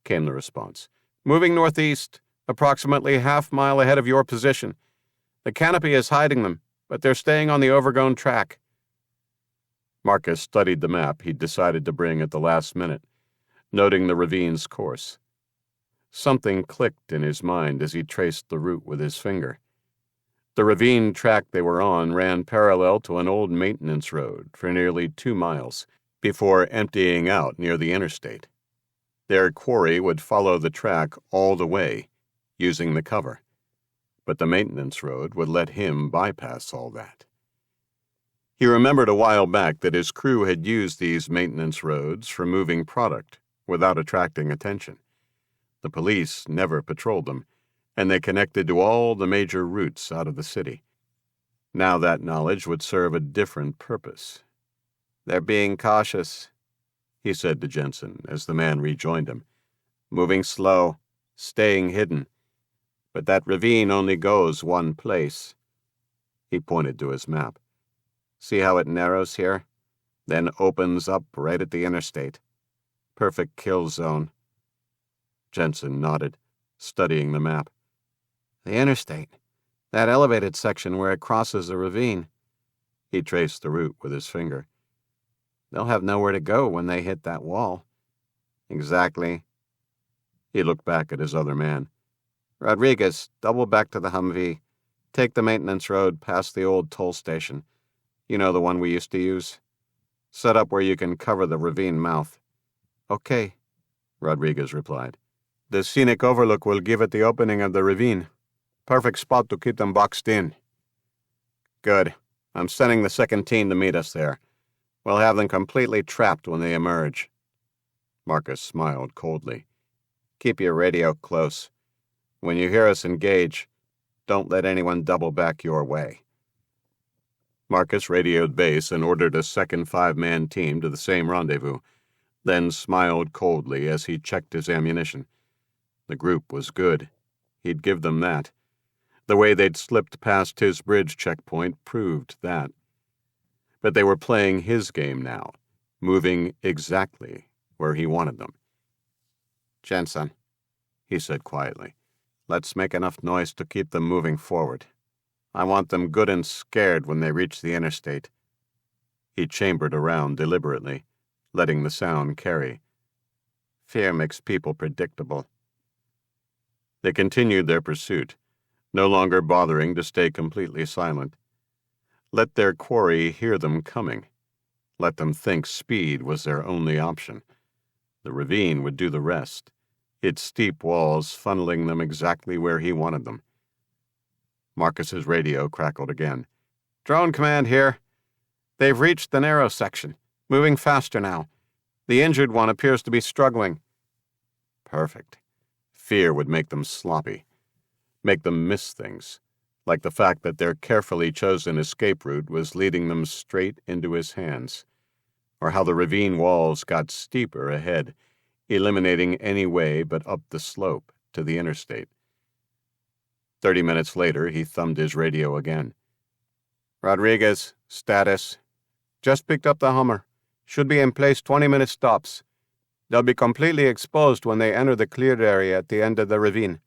came the response. "Moving northeast, approximately half-mile ahead of your position. The canopy is hiding them, but they're staying on the overgrown track." Marcus studied the map he'd decided to bring at the last minute, noting the ravine's course. Something clicked in his mind as he traced the route with his finger. The ravine track they were on ran parallel to an old maintenance road for nearly 2 miles before emptying out near the interstate. Their quarry would follow the track all the way, using the cover, but the maintenance road would let him bypass all that. He remembered a while back that his crew had used these maintenance roads for moving product without attracting attention. The police never patrolled them, and they connected to all the major routes out of the city. Now that knowledge would serve a different purpose. "They're being cautious," he said to Jensen as the man rejoined him. "Moving slow, staying hidden. But that ravine only goes one place." He pointed to his map. "See how it narrows here? Then opens up right at the interstate. Perfect kill zone." Jensen nodded, studying the map. "The interstate. That elevated section where it crosses the ravine." He traced the route with his finger. "They'll have nowhere to go when they hit that wall." "Exactly." He looked back at his other man. "Rodriguez, double back to the Humvee. Take the maintenance road past the old toll station. You know, the one we used to use. Set up where you can cover the ravine mouth." "Okay," Rodriguez replied. "The scenic overlook will give it the opening of the ravine. Perfect spot to keep them boxed in." "Good. I'm sending the second team to meet us there. We'll have them completely trapped when they emerge." Marcus smiled coldly. "Keep your radio close. When you hear us engage, don't let anyone double back your way." Marcus radioed base and ordered a second 5-man team to the same rendezvous, then smiled coldly as he checked his ammunition. The group was good. He'd give them that. The way they'd slipped past his bridge checkpoint proved that. But they were playing his game now, moving exactly where he wanted them. "Jensen," he said quietly, "let's make enough noise to keep them moving forward. I want them good and scared when they reach the interstate." He chambered around deliberately, letting the sound carry. "Fear makes people predictable." They continued their pursuit, no longer bothering to stay completely silent. Let their quarry hear them coming. Let them think speed was their only option. The ravine would do the rest, its steep walls funneling them exactly where he wanted them. Marcus's radio crackled again. "Drone command here. They've reached the narrow section, moving faster now. The injured one appears to be struggling. Perfect. Fear would make them sloppy, make them miss things, like the fact that their carefully chosen escape route was leading them straight into his hands, or how the ravine walls got steeper ahead, eliminating any way but up the slope to the interstate. 30 minutes later, he thumbed his radio again. Rodriguez, status. Just picked up the Hummer. Should be in place 20-minute stops. They'll be completely exposed when they enter the cleared area at the end of the ravine.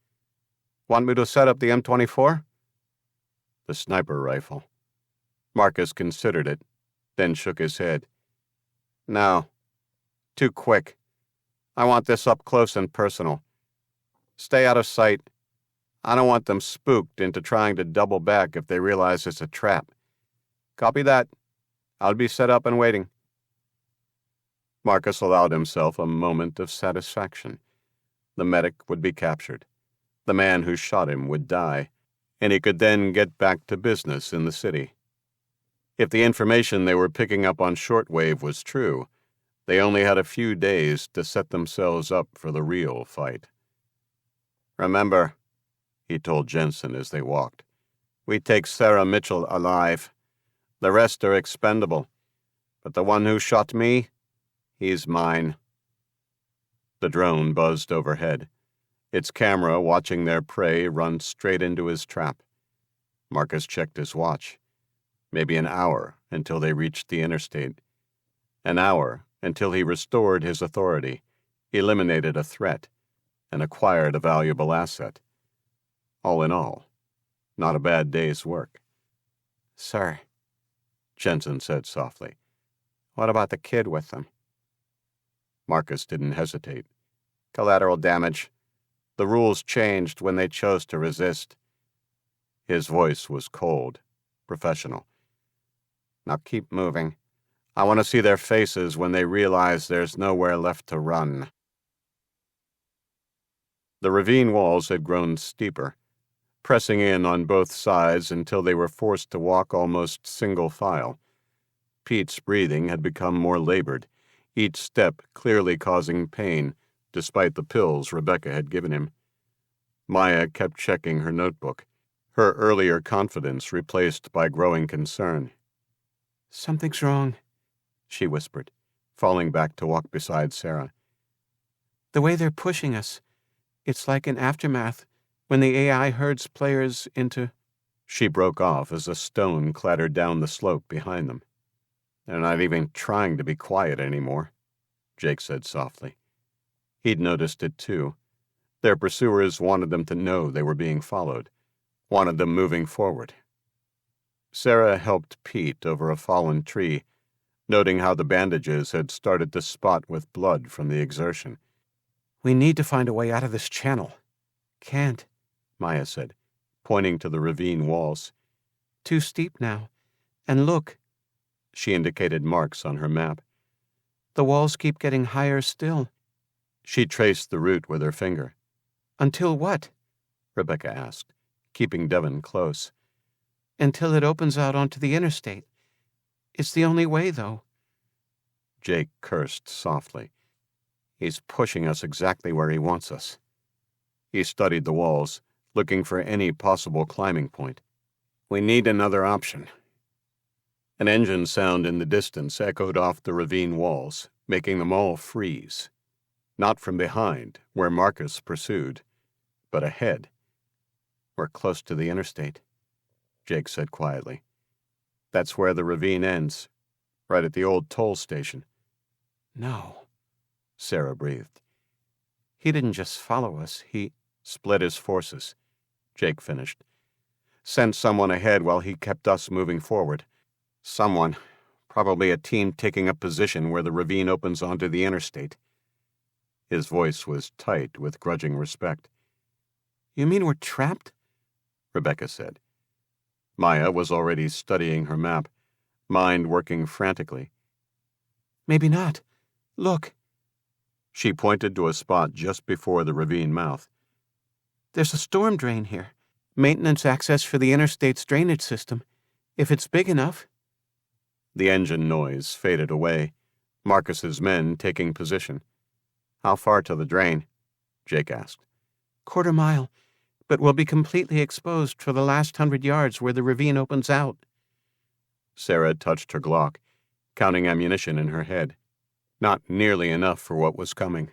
Want me to set up the M24? The sniper rifle. Marcus considered it, then shook his head. No. Too quick. I want this up close and personal. Stay out of sight. I don't want them spooked into trying to double back if they realize it's a trap. Copy that. I'll be set up and waiting. Marcus allowed himself a moment of satisfaction. The medic would be captured. The man who shot him would die, and he could then get back to business in the city. If the information they were picking up on shortwave was true, they only had a few days to set themselves up for the real fight. Remember, he told Jensen as they walked, we take Sarah Mitchell alive. The rest are expendable. But the one who shot me, he's mine. The drone buzzed overhead, its camera watching their prey run straight into his trap. Marcus checked his watch. Maybe an hour until they reached the interstate. An hour until he restored his authority, eliminated a threat, and acquired a valuable asset. All in all, not a bad day's work. Sir, Jensen said softly. What about the kid with them? Marcus didn't hesitate. Collateral damage. The rules changed when they chose to resist. His voice was cold, professional. Now keep moving. I want to see their faces when they realize there's nowhere left to run. The ravine walls had grown steeper, pressing in on both sides until they were forced to walk almost single file. Pete's breathing had become more labored, each step clearly causing pain, despite the pills Rebecca had given him. Maya kept checking her notebook, her earlier confidence replaced by growing concern. Something's wrong, she whispered, falling back to walk beside Sarah. The way they're pushing us, it's like an aftermath when the AI herds players into... She broke off as a stone clattered down the slope behind them. They're not even trying to be quiet anymore, Jake said softly. He'd noticed it too. Their pursuers wanted them to know they were being followed, wanted them moving forward. Sarah helped Pete over a fallen tree, noting how the bandages had started to spot with blood from the exertion. We need to find a way out of this channel. Can't, Maya said, pointing to the ravine walls. Too steep now. And look. She indicated marks on her map. The walls keep getting higher still. She traced the route with her finger. Until what? Rebecca asked, keeping Devon close. Until it opens out onto the interstate. It's the only way, though. Jake cursed softly. He's pushing us exactly where he wants us. He studied the walls, looking for any possible climbing point. We need another option. An engine sound in the distance echoed off the ravine walls, making them all freeze. Not from behind, where Marcus pursued, but ahead. We're close to the interstate, Jake said quietly. That's where the ravine ends, right at the old toll station. No, Sarah breathed. He didn't just follow us, he split his forces, Jake finished. Sent someone ahead while he kept us moving forward. Someone, probably a team taking up position where the ravine opens onto the interstate. His voice was tight with grudging respect. You mean we're trapped? Rebecca said. Maya was already studying her map, mind working frantically. Maybe not. Look. She pointed to a spot just before the ravine mouth. There's a storm drain here. Maintenance access for the interstate's drainage system, if it's big enough. The engine noise faded away, Marcus's men taking position. "How far to the drain?" Jake asked. "Quarter mile, but we'll be completely exposed for the last 100 yards where the ravine opens out." Sarah touched her Glock, counting ammunition in her head. Not nearly enough for what was coming.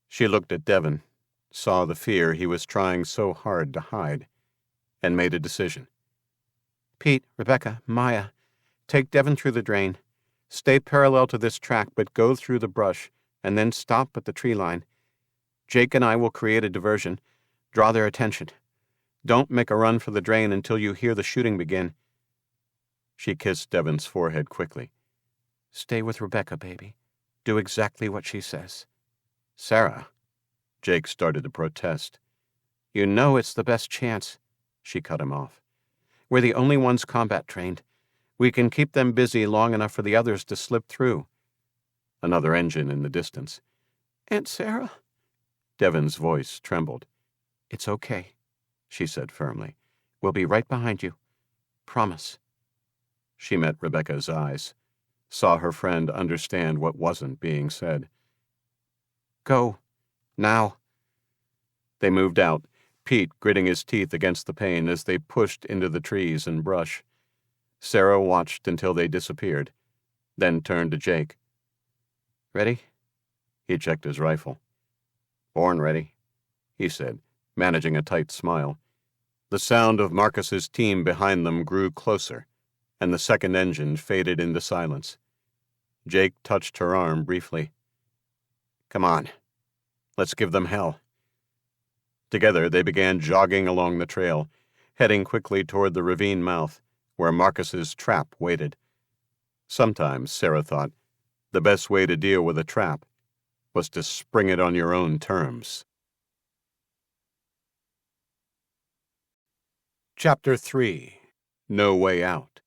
She looked at Devon, saw the fear he was trying so hard to hide, and made a decision. "Pete, Rebecca, Maya, take Devon through the drain. Stay parallel to this track, but go through the brush, and then stop at the tree line. Jake and I will create a diversion. Draw their attention. Don't make a run for the drain until you hear the shooting begin." She kissed Devon's forehead quickly. "Stay with Rebecca, baby. Do exactly what she says." "Sarah," Jake started to protest. "You know it's the best chance," she cut him off. "We're the only ones combat trained. We can keep them busy long enough for the others to slip through." Another engine in the distance. "Aunt Sarah?" Devon's voice trembled. "It's okay," she said firmly. "We'll be right behind you. Promise." She met Rebecca's eyes, saw her friend understand what wasn't being said. "Go. Now." They moved out, Pete gritting his teeth against the pain as they pushed into the trees and brush. Sarah watched until they disappeared, then turned to Jake. "Ready?" He checked his rifle. "Born ready," he said, managing a tight smile. The sound of Marcus's team behind them grew closer, and the second engine faded into silence. Jake touched her arm briefly. "Come on. Let's give them hell." Together they began jogging along the trail, heading quickly toward the ravine mouth, where Marcus's trap waited. Sometimes, Sarah thought, the best way to deal with a trap was to spring it on your own terms. Chapter 3. No Way Out.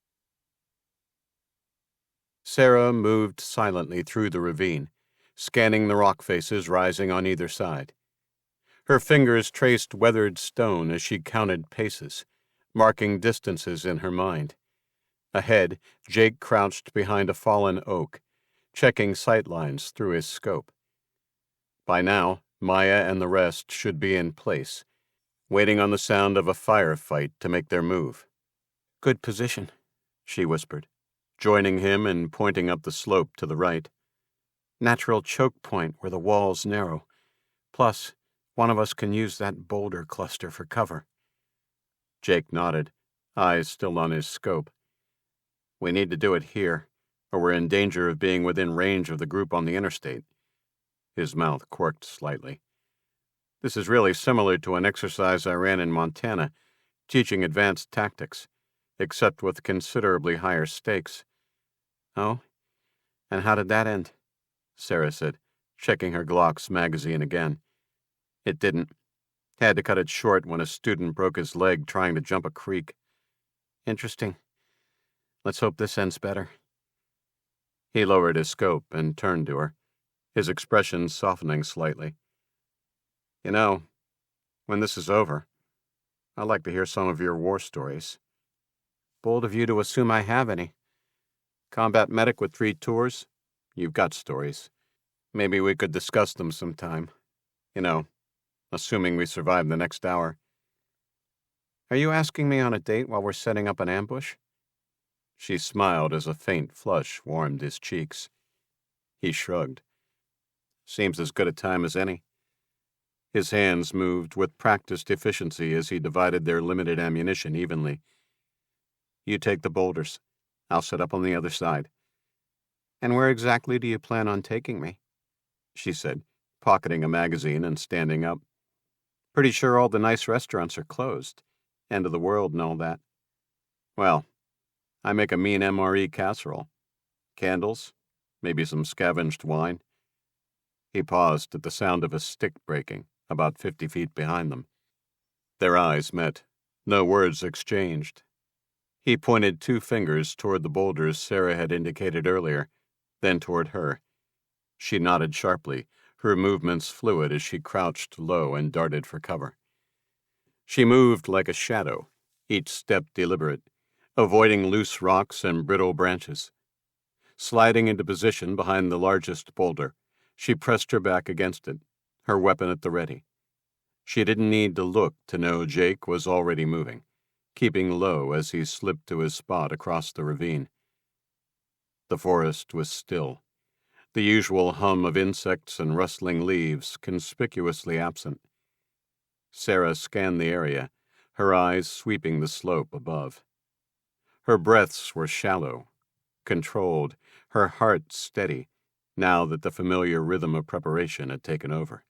Sarah moved silently through the ravine, scanning the rock faces rising on either side. Her fingers traced weathered stone as she counted paces, marking distances in her mind. Ahead, Jake crouched behind a fallen oak, checking sightlines through his scope. By now, Maya and the rest should be in place, waiting on the sound of a firefight to make their move. "Good position," she whispered, joining him and pointing up the slope to the right. "Natural choke point where the walls narrow. Plus, one of us can use that boulder cluster for cover." Jake nodded, eyes still on his scope. "We need to do it here, or we're in danger of being within range of the group on the interstate." His mouth quirked slightly. "This is really similar to an exercise I ran in Montana, teaching advanced tactics, except with considerably higher stakes." "Oh? And how did that end?" Sarah said, checking her Glock's magazine again. "It didn't. Had to cut it short when a student broke his leg trying to jump a creek." "Interesting. Let's hope this ends better." He lowered his scope and turned to her, his expression softening slightly. "You know, when this is over, I'd like to hear some of your war stories." "Bold of you to assume I have any." "Combat medic with 3 tours? You've got stories. Maybe we could discuss them sometime. You know, assuming we survive the next hour." "Are you asking me on a date while we're setting up an ambush?" She smiled as a faint flush warmed his cheeks. He shrugged. "Seems as good a time as any." His hands moved with practiced efficiency as he divided their limited ammunition evenly. "You take the boulders. I'll set up on the other side." "And where exactly do you plan on taking me?" she said, pocketing a magazine and standing up. "Pretty sure all the nice restaurants are closed. End of the world and all that. Well, I make a mean MRE casserole. Candles, maybe some scavenged wine." He paused at the sound of a stick breaking, about 50 feet behind them. Their eyes met, no words exchanged. He pointed 2 fingers toward the boulders Sarah had indicated earlier, then toward her. She nodded sharply, her movements fluid as she crouched low and darted for cover. She moved like a shadow, each step deliberate, avoiding loose rocks and brittle branches, Sliding into position behind the largest boulder, she pressed her back against it, her weapon at the ready. She didn't need to look to know Jake was already moving, keeping low as he slipped to his spot across the ravine. The forest was still, the usual hum of insects and rustling leaves conspicuously absent. Sarah scanned the area, her eyes sweeping the slope above. Her breaths were shallow, controlled, her heart steady, now that the familiar rhythm of preparation had taken over.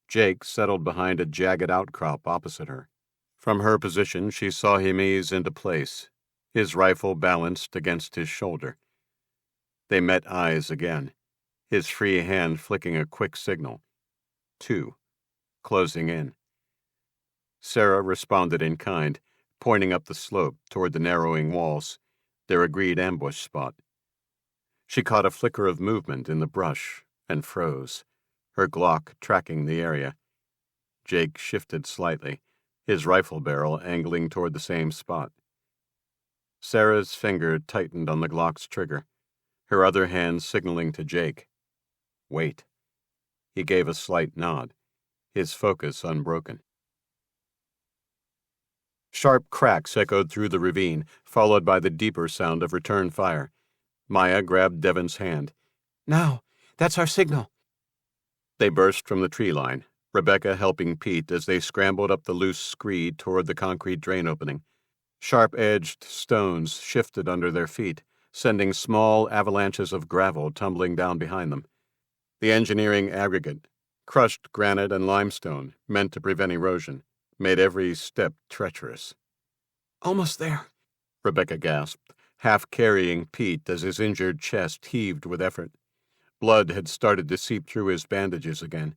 Jake settled behind a jagged outcrop opposite her. From her position, she saw him ease into place, his rifle balanced against his shoulder. They met eyes again, his free hand flicking a quick signal. 2, closing in. Sarah responded in kind, pointing up the slope toward the narrowing walls, their agreed ambush spot. She caught a flicker of movement in the brush and froze, her Glock tracking the area. Jake shifted slightly, his rifle barrel angling toward the same spot. Sarah's finger tightened on the Glock's trigger, her other hand signaling to Jake. Wait. He gave a slight nod, his focus unbroken. Sharp cracks echoed through the ravine, followed by the deeper sound of return fire. Maya grabbed Devon's hand. Now, that's our signal. They burst from the tree line, Rebecca helping Pete as they scrambled up the loose screed toward the concrete drain opening. Sharp-edged stones shifted under their feet, sending small avalanches of gravel tumbling down behind them. The engineering aggregate, crushed granite and limestone, meant to prevent erosion, made every step treacherous. Almost there, Rebecca gasped, half carrying Pete as his injured chest heaved with effort. Blood had started to seep through his bandages again.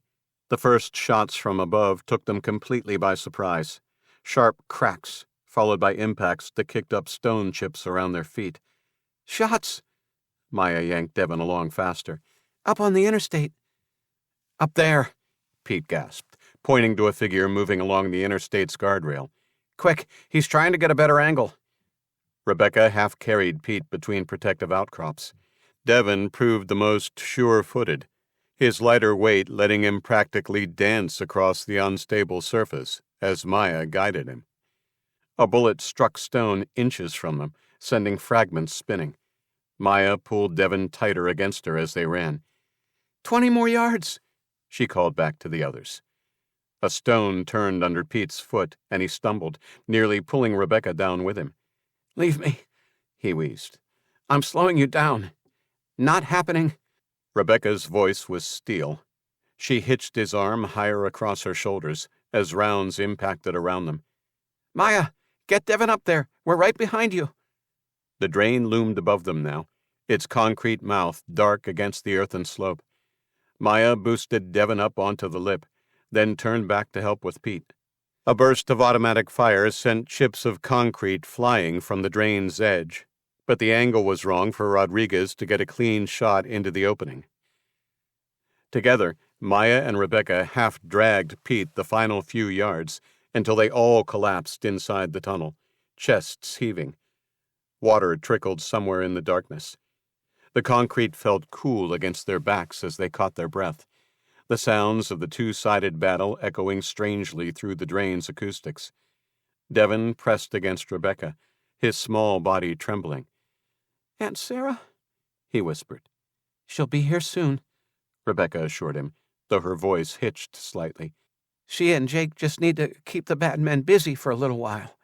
The first shots from above took them completely by surprise. Sharp cracks, followed by impacts that kicked up stone chips around their feet. Shots! Maya yanked Devon along faster. Up on the interstate. Up there, Pete gasped, pointing to a figure moving along the interstate's guardrail. Quick, he's trying to get a better angle. Rebecca half-carried Pete between protective outcrops. Devon proved the most sure-footed, his lighter weight letting him practically dance across the unstable surface as Maya guided him. A bullet struck stone inches from them, sending fragments spinning. Maya pulled Devon tighter against her as they ran. 20 more yards, she called back to the others. A stone turned under Pete's foot, and he stumbled, nearly pulling Rebecca down with him. Leave me, he wheezed. I'm slowing you down. Not happening. Rebecca's voice was steel. She hitched his arm higher across her shoulders as rounds impacted around them. Maya, get Devon up there. We're right behind you. The drain loomed above them now, its concrete mouth dark against the earthen slope. Maya boosted Devon up onto the lip, then turned back to help with Pete. A burst of automatic fire sent chips of concrete flying from the drain's edge, but the angle was wrong for Rodriguez to get a clean shot into the opening. Together, Maya and Rebecca half-dragged Pete the final few yards until they all collapsed inside the tunnel, chests heaving. Water trickled somewhere in the darkness. The concrete felt cool against their backs as they caught their breath, the sounds of the two-sided battle echoing strangely through the drain's acoustics. Devon pressed against Rebecca, his small body trembling. Aunt Sarah, he whispered. She'll be here soon, Rebecca assured him, though her voice hitched slightly. She and Jake just need to keep the bad men busy for a little while.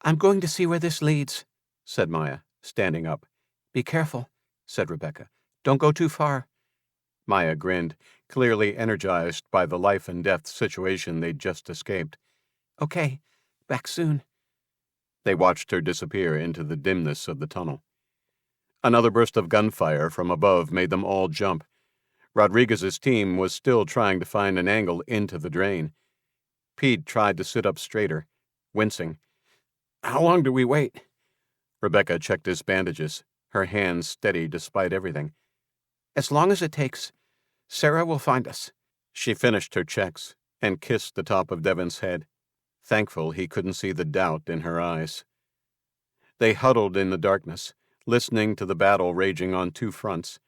I'm going to see where this leads, said Maya, standing up. Be careful, said Rebecca. Don't go too far. Maya grinned, clearly energized by the life-and-death situation they'd just escaped. Okay, back soon. They watched her disappear into the dimness of the tunnel. Another burst of gunfire from above made them all jump. Rodriguez's team was still trying to find an angle into the drain. Pete tried to sit up straighter, wincing. How long do we wait? Rebecca checked his bandages, her hands steady despite everything. As long as it takes. Sarah will find us. She finished her checks and kissed the top of Devon's head, thankful he couldn't see the doubt in her eyes. They huddled in the darkness, listening to the battle raging on two fronts,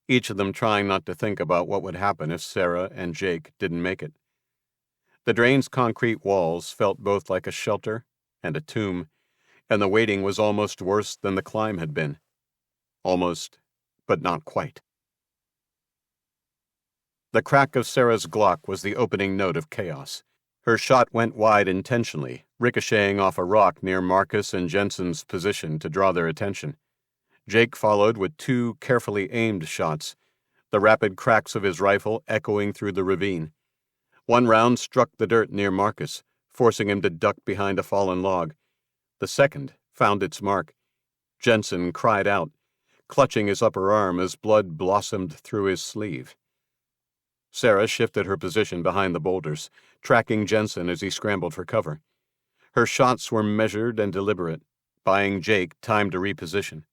each of them trying not to think about what would happen if Sarah and Jake didn't make it. The drain's concrete walls felt both like a shelter and a tomb, and the waiting was almost worse than the climb had been. Almost, but not quite. The crack of Sarah's Glock was the opening note of chaos. Her shot went wide intentionally, ricocheting off a rock near Marcus and Jensen's position to draw their attention. Jake followed with two carefully aimed shots, the rapid cracks of his rifle echoing through the ravine. One round struck the dirt near Marcus, forcing him to duck behind a fallen log. The second found its mark. Jensen cried out, clutching his upper arm as blood blossomed through his sleeve. Sarah shifted her position behind the boulders, tracking Jensen as he scrambled for cover. Her shots were measured and deliberate, buying Jake time to reposition.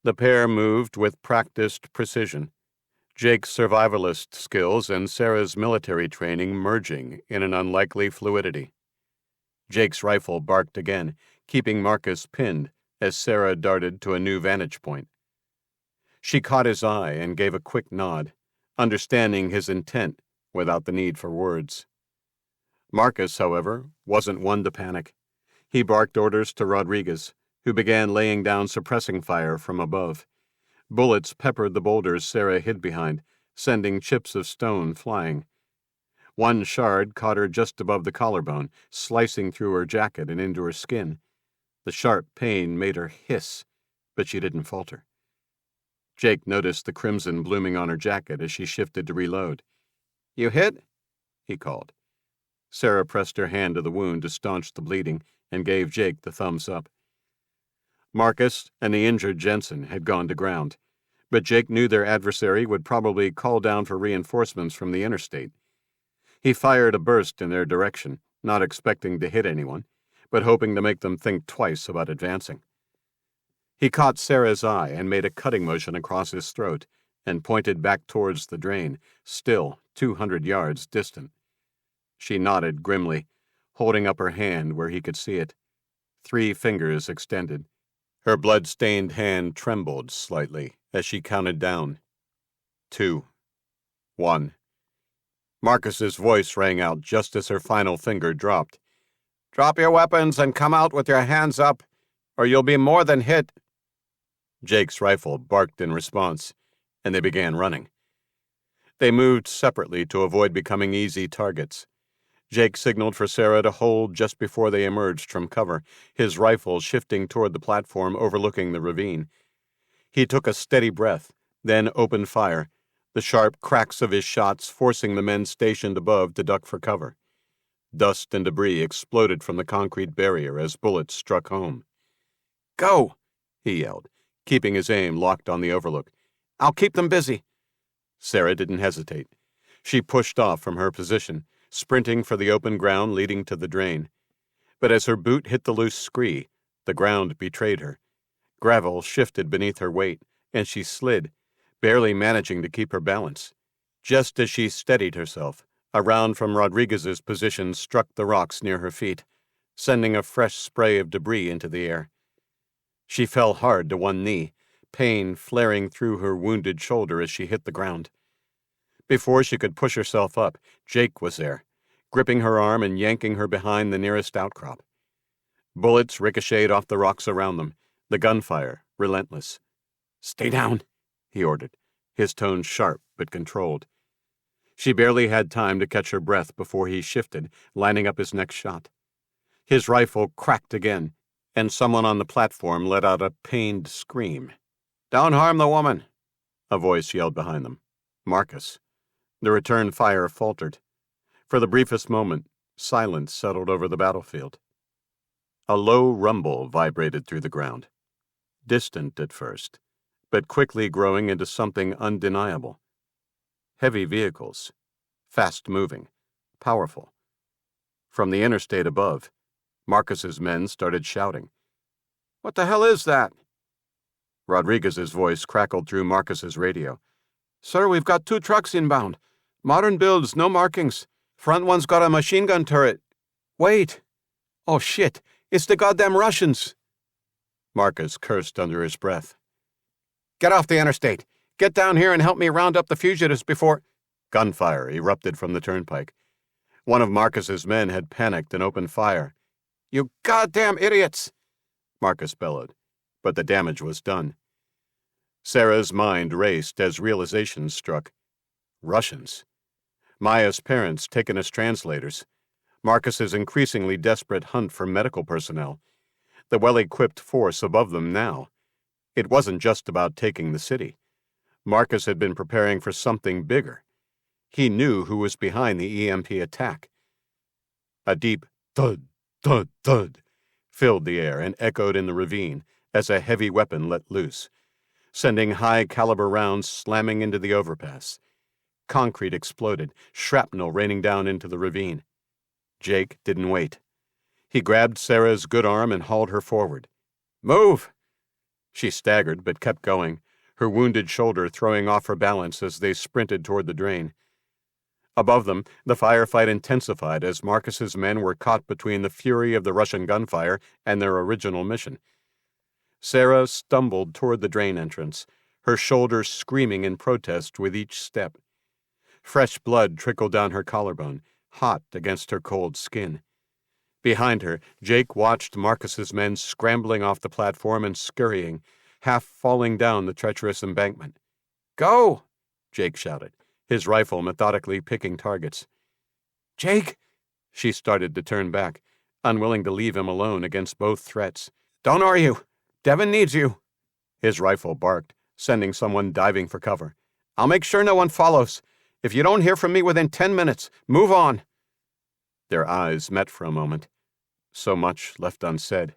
The pair moved with practiced precision, Jake's survivalist skills and Sarah's military training merging in an unlikely fluidity. Jake's rifle barked again, keeping Marcus pinned as Sarah darted to a new vantage point. She caught his eye and gave a quick nod, understanding his intent without the need for words. Marcus, however, wasn't one to panic. He barked orders to Rodriguez, who began laying down suppressing fire from above. Bullets peppered the boulders Sarah hid behind, sending chips of stone flying. One shard caught her just above the collarbone, slicing through her jacket and into her skin. The sharp pain made her hiss, but she didn't falter. Jake noticed the crimson blooming on her jacket as she shifted to reload. "You hit?" he called. Sarah pressed her hand to the wound to staunch the bleeding and gave Jake the thumbs up. Marcus and the injured Jensen had gone to ground, but Jake knew their adversary would probably call down for reinforcements from the interstate. He fired a burst in their direction, not expecting to hit anyone, but hoping to make them think twice about advancing. He caught Sarah's eye and made a cutting motion across his throat and pointed back towards the drain, still 200 yards distant. She nodded grimly, holding up her hand where he could see it. 3 fingers extended. Her blood-stained hand trembled slightly as she counted down. 2. 1. Marcus's voice rang out just as her final finger dropped. "Drop your weapons and come out with your hands up, or you'll be more than hit." Jake's rifle barked in response, and they began running. They moved separately to avoid becoming easy targets. Jake signaled for Sarah to hold just before they emerged from cover, his rifle shifting toward the platform overlooking the ravine. He took a steady breath, then opened fire, the sharp cracks of his shots forcing the men stationed above to duck for cover. Dust and debris exploded from the concrete barrier as bullets struck home. "Go!" he yelled, keeping his aim locked on the overlook. "I'll keep them busy." Sarah didn't hesitate. She pushed off from her position, sprinting for the open ground leading to the drain. But as her boot hit the loose scree, the ground betrayed her. Gravel shifted beneath her weight, and she slid, barely managing to keep her balance. Just as she steadied herself, a round from Rodriguez's position struck the rocks near her feet, sending a fresh spray of debris into the air. She fell hard to one knee, pain flaring through her wounded shoulder as she hit the ground. Before she could push herself up, Jake was there, gripping her arm and yanking her behind the nearest outcrop. Bullets ricocheted off the rocks around them, the gunfire relentless. "Stay down," he ordered, his tone sharp but controlled. She barely had time to catch her breath before he shifted, lining up his next shot. His rifle cracked again, and someone on the platform let out a pained scream. "Don't harm the woman," a voice yelled behind them. Marcus. The return fire faltered. For the briefest moment, silence settled over the battlefield. A low rumble vibrated through the ground. Distant at first, but quickly growing into something undeniable. Heavy vehicles, fast-moving, powerful. From the interstate above, Marcus's men started shouting. "What the hell is that?" Rodriguez's voice crackled through Marcus's radio. "Sir, we've got 2 trucks inbound. Modern builds, no markings. Front one's got a machine gun turret. Wait! Oh shit, it's the goddamn Russians!" Marcus cursed under his breath. Get off the interstate. Get down here and help me round up the fugitives before—" Gunfire erupted from the turnpike. One of Marcus's men had panicked and opened fire. "You goddamn idiots!" Marcus bellowed, but the damage was done. Sarah's mind raced as realization struck. Russians. Maya's parents taken as translators. Marcus's increasingly desperate hunt for medical personnel. The well-equipped force above them now. It wasn't just about taking the city. Marcus had been preparing for something bigger. He knew who was behind the EMP attack. A deep thud, thud, thud filled the air and echoed in the ravine as a heavy weapon let loose, sending high-caliber rounds slamming into the overpass. Concrete exploded, shrapnel raining down into the ravine. Jake didn't wait. He grabbed Sarah's good arm and hauled her forward. "Move!" She staggered but kept going, her wounded shoulder throwing off her balance as they sprinted toward the drain. Above them, the firefight intensified as Marcus's men were caught between the fury of the Russian gunfire and their original mission. Sarah stumbled toward the drain entrance, her shoulders screaming in protest with each step. Fresh blood trickled down her collarbone, hot against her cold skin. Behind her, Jake watched Marcus's men scrambling off the platform and scurrying, half falling down the treacherous embankment. "Go!" Jake shouted, his rifle methodically picking targets. "Jake!" She started to turn back, unwilling to leave him alone against both threats. "Don't argue. Devin needs you." His rifle barked, sending someone diving for cover. "I'll make sure no one follows. If you don't hear from me within 10 minutes, move on." Their eyes met for a moment. So much left unsaid.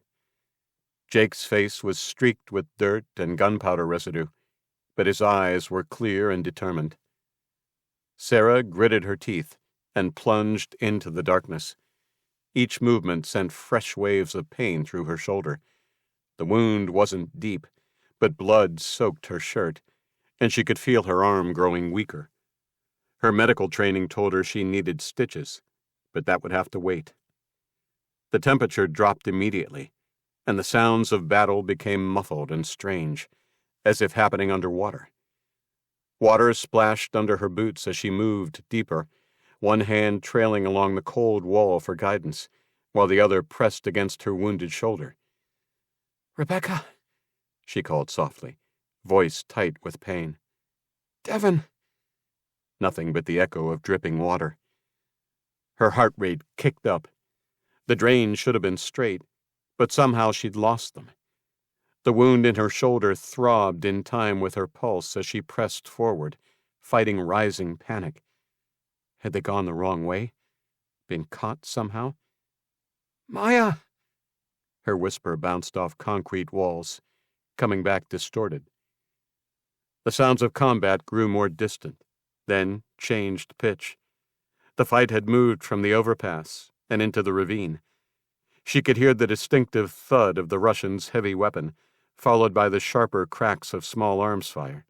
Jake's face was streaked with dirt and gunpowder residue, but his eyes were clear and determined. Sarah gritted her teeth and plunged into the darkness. Each movement sent fresh waves of pain through her shoulder. The wound wasn't deep, but blood soaked her shirt, and she could feel her arm growing weaker. Her medical training told her she needed stitches, but that would have to wait. The temperature dropped immediately, and the sounds of battle became muffled and strange, as if happening underwater. Water splashed under her boots as she moved deeper, one hand trailing along the cold wall for guidance, while the other pressed against her wounded shoulder. "Rebecca," she called softly, voice tight with pain. "Devin." Nothing but the echo of dripping water. Her heart rate kicked up. The drain should have been straight, but somehow she'd lost them. The wound in her shoulder throbbed in time with her pulse as she pressed forward, fighting rising panic. Had they gone the wrong way? Been caught somehow? "Maya!" Her whisper bounced off concrete walls, coming back distorted. The sounds of combat grew more distant, then changed pitch. The fight had moved from the overpass and into the ravine. She could hear the distinctive thud of the Russian's heavy weapon, followed by the sharper cracks of small arms fire.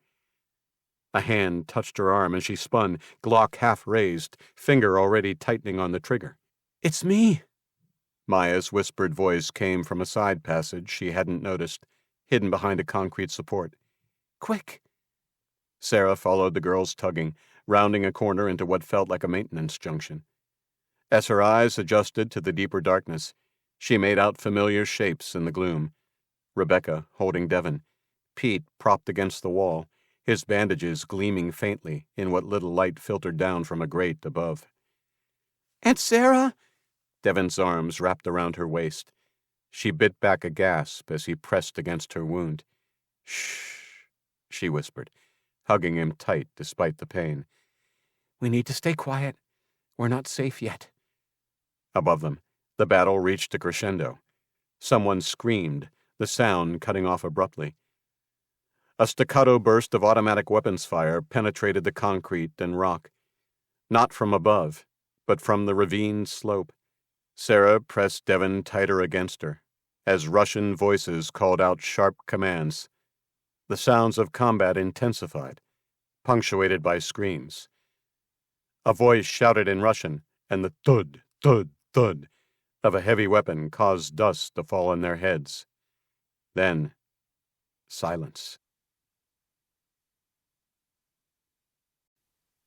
A hand touched her arm and she spun, Glock half raised, finger already tightening on the trigger. "It's me." Maya's whispered voice came from a side passage she hadn't noticed, hidden behind a concrete support. "Quick." Sarah followed the girl's tugging, rounding a corner into what felt like a maintenance junction. As her eyes adjusted to the deeper darkness, she made out familiar shapes in the gloom. Rebecca holding Devin, Pete propped against the wall, his bandages gleaming faintly in what little light filtered down from a grate above. "Aunt Sarah?" Devin's arms wrapped around her waist. She bit back a gasp as he pressed against her wound. "Shh," she whispered, hugging him tight despite the pain. "We need to stay quiet. We're not safe yet." Above them, the battle reached a crescendo. Someone screamed, the sound cutting off abruptly. A staccato burst of automatic weapons fire penetrated the concrete and rock. Not from above, but from the ravine slope. Sarah pressed Devin tighter against her, as Russian voices called out sharp commands. The sounds of combat intensified, punctuated by screams. A voice shouted in Russian, and the thud, thud, thud of a heavy weapon caused dust to fall on their heads. Then, silence.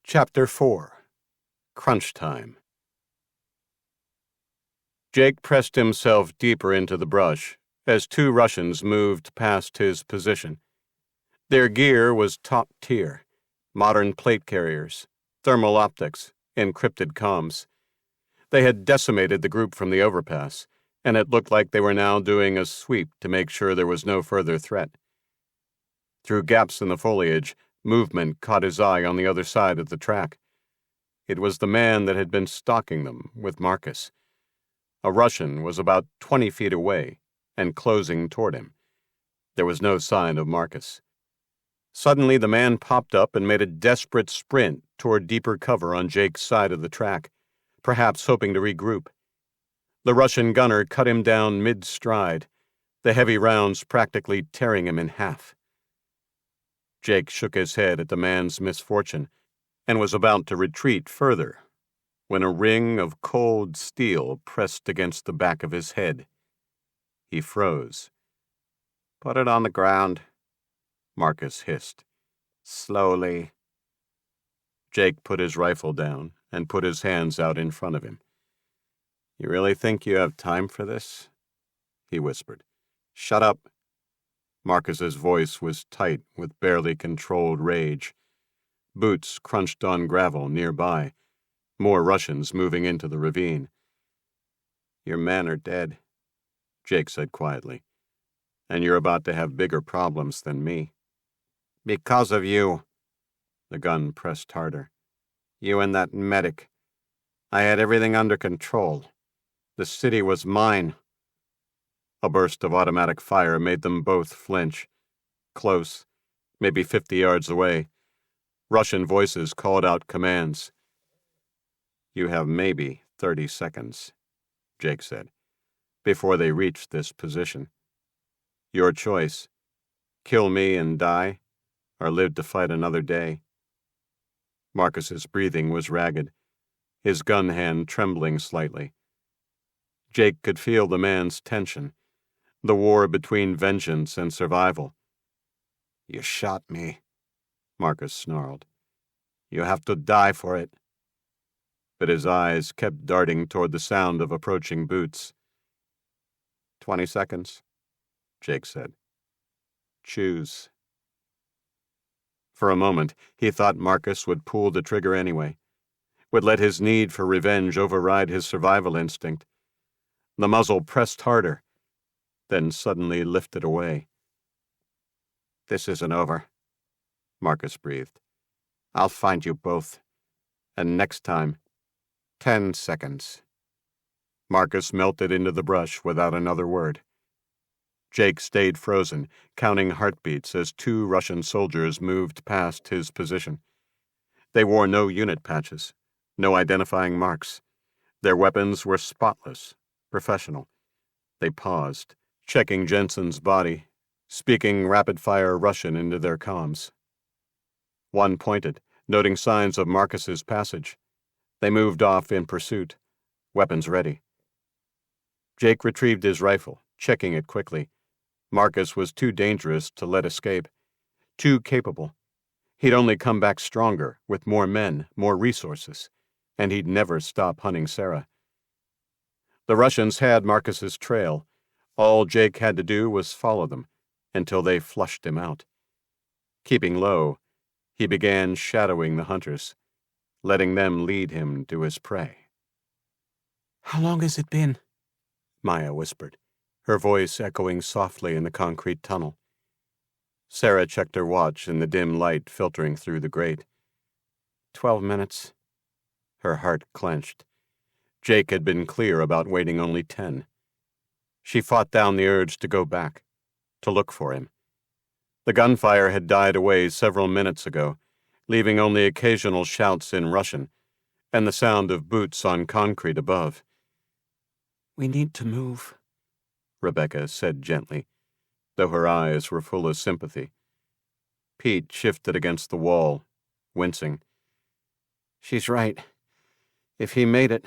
Chapter 4. Crunch Time. Jake pressed himself deeper into the brush as two Russians moved past his position. Their gear was top tier: modern plate carriers, thermal optics, encrypted comms. They had decimated the group from the overpass, and it looked like they were now doing a sweep to make sure there was no further threat. Through gaps in the foliage, movement caught his eye on the other side of the track. It was the man that had been stalking them with Marcus. A Russian was about 20 feet away and closing toward him. There was no sign of Marcus. Suddenly, the man popped up and made a desperate sprint toward deeper cover on Jake's side of the track, perhaps hoping to regroup. The Russian gunner cut him down mid-stride, the heavy rounds practically tearing him in half. Jake shook his head at the man's misfortune and was about to retreat further when a ring of cold steel pressed against the back of his head. He froze. "Put it on the ground," Marcus hissed. "Slowly." Jake put his rifle down and put his hands out in front of him. "You really think you have time for this?" he whispered. "Shut up." Marcus's voice was tight with barely controlled rage. Boots crunched on gravel nearby, more Russians moving into the ravine. "Your men are dead," Jake said quietly, "and you're about to have bigger problems than me." "Because of you." The gun pressed harder. "You and that medic. I had everything under control. The city was mine." A burst of automatic fire made them both flinch. Close, maybe 50 yards away, Russian voices called out commands. "You have maybe 30 seconds, Jake said, "before they reach this position. Your choice: kill me and die, or live to fight another day." Marcus's breathing was ragged, his gun hand trembling slightly. Jake could feel the man's tension, the war between vengeance and survival. "You shot me," Marcus snarled. "You have to die for it." But his eyes kept darting toward the sound of approaching boots. 20 seconds, Jake said. "Choose." For a moment, he thought Marcus would pull the trigger anyway, would let his need for revenge override his survival instinct. The muzzle pressed harder, then suddenly lifted away. "This isn't over," Marcus breathed. "I'll find you both. And next time, 10 seconds. Marcus melted into the brush without another word. Jake stayed frozen, counting heartbeats as two Russian soldiers moved past his position. They wore no unit patches, no identifying marks. Their weapons were spotless, professional. They paused, checking Jensen's body, speaking rapid-fire Russian into their comms. One pointed, noting signs of Marcus's passage. They moved off in pursuit, weapons ready. Jake retrieved his rifle, checking it quickly. Marcus was too dangerous to let escape, too capable. He'd only come back stronger, with more men, more resources, and he'd never stop hunting Sarah. The Russians had Marcus's trail. All Jake had to do was follow them until they flushed him out. Keeping low, he began shadowing the hunters, letting them lead him to his prey. "How long has it been?" Maya whispered, her voice echoing softly in the concrete tunnel. Sarah checked her watch in the dim light filtering through the grate. 12 minutes. Her heart clenched. Jake had been clear about waiting only 10. She fought down the urge to go back, to look for him. The gunfire had died away several minutes ago, leaving only occasional shouts in Russian and the sound of boots on concrete above. "We need to move," Rebecca said gently, though her eyes were full of sympathy. Pete shifted against the wall, wincing. "She's right. If he made it..."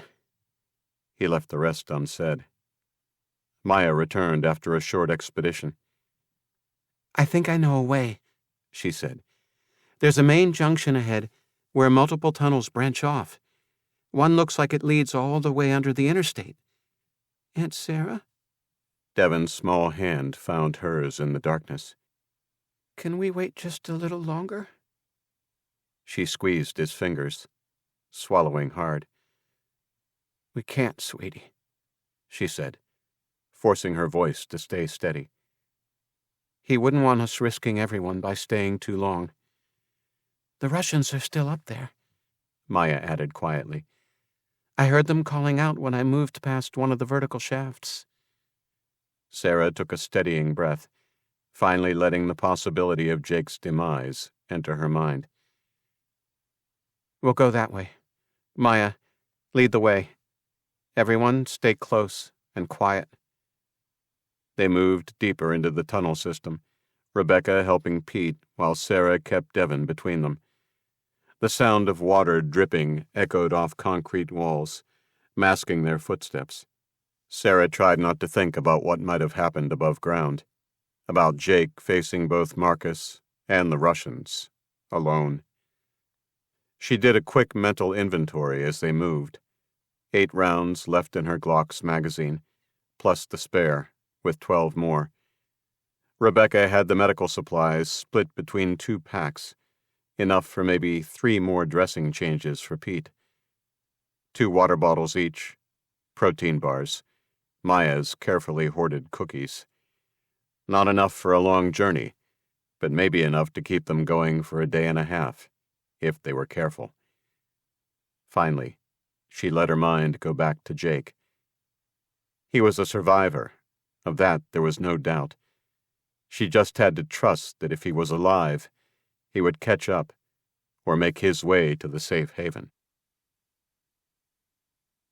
He left the rest unsaid. Maya returned after a short expedition. "I think I know a way," she said. "There's a main junction ahead where multiple tunnels branch off. One looks like it leads all the way under the interstate. Aunt Sarah? Devon's small hand found hers in the darkness. Can we wait just a little longer? She squeezed his fingers, swallowing hard. We can't, sweetie, she said, forcing her voice to stay steady. He wouldn't want us risking everyone by staying too long. The Russians are still up there, Maya added quietly. I heard them calling out when I moved past one of the vertical shafts. Sarah took a steadying breath, finally letting the possibility of Jake's demise enter her mind. We'll go that way. Maya, lead the way. Everyone stay close and quiet. They moved deeper into the tunnel system, Rebecca helping Pete while Sarah kept Devon between them. The sound of water dripping echoed off concrete walls, masking their footsteps. Sarah tried not to think about what might have happened above ground, about Jake facing both Marcus and the Russians, alone. She did a quick mental inventory as they moved. 8 rounds left in her Glock's magazine, plus the spare, with 12 more. Rebecca had the medical supplies split between 2 packs, enough for maybe 3 more dressing changes for Pete. 2 water bottles each, protein bars, Maya's carefully hoarded cookies. Not enough for a long journey, but maybe enough to keep them going for a day and a half, if they were careful. Finally, she let her mind go back to Jake. He was a survivor. Of that there was no doubt. She just had to trust that if he was alive, he would catch up or make his way to the safe haven.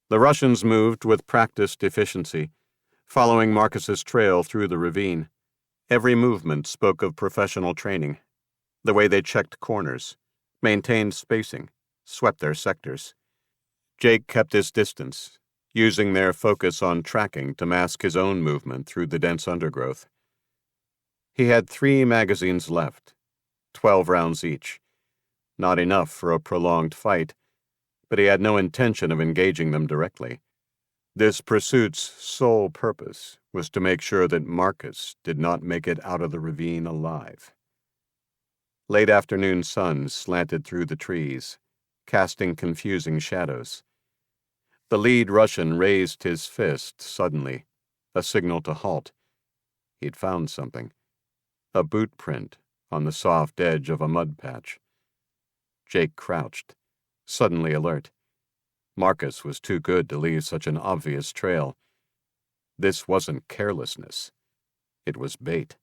The Russians moved with practiced efficiency, following Marcus's trail through the ravine. Every movement spoke of professional training. The way they checked corners, maintained spacing, swept their sectors. Jake kept his distance, using their focus on tracking to mask his own movement through the dense undergrowth. He had 3 magazines left, 12 rounds each. Not enough for a prolonged fight, but he had no intention of engaging them directly. This pursuit's sole purpose was to make sure that Marcus did not make it out of the ravine alive. Late afternoon sun slanted through the trees, casting confusing shadows. The lead Russian raised his fist suddenly, a signal to halt. He'd found something. A boot print on the soft edge of a mud patch. Jake crouched, suddenly alert. Marcus was too good to leave such an obvious trail. This wasn't carelessness. It was bait.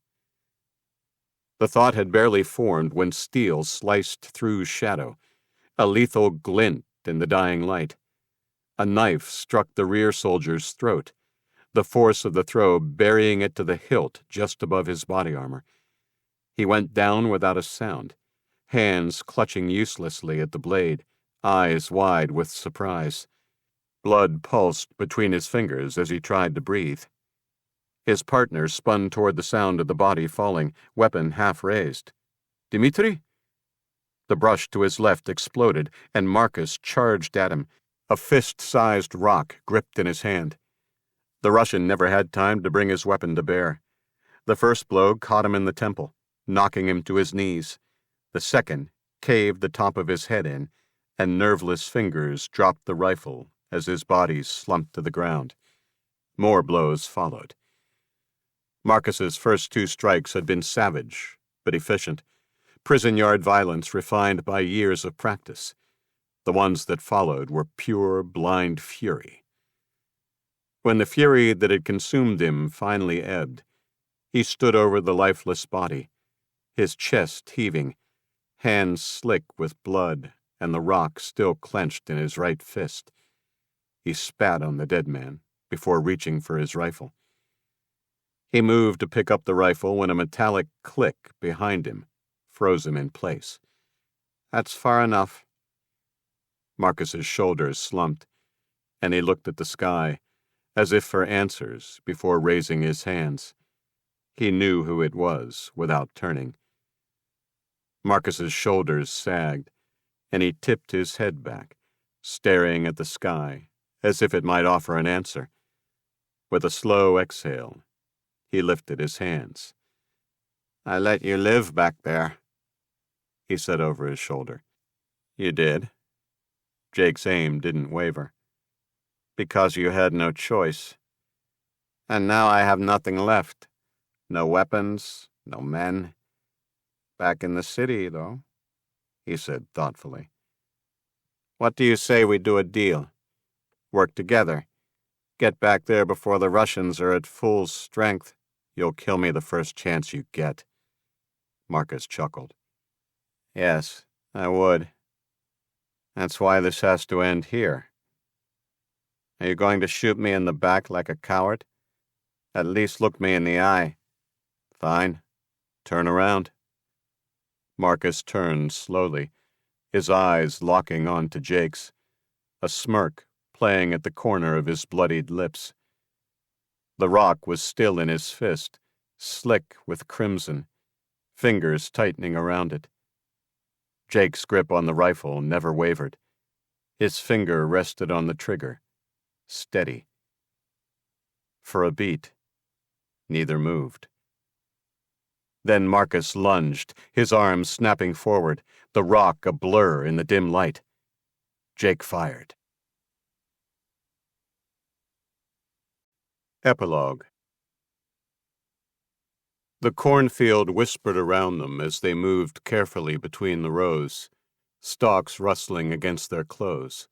The thought had barely formed when steel sliced through shadow, a lethal glint in the dying light. A knife struck the rear soldier's throat, the force of the throw burying it to the hilt just above his body armor. He went down without a sound, hands clutching uselessly at the blade, eyes wide with surprise. Blood pulsed between his fingers as he tried to breathe. His partner spun toward the sound of the body falling, weapon half raised. "Dmitri?" The brush to his left exploded, and Marcus charged at him, a fist-sized rock gripped in his hand. The Russian never had time to bring his weapon to bear. The first blow caught him in the temple, knocking him to his knees. The second caved the top of his head in, and nerveless fingers dropped the rifle as his body slumped to the ground. More blows followed. Marcus's first 2 strikes had been savage, but efficient. Prison yard violence refined by years of practice. The ones that followed were pure, blind fury. When the fury that had consumed him finally ebbed, he stood over the lifeless body, his chest heaving, hands slick with blood and the rock still clenched in his right fist. He spat on the dead man before reaching for his rifle. He moved to pick up the rifle when a metallic click behind him froze him in place. "That's far enough." Marcus's shoulders slumped, and he looked at the sky, as if for answers before raising his hands. He knew who it was without turning. Marcus's shoulders sagged, and he tipped his head back, staring at the sky as if it might offer an answer. With a slow exhale, he lifted his hands. "I let you live back there," he said over his shoulder. "You did?" Jake's aim didn't waver. "Because you had no choice. And now I have nothing left. No weapons, no men. Back in the city, though," he said thoughtfully. "What do you say we do a deal? Work together. Get back there before the Russians are at full strength. You'll kill me the first chance you get." Marcus chuckled. "Yes, I would. That's why this has to end here. Are you going to shoot me in the back like a coward? At least look me in the eye." "Fine. Turn around." Marcus turned slowly, his eyes locking onto Jake's, a smirk playing at the corner of his bloodied lips. The rock was still in his fist, slick with crimson, fingers tightening around it. Jake's grip on the rifle never wavered. His finger rested on the trigger, steady. For a beat, neither moved. Then Marcus lunged, his arms snapping forward, the rock a blur in the dim light. Jake fired. Epilogue. The cornfield whispered around them as they moved carefully between the rows, stalks rustling against their clothes.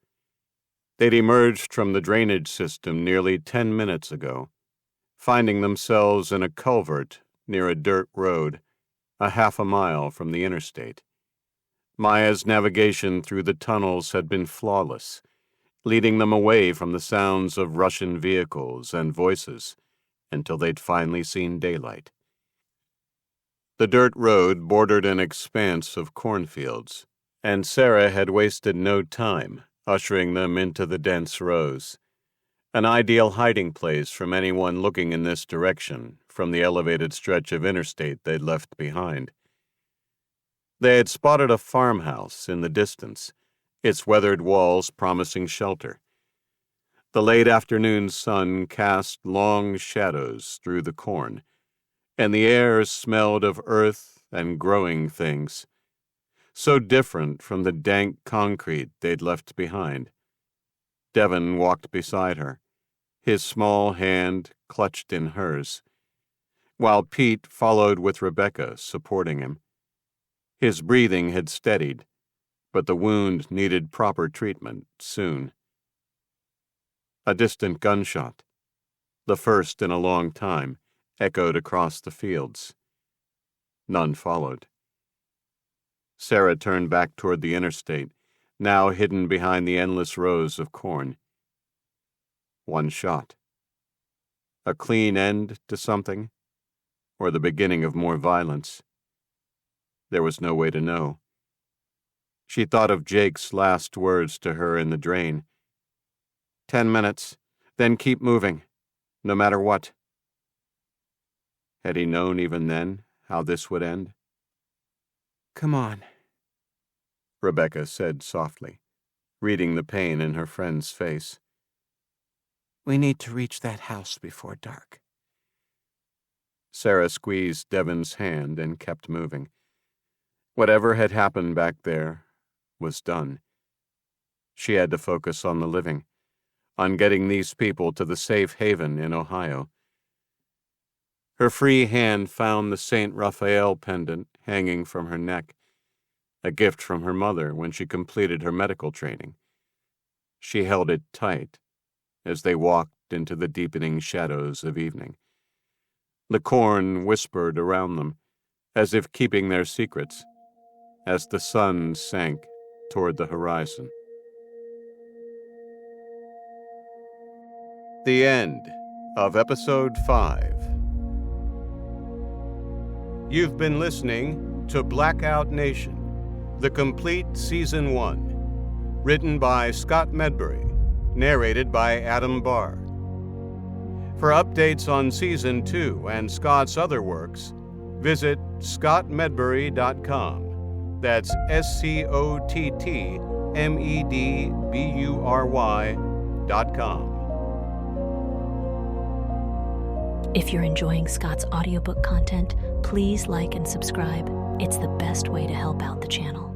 They'd emerged from the drainage system nearly 10 minutes ago, finding themselves in a culvert near a dirt road, a half a mile from the interstate. Maya's navigation through the tunnels had been flawless, leading them away from the sounds of Russian vehicles and voices until they'd finally seen daylight. The dirt road bordered an expanse of cornfields, and Sarah had wasted no time ushering them into the dense rows, an ideal hiding place from anyone looking in this direction from the elevated stretch of interstate they'd left behind. They had spotted a farmhouse in the distance, its weathered walls promising shelter. The late afternoon sun cast long shadows through the corn, and the air smelled of earth and growing things, so different from the dank concrete they'd left behind. Devon walked beside her, his small hand clutched in hers, while Pete followed with Rebecca supporting him. His breathing had steadied, but the wound needed proper treatment soon. A distant gunshot, the first in a long time, echoed across the fields. None followed. Sarah turned back toward the interstate, now hidden behind the endless rows of corn. One shot. A clean end to something, or the beginning of more violence? There was no way to know. She thought of Jake's last words to her in the drain. 10 minutes, then keep moving, no matter what. Had he known even then how this would end? "Come on," Rebecca said softly, reading the pain in her friend's face. "We need to reach that house before dark." Sarah squeezed Devon's hand and kept moving. Whatever had happened back there was done. She had to focus on the living, on getting these people to the safe haven in Ohio. Her free hand found the St. Raphael pendant hanging from her neck, a gift from her mother when she completed her medical training. She held it tight as they walked into the deepening shadows of evening. The corn whispered around them, as if keeping their secrets, as the sun sank toward the horizon. The end of Episode 5. You've been listening to Blackout Nation, the complete Season 1, written by Scott Medbury, narrated by Adam Barr. For updates on Season 2 and Scott's other works, visit scottmedbury.com That's ScottMedbury.com. If you're enjoying Scott's audiobook content, please like and subscribe. It's the best way to help out the channel.